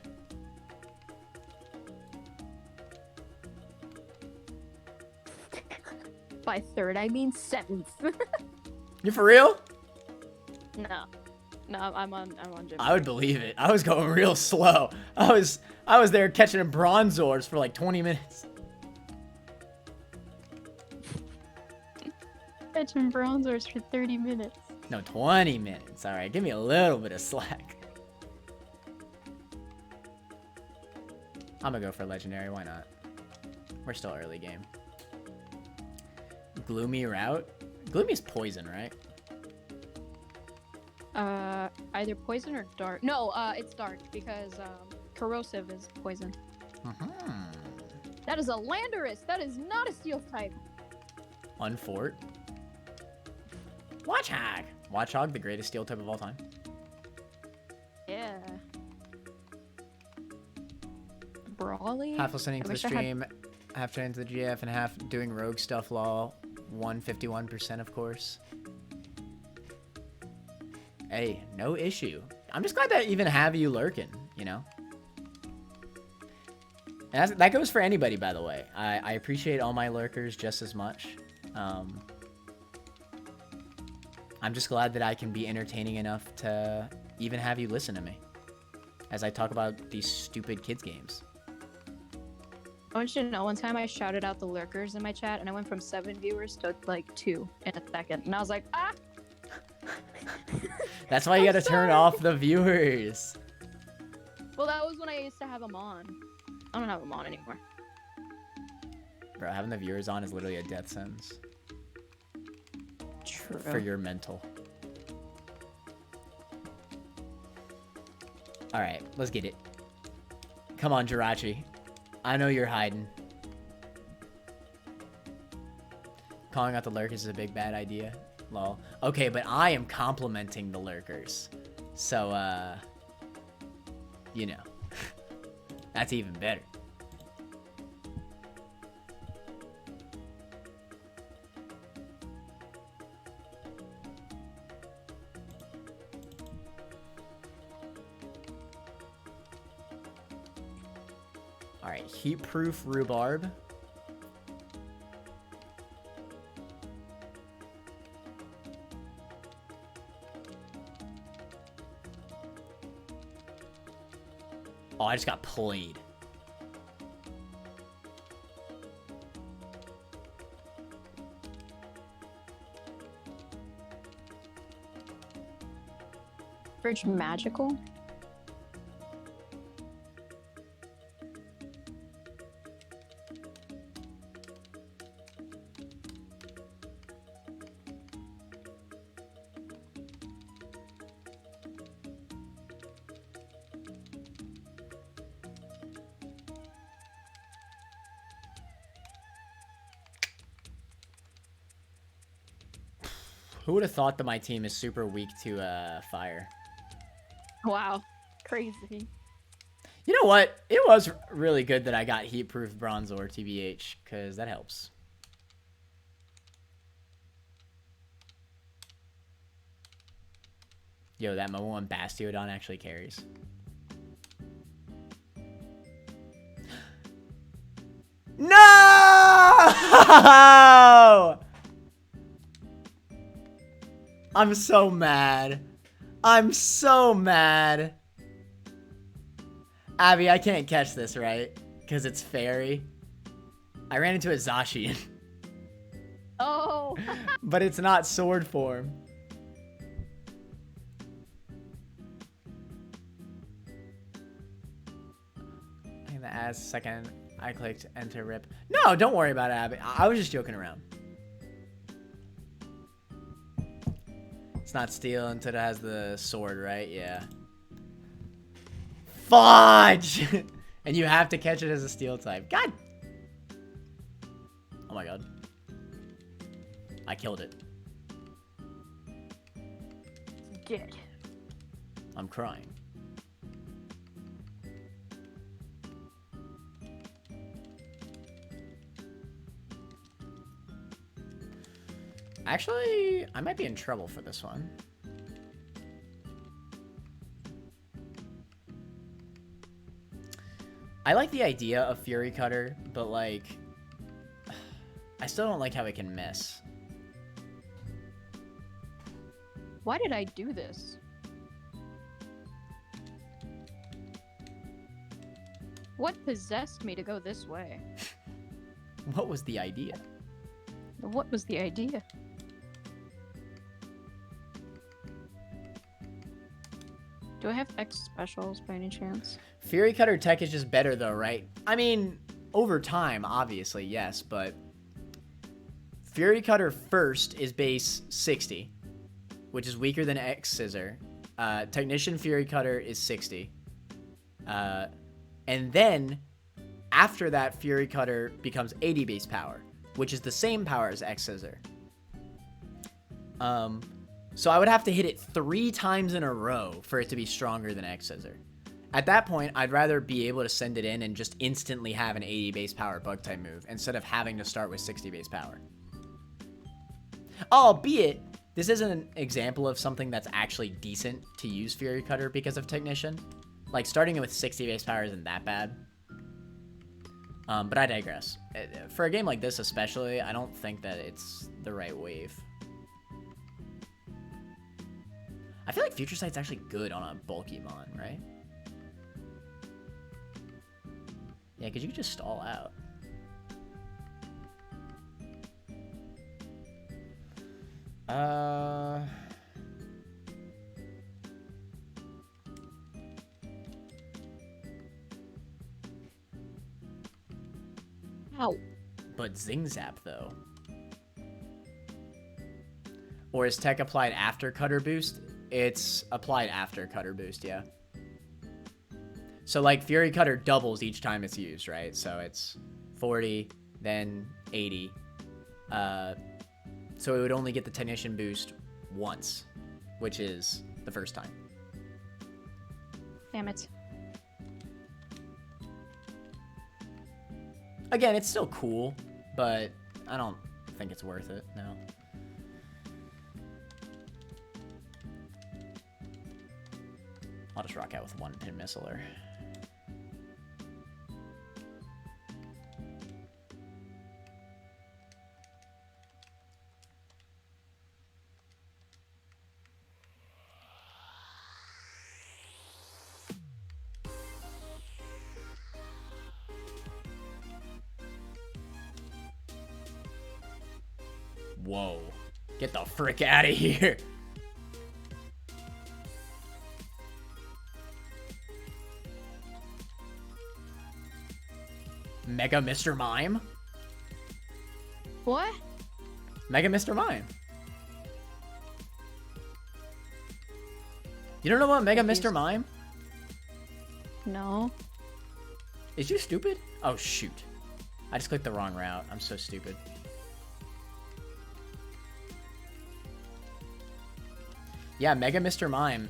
By third, I mean 7th. You for real? No, I'm on gym. I would believe it. I was going real slow. I was there catching Bronzors for like 20 minutes. Catching bronzers for 30 minutes. No, 20 minutes. All right, give me a little bit of slack. I'm gonna go for legendary. Why not? We're still early game. Gloomy route. Gloomy's poison, right? Either poison or dark. No, it's dark because corrosive is poison. Mhm. That is a Landorus. That is not a steel type. Unfort. Watchog. Watchog, the greatest steel type of all time. Yeah. Brawly. Half listening I to the wish I had- stream, half turning to the GF, and half doing rogue stuff. Lol. 151%, of course. Hey, no issue. I'm just glad that I even have you lurking, you know? And that goes for anybody, by the way. I appreciate all my lurkers just as much. I'm just glad that I can be entertaining enough to even have you listen to me as I talk about these stupid kids games. I want you to know, one time I shouted out the lurkers in my chat, and I went from 7 viewers to like 2 in a second, and I was like, ah. That's why you I'm gotta turn sorry. off the viewers. Well, that was when I used to have them on. I don't have them on anymore. Bro, having the viewers on is literally a death sentence True. for your mental. Alright, let's get it. Come on, Jirachi. I know you're hiding. Calling out the lurkers is a big bad idea. Lol. Okay, but I am complimenting the lurkers. So, you know. That's even better. Alright, heat-proof rhubarb. Oh, I just got played. Bridge magical? Who would have thought that my team is super weak to fire? Wow. crazy. You know what? It was really good that I got heat-proof Bronzor, TBH, because that helps. Yo, that Momo and Bastiodon actually carries. No! I'm so mad. I'm so mad. Abby, I can't catch this, right? Because it's fairy. I ran into a Zacian. Oh. But it's not sword form. In the as second, I clicked enter rip. No, don't worry about it, Abby. I was just joking around. It's not steel until it has the sword, right? Yeah. Fudge! And you have to catch it as a steel type. God! Oh my god. I killed it. Dead. I'm crying. Actually, I might be in trouble for this one. I like the idea of Fury Cutter, but like, I still don't like how it can miss. Why did I do this? What possessed me to go this way? What was the idea? What was the idea? Do I have X specials by any chance? Fury Cutter tech is just better though, right? I mean, over time, obviously, yes, but Fury Cutter first is base 60, which is weaker than X Scissor. Technician Fury Cutter is 60. And then, after that, Fury Cutter becomes 80 base power, which is the same power as X Scissor. So I would have to hit it 3 times in a row for it to be stronger than X Scissor. At that point, I'd rather be able to send it in and just instantly have an 80 base power bug type move instead of having to start with 60 base power. Albeit, this isn't an example of something that's actually decent to use Fury Cutter because of Technician. Like, starting it with 60 base power isn't that bad. But I digress. For a game like this especially, I don't think that it's the right wave. I feel like Future Sight's actually good on a bulky mon, right? Yeah, because you could just stall out. Ow. But Zing Zap, though. Or is tech applied after Cutter Boost? It's applied after Cutter Boost, yeah. So, like, Fury Cutter doubles each time it's used, right? So it's 40, then 80. So it would only get the Technician boost once, which is the first time. Damn it. Again, it's still cool, but I don't think it's worth it, no. I'll just rock out with 1-pin Missiler. Whoa. Get the frick out of here. Mega Mr. Mime? What? Mega Mr. Mime. You don't know about Mega Mr. Mime? No. Is you stupid? Oh, shoot. I just clicked the wrong route. I'm so stupid. Yeah, Mega Mr. Mime.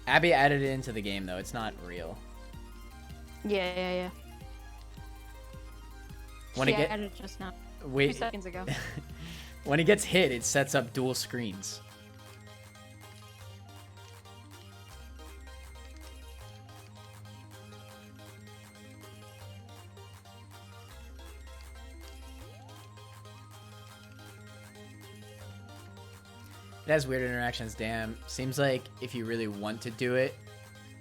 Abby added it into the game, though. It's not real. Yeah. When She it get added it just now. 2 wait, seconds ago. when it gets hit, it sets up dual screens. It has weird interactions, damn. Seems like if you really want to do it,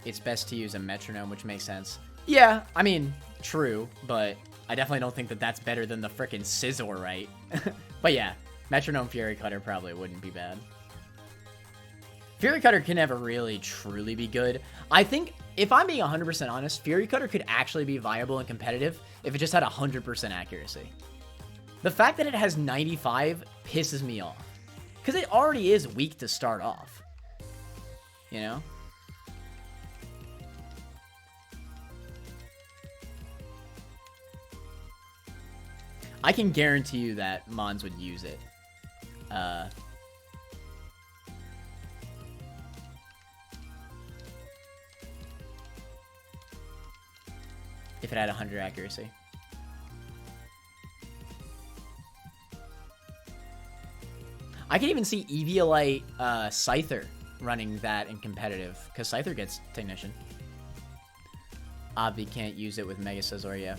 it's best to use a metronome, which makes sense. Yeah, I mean, true, but I definitely don't think that that's better than the frickin' Scizor, right? But yeah, metronome Fury Cutter probably wouldn't be bad. Fury Cutter can never really truly be good. I think, if I'm being 100% honest, Fury Cutter could actually be viable and competitive if it just had 100% accuracy. The fact that it has 95 pisses me off. Because it already is weak to start off. You know? I can guarantee you that Mons would use it. If it had 100 accuracy. I can even see Eviolite Scyther running that in competitive, because Scyther gets Technician. Obvi can't use it with Mega Scizor, yeah.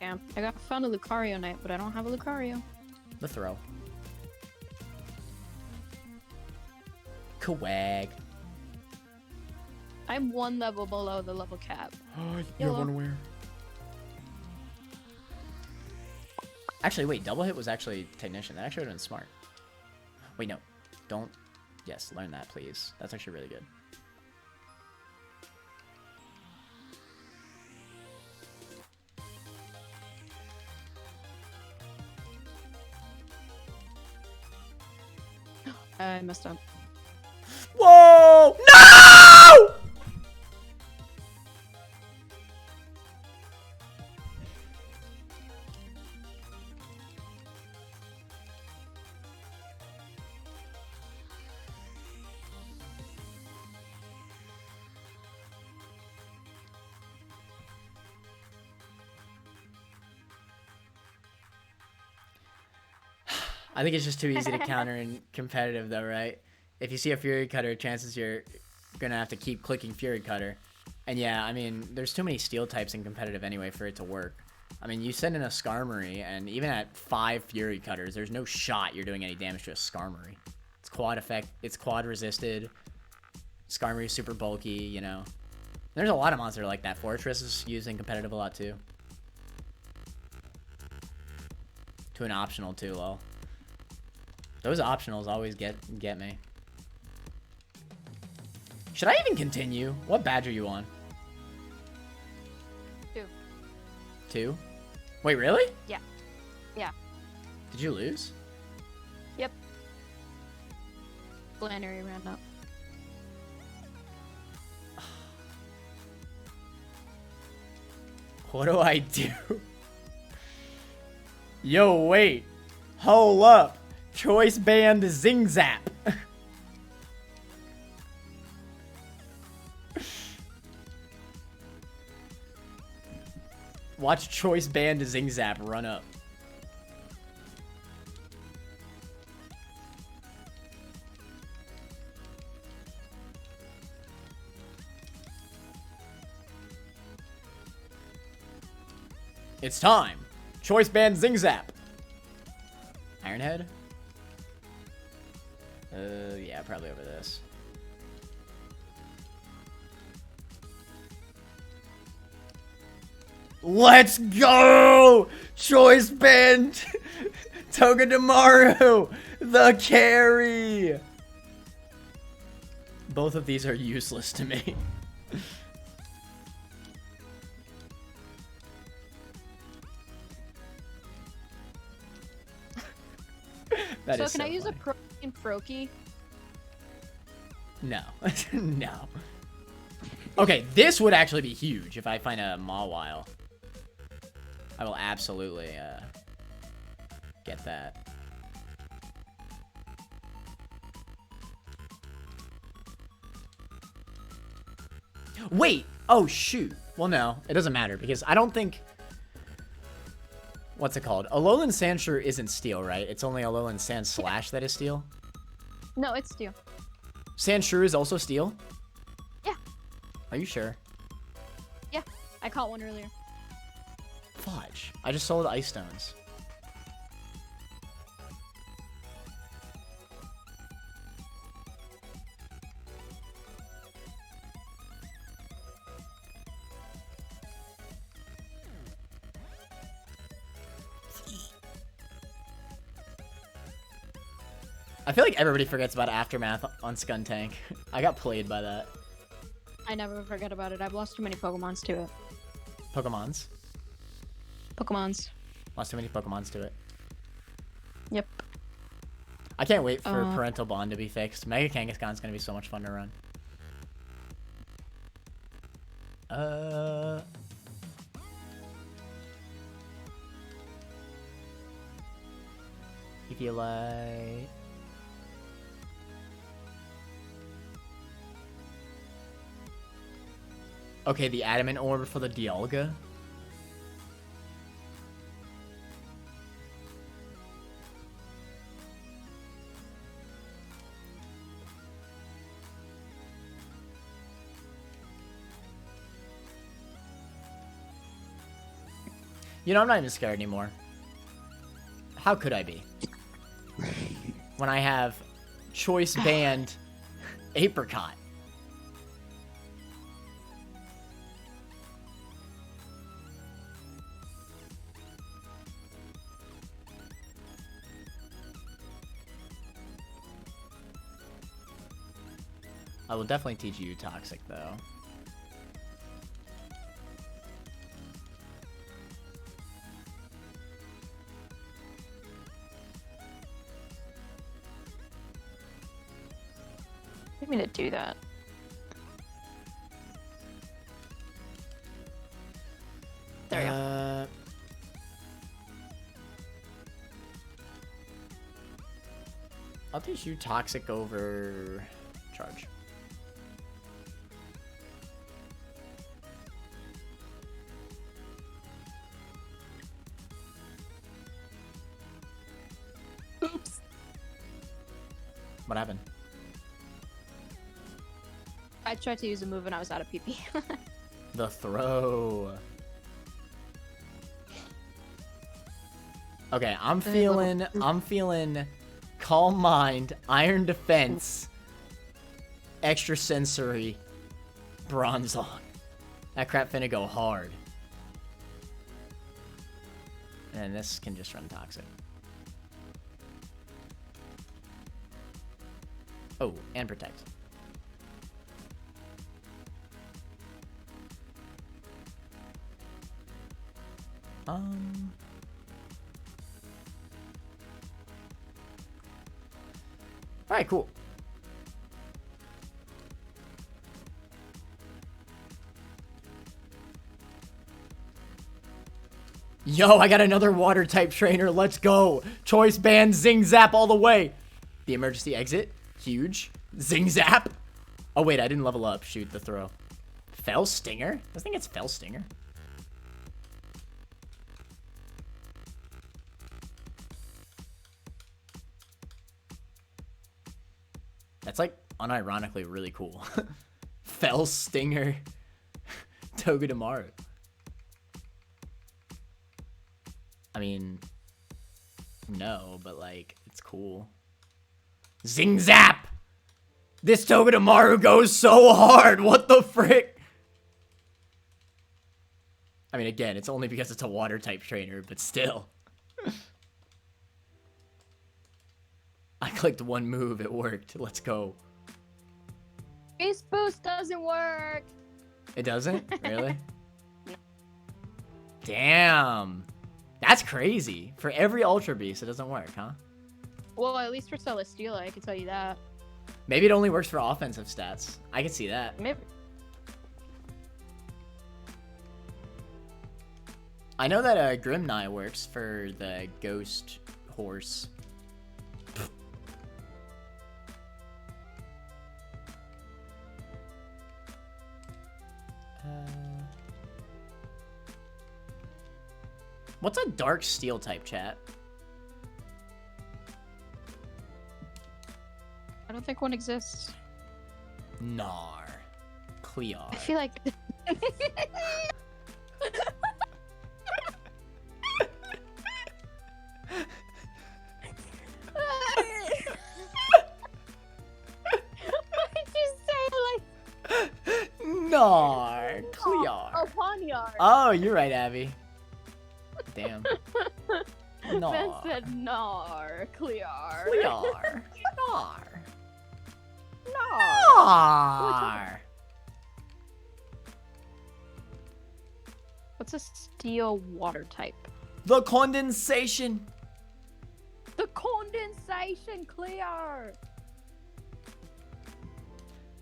Yeah, I found a Lucario Knight, but I don't have a Lucario. The throw. Kawag. I'm 1 level below the level cap. You Yellow. have unaware. Actually, wait, double hit was actually Technician. That actually would have been smart. Wait, no. Don't. Yes, learn that, please. That's actually really good. I messed up. Whoa! No! I think it's just too easy to counter in competitive, though, right? If you see a Fury Cutter, chances you're gonna have to keep clicking Fury Cutter. And yeah, I mean, there's too many steel types in competitive anyway for it to work. I mean, you send in a Skarmory, and even at 5 Fury Cutters, there's no shot you're doing any damage to a Skarmory. It's quad effect, it's quad resisted. Skarmory's super bulky, you know. There's a lot of monsters like that. Fortress is used in competitive a lot, too. To an optional, too, lol. Those optionals always get me. Should I even continue? What badge are you on? 2. 2? Wait, really? Yeah. Yeah. Did you lose? Yep. Flannery ran up. What do I do? Yo, wait. Hold up. Choice band Zing Zap. Watch Choice Band Zing Zap run up. It's time. Choice Band Zing Zap. Ironhead? Yeah, probably over this. Let's go! Choice Band Togedemaru, the carry! Both of these are useless to me. That So is can I use funny. a protein Froakie? No. No. Okay, this would actually be huge if I find a Mawile. I will absolutely get that. Wait! Oh, shoot. Well, no. It doesn't matter because I don't think... What's it called? Alolan Sandshrew isn't steel, right? It's only Alolan Sandslash that is steel. No, it's steel. Sandshrew is also steel? Yeah. Are you sure? Yeah, I caught one earlier. Fudge. I just sold ice stones. I feel like everybody forgets about Aftermath on Skuntank. I got played by that. I never forget about it. I've lost too many Pokemons to it. Pokemons. Pokemons. Lost too many Pokemons to it. Yep. I can't wait for Parental Bond to be fixed. Mega Kangaskhan's gonna be so much fun to run. If you like... Okay, the Adamant Orb for the Dialga. You know, I'm not even scared anymore. How could I be? When I have Choice Band Apricot. I will definitely teach you Toxic, though. I didn't mean to do that. There we go. I'll teach you Toxic over Charge. Oops. What happened? I tried to use a move and I was out of PP. The throw. Okay, I'm feeling Calm Mind, Iron Defense, Extra Sensory, Bronzong. That crap finna go hard. And this can just run Toxic. Oh, and Protect. Alright, cool. Yo, I got another water type trainer. Let's go. Choice Band, Zing Zap all the way. The emergency exit. Huge. Zing Zap. Oh, wait, I didn't level up. Shoot, the throw. Fell Stinger? I think it's Fell Stinger. That's like unironically really cool. Fell Stinger. Togedemaru. I mean, no, but like, it's cool. Zing Zap! This Togedemaru goes so hard! What the frick? I mean, again, it's only because it's a water type trainer, but still. I clicked one move, it worked. Let's go. Base boost doesn't work. It doesn't? Really? Damn. That's crazy. For every Ultra Beast, it doesn't work, huh? Well, at least for Celesteela, I can tell you that. Maybe it only works for offensive stats. I can see that. Maybe. I know that Grimnai works for the Ghost Horse. What's a dark steel type, chat? I don't think one exists. Gnar. Clear. I feel like. Why'd you say it like Gnar. Clear. oh, Pawniard? Oh, you're right, Abby. Damn. Ben Gnar. said Gnar. Clear. Clear. Gnar. Gnar. Gnar. What's a steel water type? The condensation. The condensation clear.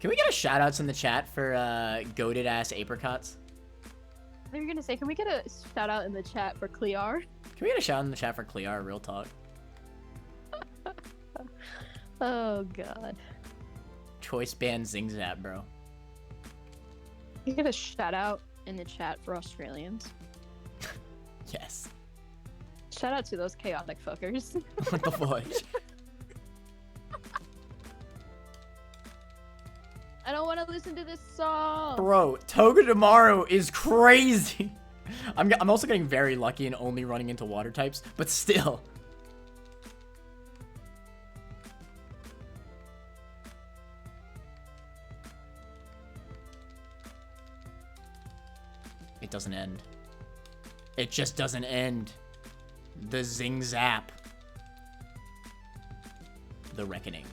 Can we get a shout outs in the chat for goated ass apricots? I think you're gonna say, can we get a shout out in the chat for Clear? Can we get a shout out in the chat for Clear? Real talk. Oh god. Choice band Zing Zap, bro. Can we get a shout out in the chat for Australians? Yes. Shout out to those chaotic fuckers. What the fudge? I don't want to listen to this song. Bro, Togedemaru is crazy. I'm also getting very lucky and only running into water types, but still. It doesn't end. It just doesn't end. The Zing Zap. The Reckoning.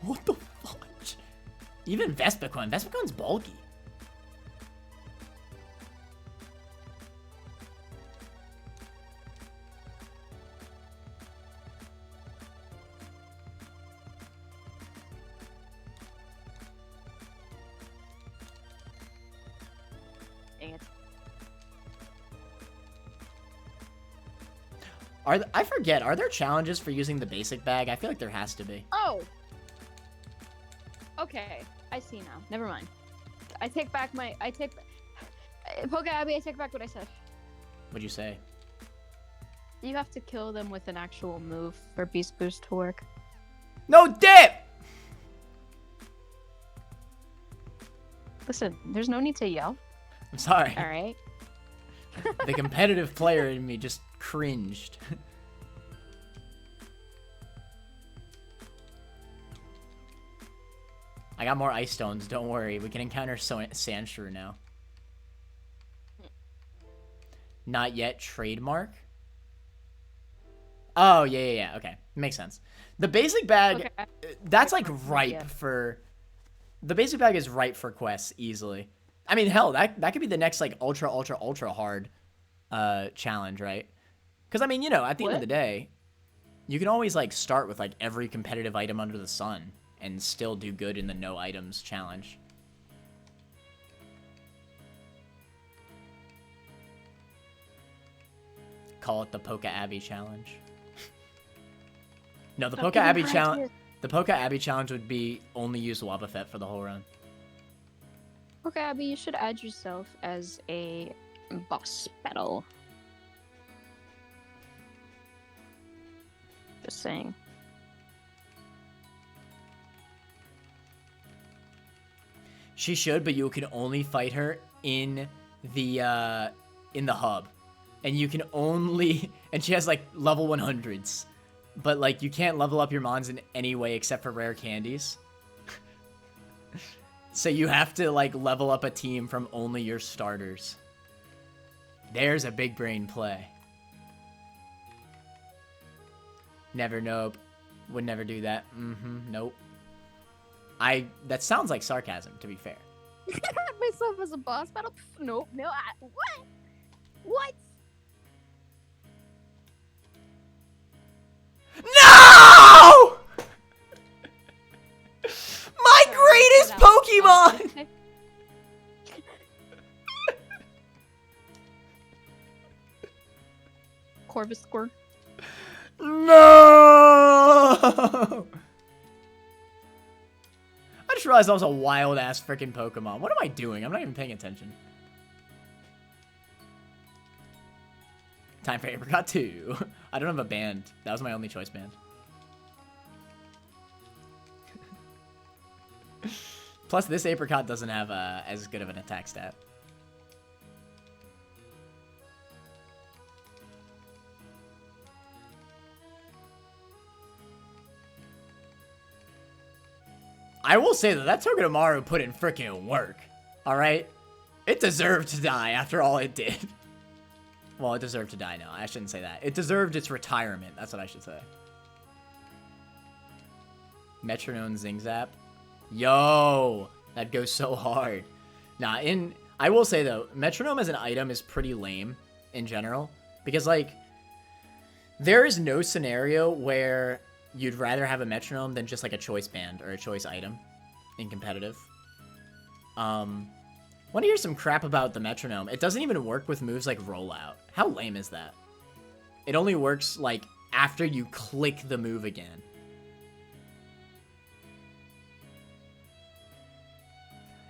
What the fudge? Even Vespiquen. Vespiquen's bulky. Dang it. I forget, are there challenges for using the basic bag? I feel like there has to be. Oh. Okay, I see now. Never mind. I take back Poke Abby, I take back what I said. What'd you say? You have to kill them with an actual move for Beast Boost to work. No dip! Listen, there's no need to yell. I'm sorry. All right. The competitive player in me just cringed. I got more ice stones, don't worry. We can encounter Sandshrew now. Not yet trademark? Oh, yeah, okay. Makes sense. The basic bag, Okay. that's like ripe Yeah. for... The basic bag is ripe for quests easily. I mean, hell, that could be the next like ultra hard challenge, right? Because I mean, you know, at the end of What? the day, you can always like start with like every competitive item under the sun and still do good in the no items challenge. Call it the Poke Abby challenge. No, the Stop Poke giving Abby her challenge. ideas. The Poke Abby challenge would be only use Wobbuffet for the whole run. Okay, Abby, you should add yourself as a boss battle. Just saying. She should, but you can only fight her in the hub, and you can only and she has like level 100s, but like you can't level up your mons in any way except for rare candies. So you have to like level up a team from only your starters. There's a big brain play. Never, nope. Would never do that. Nope. That sounds like sarcasm, to be fair. Add myself as a boss battle? Pff, nope, no. What? What? No! My greatest Pokemon! Okay. Corvisquir. No! I just realized that was a wild ass freaking Pokemon. What am I doing? I'm not even paying attention. Time for Apricot 2. I don't have a band. That was my only choice band. Plus, this Apricot doesn't have as good of an attack stat. I will say that Togedemaru put in freaking work. Alright? It deserved to die after all it did. Well, it deserved to die. No, I shouldn't say that. It deserved its retirement. That's what I should say. Metronome Zing Zap. Yo! That goes so hard. Nah, I will say, though, Metronome as an item is pretty lame in general. Because, like, there is no scenario where you'd rather have a Metronome than just, like, a choice band or a choice item in competitive. Want to hear some crap about the Metronome? It doesn't even work with moves like Rollout. How lame is that? It only works, like, after you click the move again.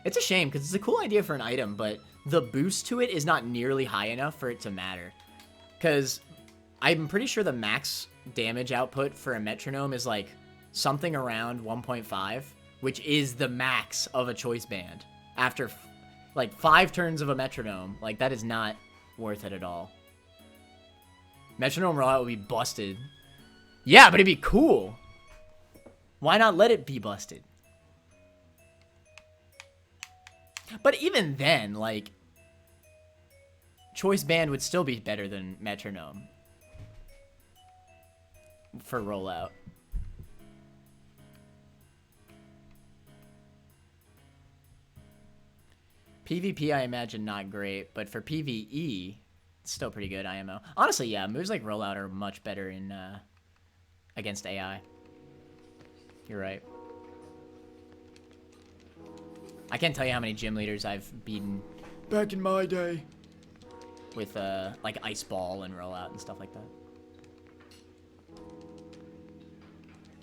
It's a shame, because it's a cool idea for an item, but the boost to it is not nearly high enough for it to matter. Because I'm pretty sure the max damage output for a Metronome is, like, something around 1.5, which is the max of a choice band. After, like, 5 turns of a Metronome, like, that is not worth it at all. Metronome Rollout would be busted. Yeah, but it'd be cool. Why not let it be busted? But even then, like, Choice Band would still be better than Metronome for Rollout. PvP, I imagine, not great, but for PvE, it's still pretty good, IMO. Honestly, yeah, moves like Rollout are much better in against AI. You're right. I can't tell you how many gym leaders I've beaten back in my day with, like, Ice Ball and Rollout and stuff like that.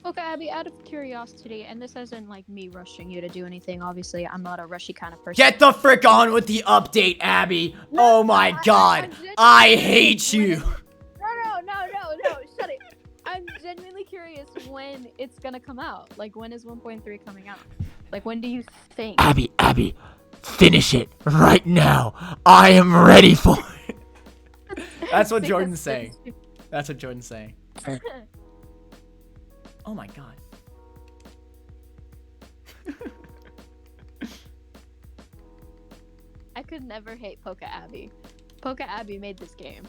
Okay, Abby, out of curiosity, and this isn't like me rushing you to do anything, obviously, I'm not a rushy kind of person. Get the frick on with the update, Abby! No, oh my god! genuinely- I hate you! No, shut it. I'm genuinely curious when it's gonna come out. Like, when is 1.3 coming out? Like, when do you think? Abby, finish it right now. I am ready for it. That's what Jordan's saying. That's what Jordan's saying. Oh my god. I could never hate Poke Abby. Poke Abby made this game.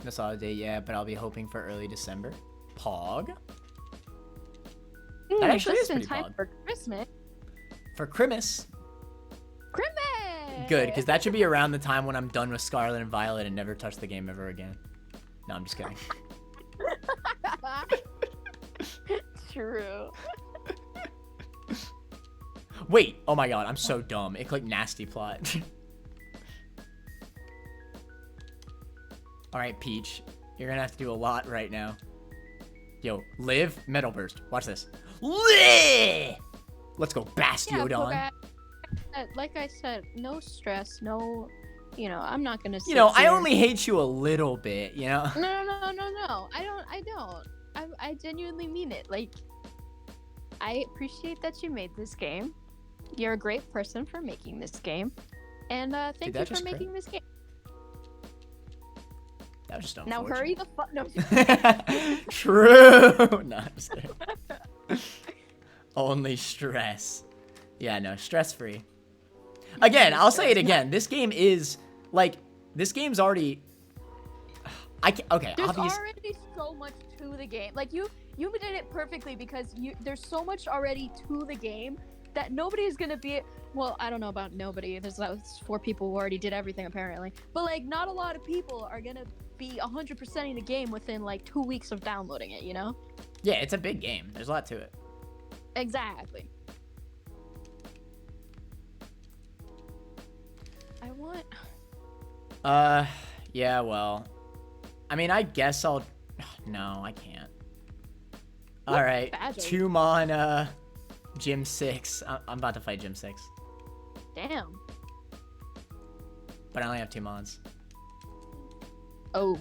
No solid date yet, but I'll be hoping for early December. Pog. That actually just is in pretty time pog. for Christmas. For Christmas. Christmas! Good, because that should be around the time when I'm done with Scarlet and Violet and never touch the game ever again. No, I'm just kidding. True. Wait, oh my god, I'm so dumb. It clicked nasty plot. Alright, Peach. You're gonna have to do a lot right now. Yo, live, Metal Burst. Watch this. Live! Let's go, Bastiodon. Like I said, no stress, no, I'm not gonna. You know, I only hate you a little bit, you know? No. I don't. I genuinely mean it. Like, I appreciate that you made this game. You're a great person for making this game, and thank you that's for just making this game. That was just Now unfortunate. hurry the fuck. No. True. No, I'm just kidding. Only stress. Yeah, no, stress-free. Again, I'll say it again. This game is, like, this game's already... Okay, There's obvious... already so much to the game. Like, you did it perfectly because there's so much already to the game that nobody's gonna be... Well, I don't know about nobody. There's 4 people who already did everything, apparently. But, like, not a lot of people are gonna be 100%ing the game within, like, 2 weeks of downloading it, you know? Yeah, it's a big game. There's a lot to it. Exactly. I want... Yeah, well... I mean, I guess I'll... No, I can't. All right, badge are you? Tumon, Gym 6. I'm about to fight Gym 6, Damn. but I only have 2 mons. Oh.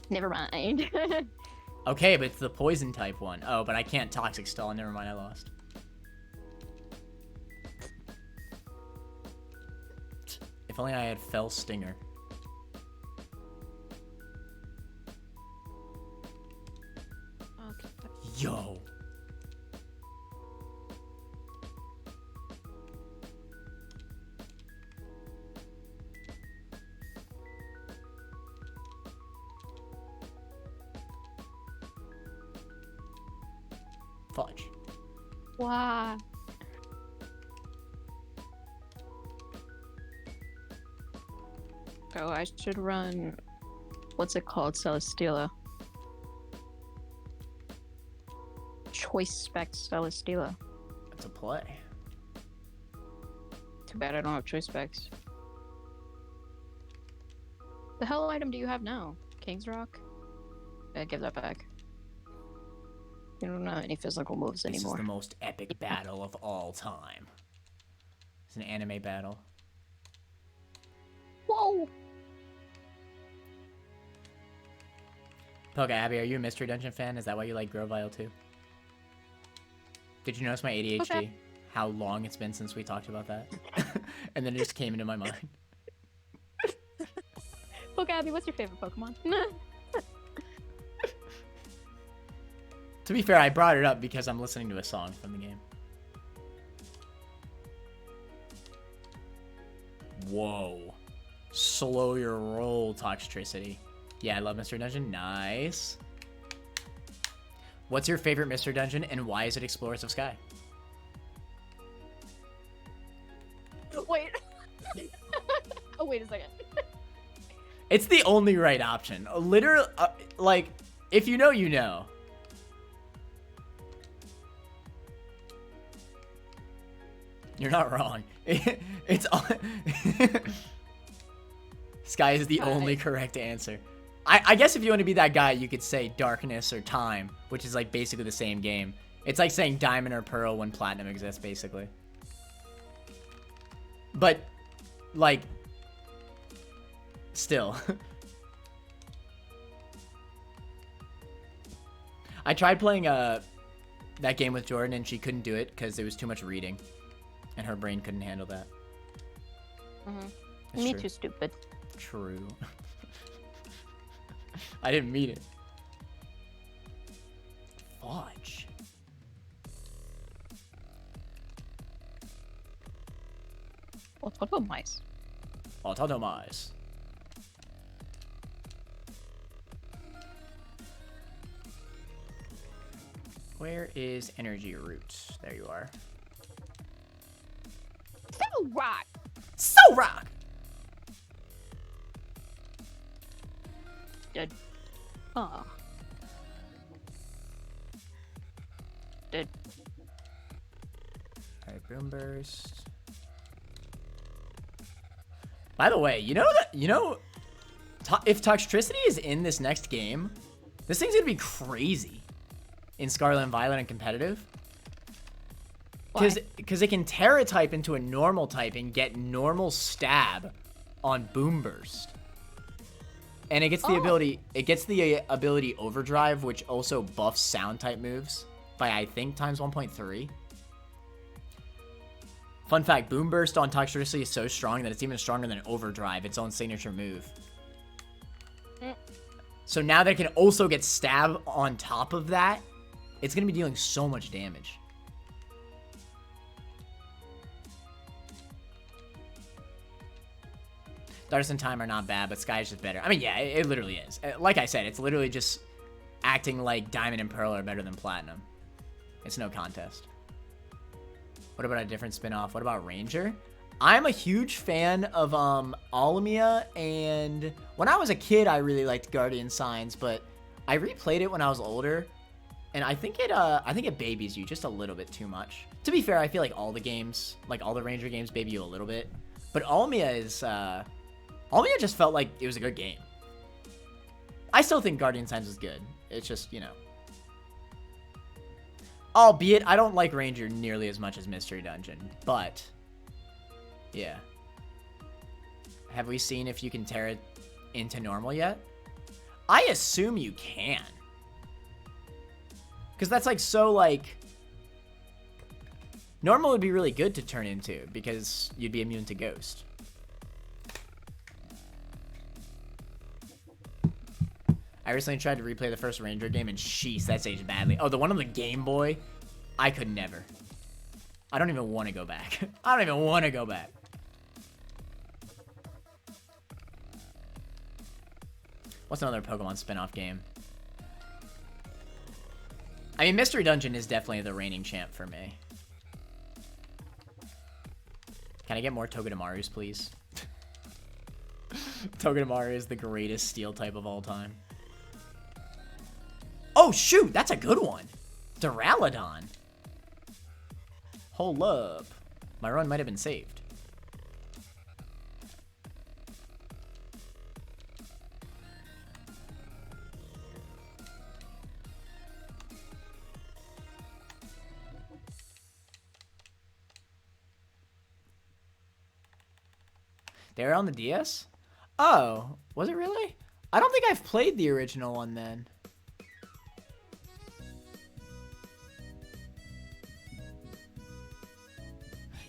Never mind. Okay, but it's the poison type one. Oh, but I can't toxic stall. Never mind, I lost. If only I had Fell Stinger. Okay. Yo. Fudge. Wow. Oh, I should run. What's it called? Celesteela. Choice spec Celesteela. That's a play. Too bad I don't have choice specs. The hell item do you have now? King's Rock? Give that back. You don't have any physical moves This is anymore. the most epic battle of all time. It's an anime battle. Whoa! Poke Abby, are you a Mystery Dungeon fan? Is that why you like Grovile too? Did you notice my ADHD? Okay. How long it's been since we talked about that? And then it just came into my mind. Look, Abby, what's your favorite Pokemon? To be fair, I brought it up because I'm listening to a song from the game. Whoa. Slow your roll, Toxtricity. Yeah, I love Mr. Dungeon. Nice. What's your favorite Mr. Dungeon and why is it Explorers of Sky? Wait. Oh, wait a second. It's the only right option. Literally, like, if you know, you know. You're not wrong. It's Sky is the only correct answer. I guess if you want to be that guy, you could say Darkness or Time, which is like basically the same game. It's like saying Diamond or Pearl when Platinum exists, basically. But, like, still. I tried playing that game with Jordan and she couldn't do it because it was too much reading. And her brain couldn't handle that. It's Me true. too stupid. True. I didn't mean it. Fudge. What about mice? Autonomais. Where is Energy Root? There you are. So rock! So rock! Dead. Oh. Dead. Alright, Boom Burst. By the way, you know that if Toxtricity is in this next game, this thing's gonna be crazy in Scarlet and Violet and competitive. Why? Because it can Terra type into a normal type and get normal stab on Boom Burst. And it gets the ability Overdrive, which also buffs sound type moves by I think times 1.3. Fun fact, Boom Burst on Toxtricity is so strong that it's even stronger than Overdrive, its own signature move. So now that it can also get stab on top of that, it's going to be dealing so much damage. Darkness and Time are not bad, but Sky is just better. I mean, yeah, it literally is. Like I said, it's literally just acting like Diamond and Pearl are better than Platinum. It's no contest. What about a different spin-off? What about Ranger? I'm a huge fan of Alamia, and when I was a kid, I really liked Guardian Signs, but I replayed it when I was older, and I think it babies you just a little bit too much. To be fair, I feel like all the games, like all the Ranger games, baby you a little bit, but Alamia is Alamia just felt like it was a good game. I still think Guardian Signs was good. It's just, you know, Albeit, I don't like Ranger nearly as much as Mystery Dungeon, but yeah. Have we seen if you can tear it into normal yet? I assume you can. Because that's like so like... Normal would be really good to turn into because you'd be immune to Ghost. I recently tried to replay the first Ranger game and sheesh, that's aged badly. Oh, the one on the Game Boy? I could never. I don't even want to go back. I don't even want to go back. What's another Pokemon spin-off game? I mean, Mystery Dungeon is definitely the reigning champ for me. Can I get more Togedemaru's, please? Togedemaru is the greatest steel type of all time. Oh, shoot! That's a good one! Duraludon. Hold up. My run might have been saved. They're on the DS? Oh, was it really? I don't think I've played the original one then.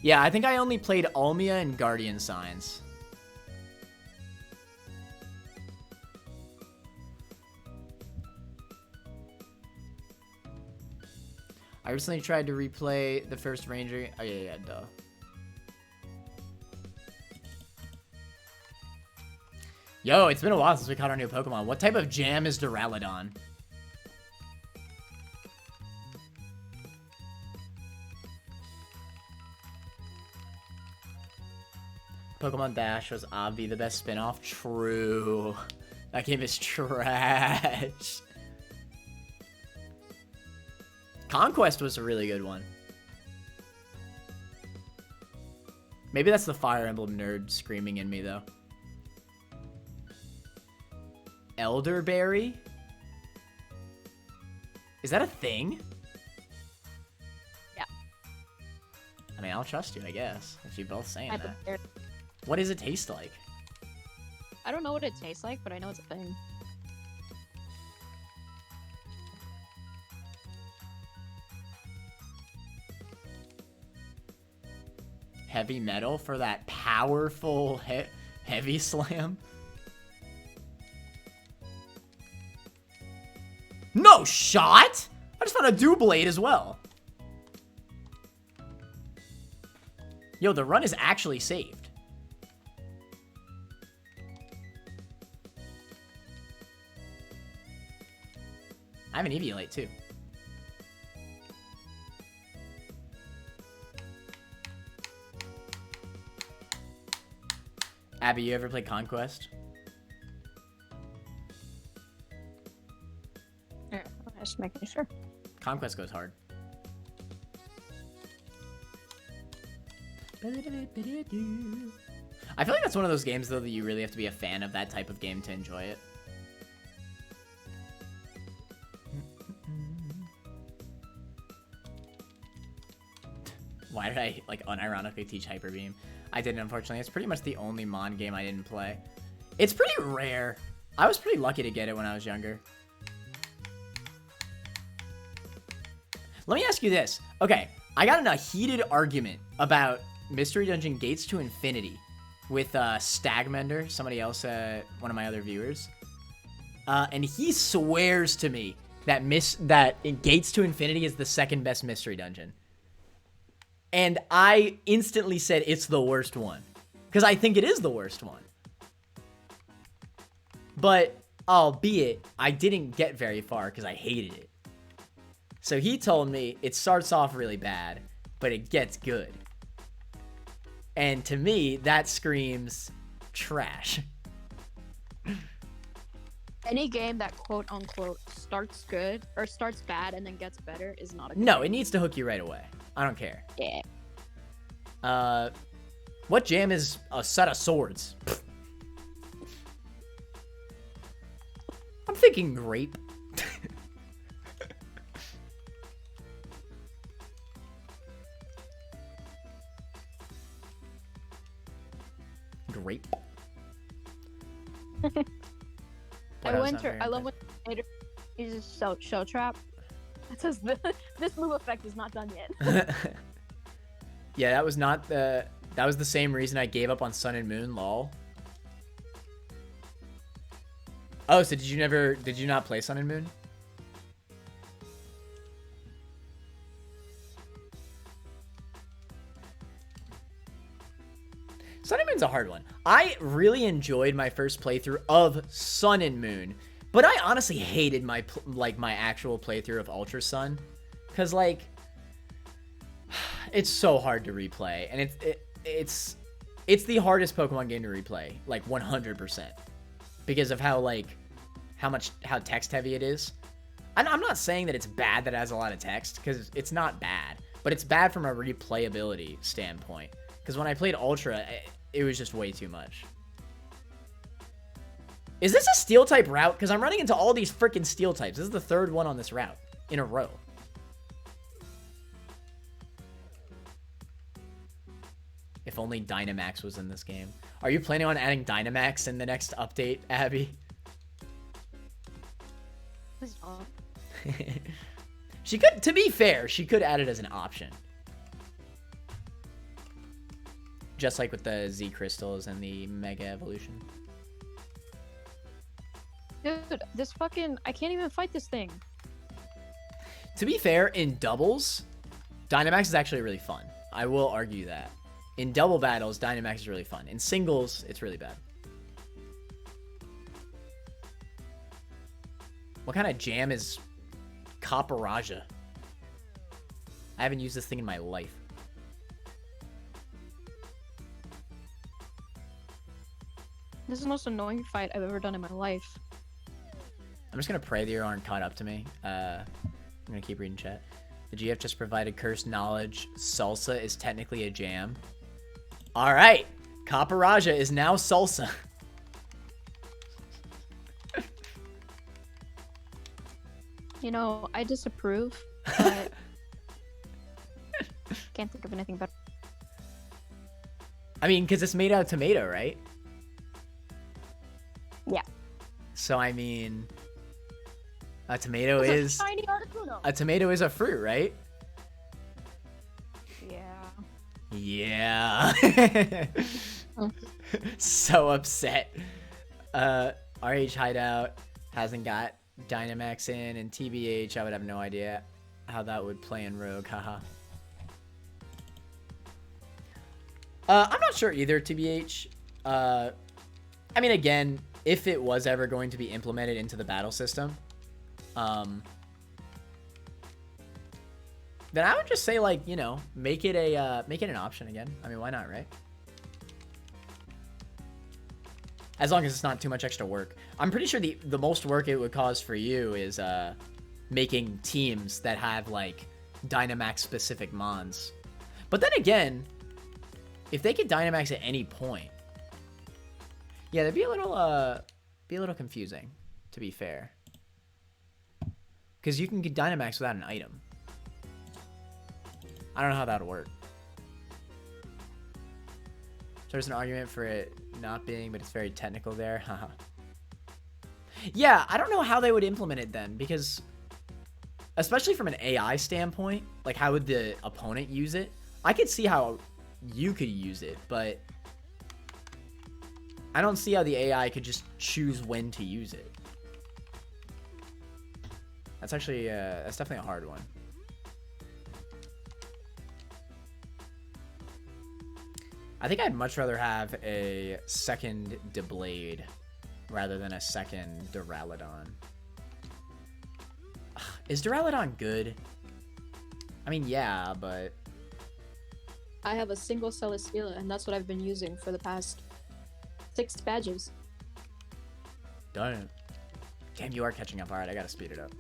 Yeah, I think I only played Almia and Guardian Signs. I recently tried to replay the first Ranger. Oh, yeah, duh. Yo, it's been a while since we caught our new Pokemon. What type of jam is Duraludon? Pokemon Dash was obvi the best spin-off. True. That game is trash. Conquest was a really good one. Maybe that's the Fire Emblem nerd screaming in me, though. Elderberry? Is that a thing? Yeah. I mean, I'll trust you, I guess, if you're both saying I that. prepared. What does it taste like? I don't know what it tastes like, but I know it's a thing. Heavy metal for that powerful heavy slam? No shot! I just found a Doublade as well. Yo, the run is actually saved. I have an Eviolite too. Abby, you ever play Conquest? Yeah, just making sure. Conquest goes hard. I feel like that's one of those games, though, that you really have to be a fan of that type of game to enjoy it. Why did I, like, unironically teach Hyper Beam? I didn't, unfortunately. It's pretty much the only Mon game I didn't play. It's pretty rare. I was pretty lucky to get it when I was younger. Let me ask you this. Okay, I got in a heated argument about Mystery Dungeon Gates to Infinity with Stagmender, somebody else, one of my other viewers. And he swears to me that Gates to Infinity is the second best Mystery Dungeon. And I instantly said it's the worst one. Because I think it is the worst one. But, albeit, I didn't get very far because I hated it. So he told me it starts off really bad, but it gets good. And to me, that screams trash. Any game that quote unquote starts good or starts bad and then gets better is not a good No, game. it needs to hook you right away. I don't care. Yeah. What jam is a set of swords? I'm thinking grape. Grape. I love when Terminator uses shell trap. It says this move effect is not done yet. Yeah, that was not the. That was the same reason I gave up on Sun and Moon. Lol. Oh, so did you not play Sun and Moon? Sun and Moon's a hard one. I really enjoyed my first playthrough of Sun and Moon, but I honestly hated my actual playthrough of Ultra Sun, cause like it's so hard to replay, and it's the hardest Pokemon game to replay, like 100%, because of how text heavy it is. I'm not saying that it's bad that it has a lot of text, because it's not bad, but it's bad from a replayability standpoint. Because when I played Ultra, it was just way too much. Is this a Steel type route? Because I'm running into all these freaking Steel types. This is the third one on this route in a row. If only Dynamax was in this game. Are you planning on adding Dynamax in the next update, Abby? Please don't. She could, to be fair, she could add it as an option. Just like with the Z crystals and the Mega Evolution. Dude, this fucking... I can't even fight this thing. To be fair, in doubles, Dynamax is actually really fun. I will argue that. In double battles, Dynamax is really fun. In singles, it's really bad. What kind of jam is Caparajah? I haven't used this thing in my life. This is the most annoying fight I've ever done in my life. I'm just gonna pray that you aren't caught up to me. I'm gonna keep reading chat. The GF just provided cursed knowledge. Salsa is technically a jam. All right, Caparajah is now Salsa. You know, I disapprove, but can't think of anything better. I mean, because it's made out of tomato, right? Yeah. So I mean, a tomato It's is a shiny Articuno. a tomato is a fruit, right? Yeah. Yeah. So upset. RH Hideout hasn't got Dynamax in, and TBH, I would have no idea how that would play in Rogue. Haha. I'm not sure either, TBH. I mean, again, if it was ever going to be implemented into the battle system, then I would just say, like, you know, make it an option again. I mean, why not, right? As long as it's not too much extra work. I'm pretty sure the most work it would cause for you is making teams that have, like, Dynamax specific mons. But then again, if they could Dynamax at any point, yeah, that'd be a little confusing, to be fair. Because you can get Dynamax without an item. I don't know how that would work. So there's an argument for it not being, but it's very technical there. Haha. Yeah, I don't know how they would implement it then, because especially from an AI standpoint, like how would the opponent use it? I could see how you could use it, but I don't see how the AI could just choose when to use it. That's actually, that's definitely a hard one. I think I'd much rather have a second Deblade rather than a second Duraludon. Is Duraludon good? I mean, yeah, but... I have a single Celesteela, and that's what I've been using for the past 6 badges. Damn, you are catching up. Alright, I gotta speed it up.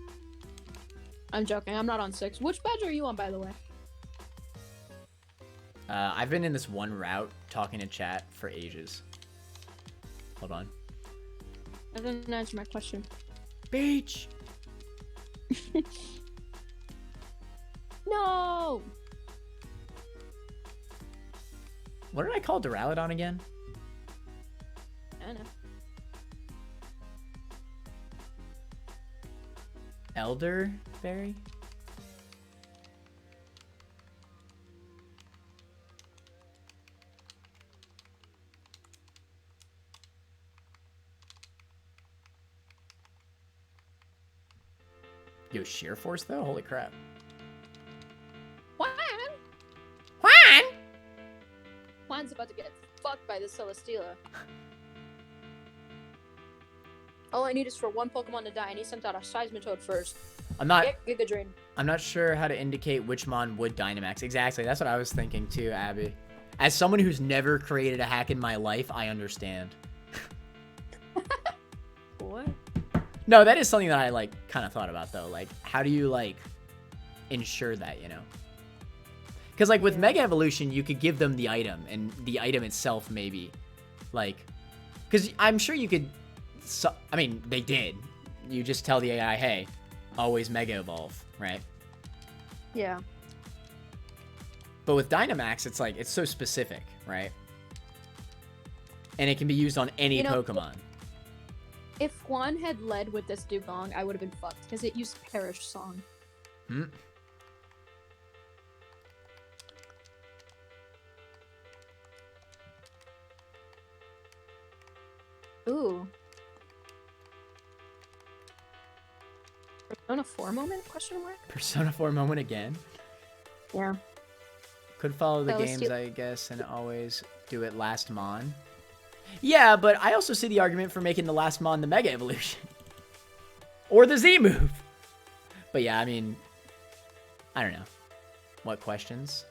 I'm joking, I'm not on 6. Which badge are you on, by the way? I've been in this one route talking to chat for ages. Hold on. That didn't answer my question. Beach! No! What did I call Duraludon again? Kinda. Elderberry? Yo, Sheer Force though? Holy crap. Juan! Juan! Juan's about to get fucked by this Celesteela. All I need is for one Pokemon to die, and he sent out a Seismitoad first. I'm not Get Giga Drain. I'm not sure how to indicate which mon would Dynamax. Exactly. That's what I was thinking too, Abby. As someone who's never created a hack in my life, I understand. What? No, that is something that I like kind of thought about though. Like, how do you like ensure that, you know? Because like with Mega Evolution, you could give them the item, and the item itself maybe, like, because I'm sure you could. So, I mean, they did. You just tell the AI, hey, always Mega Evolve, right? Yeah. But with Dynamax, it's like, it's so specific, right? And it can be used on any You know, Pokemon. If Juan had led with this Dugong, I would have been fucked, because it used Perish Song. Hmm. Ooh. Persona 4 moment? Question mark? Persona 4 moment again. Yeah. Could follow the That was games, stu- I guess, and always do it last Mon. Yeah, but I also see the argument for making the last Mon the Mega Evolution. Or the Z move. But yeah, I mean, I don't know. What questions?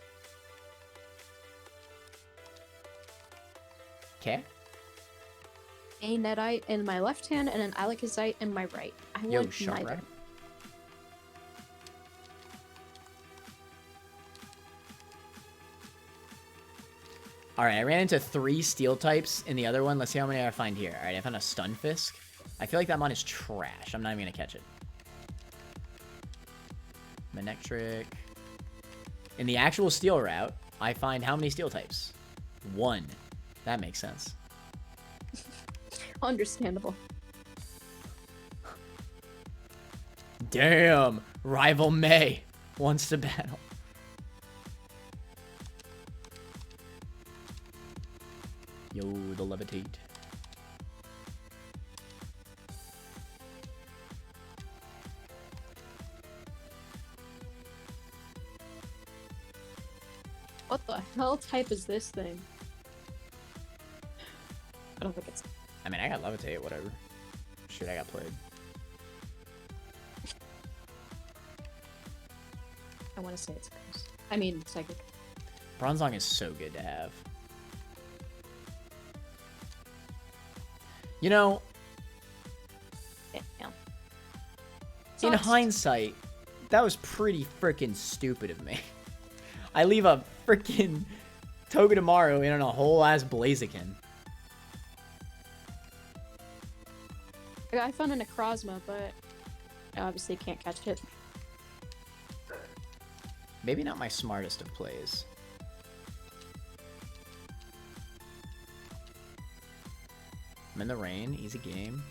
Okay. A Netite in my left hand and an Alakazite in my right. I Yo, want shut neither. right. Alright, I ran into 3 steel types in the other one. Let's see how many I find here. Alright, I found a Stunfisk. I feel like that mon is trash. I'm not even gonna catch it. Manectric. In the actual steel route, I find how many steel types? 1. That makes sense. Understandable. Damn! Rival May wants to battle. Yo, the levitate. What the hell type is this thing? I don't think it's... I mean, I got levitate, whatever. Shit, I got played. I want to say it's Ghost. I mean, Psychic. Bronzong is so good to have. You know, Yeah. in Sucks. hindsight, that was pretty freaking stupid of me. I leave a freaking Togedemaru in on a whole ass Blaziken. I found a Necrozma, but I obviously can't catch it. Maybe not my smartest of plays. I'm in the rain, easy game.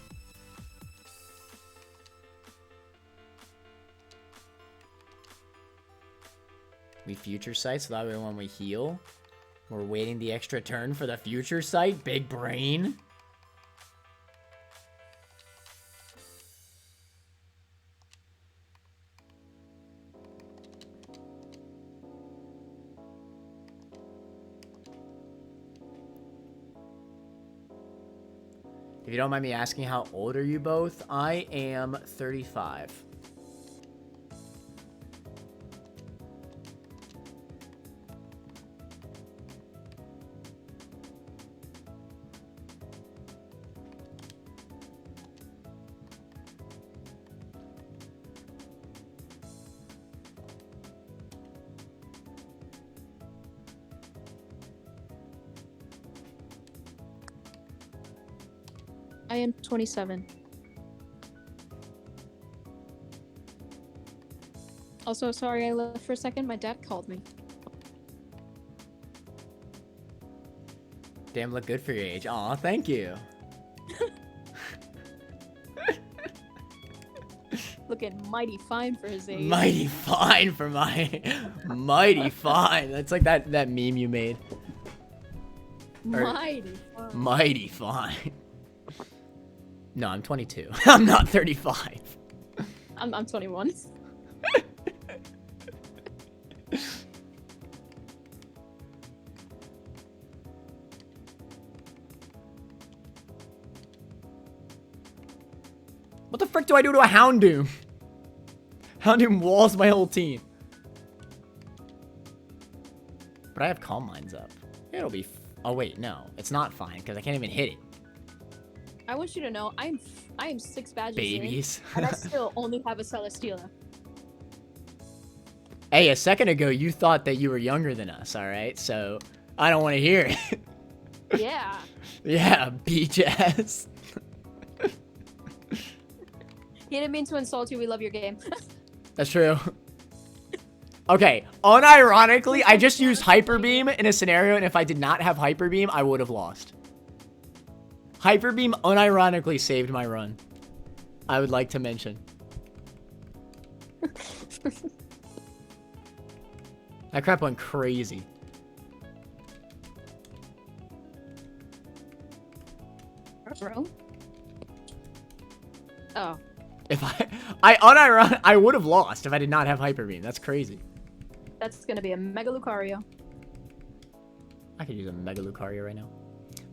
We future sight, so that way when we heal, we're waiting the extra turn for the future sight. Big brain. If you don't mind me asking, how old are you both? I am 35. I am 27. Also, sorry I left for a second. My dad called me. Damn, look good for your age. Aw, thank you. Looking mighty fine for his age. Mighty fine for my mighty fine. That's like that meme you made. Mighty fine. Mighty fine. No, I'm 22. I'm not 35. I'm 21. What the frick do I do to a Houndoom? Houndoom walls my whole team. But I have Calm Minds up. It'll be... oh, wait, no. It's not fine, because I can't even hit it. I want you to know, I am 6 badges Babies. in, and I still only have a Celesteela. Hey, a second ago, you thought that you were younger than us, alright? So, I don't want to hear it. Yeah. Yeah, beach ass. He didn't mean to insult you. We love your game. That's true. Okay, unironically, I just used Hyper Beam in a scenario, and if I did not have Hyper Beam, I would have lost. Hyper Beam unironically saved my run. I would like to mention. That crap went crazy. Bro. Oh. If I would have lost if I did not have Hyper Beam. That's crazy. That's gonna be a Mega Lucario. I could use a Mega Lucario right now.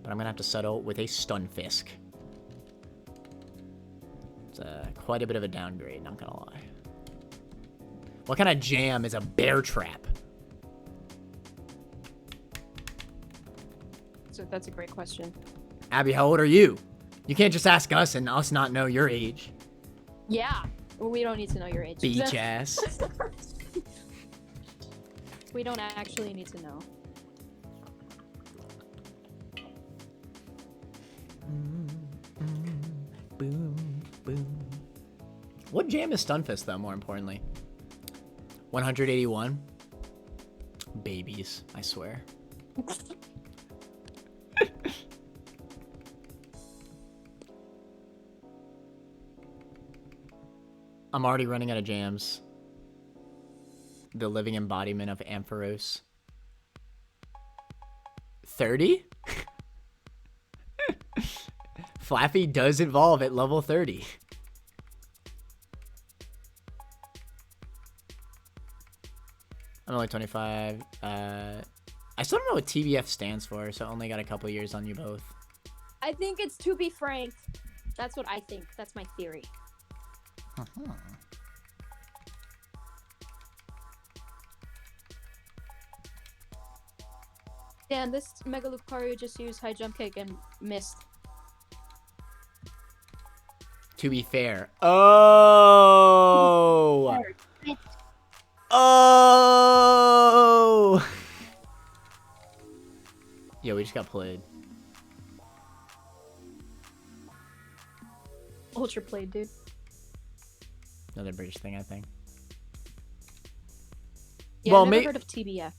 But I'm gonna have to settle with a Stunfisk. It's quite a bit of a downgrade, not gonna lie. What kind of jam is a Bear Trap? So that's a great question. Abby, how old are you? You can't just ask us and us not know your age. Yeah. Well, we don't need to know your age. Beach ass. We don't actually need to know. Boom, boom. What jam is Stunfisk, though, more importantly? 181? Babies, I swear. I'm already running out of jams. The living embodiment of Ampharos. 30? Flaffy does evolve at level 30. I'm only 25. I still don't know what TBF stands for, so I only got a couple years on you both. I think it's to be frank. That's what I think. That's my theory. Uh-huh. Dan, this Mega Lucario just used High Jump Kick and missed. To be fair. Oh! Oh! Yo, we just got played. Ultra played, dude. Another British thing, I think. Yeah, Well, I've never may- heard of TBF.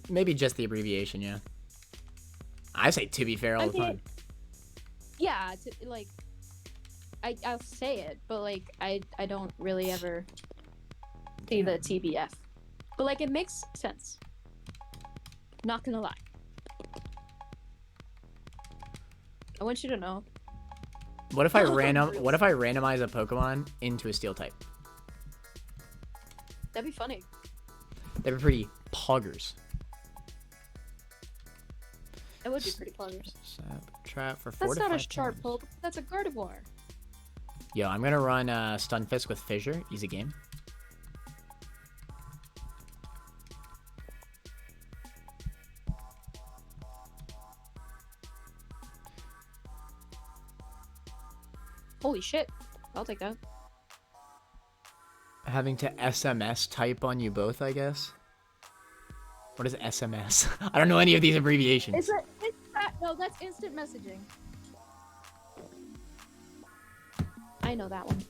Maybe just the abbreviation, yeah. I say to be fair all the time. Yeah, like, I'll say it, but like, I don't really ever see the TBF. But like, it makes sense. Not gonna lie. I want you to know. What if I randomize a Pokemon into a Steel type? That'd be funny. That'd be pretty poggers. That would be pretty poggers. Trap for 4 That's to not a 5 sharp turns. poke. That's a Gardevoir. Yo, I'm gonna run Stunfisk with Fissure. Easy game. Holy shit. I'll take that. Having to SMS type on you both, I guess. What is SMS? I don't know any of these abbreviations. No, that's instant messaging. I know that one.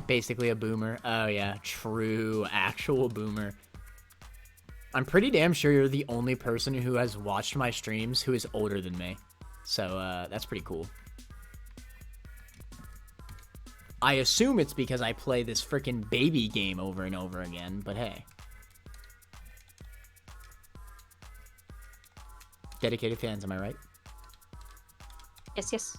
Basically a boomer. Oh yeah, true, actual boomer. I'm pretty damn sure you're the only person who has watched my streams who is older than me. So that's pretty cool. I assume it's because I play this freaking baby game over and over again, but hey. Dedicated fans, am I right? Yes, yes.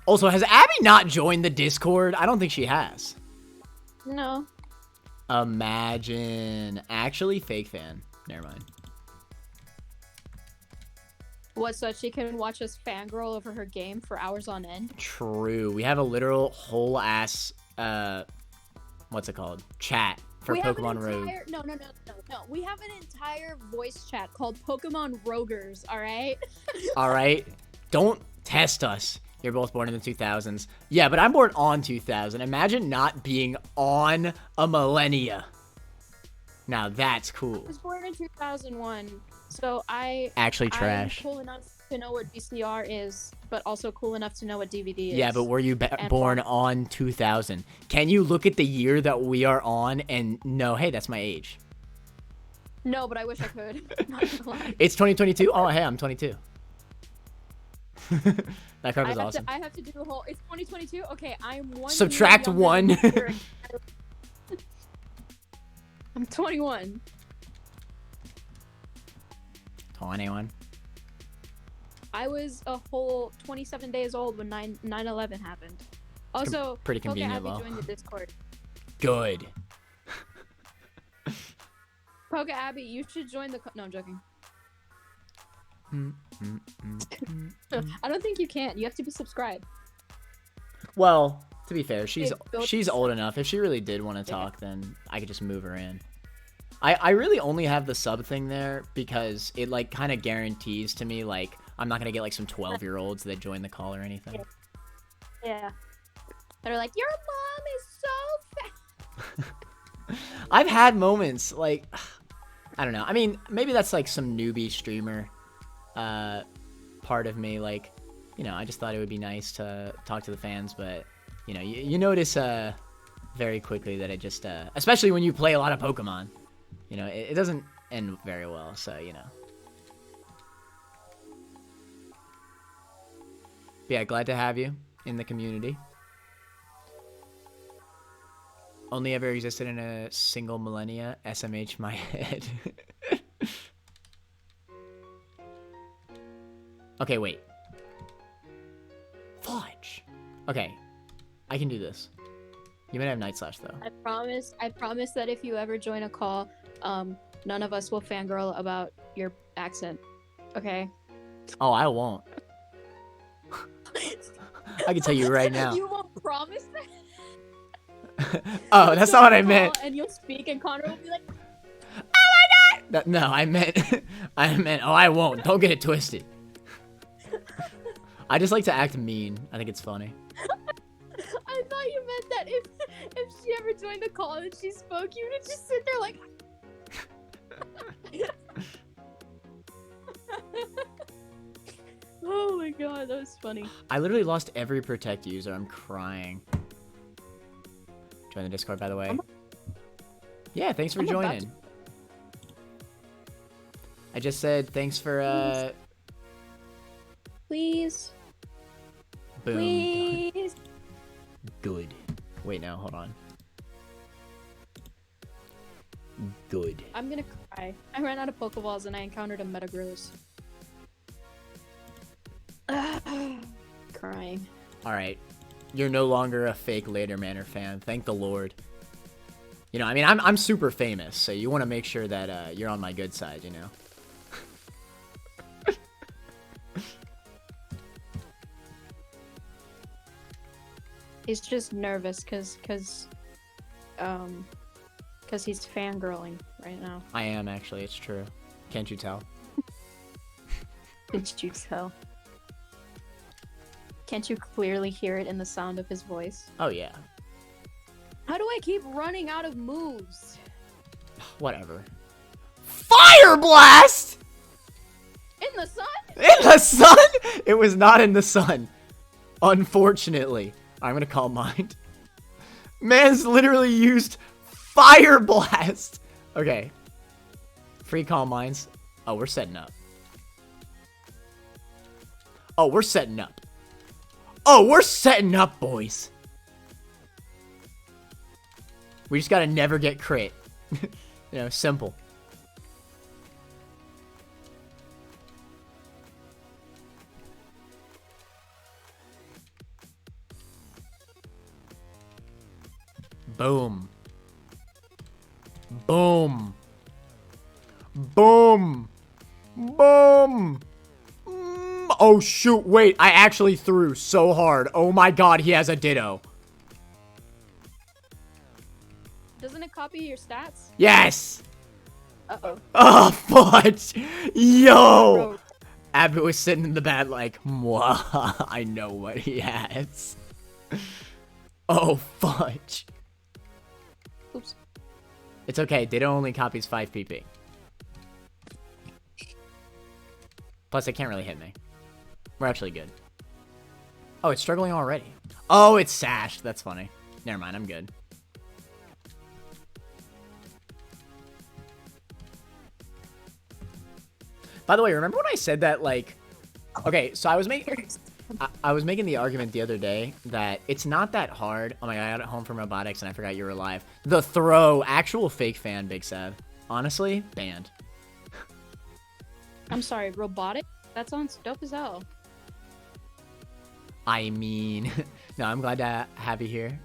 Also, has Abby not joined the Discord? I don't think she has. No. Imagine. Actually, fake fan. Never mind. What, so she can watch us fangirl over her game for hours on end? True. We have a literal whole ass, what's it called? Chat for We have an Pokemon Rogue. No. We have an entire voice chat called Pokemon Rogers, alright? All right. Don't test us. You're both born in the 2000s. Yeah, but I'm born on 2000. Imagine not being on a millennia. Now that's cool. I was born in 2001, so Actually trash. I'm cool enough to know what VCR is, but also cool enough to know what DVD is. Yeah, but were you born on 2000? Can you look at the year that we are on and know, hey, that's my age? No, but I wish I could. Not gonna lie. It's 2022? Oh, hey, I'm 22. That card was awesome. I have to do a whole. It's 2022. Okay, I'm one. Subtract year younger one. than you. I'm 21. 21. I was a whole 27 days old when 9/11 happened. Also, pretty convenient, Poke Abby though. joined the Discord. Good. Poke Abby, you should join the. No, I'm joking. I don't think you can. You have to be subscribed. Well, to be fair, she's Hey, old enough. If she really did want to talk, then I could just move her in. I really only have the sub thing there because it like kind of guarantees to me like I'm not gonna get like some 12-year-olds that join the call or anything. Yeah. They're like, your mom is so fat. I've had moments like I don't know. I mean, maybe that's like some newbie streamer part of me. Like, you know, I just thought it would be nice to talk to the fans, but you know, you notice very quickly that it just especially when you play a lot of Pokemon, you know, it doesn't end very well. So you know. But yeah, glad to have you in the community. Only ever existed in a single millennia. SMH my head. Okay, wait. Fudge. Okay, I can do this. You might have Night Slash though. I promise that if you ever join a call, none of us will fangirl about your accent. Okay? Oh, I won't. I can tell you right now. You won't promise that? Oh, that's not what I Call meant. And you'll speak, and Connor will be like, No, I meant, oh, I won't. Don't get it twisted. I just like to act mean. I think it's funny. I thought you meant that if she ever joined the call and she spoke, you would just sit there like. Oh my god, that was funny. I literally lost every Protect user. I'm crying. Join the Discord, by the way. Yeah, thanks for I'm about joining. I just said thanks for, Please. boom. Please. Good. Wait, no, hold on. Good. I'm gonna cry. I ran out of Pokeballs and I encountered a Metagross. Crying. Alright. You're no longer a fake Later Manor fan. Thank the Lord. You know, I mean, I'm super famous, so you want to make sure that you're on my good side, you know? He's just nervous because he's fangirling right now. I am, actually. It's true. Can't you tell? Did you tell? Can't you clearly hear it in the sound of his voice? Oh, yeah. How do I keep running out of moves? Whatever. Fire Blast! In the sun? In the sun? It was not in the sun. Unfortunately. I'm gonna call Mind. Man's literally used Fire Blast. Okay. Free calm mines. Oh, we're setting up. Oh, we're setting up. Oh, we're setting up, boys. We just gotta never get crit. You know, simple. Boom. Boom. Boom. Boom. Oh, shoot. Wait, I actually threw so hard. Oh, my God. He has a Ditto. Doesn't it copy your stats? Yes. Uh-oh. Oh, fudge. Yo. Bro, Abbott was sitting in the bed like, mwah, I know what he has. Oh, fudge. oops. It's okay. Ditto only copies 5 PP. Plus, it can't really hit me. We're actually good. Oh, it's struggling already. Oh, it's sashed. That's funny. Never mind. I'm good. By the way, remember when I said that, like... Okay, so I was making... I was making the argument the other day that it's not that hard. Oh my god, I got it home from robotics and I forgot you were alive. The throw. Actual fake fan, Big Sad. Honestly, banned. I'm sorry, robotic? That sounds dope as hell. I mean... No, I'm glad to have you here.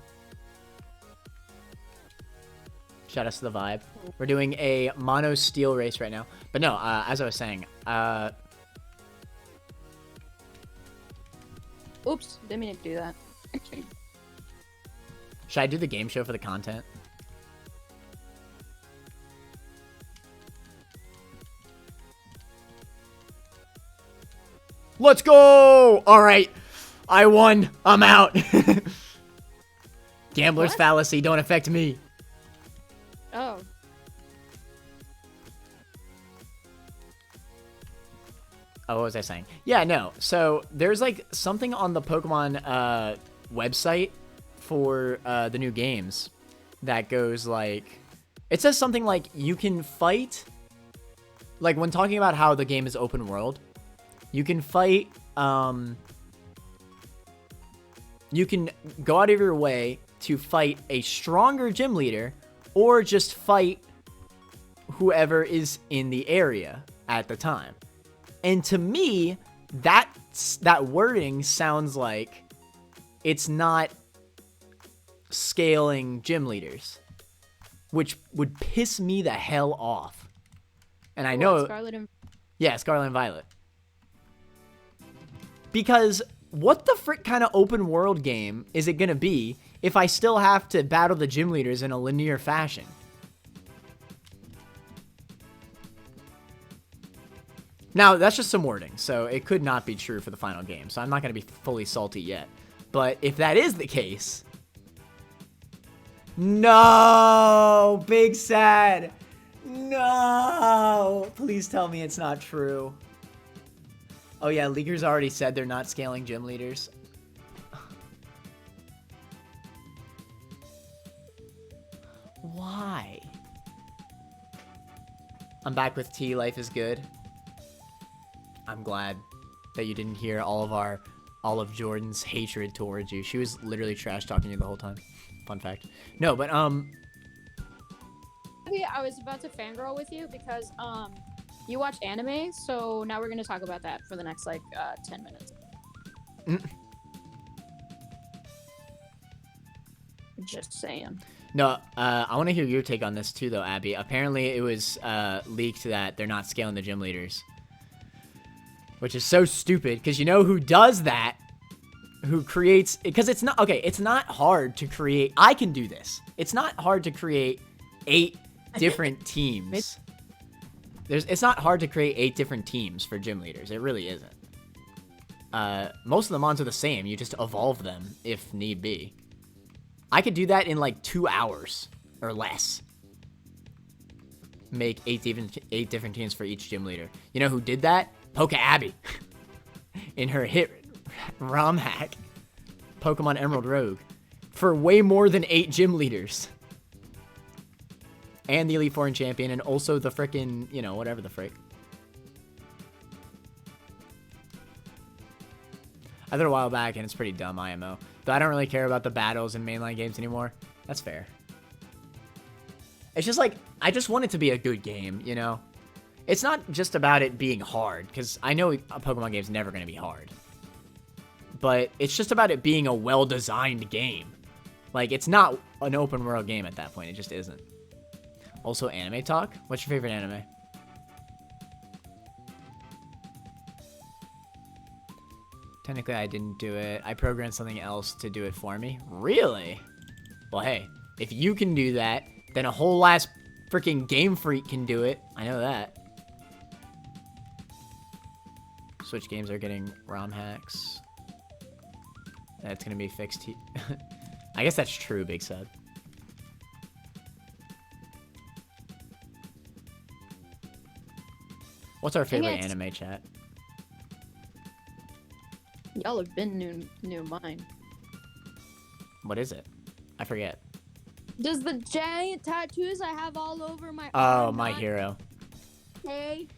Shout out to the vibe. We're doing a mono steel race right now. But no, as I was saying, Oops, didn't mean to do that. should I do the game show for the content? Let's go! Alright. I won. I'm out. Gambler's What? fallacy. Don't affect me. Oh. Oh, what was I saying? Yeah, no. So there's like something on the Pokemon website for the new games that goes like, it says something like you can fight, like when talking about how the game is open world, you can fight, you can go out of your way to fight a stronger gym leader or just fight whoever is in the area at the time. And to me, that wording sounds like it's not scaling gym leaders, which would piss me the hell off. And I know, Scarlet and... yeah, Scarlet and Violet. Because what the frick kind of open world game is it gonna be if I still have to battle the gym leaders in a linear fashion? Now, that's just some wording, so it could not be true for the final game, so I'm not going to be fully salty yet. But if that is the case... No! Big Sad! No! Please tell me it's not true. Oh yeah, Leaguers already said they're not scaling gym leaders. Why? I'm back with T. Life is good. I'm glad that you didn't hear all of Jordan's hatred towards you. She was literally trash talking you the whole time. Fun fact. No, but Maybe I was about to fangirl with you because you watch anime, so now we're gonna talk about that for the next like 10 minutes. Just saying. No, I want to hear your take on this too, though, Abby. Apparently, it was leaked that they're not scaling the gym leaders. Which is so stupid, because you know who does that? Who creates... Because it's not... Okay, it's not hard to create... I can do this. It's not hard to create 8 different teams. It's not hard to create 8 different teams for gym leaders. It really isn't. Most of the mons are the same. You just evolve them, if need be. I could do that in, like, 2 hours or less. Make 8 different teams for each gym leader. You know who did that? Poke Abby. In her hit ROM hack. Pokemon Emerald Rogue. For way more than 8 gym leaders. and the Elite Foreign Champion, and also the frickin', you know, whatever the frick. I did it a while back, and it's pretty dumb, IMO. Though I don't really care about the battles in mainline games anymore. That's fair. It's just like, I just want it to be a good game, you know? It's not just about it being hard, because I know a Pokemon game's never going to be hard. But it's just about it being a well-designed game. Like, it's not an open-world game at that point. It just isn't. Also, anime talk? What's your favorite anime? Technically, I didn't do it. I programmed something else to do it for me. Really? Well, hey, if you can do that, then a whole ass freaking Game Freak can do it. I know that. Switch games are getting ROM hacks. That's gonna be fixed. I guess that's true, Big Sub. What's our favorite anime, chat? Y'all have been new mine. What is it? I forget. Does the giant tattoos I have all over my Oh, arm My not Hero. Hey.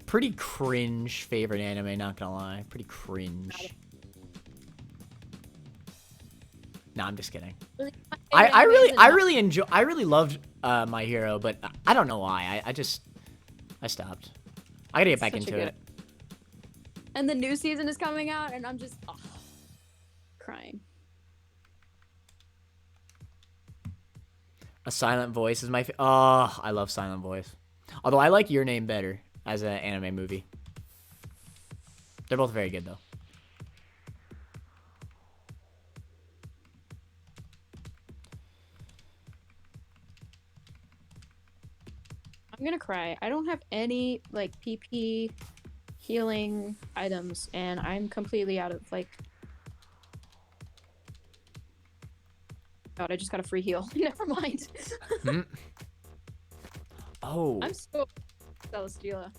Pretty cringe favorite anime, not gonna lie. Pretty cringe. Nah, I'm just kidding. I really loved My Hero, but I don't know why. I stopped. I gotta get back into it. And the new season is coming out, and I'm just crying. A Silent Voice is my oh, I love Silent Voice. Although I like Your Name better as an anime movie. They're both very good though. I'm gonna cry. I don't have any like PP healing items, and I'm completely out of like. God, I just got a free heal. Never mind. Oh. I'm so Celesteela.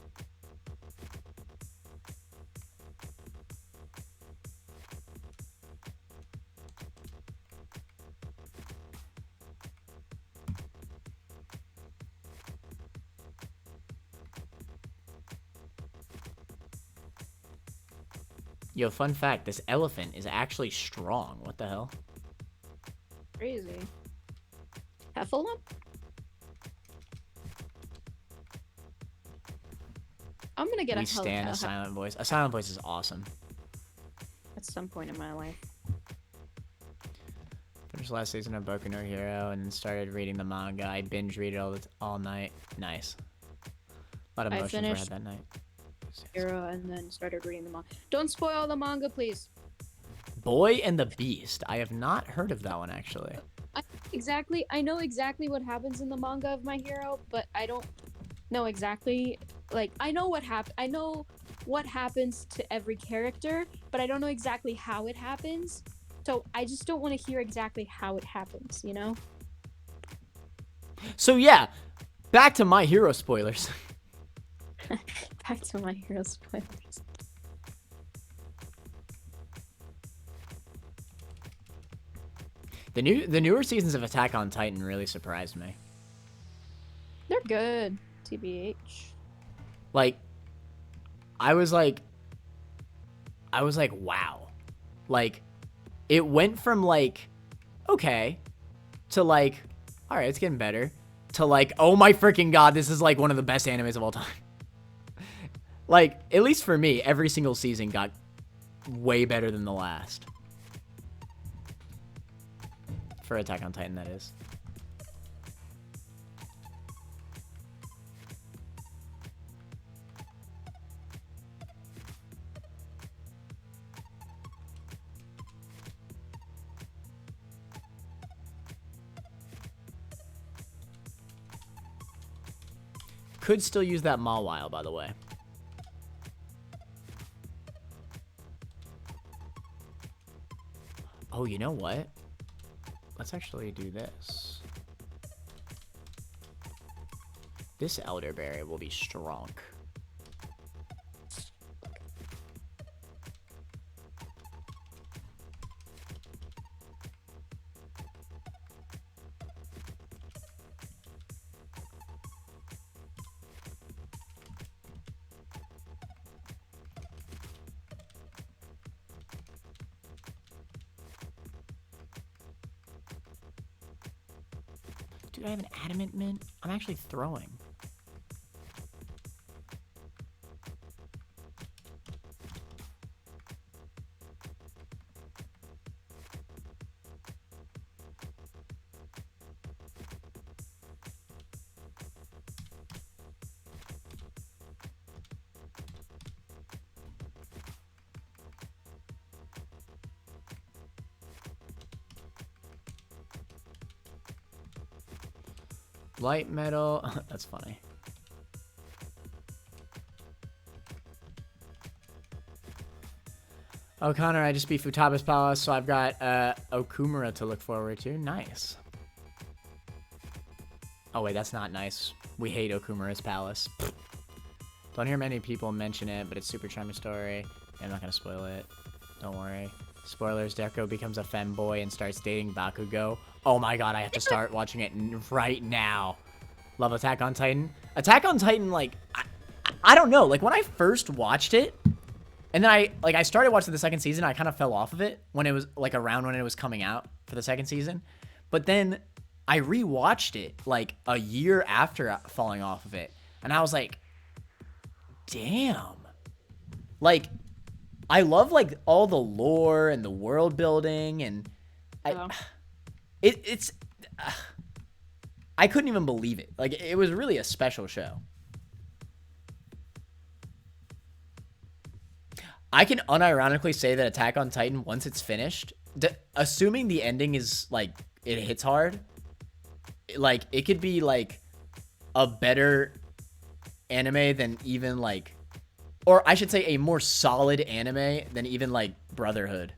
Yo, fun fact, this elephant is actually strong. What the hell? Crazy. Heffalump? I'm gonna get We stand a Silent Voice. A Silent Voice is awesome. at some point in my life. Finished last season of Boku no Hero and then started reading the manga. I binge read it all night. Nice. A lot of emotions were had that night. Hero and then started reading the manga. Don't spoil the manga, please. Boy and the Beast. I have not heard of that one actually. I know exactly what happens in the manga of My Hero, but I don't know exactly. Like, I know what happens to every character, but I don't know exactly how it happens. So I just don't want to hear exactly how it happens, you know? So yeah, back to My Hero spoilers. Back to My Hero spoilers. The newer seasons of Attack on Titan really surprised me. They're good, TBH. Like, I was like, wow. Like, it went from like, okay, to like, all right, it's getting better, to like, oh my freaking god, this is like one of the best animes of all time. Like, at least for me, every single season got way better than the last. For Attack on Titan, that is. Could still use that Mawile, by the way. Oh, you know what? Let's actually do this. This elderberry will be strong. Dude, I have an adamant mint. I'm actually throwing. Light metal. That's funny. Oh, Connor, I just beat Futaba's Palace, so I've got Okumura to look forward to. Nice. Oh, wait, that's not nice. We hate Okumura's Palace. Don't hear many people mention it, but it's super charming story. I'm not going to spoil it. Don't worry. Spoilers, Deku becomes a femboy and starts dating Bakugo. Oh my god, I have to start watching it right now. Love Attack on Titan. Attack on Titan, like, I don't know. Like, when I first watched it, and then I started watching the second season, I kind of fell off of it when it was, like, around when it was coming out for the second season. But then I rewatched it, like, a year after falling off of it. And I was like, damn. Like, I love, like, all the lore and the world building, and it's I couldn't even believe it. Like, it was really a special show. I can unironically say that Attack on Titan, once it's finished, assuming the ending is, like, it hits hard, like, it could be, like, a better anime than even, like, or I should say a more solid anime than even, like, Brotherhood.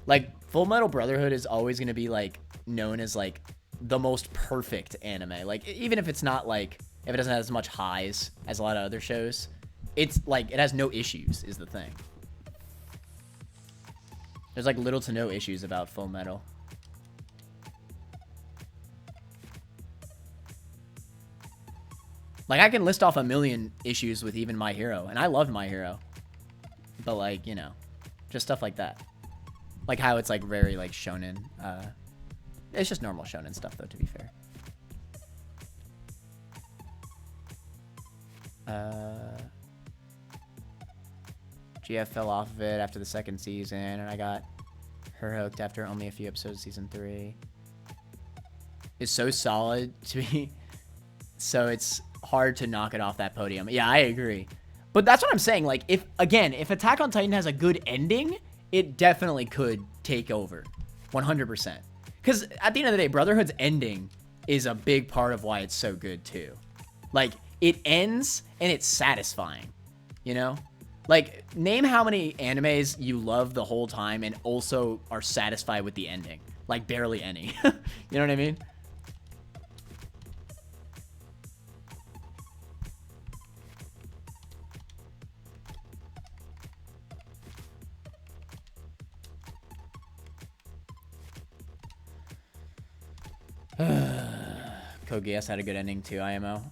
Like, Full Metal Brotherhood is always going to be, like, known as, like, the most perfect anime. Like, even if it's not, like, if it doesn't have as much highs as a lot of other shows, it's, like, it has no issues is the thing. There's, like, little to no issues about Full Metal. Like, I can list off a million issues with even My Hero, and I love My Hero. But, like, you know, just stuff like that. Like how it's, like, very, like, shonen. It's just normal shonen stuff, though, to be fair. GF fell off of it after the second season, and I got her hooked after only a few episodes of season 3. It's so solid to me. So it's hard to knock it off that podium. Yeah, I agree. But that's what I'm saying. Like, if Attack on Titan has a good ending, it definitely could take over. 100%. Because at the end of the day, Brotherhood's ending is a big part of why it's so good, too. Like, it ends, and it's satisfying. You know? Like, name how many animes you love the whole time and also are satisfied with the ending. Like, barely any. You know what I mean? Code Geass had a good ending too, IMO.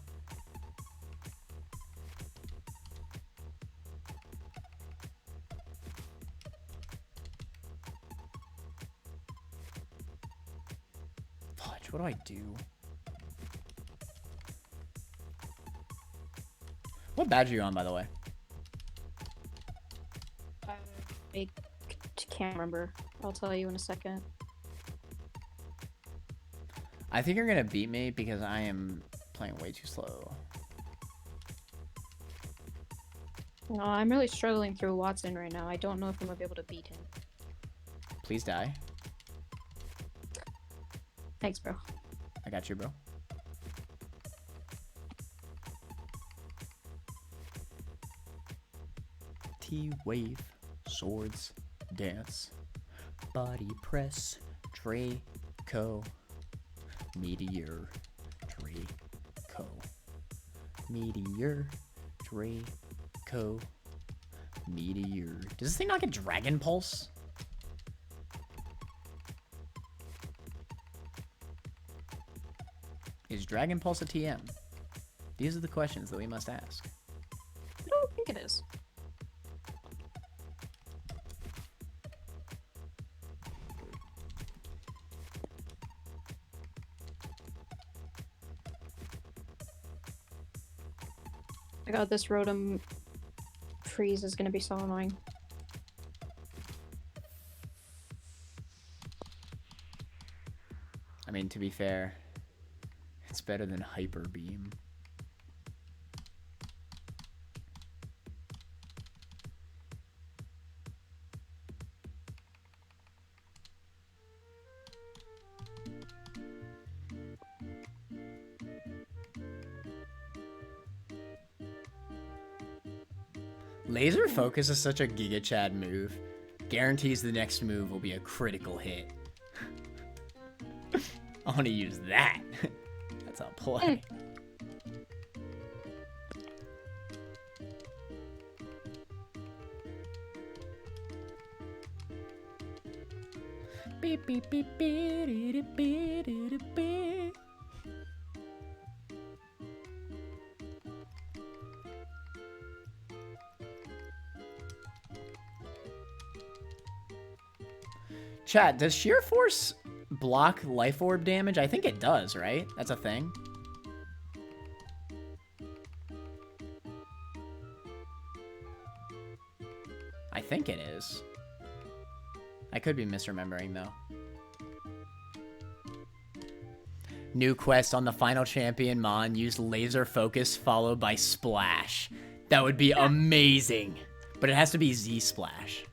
Fudge, what do I do? What badge are you on, by the way? I can't remember. I'll tell you in a second. I think you're gonna beat me because I am playing way too slow. No, I'm really struggling through Watson right now. I don't know if I'm gonna be able to beat him. Please die. Thanks, bro. I got you, bro. T-Wave, swords, dance, body press, Draco. Meteor, Draco, Meteor, Draco, Meteor. Does this thing not get Dragon Pulse? Is Dragon Pulse a TM? These are the questions that we must ask. I don't think it is. My god, this Rotom freeze is gonna be so annoying. I mean, to be fair, it's better than Hyper Beam. Laser Focus is such a Giga Chad move. Guarantees the next move will be a critical hit. I want to use that. That's a play. Beep, beep, beep, beep, beep, beep, beep. Chat, does Sheer Force block Life Orb damage? I think it does, right? That's a thing. I think it is. I could be misremembering, though. New quest on the final champion, Mon. Use Laser Focus followed by Splash. That would be amazing. But it has to be Z-Splash.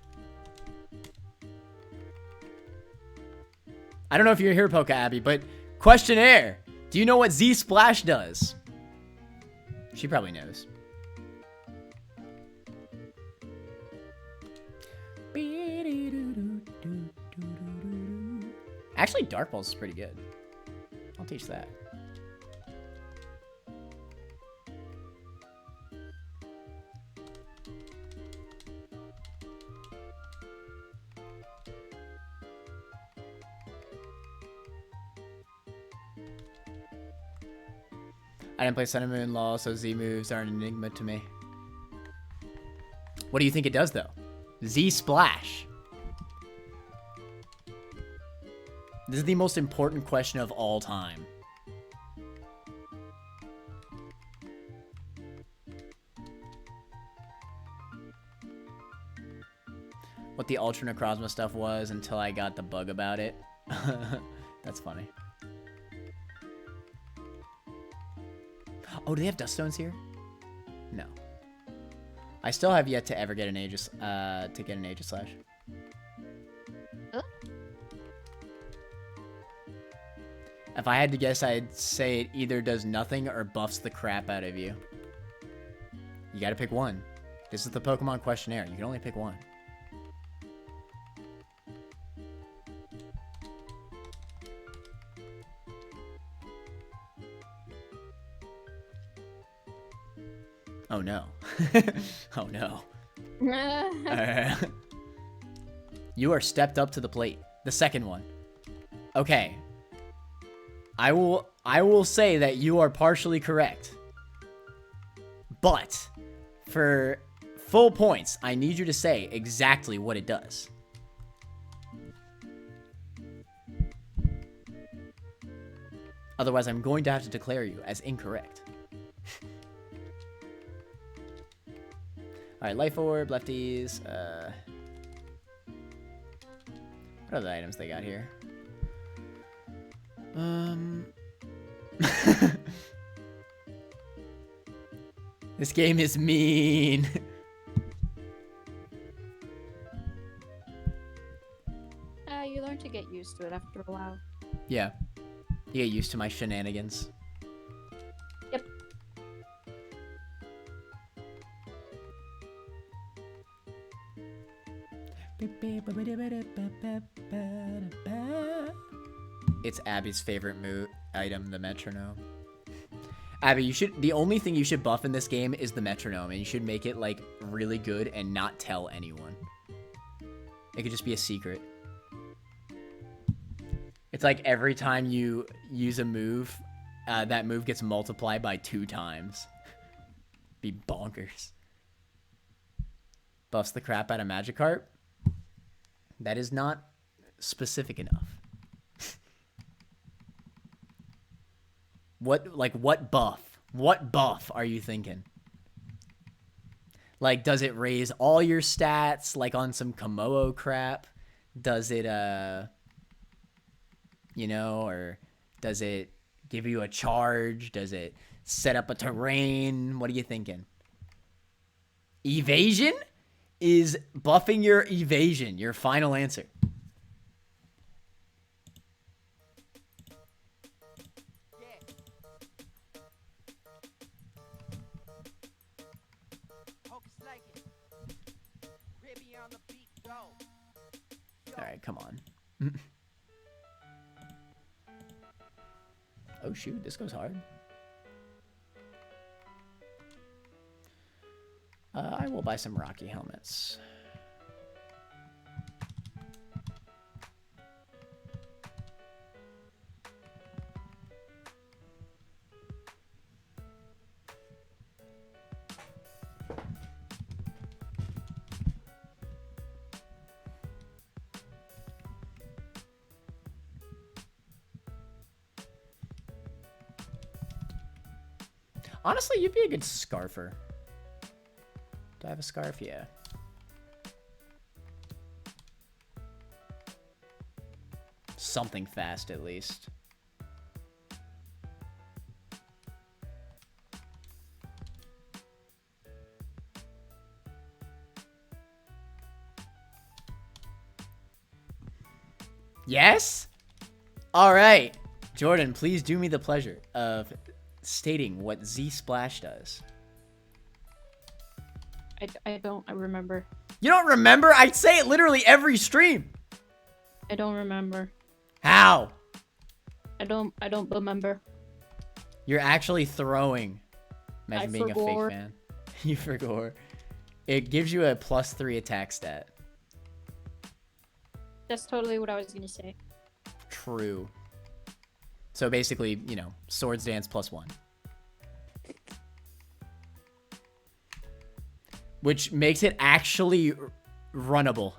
I don't know if you're here, Poke Abby, but questionnaire. Do you know what Z-Splash does? She probably knows. Actually, Dark Pulse is pretty good. I'll teach that. I didn't play Sun and Moon LOL, so Z moves are an enigma to me. What do you think it does, though? Z Splash. This is the most important question of all time. What the Ultra Necrozma stuff was until I got the bug about it. That's funny. Oh, do they have Dust Stones here? No. I still have yet to ever get an Aegis, Aegislash. If I had to guess, I'd say it either does nothing or buffs the crap out of you. You gotta pick one. This is the Pokemon questionnaire. You can only pick one. Oh no. Oh no. You are stepped up to the plate. The second one. Okay. I will say that you are partially correct. But for full points, I need you to say exactly what it does. Otherwise, I'm going to have to declare you as incorrect. Alright, Life Orb, lefties. What other items they got here? This game is mean. You learn to get used to it after a while. Yeah. You get used to my shenanigans. Yep. It's Abby's favorite item, the metronome. Abby, the only thing you should buff in this game is the metronome, and you should make it like really good and not tell anyone. It could just be a secret. It's like every time you use a move, that move gets multiplied by 2 times. Be bonkers. Buffs the crap out of Magikarp. That is not specific enough. What buff? What buff are you thinking? Like, does it raise all your stats, like on some Komodo crap? Does it, you know, or does it give you a charge? Does it set up a terrain? What are you thinking? Evasion is buffing your evasion. Your final answer. All right, come on. Oh, shoot. This goes hard. I will buy some Rocky helmets. Honestly, you'd be a good scarfer. Do I have a scarf? Yeah. Something fast, at least. Yes? All right. Jordan, please do me the pleasure of stating what Z Splash does. I don't remember. You don't remember? I say it literally every stream. I don't remember. How? I don't remember. You're actually throwing. Imagine I being a forgot. fake fan. You forgot. It gives you a +3 attack stat. That's totally what I was gonna say. True. So basically, you know, Swords Dance +1. Which makes it actually runnable.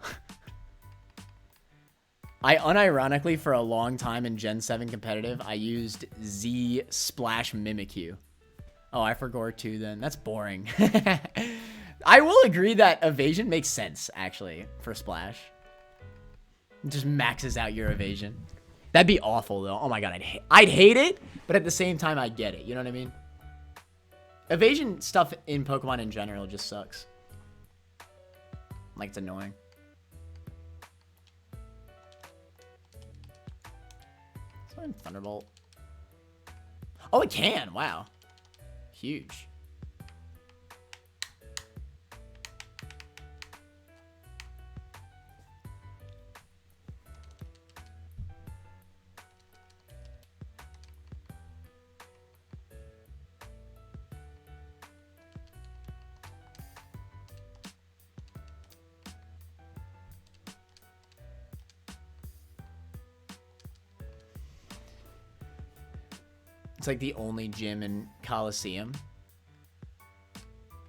I unironically, for a long time in Gen 7 competitive, I used Z Splash Mimikyu. Oh, I forgot 2 then. That's boring. I will agree that evasion makes sense, actually, for Splash. It just maxes out your evasion. That'd be awful, though. Oh my god, I'd hate it, but at the same time, I get it. You know what I mean? Evasion stuff in Pokemon in general just sucks. Like, it's annoying. Thunderbolt. Oh, it can. Wow. Huge. It's like the only gym in Coliseum.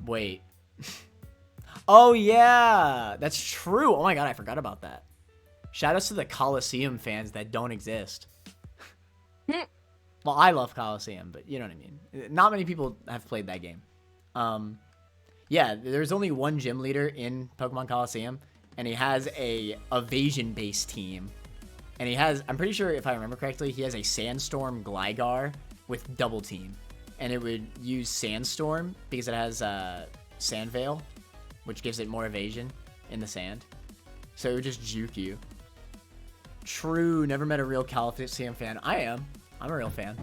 Wait. Oh, yeah. That's true. Oh, my God. I forgot about that. Shout outs to the Coliseum fans that don't exist. Well, I love Coliseum, but you know what I mean. Not many people have played that game. Yeah, there's only one gym leader in Pokemon Coliseum, and he has a evasion-based team. And he has, I'm pretty sure if I remember correctly, he has a Sandstorm Gligar with double team, and it would use Sandstorm because it has Sand Veil, which gives it more evasion in the sand, so it would just juke you. True. Never met a real Coliseum fan. I'm a real fan.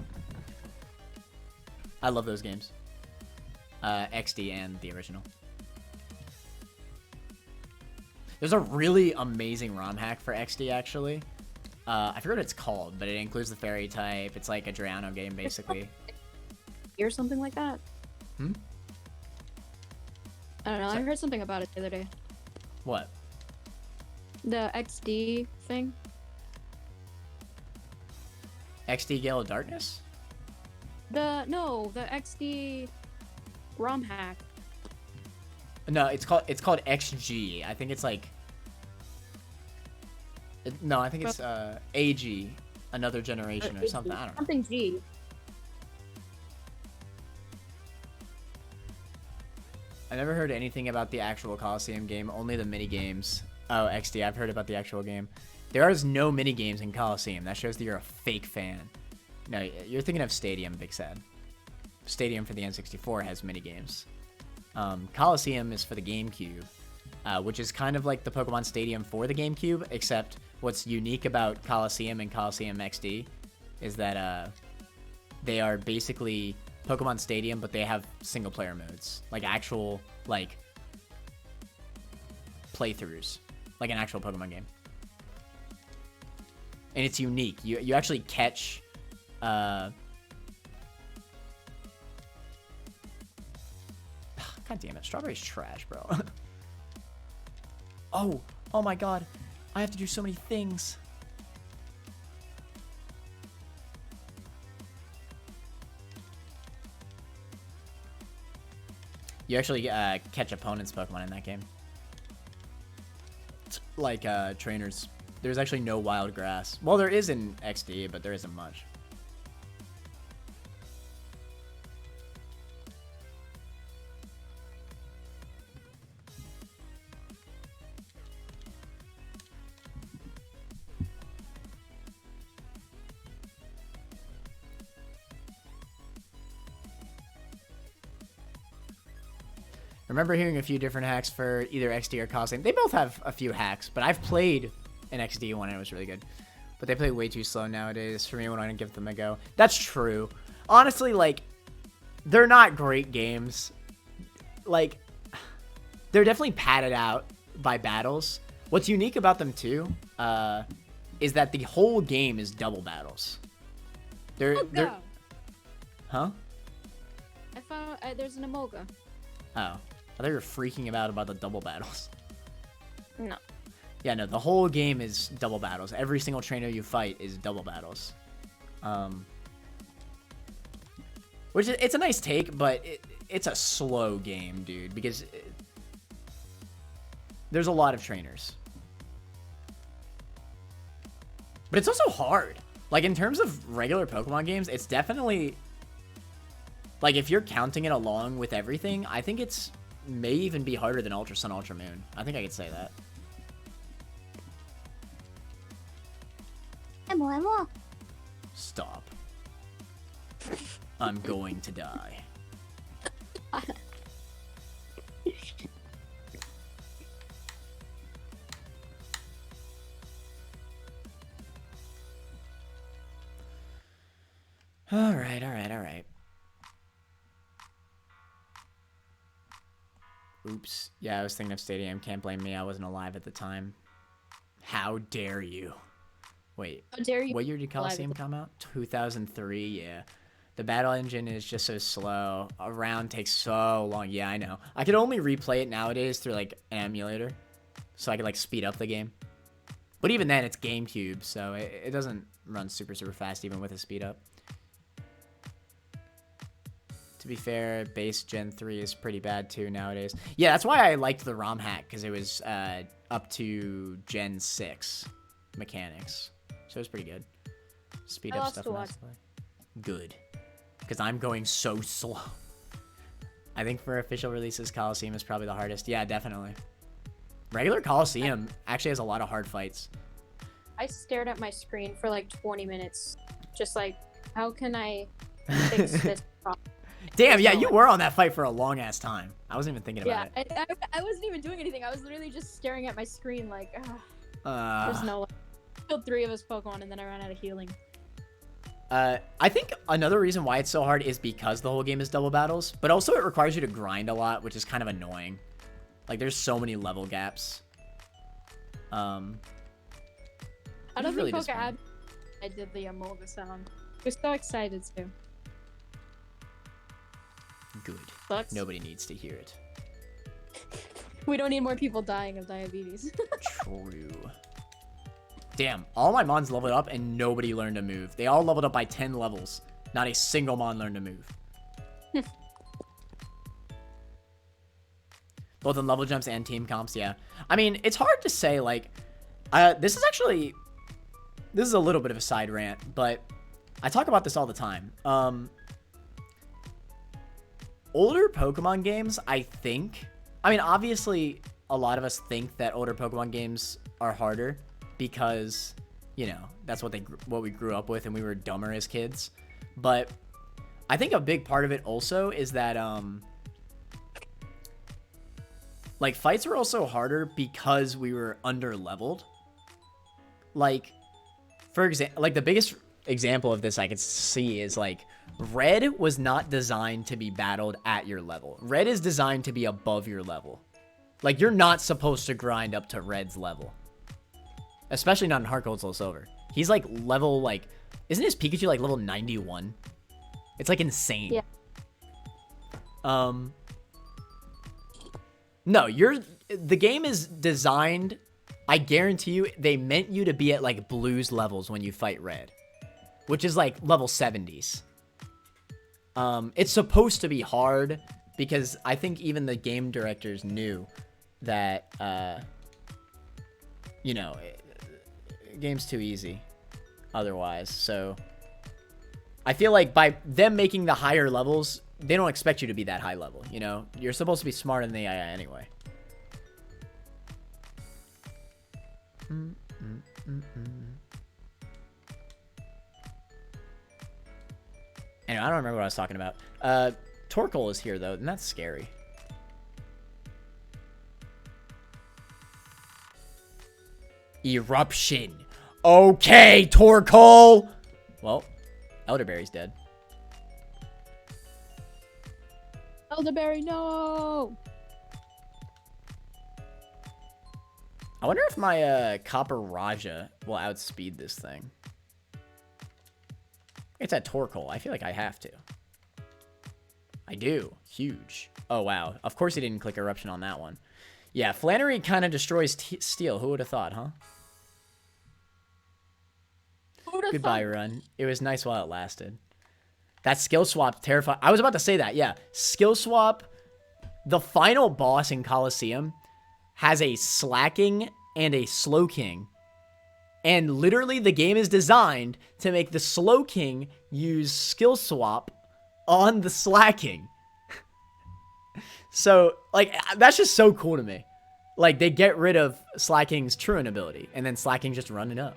I love those games, XD and the original. There's a really amazing ROM hack for XD, actually. I forget what it's called, but it includes the fairy type. It's like a Drowno game, basically. Or something like that. Hmm? I don't know. I heard something about it the other day. What? The XD thing. XD Gale of Darkness? The XD ROM hack. No, it's called XG. I think it's like... No, I think it's AG, Another Generation or something. I don't know. Something G. I never heard anything about the actual Coliseum game, only the mini games. Oh, XD, I've heard about the actual game. There is no mini games in Coliseum. That shows that you're a fake fan. No, you're thinking of Stadium, Big Sad. Stadium for the N64 has mini games. Coliseum is for the GameCube, which is kind of like the Pokemon Stadium for the GameCube, except what's unique about Coliseum and Coliseum XD is that they are basically Pokemon Stadium, but they have single-player modes, like actual like playthroughs, like an actual Pokemon game. And it's unique. You actually catch God damn it, Strawberry's trash, bro. Oh my god. I have to do so many things. You actually catch opponents' Pokemon in that game. It's like trainers. There's actually no wild grass. Well, there is in XD, but there isn't much. I remember hearing a few different hacks for either XD or Coliseum. They both have a few hacks, but I've played an XD one and it was really good. But they play way too slow nowadays for me when I give them a go. That's true. Honestly, like, they're not great games. Like, they're definitely padded out by battles. What's unique about them, too, is that the whole game is double battles. They're Huh? I found there's an Emolga. Oh. I thought you were freaking out about the double battles. No. Yeah, no, the whole game is double battles. Every single trainer you fight is double battles. Which is, it's a nice take, but it's a slow game, dude, because there's a lot of trainers. But it's also hard. Like, in terms of regular Pokemon games, it's definitely... Like, if you're counting it along with everything, I think it's may even be harder than Ultra Sun, Ultra Moon. I think I could say that. Emo. Stop. I'm going to die. All right. Oops. Yeah, I was thinking of Stadium. Can't blame me. I wasn't alive at the time. How dare you? Wait. How dare you? What year did Coliseum come out? 2003, yeah. The battle engine is just so slow. A round takes so long. Yeah, I know. I could only replay it nowadays through, like, an emulator. So I could, like, speed up the game. But even then, it's GameCube, so it doesn't run super fast even with a speed up. To be fair, base Gen 3 is pretty bad too nowadays. Yeah, that's why I liked the ROM hack, because it was up to Gen 6 mechanics. So it was pretty good. Speed up stuff. Good. Because I'm going so slow. I think for official releases, Coliseum is probably the hardest. Yeah, definitely. Regular Coliseum actually has a lot of hard fights. I stared at my screen for like 20 minutes. Just like, how can I fix this problem? Damn, yeah, you were on that fight for a long-ass time. I wasn't even thinking about it. Yeah, I wasn't even doing anything. I was literally just staring at my screen like, there's no way. I killed 3 of his Pokemon and then I ran out of healing. I think another reason why it's so hard is because the whole game is double battles, but also it requires you to grind a lot, which is kind of annoying. Like, there's so many level gaps. I don't think Poke I did the Emolga sound. I was so excited too. Good. Sucks. Nobody needs to hear it. We don't need more people dying of diabetes. True. Damn, all my Mons leveled up and nobody learned a move. They all leveled up by 10 levels. Not a single Mon learned a move. Both in level jumps and team comps, yeah. I mean, it's hard to say, like... this is a little bit of a side rant, but I talk about this all the time. older Pokemon games, I think, I mean, obviously, a lot of us think that older Pokemon games are harder because, you know, that's what we grew up with and we were dumber as kids. But I think a big part of it also is that, like, fights were also harder because we were under-leveled. Like, for example, like, the biggest example of this I could see is, like, Red was not designed to be battled at your level. Red is designed to be above your level. Like, you're not supposed to grind up to Red's level. Especially not in Heart Gold Soul Silver. He's, like, level, like... Isn't his Pikachu, like, level 91? It's, like, insane. Yeah. No, the game is designed... I guarantee you, they meant you to be at, like, Blue's levels when you fight Red. Which is, like, level 70s. It's supposed to be hard, because I think even the game directors knew that, you know, game's too easy otherwise. So, I feel like by them making the higher levels, they don't expect you to be that high level, you know? You're supposed to be smarter than the AI anyway. Anyway, I don't remember what I was talking about. Torkoal is here, though, and that's scary. Eruption. Okay, Torkoal! Well, Elderberry's dead. Elderberry, no! I wonder if my Copper Raja will outspeed this thing. It's at Torkoal. I feel like I have to. I do. Huge. Oh, wow. Of course he didn't click Eruption on that one. Yeah, Flannery kind of destroys Steel. Who would have thought, huh? Goodbye, Run. It was nice while it lasted. That skill swap terrifying. I was about to say that, yeah. Skill swap. The final boss in Coliseum has a Slacking and a Slowking. And literally the game is designed to make the Slowking use skill swap on the Slacking. So, like, that's just so cool to me. Like, they get rid of Slacking's Truant ability, and then Slacking just running up.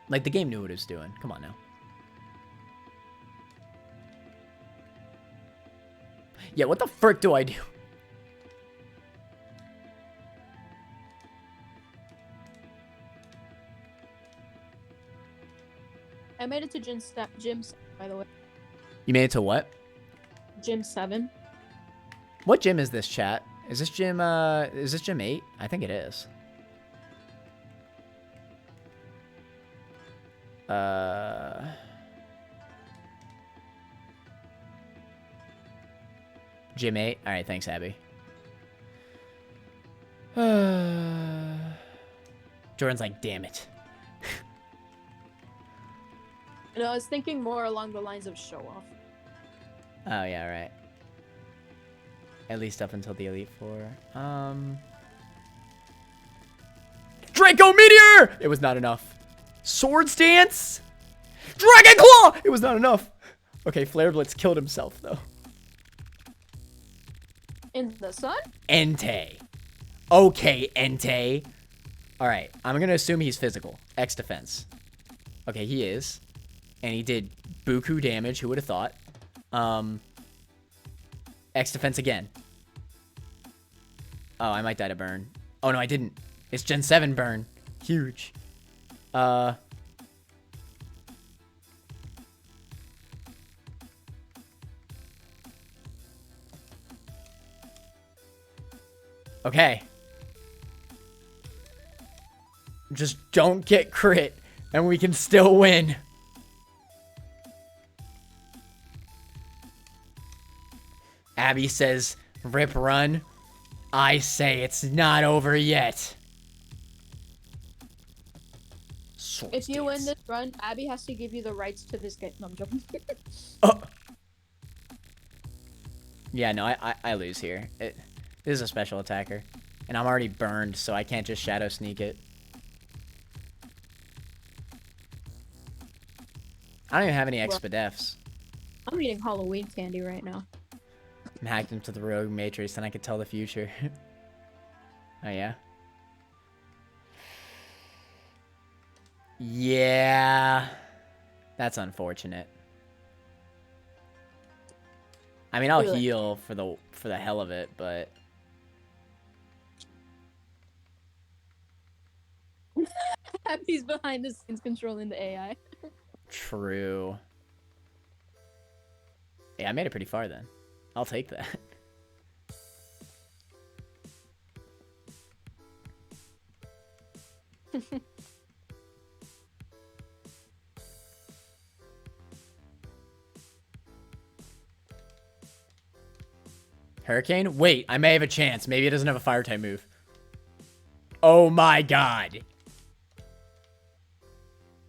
Like, the game knew what it was doing. Come on now. Yeah, what the frick do I do? I made it to gym 7, by the way. You made it to what? Gym 7. What gym is this, chat? Is this gym 8? I think it is. Gym 8? Alright, thanks, Abby. Jordan's like, damn it. And I was thinking more along the lines of show off. Oh, yeah, right. At least up until the Elite Four. Draco Meteor! It was not enough. Swords Dance! Dragon Claw! It was not enough. Okay, Flare Blitz killed himself, though. In the sun? Entei. Okay, Entei. Alright, I'm gonna assume he's physical. X defense. Okay, he is. And he did buku damage, who would have thought. X defense again. Oh, I might die to burn. Oh, no, I didn't. It's Gen 7 burn. Huge. Okay. Just don't get crit, and we can still win. Abby says, rip Run. I say it's not over yet. If you win this run, Abby has to give you the rights to this game. No, I'm joking. Yeah, no, I lose here. This is a special attacker. And I'm already burned, so I can't just Shadow Sneak it. I don't even have any Expedefs. I'm eating Halloween candy right now. I'm hacked into the Rogue Matrix and I could tell the future. Oh, yeah? Yeah. That's unfortunate. I mean, I'll Really? heal for the hell of it, but... Happy's behind the scenes controlling the AI. True. Yeah, I made it pretty far then. I'll take that. Hurricane? Wait, I may have a chance. Maybe it doesn't have a fire type move. Oh my god.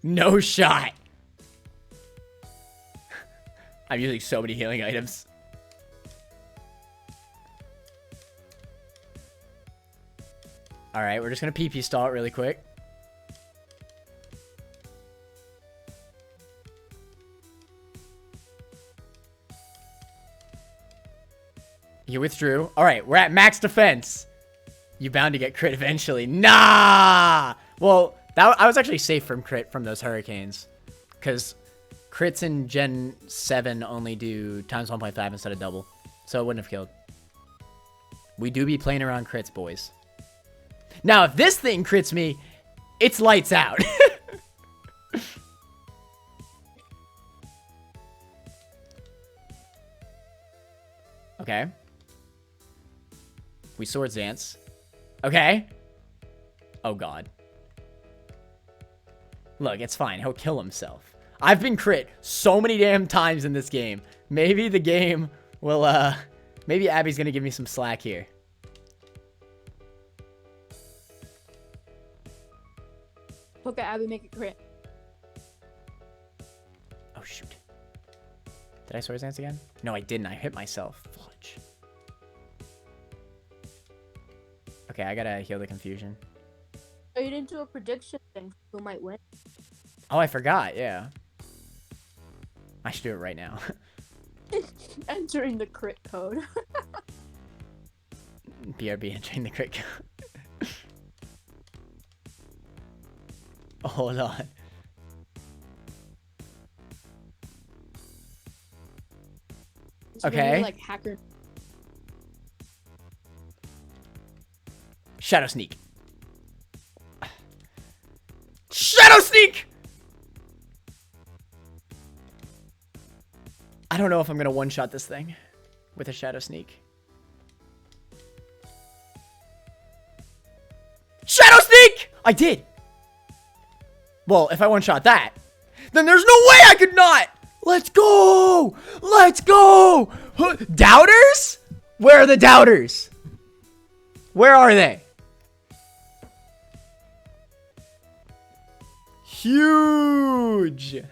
No shot. I'm using so many healing items. Alright, we're just gonna PP stall it really quick. You withdrew. Alright, we're at max defense. You bound to get crit eventually. Nah! Well, I was actually safe from crit from those hurricanes. Because crits in Gen 7 only do times 1.5 instead of double. So it wouldn't have killed. We do be playing around crits, boys. Now, if this thing crits me, it's lights out. Okay. We swords dance. Okay. Oh, God. Look, it's fine. He'll kill himself. I've been crit so many damn times in this game. Maybe the game will, maybe Abby's gonna give me some slack here. Look at Abby make a crit. Oh, shoot. Did I swords dance again? No, I didn't. I hit myself. Fudge. Okay, I gotta heal the confusion. Oh, you didn't do a prediction thing for who might win. Oh, I forgot. Yeah. I should do it right now. Entering the crit code. BRB entering the crit code. Hold on. It's gonna be Okay. like hacker. Shadow Sneak. Shadow Sneak! I don't know if I'm gonna one-shot this thing with a Shadow Sneak. Shadow Sneak! I did! Well, if I one-shot that, then there's no way I could not! Let's go! Let's go! Doubters? Where are the doubters? Where are they? Huge!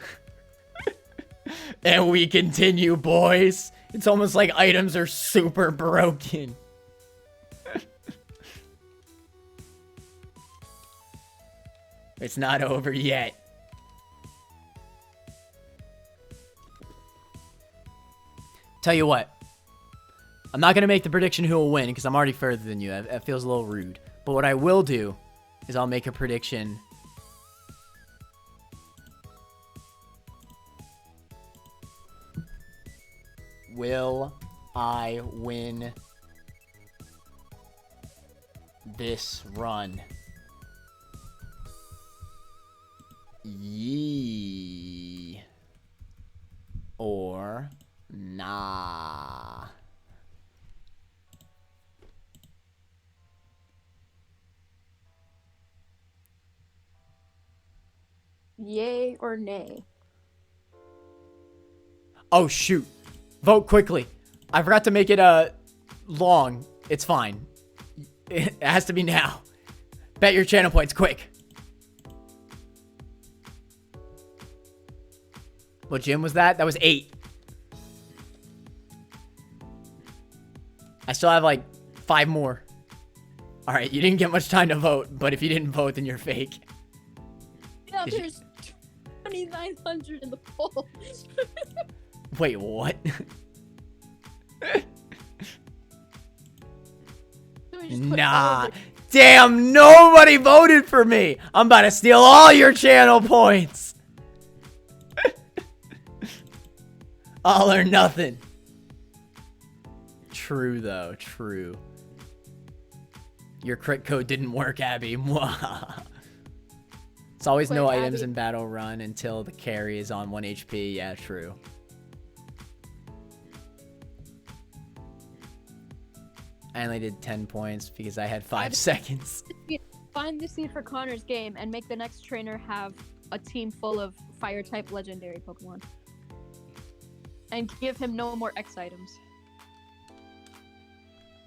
And we continue, boys. It's almost like items are super broken. It's not over yet. Tell you what. I'm not going to make the prediction who will win because I'm already further than you. That feels a little rude. But what I will do is I'll make a prediction. Will I win this run? Yee. Or nah. Yay or nay? Oh, shoot. Vote quickly. I forgot to make it, long. It's fine. It has to be now. Bet your channel points, quick. What gym was that? That was 8. I still have, like, 5 more. Alright, you didn't get much time to vote, but if you didn't vote, then you're fake. Yeah, Did you- there's 2,900 in the poll. Wait, what? So we just put all Nah. of it- Damn, nobody voted for me. I'm about to steal all your channel points. All or nothing. True, though. True. Your crit code didn't work, Abby. Mwah. It's always no Wait, items Abby. in battle run until the carry is on 1 HP. Yeah, true. I only did 10 points because I had 5 seconds. Find the seed for Connor's game and make the next trainer have a team full of fire type legendary Pokemon. And give him no more X items.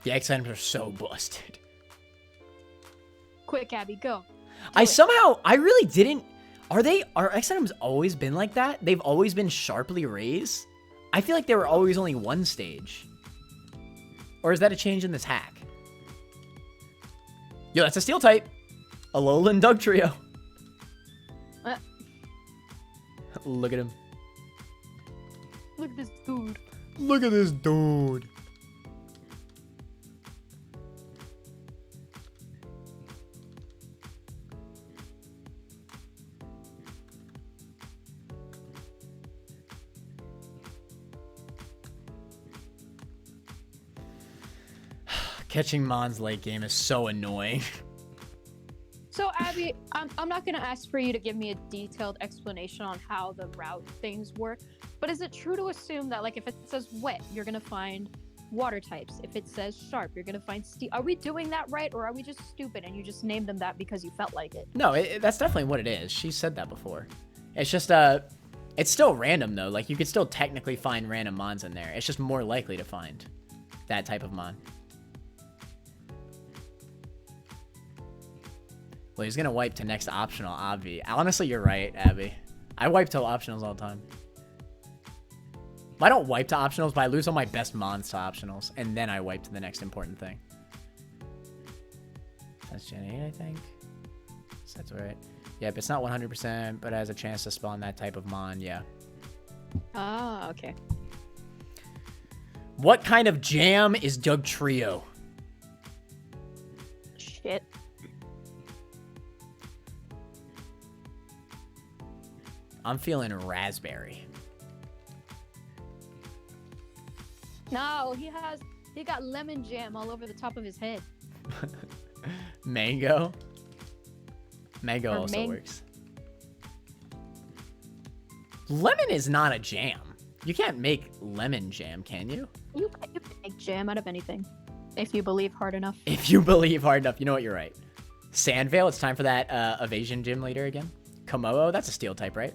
The X items are so busted. Quick, Abby, go. I really didn't. Are X items always been like that? They've always been sharply raised? I feel like they were always only one stage. Or is that a change in this hack? Yo, that's a steel type. Alolan Dugtrio. Look at him. Look at this dude. Look at this dude. Catching Mon's late game is so annoying. So, Abby, I'm not going to ask for you to give me a detailed explanation on how the route things work, but is it true to assume that, like, if it says wet, you're going to find water types? If it says sharp, you're going to find steel? Are we doing that right, or are we just stupid and you just named them that because you felt like it? No, that's definitely what it is. She said that before. It's just, it's still random, though. Like, you could still technically find random Mons in there. It's just more likely to find that type of Mon. Well, he's gonna wipe to next optional, Obvi. Honestly, you're right, Abby. I wipe to optionals all the time. I don't wipe to optionals, but I lose all my best Mons to optionals, and then I wipe to the next important thing. That's Gen 8, I think. That's right. Yep, it's not 100%, but it has a chance to spawn that type of Mon, yeah. Ah, okay. What kind of jam is Dugtrio? Shit. I'm feeling raspberry. No, he got lemon jam all over the top of his head. Mango? Mango Or also works. Lemon is not a jam. You can't make lemon jam, can you? You can make jam out of anything, if you believe hard enough. If you believe hard enough. You know what? You're right. Sandvale, it's time for that evasion gym leader again. Komodo, that's a steel type, right?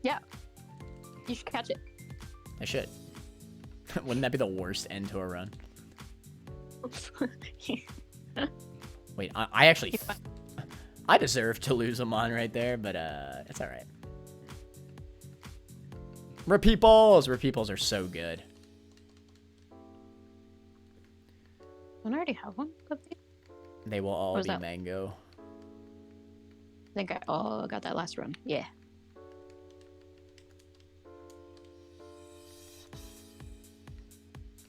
Yeah. You should catch it. I should. Wouldn't that be the worst end to a run? Wait, I actually... I deserve to lose a Mon right there, but it's alright. Repeeples! Repeeples are so good. Don't I already have one of these? They will all What was be that? mango. I think I got that last run. Yeah.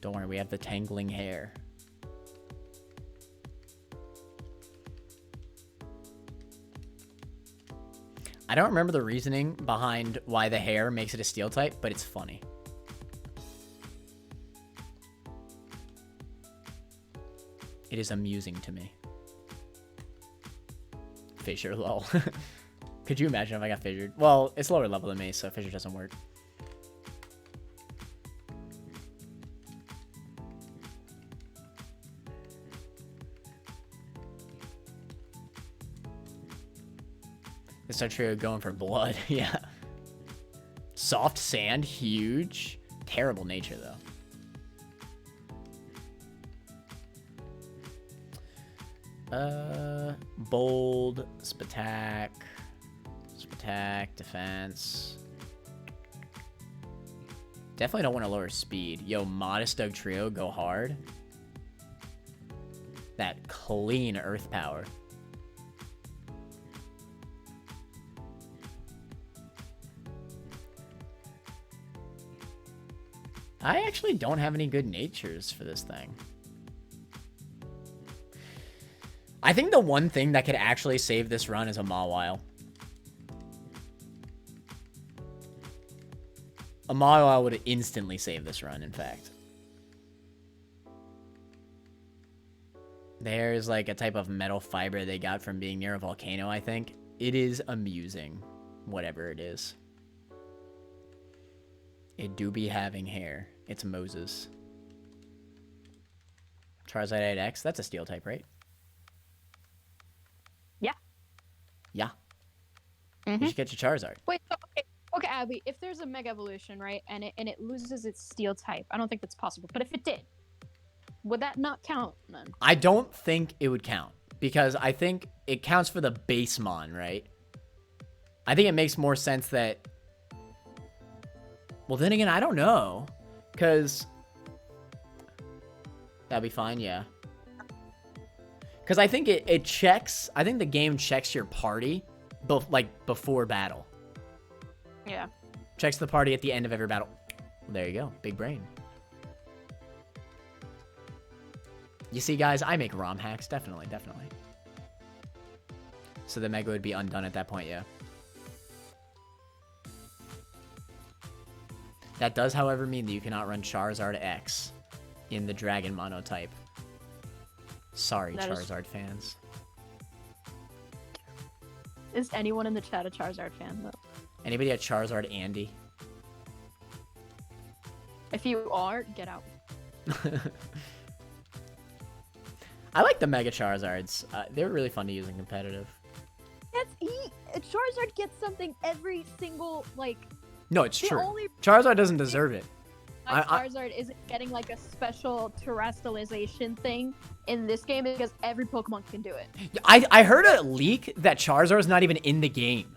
Don't worry, we have the tangling hair. I don't remember the reasoning behind why the hair makes it a steel type, but it's funny. It is amusing to me. Fissure, lol. Could you imagine if I got fissured? Well, it's lower level than me, so fissure doesn't work. It's not true going for blood. Yeah. Soft sand, huge. Terrible nature, though. Bold, Spatak, defense. Definitely don't want to lower speed. Yo, Modest Dugtrio, go hard. That clean earth power. I actually don't have any good natures for this thing. I think the one thing that could actually save this run is a Mawile. A Mawile would instantly save this run, in fact. There's like a type of metal fiber they got from being near a volcano, I think. It is amusing, whatever it is. It do be having hair. It's Moses. Charizard 8X, that's a steel type, right? Yeah. Yeah. Mhm. You should get your Charizard. Wait, so, okay, Abby. If there's a Mega Evolution, right, and it loses its Steel type, I don't think that's possible. But if it did, would that not count then? I don't think it would count because I think it counts for the base mon, right? I think it makes more sense that. Well, then again, I don't know, because that'd be fine, yeah. Because I think it checks. I think the game checks your party, before battle. Yeah. Checks the party at the end of every battle. There you go, big brain. You see, guys, I make ROM hacks, definitely. So the Mega would be undone at that point, yeah. That does, however, mean that you cannot run Charizard X in the Dragon monotype. Sorry, Charizard fans. Is anyone in the chat a Charizard fan, though? Anybody at Charizard Andy? If you are, get out. I like the Mega Charizards. They're really fun to use in competitive. Charizard gets something every single, No, it's The true. only- Charizard doesn't deserve it. Charizard isn't getting like a special terrestrialization thing in this game because every Pokemon can do it. I heard a leak that Charizard's not even in the game.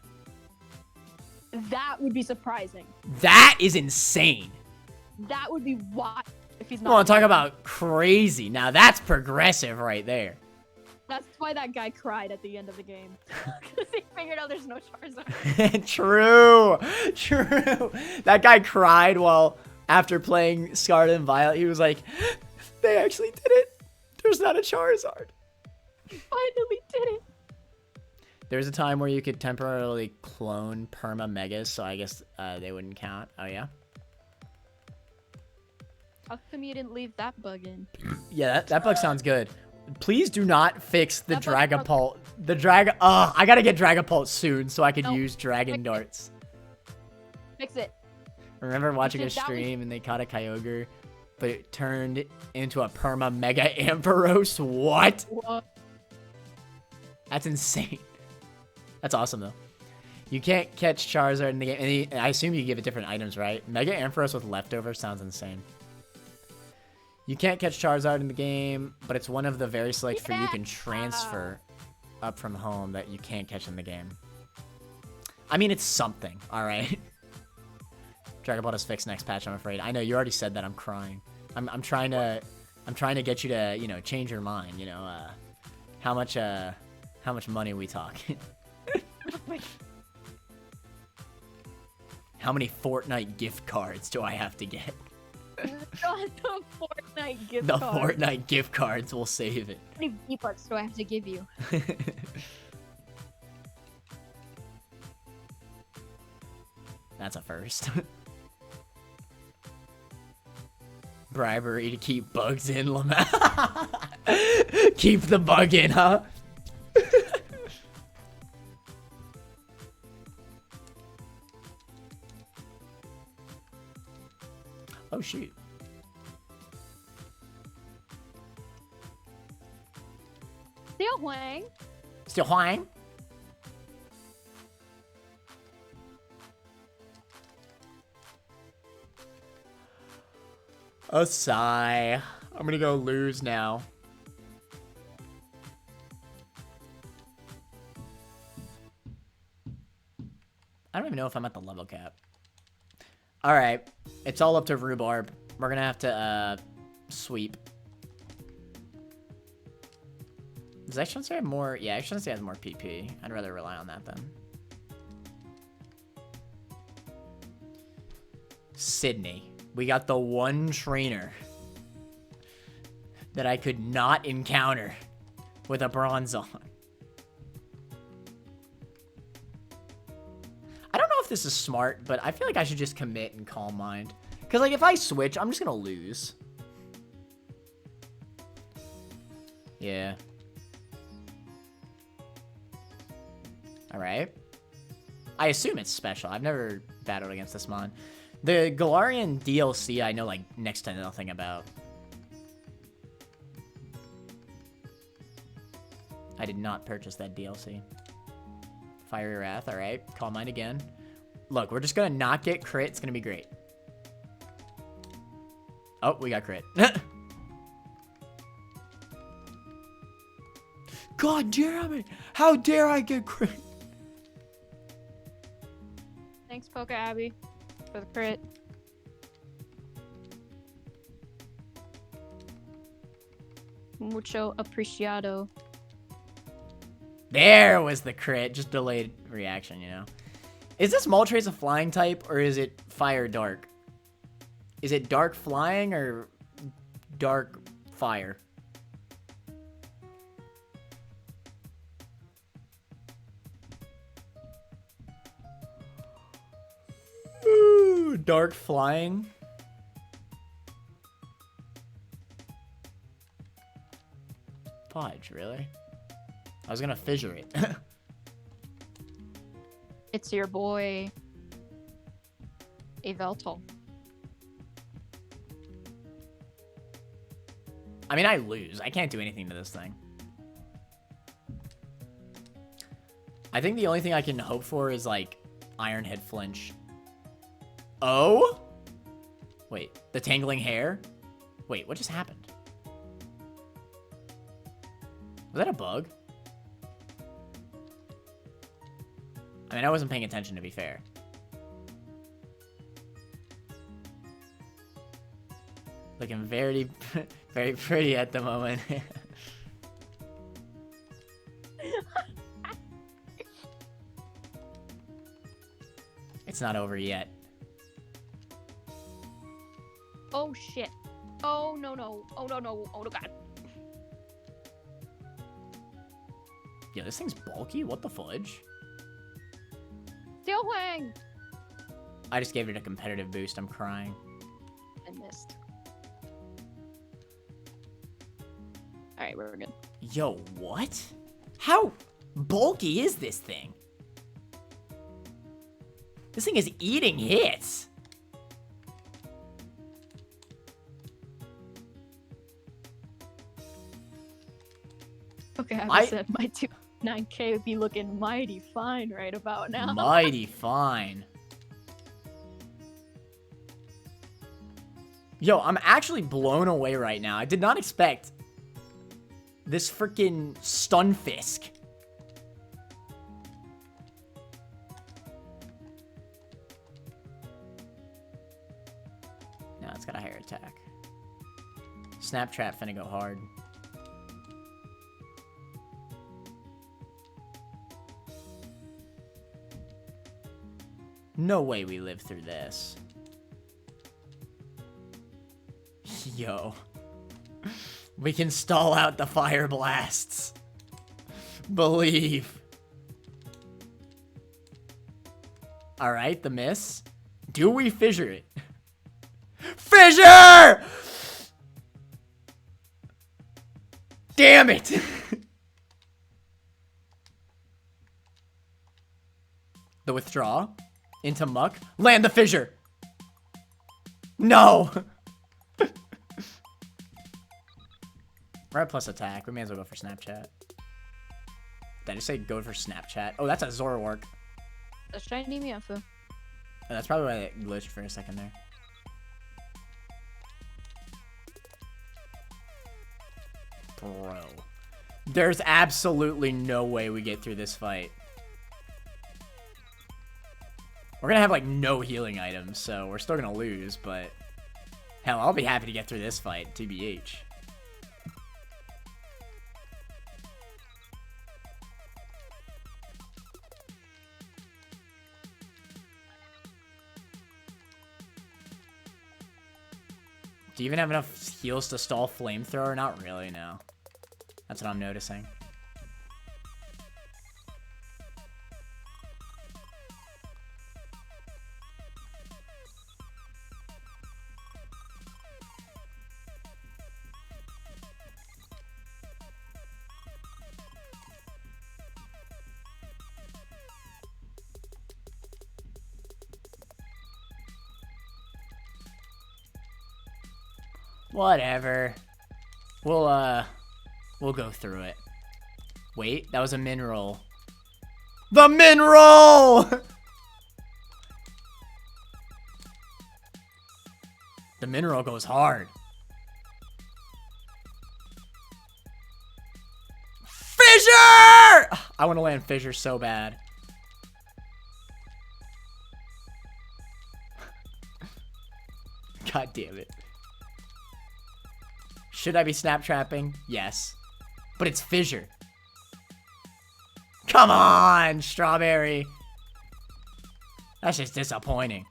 That would be surprising. That is insane. That would be wild if he's You not. want to talk about crazy? Now that's progressive right there. That's why that guy cried at the end of the game because he figured out there's no Charizard. True. That guy cried after playing Scarlet and Violet. He was like, they actually did it. There's not a Charizard. Finally did it. There's a time where you could temporarily clone Perma Megas, so I guess they wouldn't count. Oh, yeah? How come you didn't leave that bug in? Yeah, that bug sounds good. Please do not fix the That bug Dragapult. I gotta get Dragapult soon so I could use Dragon Darts. Fix it. Remember watching a That was- stream and they caught a Kyogre, but it turned into a Perma Mega Ampharos? What? What? That's insane. That's awesome, though. You can't catch Charizard in the game. And I assume you give it different items, right? Mega Ampharos with leftovers sounds insane. You can't catch Charizard in the game, but it's one of the very select few you can transfer up from home that you can't catch in the game. I mean, it's something, all right? Dragon Ball is fixed next patch, I'm afraid. I know you already said that. I'm crying. I'm trying to get you to change your mind. How much money we talk? How many Fortnite gift cards do I have to get? God, the Fortnite gift The card. Fortnite gift cards will save it. How many V-Bucks do I have to give you? That's a first. Bribery to keep bugs in, Lamar. Keep the bug in, huh? Oh, shoot. Steel Huang. Still Huang? A sigh. I'm gonna go lose now. I don't even know if I'm at the level cap. Alright. It's all up to Rhubarb. We're gonna have to, sweep. Does Excellency have more? Yeah, Excellency has more PP. I'd rather rely on that then. Sydney. We got the one trainer that I could not encounter with a bronze on. I don't know if this is smart, but I feel like I should just commit and calm mind. Because, like, if I switch, I'm just going to lose. Yeah. Alright. I assume it's special. I've never battled against this mon. The Galarian DLC I know, like, next to nothing about. I did not purchase that DLC. Fiery Wrath, alright. Calm Mind again. Look, we're just gonna not get crit. It's gonna be great. Oh, we got crit. God damn it! How dare I get crit? Thanks, Poke Abby, for the crit. Mucho apreciado. There was the crit. Just delayed reaction, you know. Is this Moltres a flying type, or is it fire dark? Is it dark flying or dark fire? Ooh, dark flying. Fudge, really? I was gonna fissure it. It's your boy, Yveltal. I mean, I lose. I can't do anything to this thing. I think the only thing I can hope for is, like, Iron Head Flinch. Oh? Wait, the Tangling Hair? Wait, what just happened? Was that a bug? I mean, I wasn't paying attention, to be fair. Looking very, very pretty at the moment. It's not over yet. Oh shit. Oh no no. Oh no no. Oh no god. Yo, this thing's bulky? What the fudge? Steel Wang! I just gave it a competitive boost. I'm crying. I missed. Alright, we're good. Yo, what? How bulky is this thing? This thing is eating hits. Okay, I said my 9K would be looking mighty fine right about now. Mighty fine. Yo, I'm actually blown away right now. I did not expect this freaking Stunfisk. No, it's got a higher attack. Snaptrap finna go hard. No way we live through this. Yo. We can stall out the fire blasts. Believe. Alright, the miss. Do we fissure it? Fissure! Damn it! The withdraw. Into muck. Land the fissure. No! We're at plus attack. We may as well go for Snapchat. Did I just say go for Snapchat? Oh, that's a Zoroark. That's shiny Miafu. Oh, that's probably why it glitched for a second there. Bro. There's absolutely no way we get through this fight. We're gonna have, like, no healing items, so we're still gonna lose, but... Hell, I'll be happy to get through this fight, TBH. Do you even have enough heals to stall flamethrower? Not really, no. That's what I'm noticing. Whatever. We'll go through it. Wait, that was a mineral. The mineral! The mineral goes hard. Fissure! I want to land Fissure so bad. God damn it. Should I be snap trapping? Yes. But it's Fissure. Come on, Strawberry. That's just disappointing.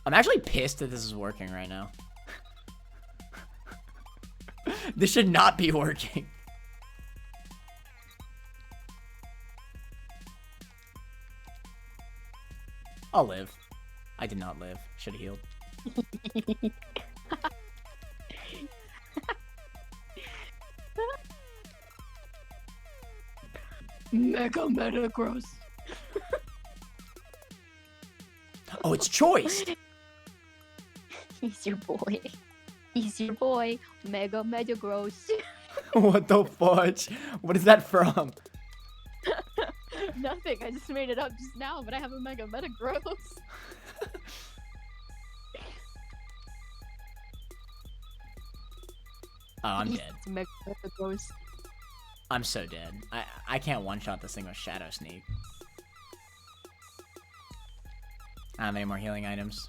I'm actually pissed that this is working right now. This should not be working. I'll live. I did not live. Should have healed. Mega gross. Oh, it's choice. He's your boy. He's your boy. Mega gross. What the fudge? What is that from? Nothing. I just made it up just now, but I have a mega gross. Oh, I'm dead. Mega gross. I'm so dead. I can't one-shot this thing with Shadow Sneak. I don't have any more healing items.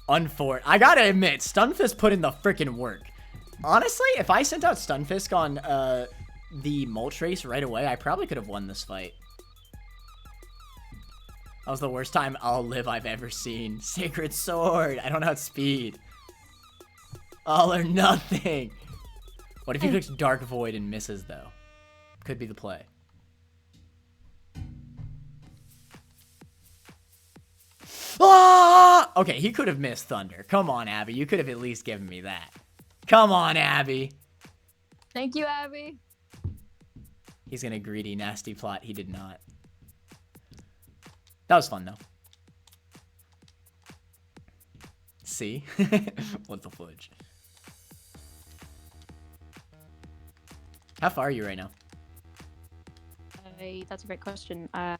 I gotta admit, Stunfisk put in the freaking work. Honestly, if I sent out Stunfisk on the Moltres right away, I probably could have won this fight. That was the worst time I'll live I've ever seen. Sacred Sword. I don't outspeed. All or nothing. What if he clicks Dark Void and misses, though? Could be the play. Ah! Okay, he could have missed Thunder. Come on, Abby. You could have at least given me that. Come on, Abby. Thank you, Abby. He's gonna greedy, nasty plot. He did not. That was fun, though. See? What the fudge? How far are you right now? That's a great question. I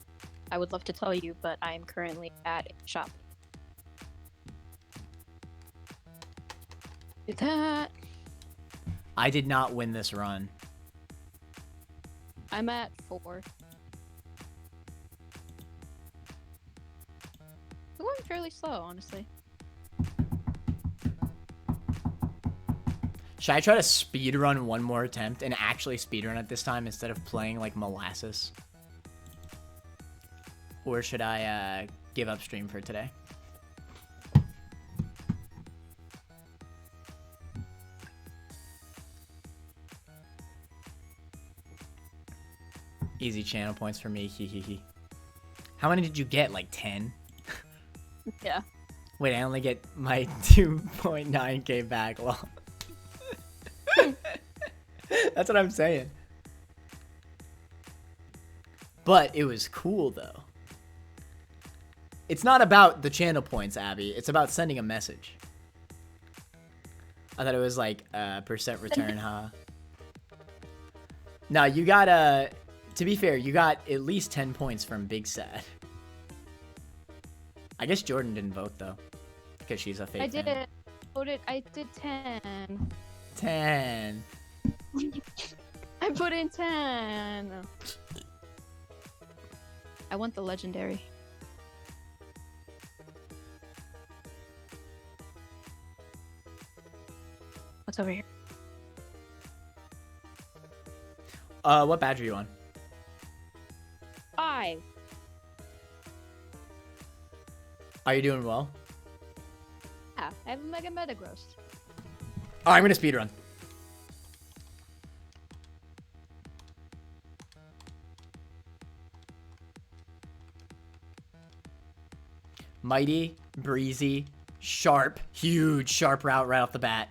would love to tell you, but I'm currently at a shop. Do that. I did not win this run. I'm at 4. We're going fairly slow, honestly. Should I try to speedrun one more attempt and actually speedrun it this time instead of playing like molasses? Or should I give up stream for today? Easy channel points for me. How many did you get? Like 10? Yeah. Wait, I only get my 2.9k back. Well, that's what I'm saying. But it was cool, though. It's not about the channel points, Abby. It's about sending a message. I thought it was like percent return, huh? No, you got to be fair, you got at least 10 points from Big Sad. I guess Jordan didn't vote though, because she's a fake I did fan. it. Voted. I did 10. 10. I put in 10. I want the legendary. What's over here? What badge are you on? 5. Are you doing well? Yeah, I have a Mega Metagross. Oh, I'm gonna speedrun. Mighty, breezy, sharp, huge sharp route right off the bat.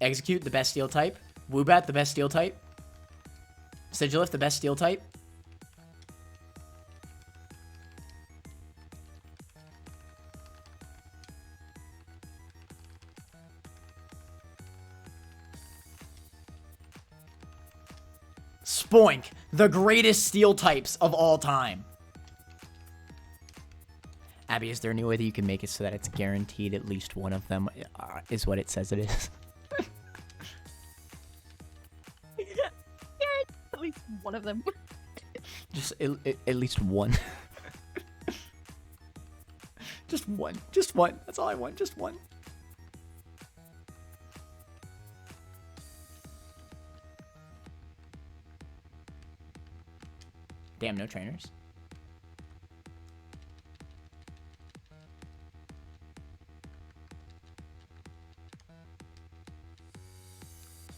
Execute, the best steel type. Woobat, the best steel type. Sigilif, the best steel type. Spoink, the greatest steel types of all time. Abby, is there any way that you can make it so that it's guaranteed at least one of them is what it says it is? At least one of them. Just at least one. Just one. Just one. That's all I want. Just one. Damn, no trainers.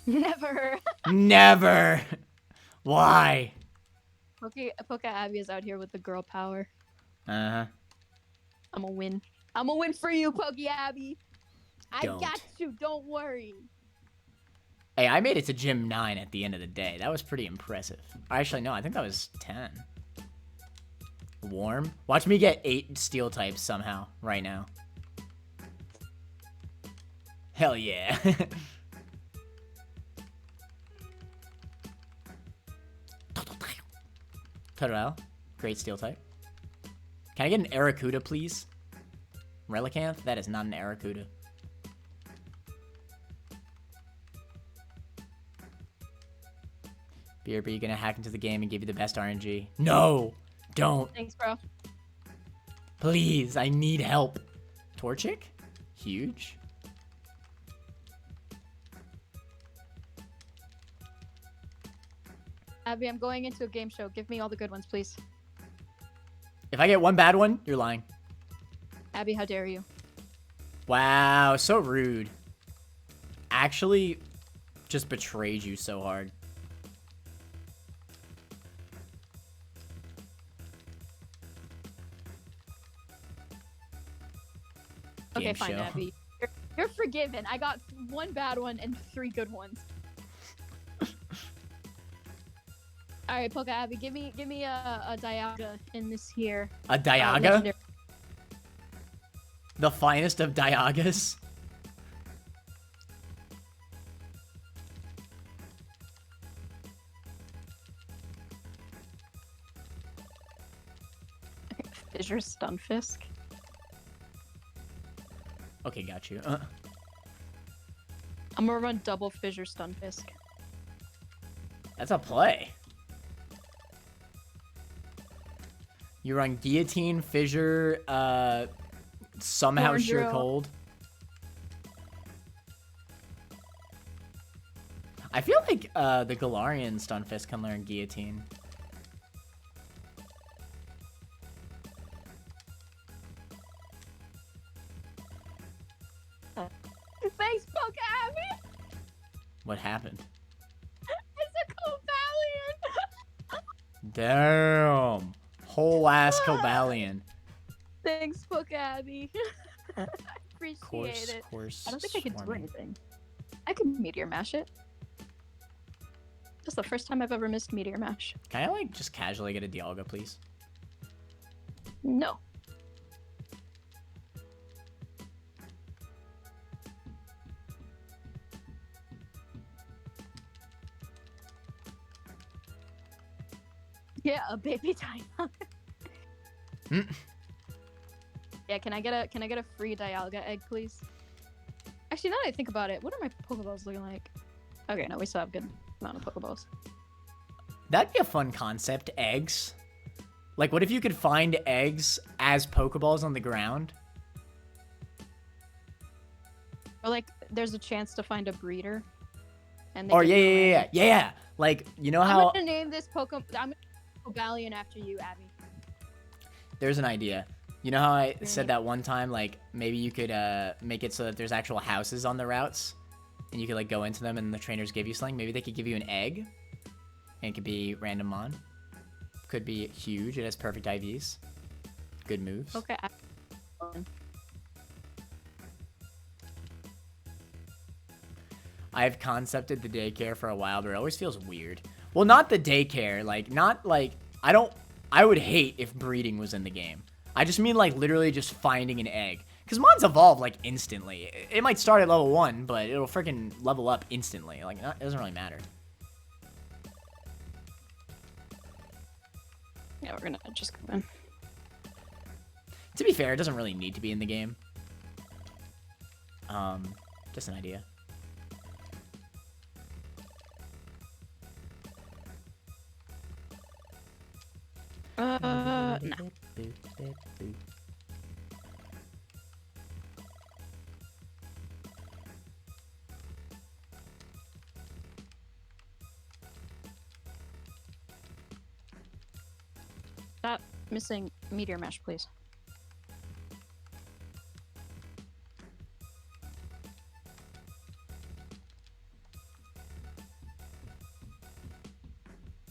Never. Never. Why? Poke Abby is out here with the girl power. Uh-huh. I'm gonna win. I'm gonna win for you, Poke Abby. I Don't. got you. Don't worry. Hey, I made it to Gym 9 at the end of the day. That was pretty impressive. Actually, no, I think that was 10. Warm? Watch me get 8 steel types somehow right now. Hell yeah. Totodile, great steel type. Can I get an Arrokuda, please? Relicanth? That is not an Arrokuda. BRB, you gonna hack into the game and give you the best RNG? No! Don't! Thanks, bro. Please, I need help. Torchic? Huge. Abby, I'm going into a game show. Give me all the good ones, please. If I get one bad one, you're lying. Abby, how dare you? Wow, so rude. Actually, just betrayed you so hard. Okay, Game fine, show. Abby. You're forgiven. I got one bad one and 3 good ones. All right, Poke Abby, give me a Dialga in this here. A Dialga? legendary- The finest of Dialgas? Fissure Stunfisk. Okay, got you. I'm gonna run double Fissure Stunfisk. That's a play. You run Guillotine, Fissure, somehow Horn Sheer Drill. Cold. I feel like the Galarian Stunfisk can learn Guillotine. Thanks, Poke Abby! What happened? It's a Cobalion! Damn. Whole ass Cobalion. Thanks, Poke Abby. I appreciate Course, it. course. I don't think I could do swarming. anything. I could Meteor Mash it. That's the first time I've ever missed Meteor Mash. Can I, like, just casually get a Dialga, please? No. Yeah, a baby Dialga. Hmm. Yeah, can I get a free Dialga egg, please? Actually, now that I think about it, what are my Pokeballs looking like? Okay, no, we still have a good amount of Pokeballs. That'd be a fun concept, eggs. Like, what if you could find eggs as Pokeballs on the ground? Or like, there's a chance to find a breeder. And Or give you a random- yeah. Like, you know I'm how gonna name this Pokemon. I'm gonna name Cobalion after you, Abby. there's an idea. You know how I said that one time, like, maybe you could make it so that there's actual houses on the routes, and you could, like, go into them and the trainers give you something? Maybe they could give you an egg, and it could be random mon. Could be huge. It has perfect IVs. Good moves. Okay. I've concepted the daycare for a while, but it always feels weird. Well, not the daycare. Like, not, like, I would hate if breeding was in the game. I just mean, like, literally just finding an egg. Because mons evolve, like, instantly. It might start at level 1, but it'll freaking level up instantly. Like, it doesn't really matter. Yeah, we're gonna just go in. To be fair, it doesn't really need to be in the game. Just an idea. No. Stop missing meteor mesh, please.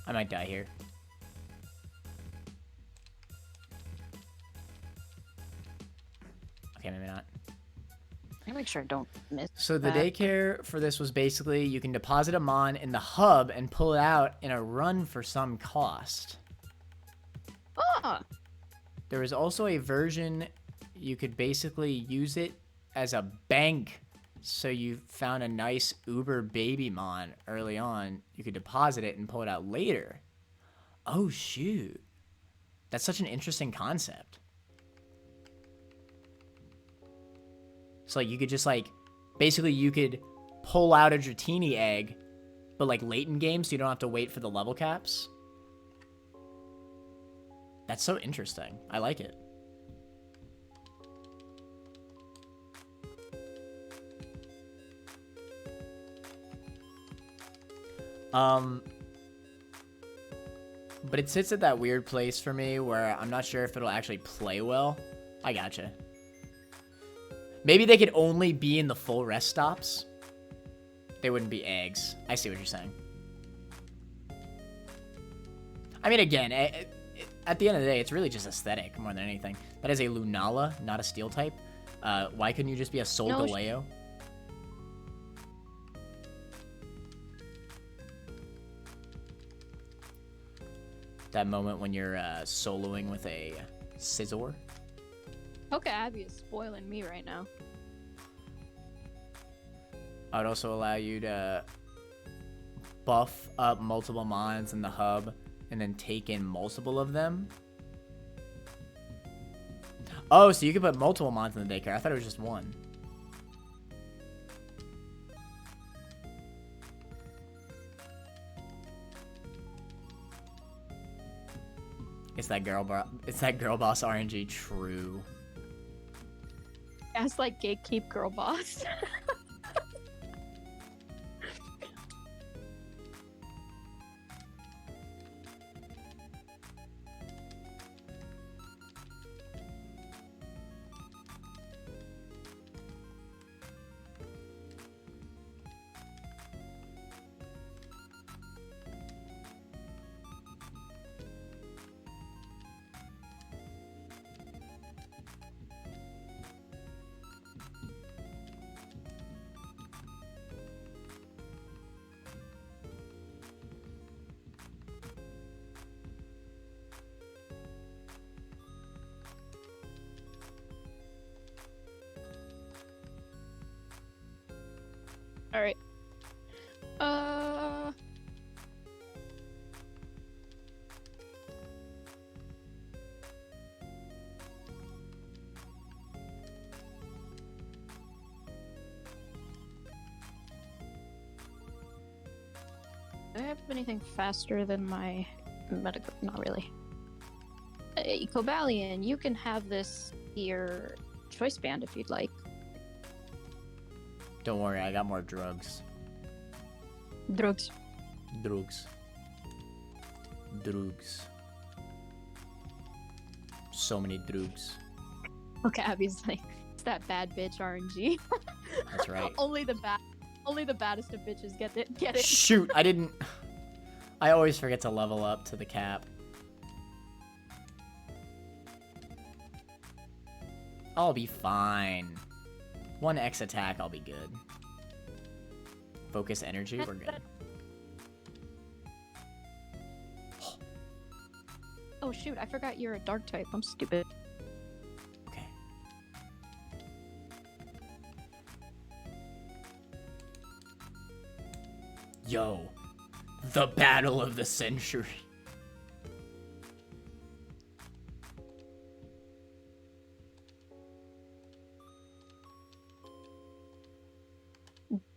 I might die here. Okay, maybe not. I make sure I don't miss. So the that. daycare for this was basically you can deposit a mon in the hub and pull it out in a run for some cost. Ah! There was also a version you could basically use it as a bank. So you found a nice Uber baby mon early on. You could deposit it and pull it out later. Oh, shoot. That's such an interesting concept. So, like, you could just, like, basically you could pull out a Dratini egg, but, like, late in game, so you don't have to wait for the level caps. That's so interesting. I like it. But it sits at that weird place for me where I'm not sure if it'll actually play well. I gotcha. Maybe they could only be in the full rest stops. They wouldn't be eggs. I see what you're saying. I mean, again, at the end of the day, it's really just aesthetic more than anything. That is a Lunala, not a steel type. Why couldn't you just be a Solgaleo? That moment when you're soloing with a Scizor. Okay, Abby is spoiling me right now. I would also allow you to buff up multiple mons in the hub and then take in multiple of them. Oh, so you could put multiple mons in the daycare. I thought it was just one. It's that girl boss RNG. True. That's like gatekeep girl boss. All right. Do I have anything faster than my medical? Not really. Hey, Cobalion, you can have this here choice band if you'd like. Don't worry, I got more drugs. Drugs. Drugs. Drugs. So many drugs. Okay, Abby's like, it's that bad bitch RNG. That's right. Only the baddest of bitches get it. Shoot, I didn't. I always forget to level up to the cap. I'll be fine. 1x attack, I'll be good. Focus energy, we're good. Oh shoot, I forgot you're a dark type. I'm stupid. Okay. Yo, the battle of the century.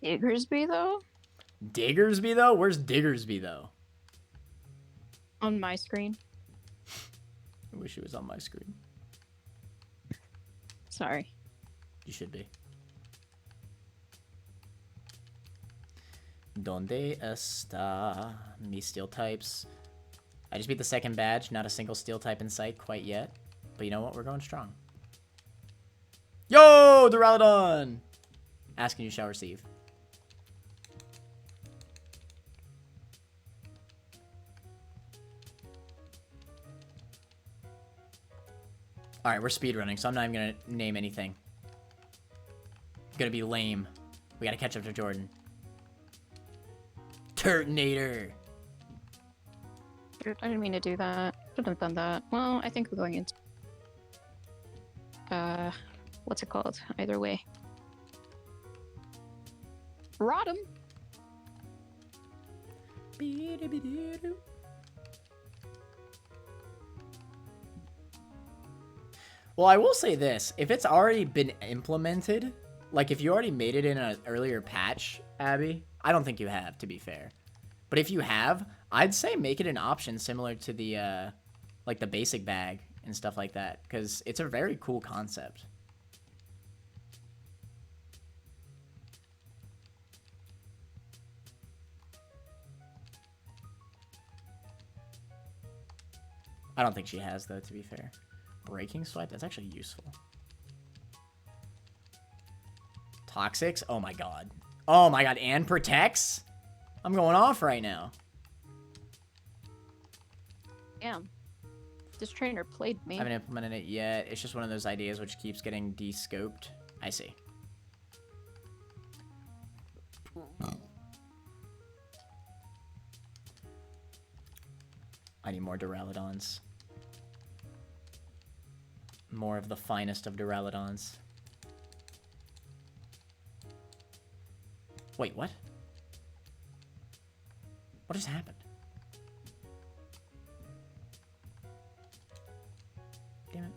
Diggersby though? Diggersby though? Where's Diggersby though? On my screen. I wish it was on my screen. Sorry. You should be. Donde está mi steel types? I just beat the second badge. Not a single steel type in sight quite yet. But you know what? We're going strong. Yo, Duraludon! Asking you shall receive. Alright, we're speedrunning, so I'm not even gonna name anything. It's gonna be lame. We gotta catch up to Jordan. Turtonator! I didn't mean to do that. Shouldn't have done that. Well, I think we're going into... what's it called? Either way. Rot him! Well, I will say this. If it's already been implemented, like if you already made it in an earlier patch, Abby, I don't think you have, to be fair. But if you have, I'd say make it an option similar to the, like the basic bag and stuff like that, because it's a very cool concept. I don't think she has, though, to be fair. Breaking Swipe? That's actually useful. Toxics? Oh my god. Oh my god, and protects? I'm going off right now. Damn. This trainer played me. I haven't implemented it yet. It's just one of those ideas which keeps getting de-scoped. I see. I need more Duraludons. More of the finest of Duraludons. Wait, what? What just happened? Damn it.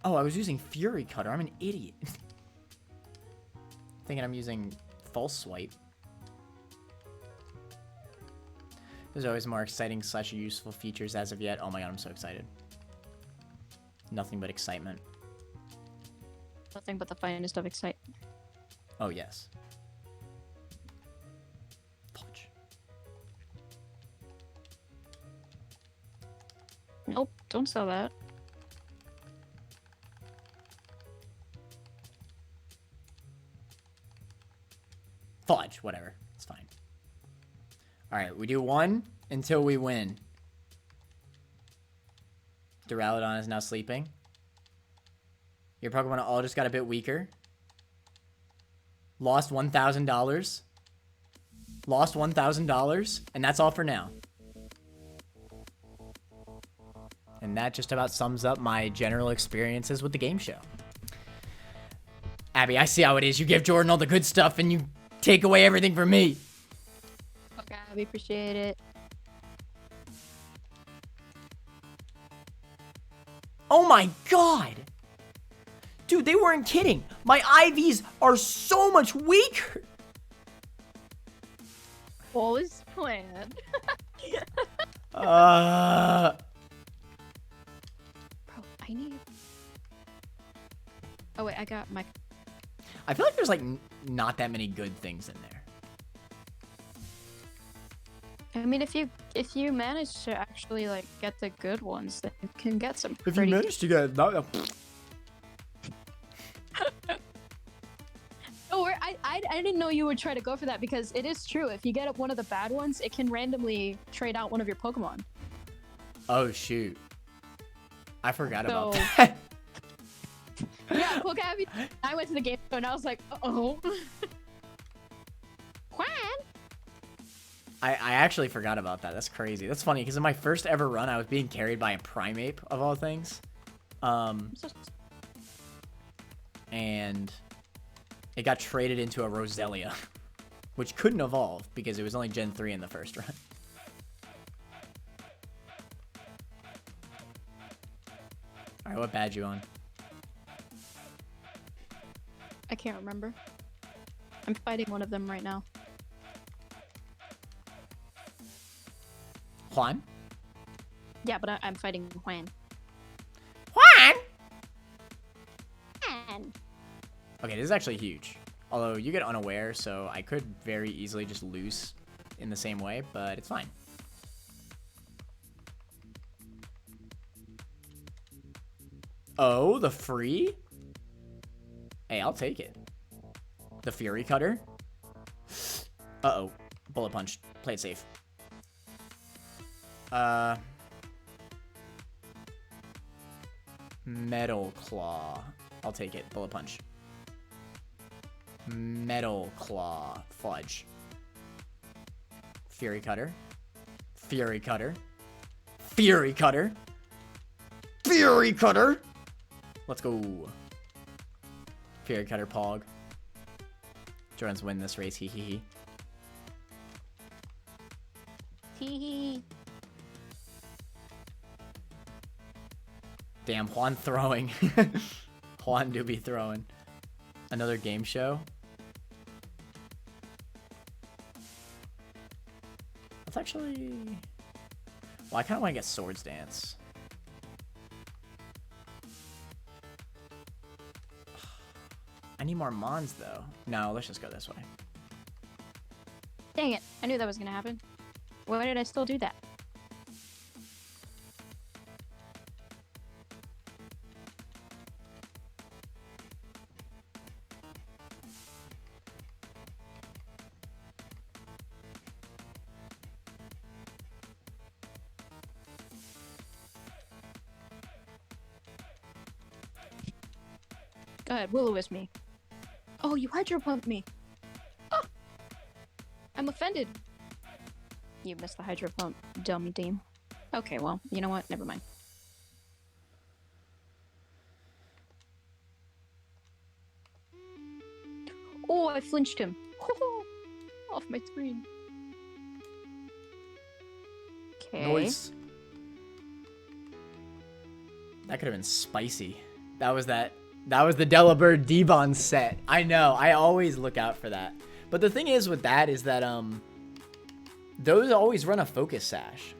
Oh, I was using Fury Cutter. I'm an idiot. Thinking I'm using False Swipe. There's always more exciting / useful features as of yet. Oh my god, I'm so excited. Nothing but excitement. Nothing but the finest of excitement. Oh, yes. Punch. Nope, don't sell that. Fudge, whatever. It's fine. Alright, we do one until we win. Duraludon is now sleeping. Your Pokemon all just got a bit weaker. Lost $1,000. Lost $1,000. And that's all for now. And that just about sums up my general experiences with the game show. Abby, I see how it is. You give Jordan all the good stuff and you take away everything from me. Okay, we appreciate it. Oh my god! Dude, they weren't kidding. My IVs are so much weaker. All is planned. Uh, Bro, I need. Oh wait, I got my. I feel like there's like not that many good things in there. I mean, if you manage to actually like get the good ones, then you can get some If pretty. you manage to get that, Oh, I didn't know you would try to go for that because it is true. If you get one of the bad ones, it can randomly trade out one of your Pokemon. oh shoot, I forgot about So- that. Yeah, Pokemon. I went to the game show and I was like, oh. Juan. I actually forgot about that. That's crazy. That's funny because in my first ever run, I was being carried by a Primeape of all things, and it got traded into a Roselia, which couldn't evolve because it was only Gen 3 in the first run. All right, what badge you on? I can't remember. I'm fighting one of them right now. Juan? Yeah, but I'm fighting Juan. Juan? Juan. Okay, this is actually huge. Although you get unaware, so I could very easily just lose in the same way, but it's fine. Oh, the free? Hey, I'll take it. The Fury Cutter? Uh-oh. Bullet Punch. Play it safe. Metal Claw. I'll take it. Bullet Punch. Metal Claw. Fudge. Fury Cutter. Fury Cutter. Fury Cutter. Fury Cutter! Let's go. Fury Cutter Pog. Jordan's win this race. Hee hee hee. Hee hee. Damn, Juan throwing. Juan do be throwing. Another game show. That's actually... Well, I kind of want to get Swords Dance. I need more Mons, though. No, let's just go this way. Dang it. I knew that was gonna happen. Why did I still do that? Go ahead, will-o-wisp me. Oh, you hydro pumped me. Oh! I'm offended. You missed the hydro pump, dummy team. Okay, well, you know what? Never mind. Oh, I flinched him. Off my screen. Okay. Noise. That could have been spicy. That was the Delibird Devon set. I know. I always look out for that. But the thing is with that is that those always run a focus sash.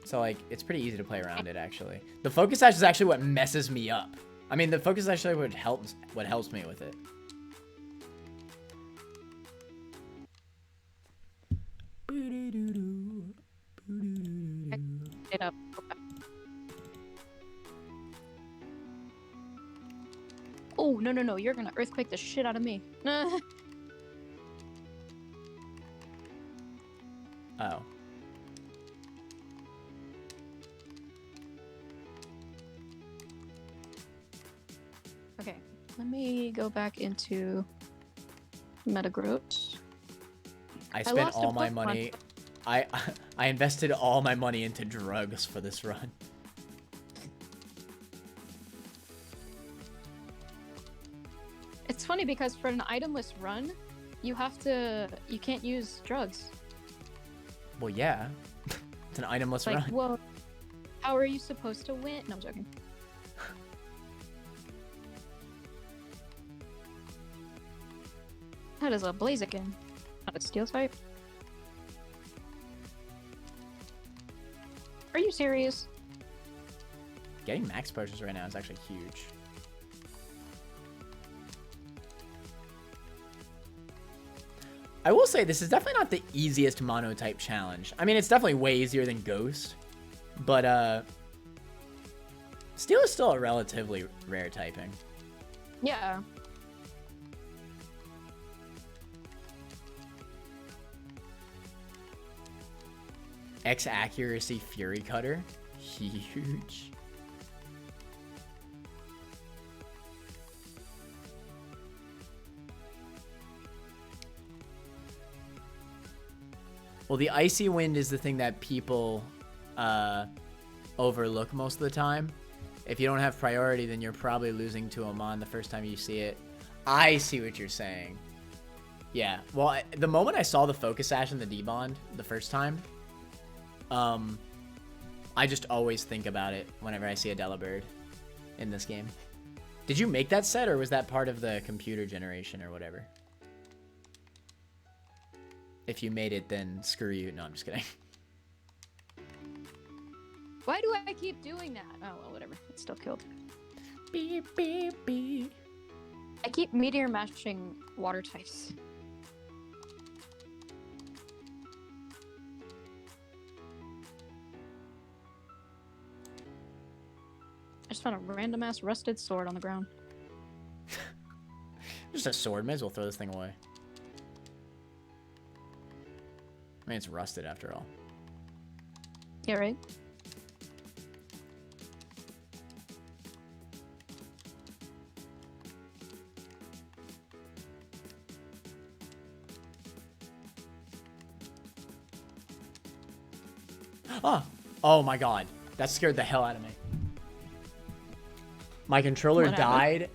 So like it's pretty easy to play around it actually. The focus sash is actually what messes me up. I mean the focus sash is actually what helps me with it. It up. Oh, no, you're gonna earthquake the shit out of me. Oh. Okay, let me go back into Metagross. I spent lost a all my Pokemon. money. I invested all my money into drugs for this run. It's funny because for an itemless run, you can't use drugs. Well, yeah. It's an itemless Like, run. well, how are you supposed to win? No, I'm joking. That is a Blaziken, not a Steel type. Are you serious? Getting max potions right now is actually huge. I will say this is definitely not the easiest monotype challenge. I mean, it's definitely way easier than Ghost, but Steel is still a relatively rare typing. Yeah. X accuracy Fury Cutter, huge. Well, the Icy Wind is the thing that people overlook most of the time. If you don't have priority, then you're probably losing to Amon the first time you see it. I see what you're saying. Yeah, well, the moment I saw the Focus Sash and the D-Bond the first time, I just always think about it whenever I see a Delibird in this game. Did you make that set, or was that part of the computer generation or whatever? If you made it, then screw you. No, I'm just kidding. Why do I keep doing that? Oh, well, whatever. It's still killed. Beep, beep, beep. I keep meteor mashing water types. I just found a random ass rusted sword on the ground. Just a sword. May as well throw this thing away. I mean, it's rusted after all. Yeah, right? Oh my god. That scared the hell out of me. My controller What happened? died.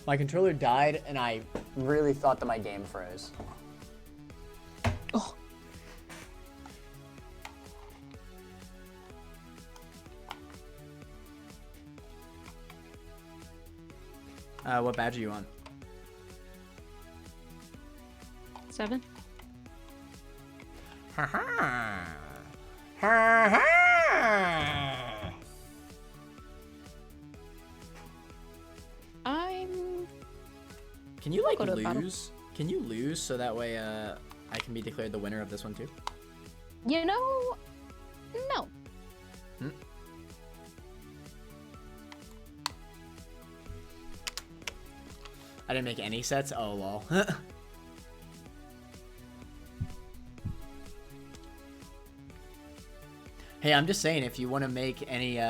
My controller died, and I really thought that my game froze. Oh. What badge are you on? 7? Ha-ha. Ha-ha. Can you like go to the battle. lose? Can you lose so that way I can be declared the winner of this one too? You know, no. I didn't make any sets. Oh lol. Hey, I'm just saying, if you want to make any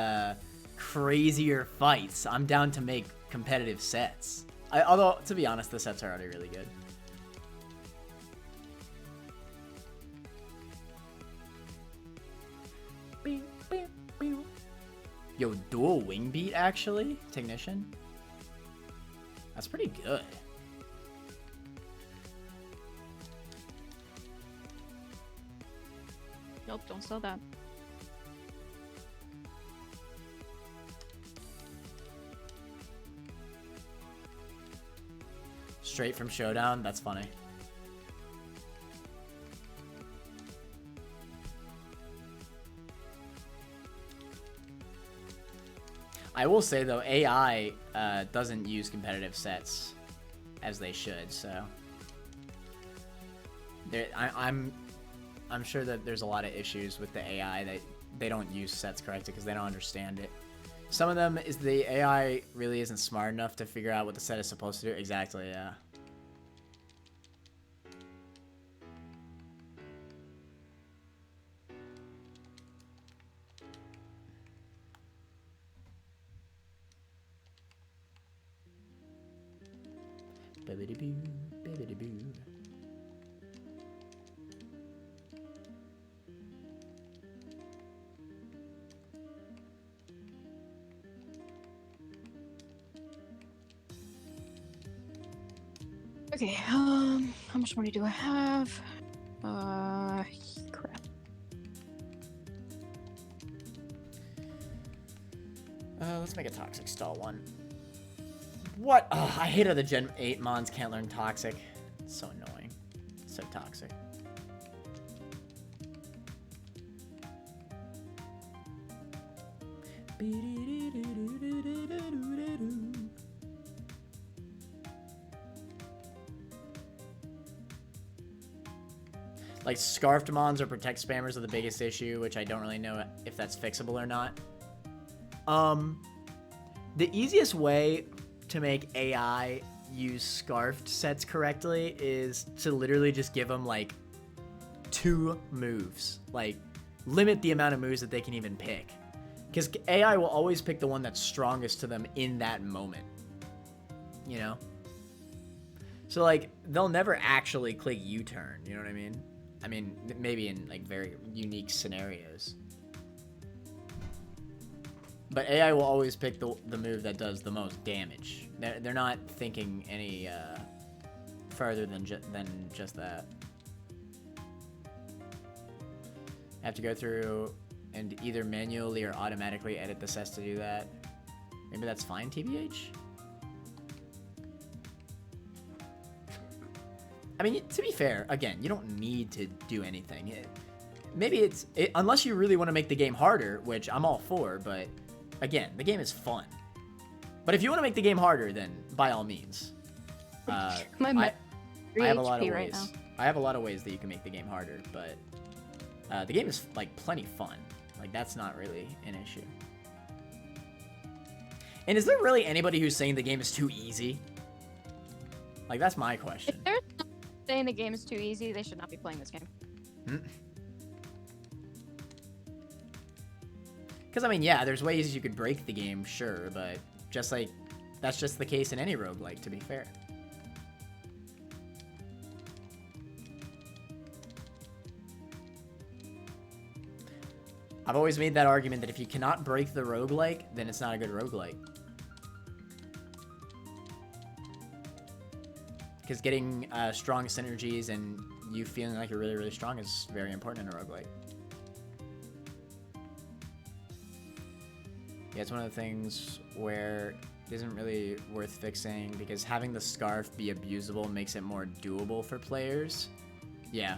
crazier fights, I'm down to make competitive sets. Although, to be honest, the sets are already really good. Yo, dual wing beat, actually? Technician? That's pretty good. Nope, don't sell that. Straight from Showdown? That's funny. I will say, though, AI doesn't use competitive sets as they should, so... I'm sure that there's a lot of issues with the AI that they don't use sets correctly because they don't understand it. Some of them is the AI really isn't smart enough to figure out what the set is supposed to do. Exactly, yeah. Bibbidi-boo, bibbidi-boo. Okay, how much money do I have? Crap. Let's make a Toxic stall one. What? Ugh, I hate how the Gen 8 Mons can't learn Toxic. It's so annoying. So toxic. Like, scarfed mons or protect spammers are the biggest issue, which I don't really know if that's fixable or not. The easiest way to make AI use scarfed sets correctly is to literally just give them, like, 2 moves. Like, limit the amount of moves that they can even pick. Because AI will always pick the one that's strongest to them in that moment. You know? So, like, they'll never actually click U-turn, you know what I mean? I mean, maybe in, like, very unique scenarios. But AI will always pick the move that does the most damage. They're not thinking any further than just that. I have to go through and either manually or automatically edit the sets to do that. Maybe that's fine, TBH? I mean, to be fair, again, you don't need to do anything. Maybe unless you really want to make the game harder, which I'm all for, but again, the game is fun. But if you want to make the game harder, then by all means. I have a lot of ways. Right now. I have a lot of ways that you can make the game harder, but the game is like plenty fun. Like, that's not really an issue. And is there really anybody who's saying the game is too easy? Like, that's my question. If there's someone saying the game is too easy, they should not be playing this game. Because, I mean, yeah, there's ways you could break the game, sure, but just like, that's just the case in any roguelike, to be fair. I've always made that argument that if you cannot break the roguelike, then it's not a good roguelike. Because getting strong synergies and you feeling like you're really, really strong is very important in a roguelike. Yeah, it's one of the things where it isn't really worth fixing because having the scarf be abusable makes it more doable for players. Yeah.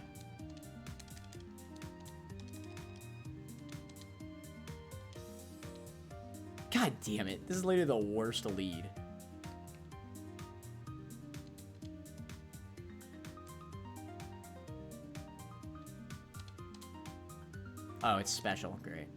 God damn it. This is literally the worst lead. Oh, it's special. Great.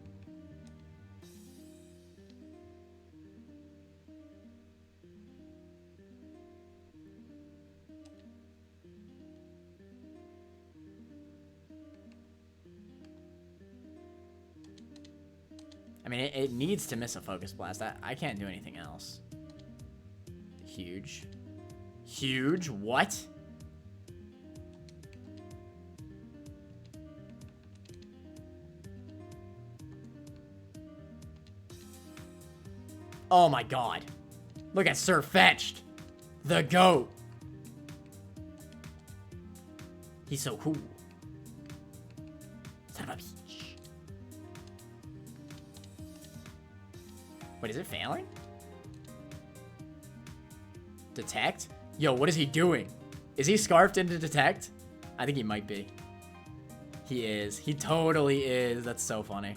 I mean, it needs to miss a focus blast. I can't do anything else. Huge. Huge? What? Oh my god. Look at Sir Fetched. The GOAT. He's so cool. Son of a bitch. Wait, is it failing? Detect? Yo, what is he doing? Is he scarfed into detect? I think he might be. He is. He totally is. That's so funny.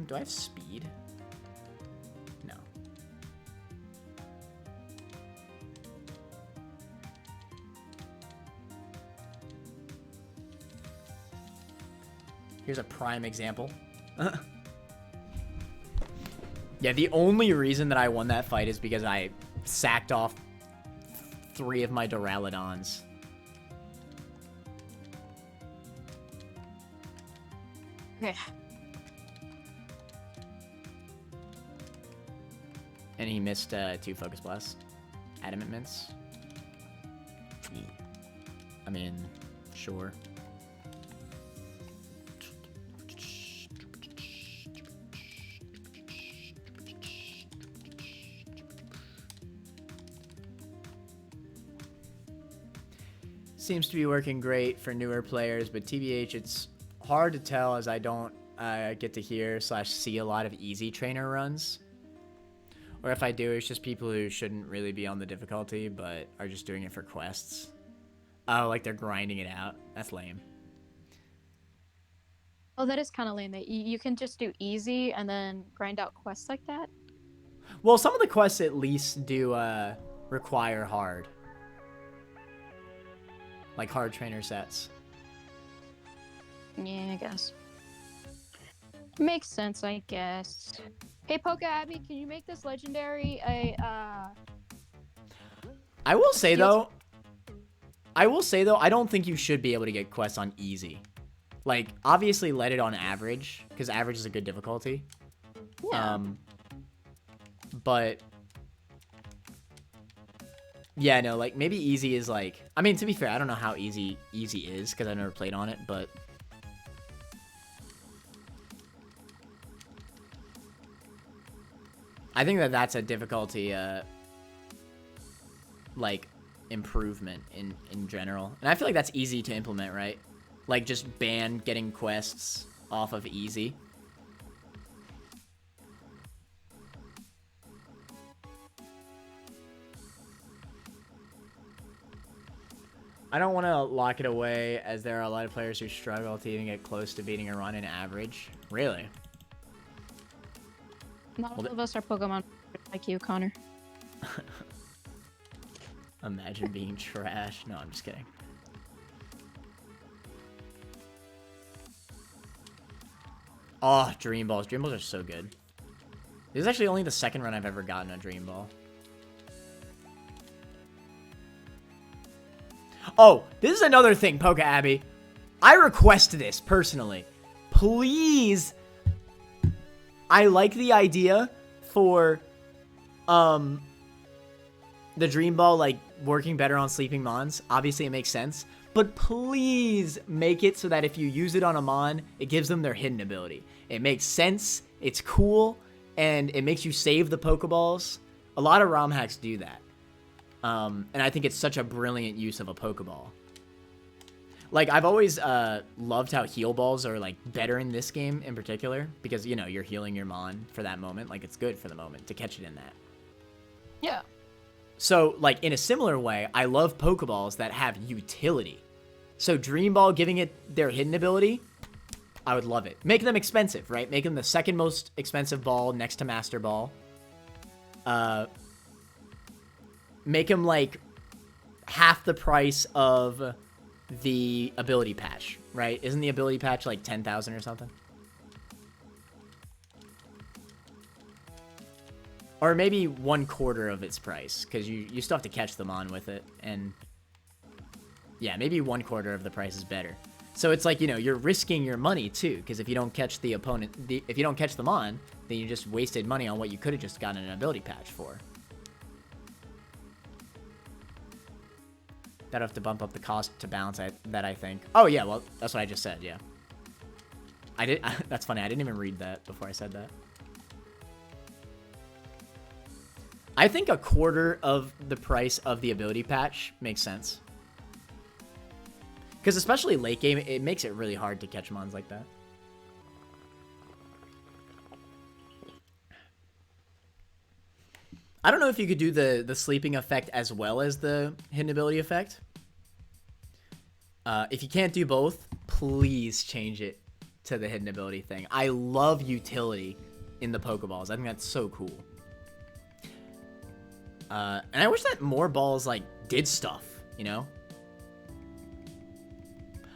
Do I have speed? No. Here's a prime example. Yeah, the only reason that I won that fight is because I sacked off 3 of my Duraludons. Okay. And he missed 2 focus blasts. Adamant Mints. I mean, sure. Seems to be working great for newer players, but TBH, it's hard to tell as I don't get to hear / see a lot of easy trainer runs. Or if I do, it's just people who shouldn't really be on the difficulty, but are just doing it for quests. Oh, like they're grinding it out. That's lame. Oh, that is kind of lame. That you can just do easy and then grind out quests like that. Well, some of the quests at least do require hard. Like hard trainer sets. Yeah, I guess. Makes sense, I guess. Hey, Poke Abby, can you make this legendary I will say Steel- though, I don't think you should be able to get quests on easy. Like, obviously let it on average, because average is a good difficulty. Yeah. But yeah, no, like maybe easy is like, I mean, to be fair, I don't know how easy is because I've never played on it, but I think that that's a difficulty like improvement in general. And I feel like that's easy to implement, right? Like just ban getting quests off of easy. I don't want to lock it away as there are a lot of players who struggle to even get close to beating a run in average. Really? Not all of us are Pokemon like you, Connor. Imagine being trash. No, I'm just kidding. Oh, Dream Balls. Dream Balls are so good. This is actually only the second run I've ever gotten a Dream Ball. Oh, this is another thing, Poke Abby. I request this personally. Please. I like the idea for the Dream Ball like working better on sleeping Mons. Obviously it makes sense. But please make it so that if you use it on a Mon, it gives them their hidden ability. It makes sense, it's cool, and it makes you save the Pokeballs. A lot of ROM hacks do that. And I think it's such a brilliant use of a Pokeball. Like, I've always loved how heal balls are, like, better in this game in particular. Because, you know, you're healing your Mon for that moment. Like, it's good for the moment to catch it in that. Yeah. So, like, in a similar way, I love Pokeballs that have utility. So, Dream Ball giving it their hidden ability, I would love it. Make them expensive, right? Make them the second most expensive ball next to Master Ball. Make them, like, half the price of the ability patch, right? Isn't the ability patch, like, 10,000 or something? Or maybe 1/4 of its price, because you still have to catch them on with it, and yeah, maybe 1/4 of the price is better. So it's like, you know, you're risking your money too, because if you don't catch the opponent, if you don't catch them on, then you just wasted money on what you could have just gotten an ability patch for. That'd have to bump up the cost to balance that, I think. Oh yeah, well, that's what I just said, yeah. That's funny, I didn't even read that before I said that. I think 1/4 of the price of the ability patch makes sense. Because especially late game, it makes it really hard to catch mons like that. I don't know if you could do the sleeping effect as well as the hidden ability effect. If you can't do both, please change it to the hidden ability thing. I love utility in the Pokeballs. I think that's so cool. And I wish that more balls, like, did stuff, you know?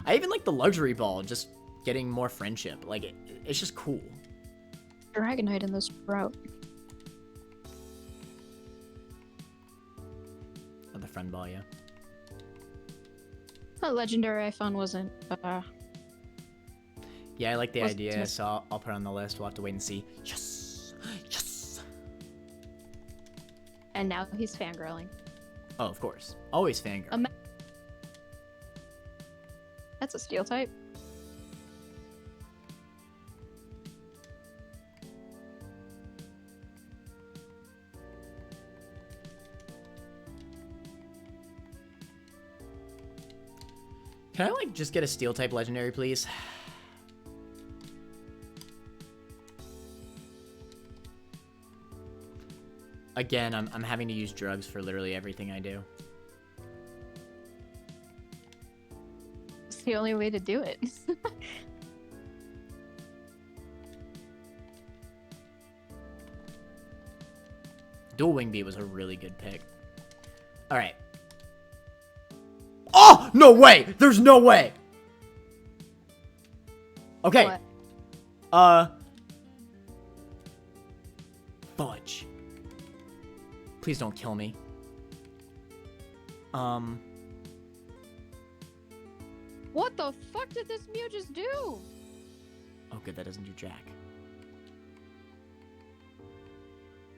I even like the luxury ball, just getting more friendship. Like, it's just cool. Dragonite in this route. Oh, the friend ball, yeah. The legendary I found wasn't, Yeah, I like the wasn't idea, miss- so I'll put it on the list. We'll have to wait and see. Yes! Yes! and now he's fangirling. Oh, of course. Always fangirl. That's a steel type. Can I, like, just get a steel type legendary, please? Again, I'm having to use drugs for literally everything I do. It's the only way to do it. Dual Wing Beat was a really good pick. All right. Oh, no way. There's no way. Okay. What? Fudge. Please don't kill me. What the fuck did this Mew just do? Oh, good. That doesn't do jack.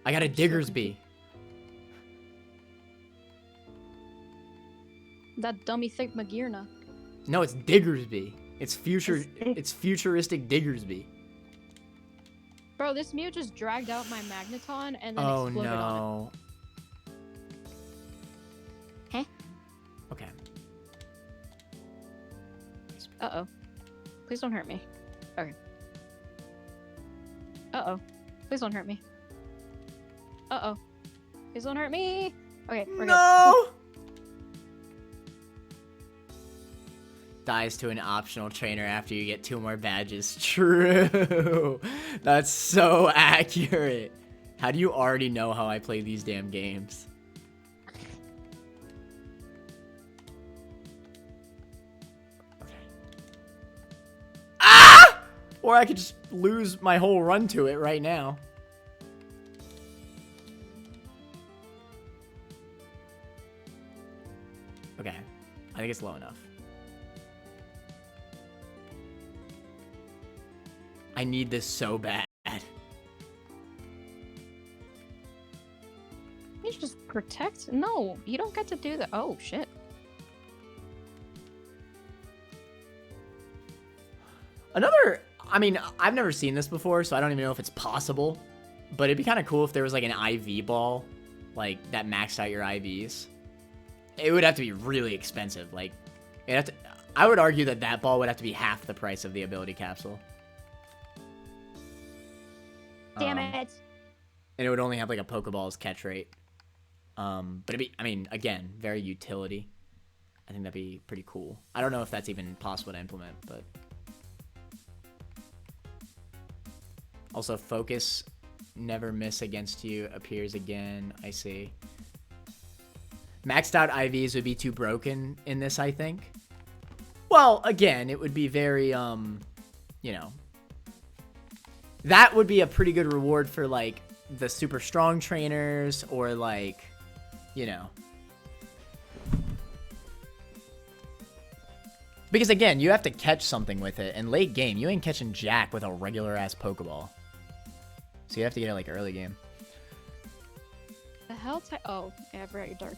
I got a Diggersby. That dummy thick Magearna. No, it's Diggersby. It's futuristic Diggersby. Bro, this Mew just dragged out my Magneton and then Oh exploded on no. Huh? Okay. it. Uh-oh. Please don't hurt me. Okay. Uh-oh. Please don't hurt me. Uh-oh. Please don't hurt me. Okay, we're good. No. Dies to an optional trainer after you get 2 more badges. True. That's so accurate. How do you already know how I play these damn games? Okay. Ah! Or I could just lose my whole run to it right now. Okay. I think it's low enough. I need this so bad. You just protect? No, you don't get to do that. Oh, shit. Another, I mean, I've never seen this before, so I don't even know if it's possible. But it'd be kind of cool if there was like an IV ball, like that maxed out your IVs. It would have to be really expensive. Like, I would argue that that ball would have to be half the price of the ability capsule. Damn it. And it would only have like a Pokeball's catch rate. But it'd be, I mean, again, very utility. I think that'd be pretty cool. I don't know if that's even possible to implement, but. Also, focus, never miss against you, appears again. I see. Maxed out IVs would be too broken in this, I think. Well, again, it would be very, you know. That would be a pretty good reward for, like, the super strong trainers or, like, you know. Because, again, you have to catch something with it. And late game, you ain't catching jack with a regular-ass Pokeball. So you have to get it, like, early game. The hell type? Oh, yeah, I forgot you're dark.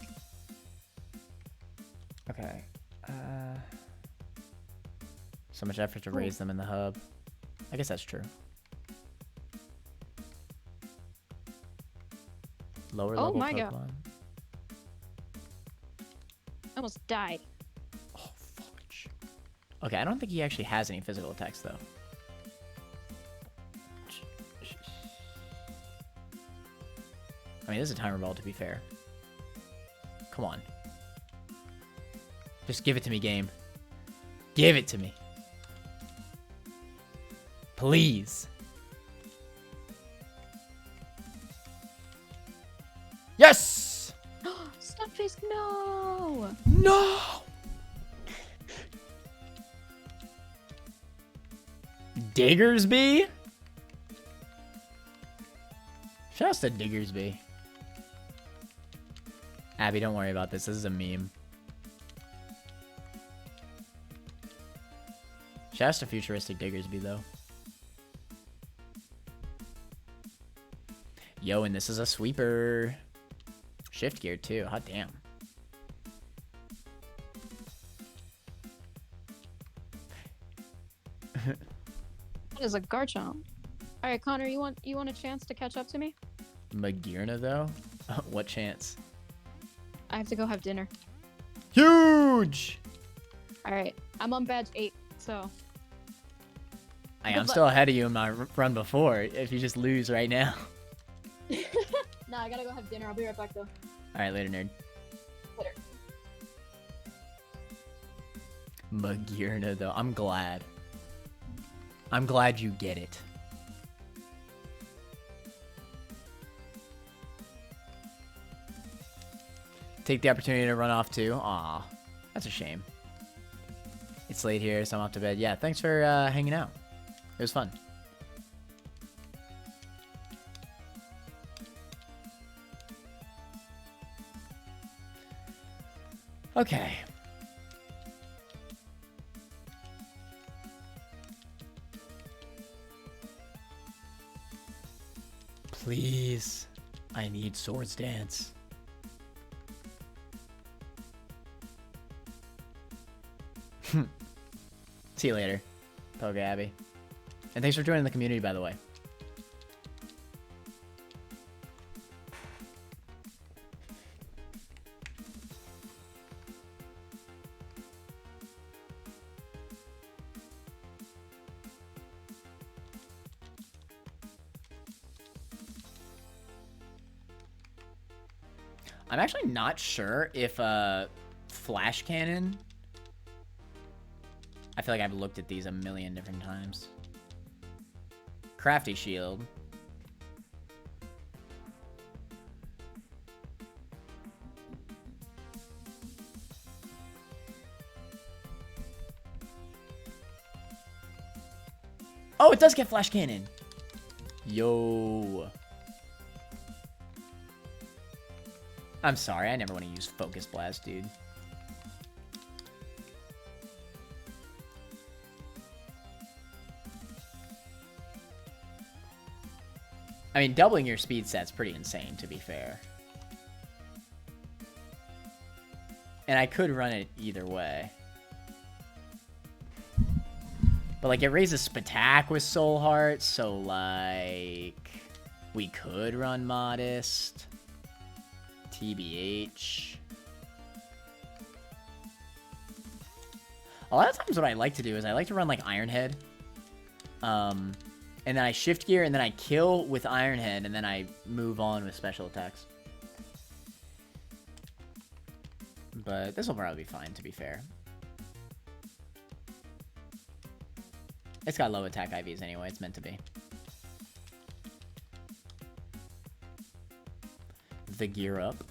Okay. So much effort to raise them in the hub. I guess that's true. Lower level my Pokemon. God. I almost died. Oh, fudge. Okay, I don't think he actually has any physical attacks, though. I mean, this is a timer ball, to be fair. Come on. Just give it to me, game. Give it to me. Please. Yes! Stunfisk, no! No! Diggersby? Shouts to Diggersby. Abby, don't worry about this. This is a meme. Shouts to futuristic Diggersby, though. Yo, and this is a sweeper. Shift gear, too. Hot damn. That is a Garchomp. Alright, Connor, you want a chance to catch up to me? Magearna, though? What chance? I have to go have dinner. Huge! Alright, I'm on badge 8, so... I'm still ahead of you in my run before, if you just lose right now. Nah, I gotta go have dinner. I'll be right back, though. Alright, later, nerd. Later. Magearna, though. I'm glad. I'm glad you get it. take the opportunity to run off too. Aw, that's a shame. It's late here, so I'm off to bed. Yeah, thanks for hanging out. It was fun. Okay. Please, I need Swords Dance. See you later, Poke Abby. And thanks for joining the community, by the way. I'm actually not sure if flash cannon. I feel like I've looked at these a million different times. Crafty shield. Oh, it does get flash cannon. Yo. I'm sorry, I never want to use Focus Blast, dude. I mean, doubling your speed set's pretty insane, to be fair. And I could run it either way. But, like, it raises Spatak with Soul Heart, so, like... we could run Modest. TBH. A lot of times what I like to do is I like to run, like, Iron Head. And then I shift gear, and then I kill with Iron Head, and then I move on with special attacks. But this will probably be fine, to be fair. It's got low attack IVs anyway, it's meant to be. The gear up.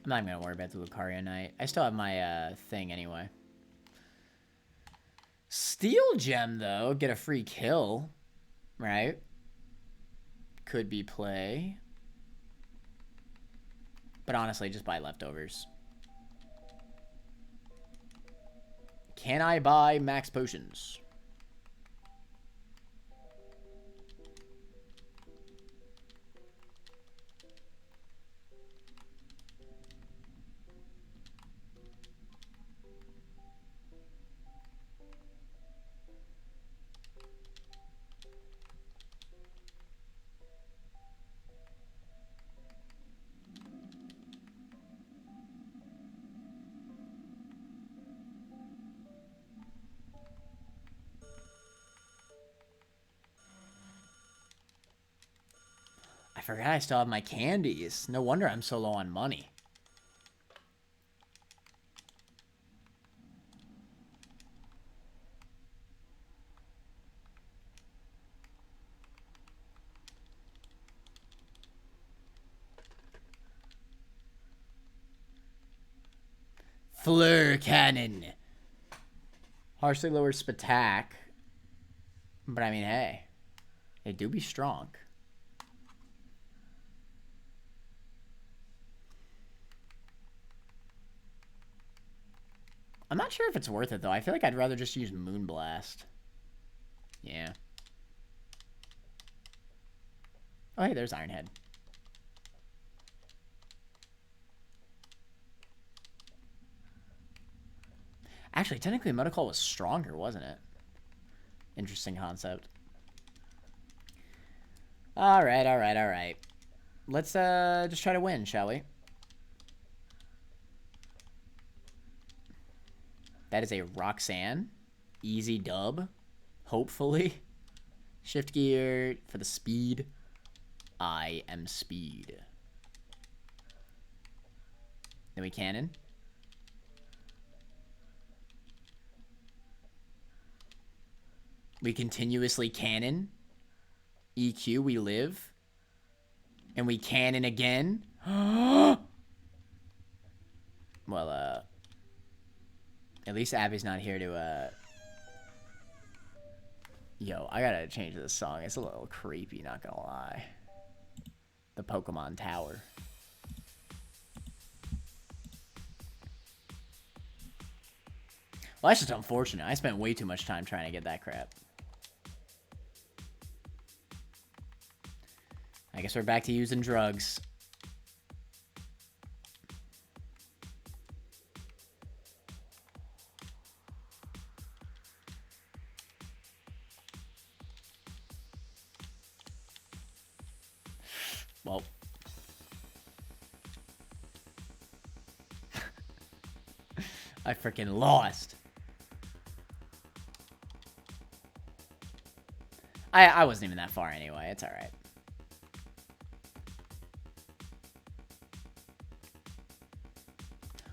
I'm not even gonna worry about the Lucario Knight. I still have my thing anyway. Steel Gem, though, get a free kill, right? Could be play. But honestly, just buy leftovers. Can I buy max potions? I forgot I still have my candies. No wonder I'm so low on money. Fleur Cannon. Harshly lower Spatak. But I mean, hey. They do be strong. I'm not sure if it's worth it, though. I feel like I'd rather just use Moonblast. Yeah. Oh, hey, there's Iron Head. Actually, technically, Mudokol was stronger, wasn't it? Interesting concept. Alright, alright, alright. Let's just try to win, shall we? That is a Roxanne. Easy dub. Hopefully. Shift gear for the speed. I am speed. Then we cannon. We continuously cannon. EQ, we live. And we cannon again. Well, at least Abby's not here to, Yo, I gotta change this song. It's a little creepy, not gonna lie. The Pokemon Tower. Well, that's just unfortunate. I spent way too much time trying to get that crap. I guess we're back to using drugs. Well. I freaking lost. I wasn't even that far anyway. It's alright.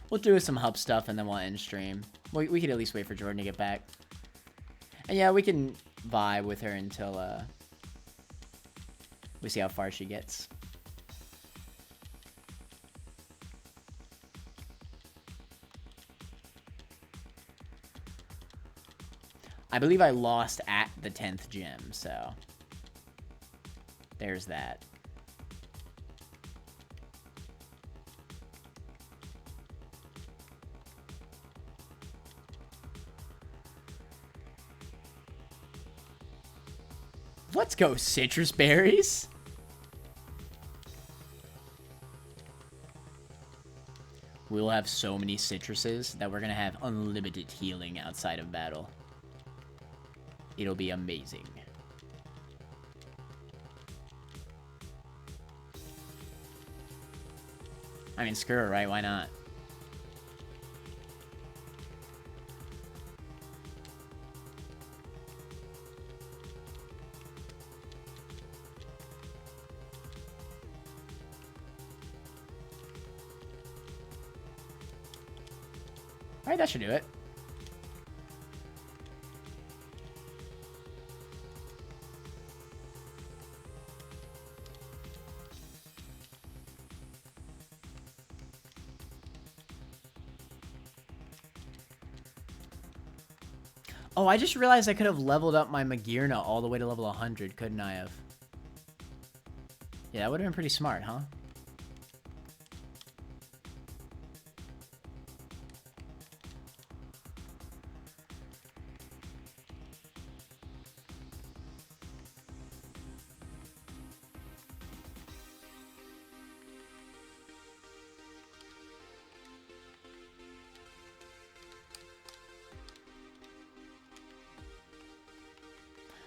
We'll do some hub stuff and then we'll end stream. We could at least wait for Jordan to get back. And yeah, we can vibe with her until we see how far she gets. I believe I lost at the 10th gym, so there's that. Let's go, citrus berries. We'll have so many citruses that we're gonna have unlimited healing outside of battle. It'll be amazing. I mean, screw it, right? Why not? Alright, that should do it. Oh, I just realized I could have leveled up my Magearna all the way to level 100, couldn't I have? Yeah, that would have been pretty smart, huh?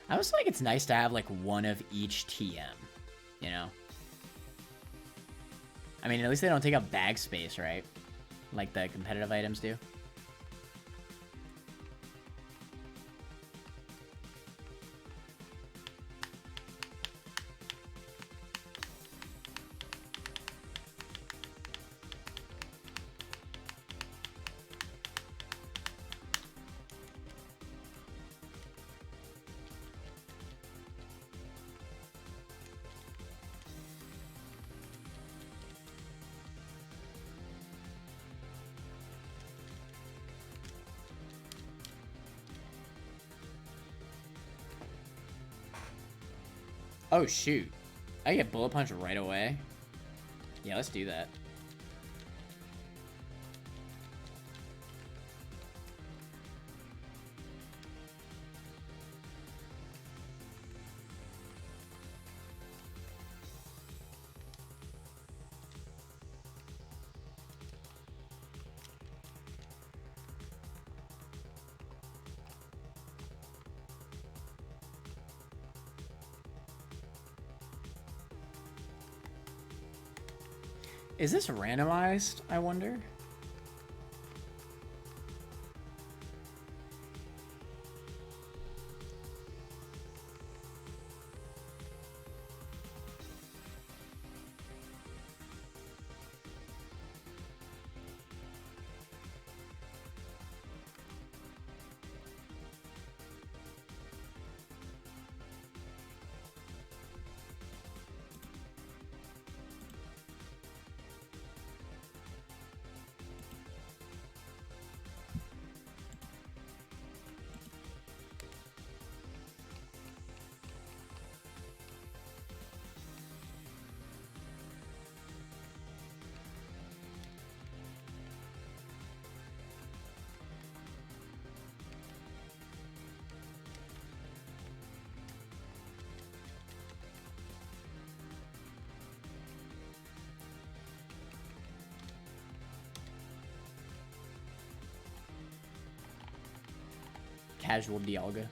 I also think it's nice to have, like, one of each TM, you know? I mean, at least they don't take up bag space, right? Like the competitive items do. Oh, shoot. I get Bullet Punch right away? Yeah, let's do that. Is this randomized, I wonder? casual Dialga.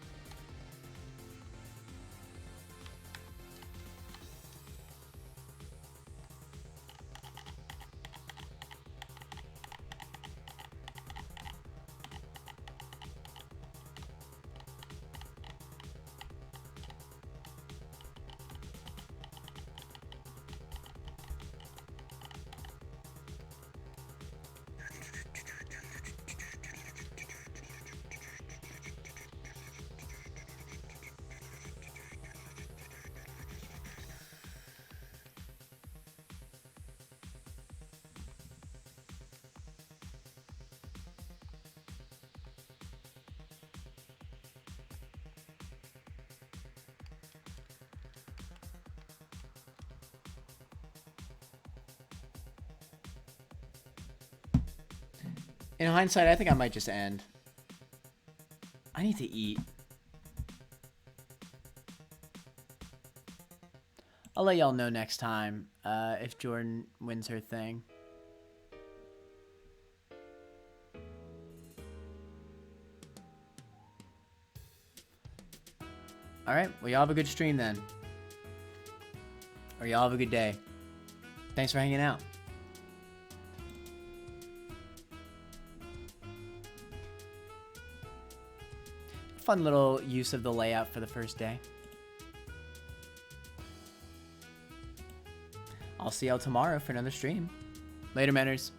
In hindsight, I think I might just end. I need to eat. I'll let y'all know next time if Jordan wins her thing. Alright, well y'all have a good stream then. Or y'all have a good day. Thanks for hanging out. Fun little use of the layout for the first day. I'll see y'all tomorrow for another stream. Later, Manners.